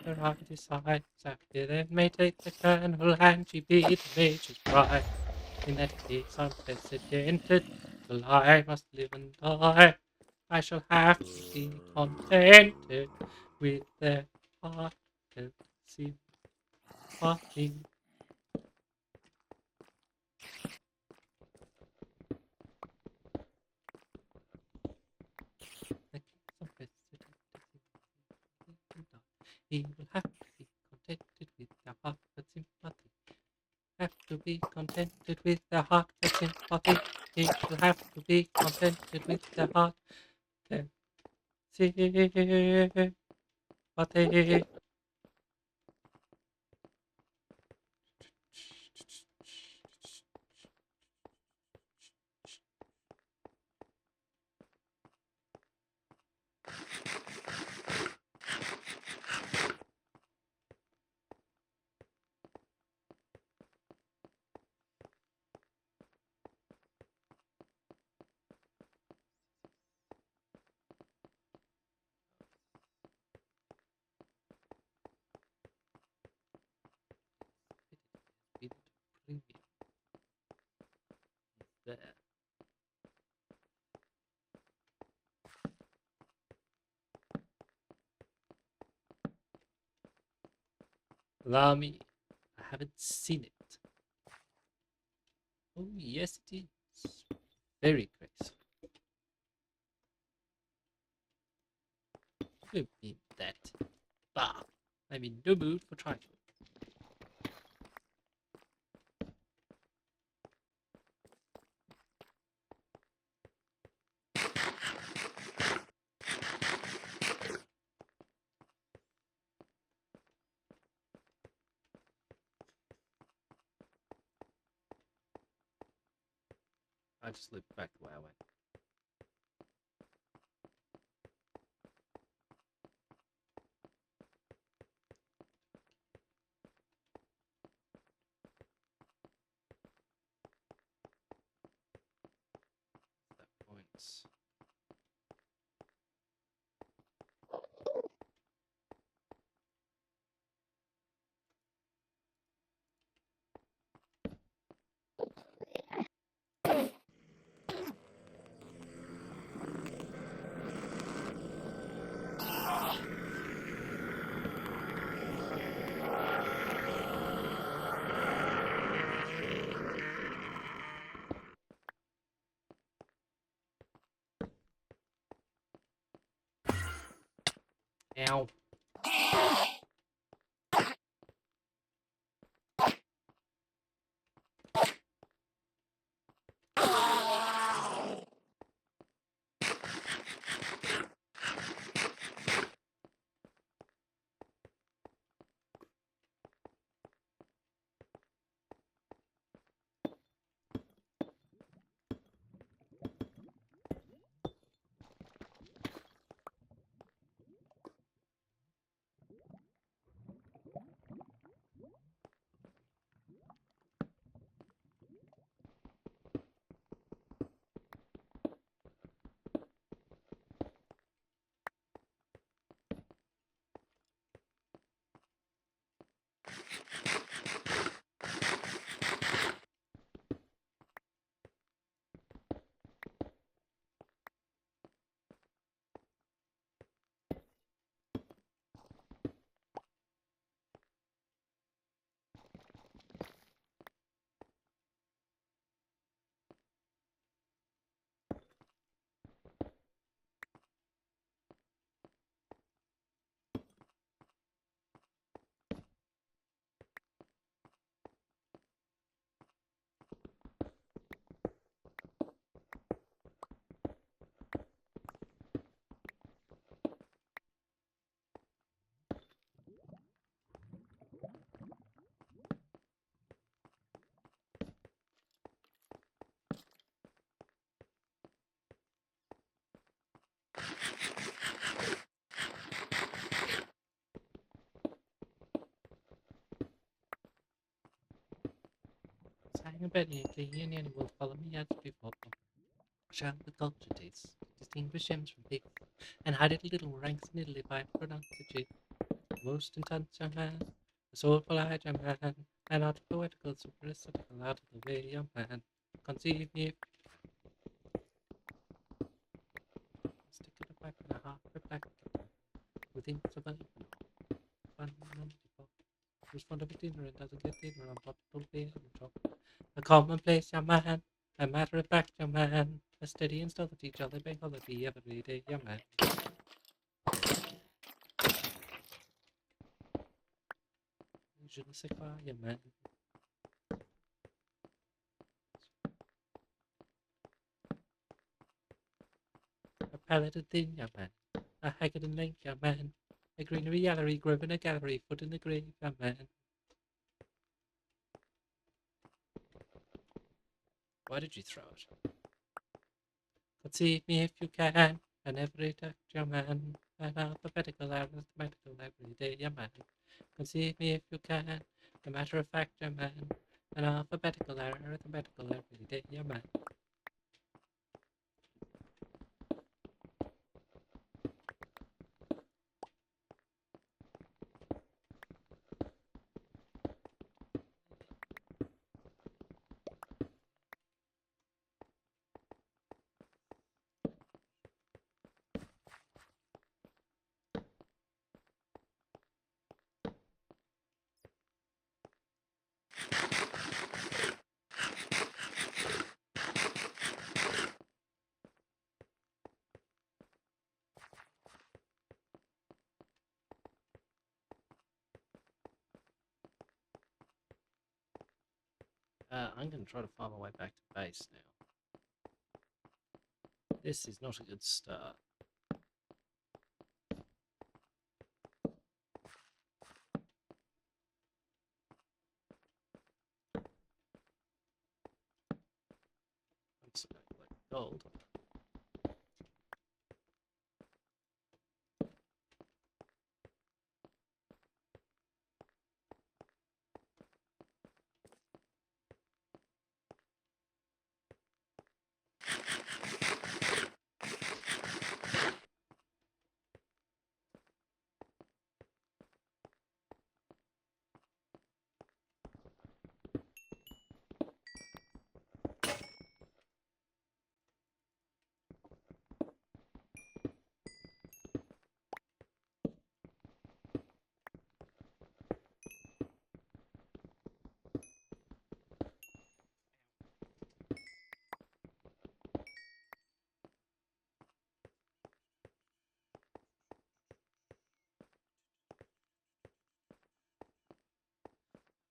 The right decides after then may take the colonel and she be the major's bride. In that case unprecedented, till I must live and die. I shall have to be contented with their heartfelt sympathy. He will have to be contented with their heartfelt sympathy. Have to be contented with their heartfelt sympathy. He will have to be contented with their heartfelt sympathy. There. Allow me. I haven't seen it. Oh, yes, it is. Very graceful. Don't mean that. Bah! I'm in no mood for trying. I just looked back the way I went. That points. Ow. Hang a Betty and clean and will follow me as before. Shall the culture taste, distinguish gems from pigs, and hide it little ranks in Italy by pronunciation. Most intense young man, a soulful eyed young man, and not poetical, super aesthetical, out of the way young man. Conceive me if stick it a pipe and a half reflect, who thinks of open fun and people. Who's fond of a dinner and doesn't get dinner on thoughtful beer and talk. A commonplace young man, a matter of fact young man, a steady and stealthy jolly bank holiday every day young man. Je ne sais quoi young man. A paladin thin young man, a haggard and lank young man, a greenery gallery, grove in a gallery, foot in the grave young man. Why did you throw it? Conceive me if you can, an every duck young man, an alphabetical, arithmetical, everyday young man. Conceive me if you can, a matter of fact young man, an alphabetical, arithmetical, everyday young man. I'm going to try to find my way back to base now. This is not a good start. Once I collect gold.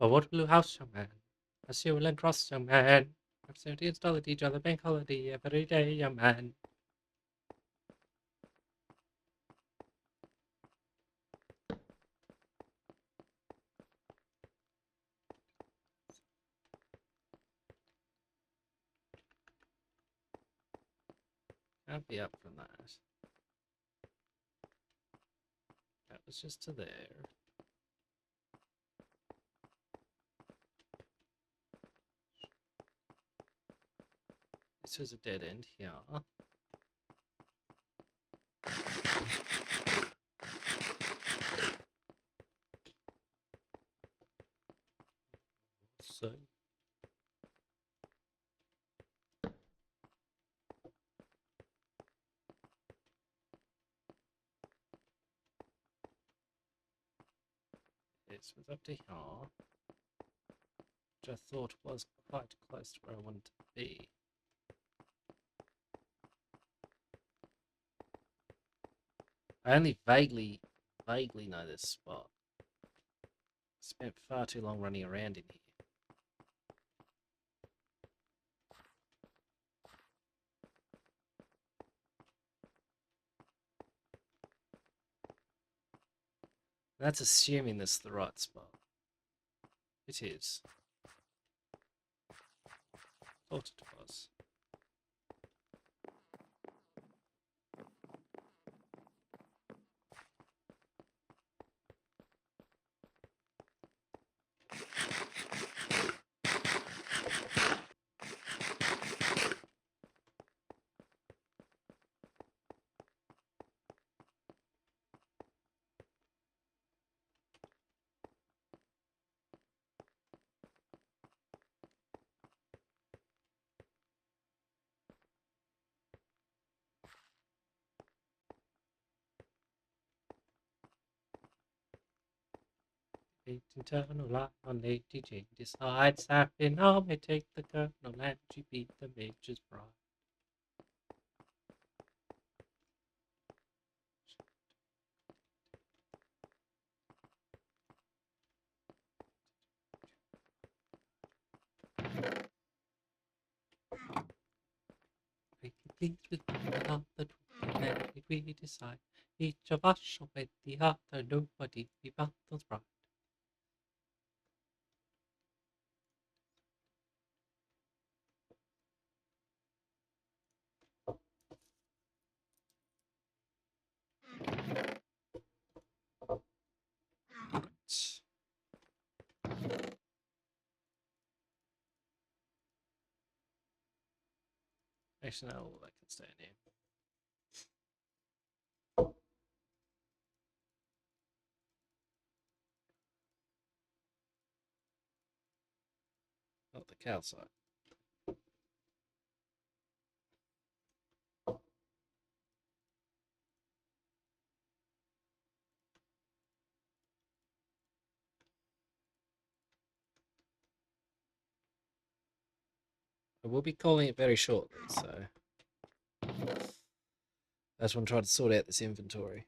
A Waterloo House young man, a Sewell and Cross young man, a 70 installed each other bank holiday every day young man. Can't be up from that. That was just to there. This was a dead end here. So this was up to here, which I thought was quite close to where I wanted to be. I only vaguely know this spot. Spent far too long running around in here. That's assuming this is the right spot. It is. Thought it was. fate internal line on Lady Jane decides Sapphire may take the kernel and she beat the mage's bride. Pretty pleased with the love that we decide. Each of us shall wed the other, nobody be Balthor's bride. Actually, no, that can stay in here. Not the calcite. I will be calling it very shortly, so I just want to try to sort out this inventory.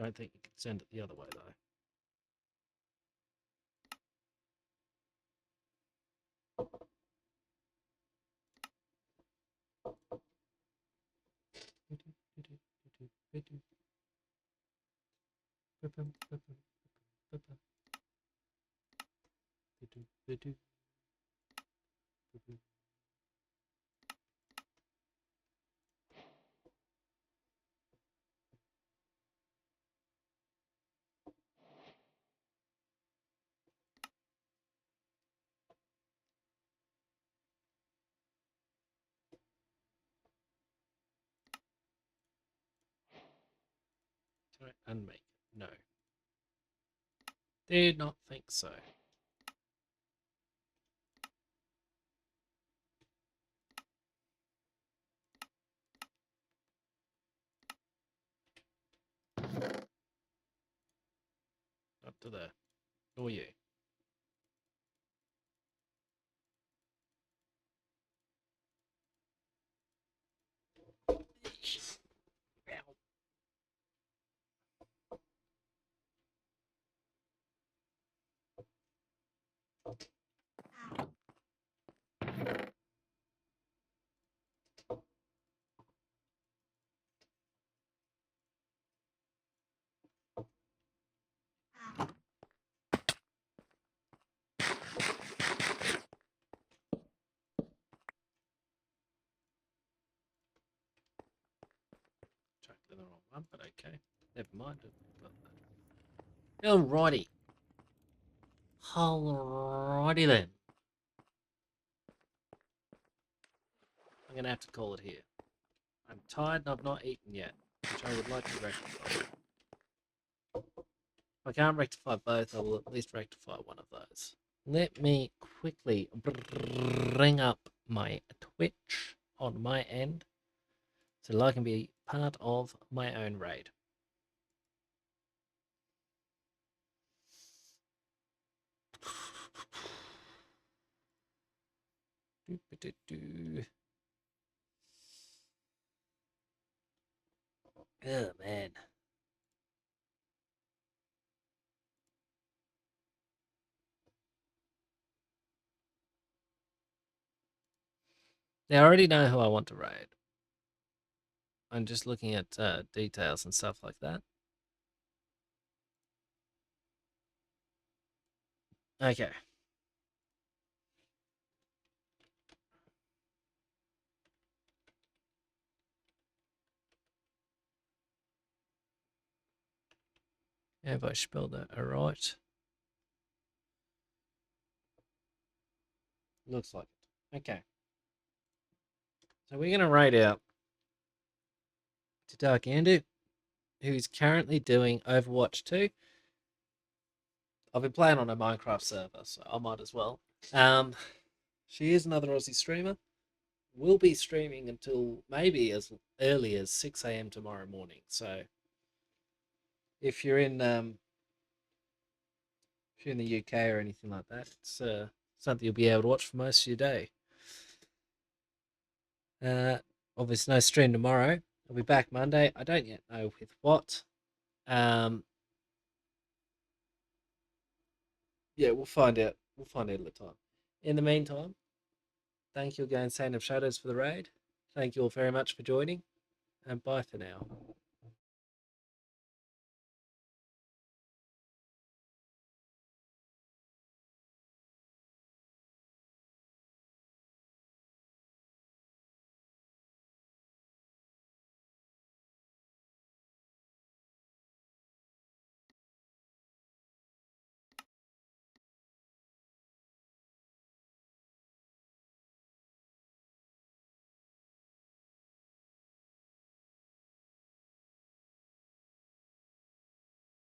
Don't think you can send it the other way though. Try and make it. No. Did not think so. Up to there. Or you. The wrong one, but okay. Never mind. Alrighty. Alrighty then. I'm gonna have to call it here. I'm tired and I've not eaten yet, which I would like to rectify. If I can't rectify both, I will at least rectify one of those. Let me quickly bring up my Twitch on my end so that I can be part of my own raid. Oh Now I already know who I want to raid. I'm just looking at details and stuff like that. Okay. Have I spelled that alright? Looks like it. Okay. So we're going to raid out to Dark Andu, who is currently doing Overwatch 2. I've been playing on a Minecraft server, so I might as well. She is another Aussie streamer. Will be streaming until maybe as early as 6 a.m. tomorrow morning. So if you're in the UK or anything like that, it's something you'll be able to watch for most of your day. Obviously, no stream tomorrow. I'll be back Monday. I don't yet know with what. Yeah, we'll find out. We'll find out at the time. In the meantime, thank you again, Saint of Shadows, for the raid. Thank you all very much for joining, and bye for now.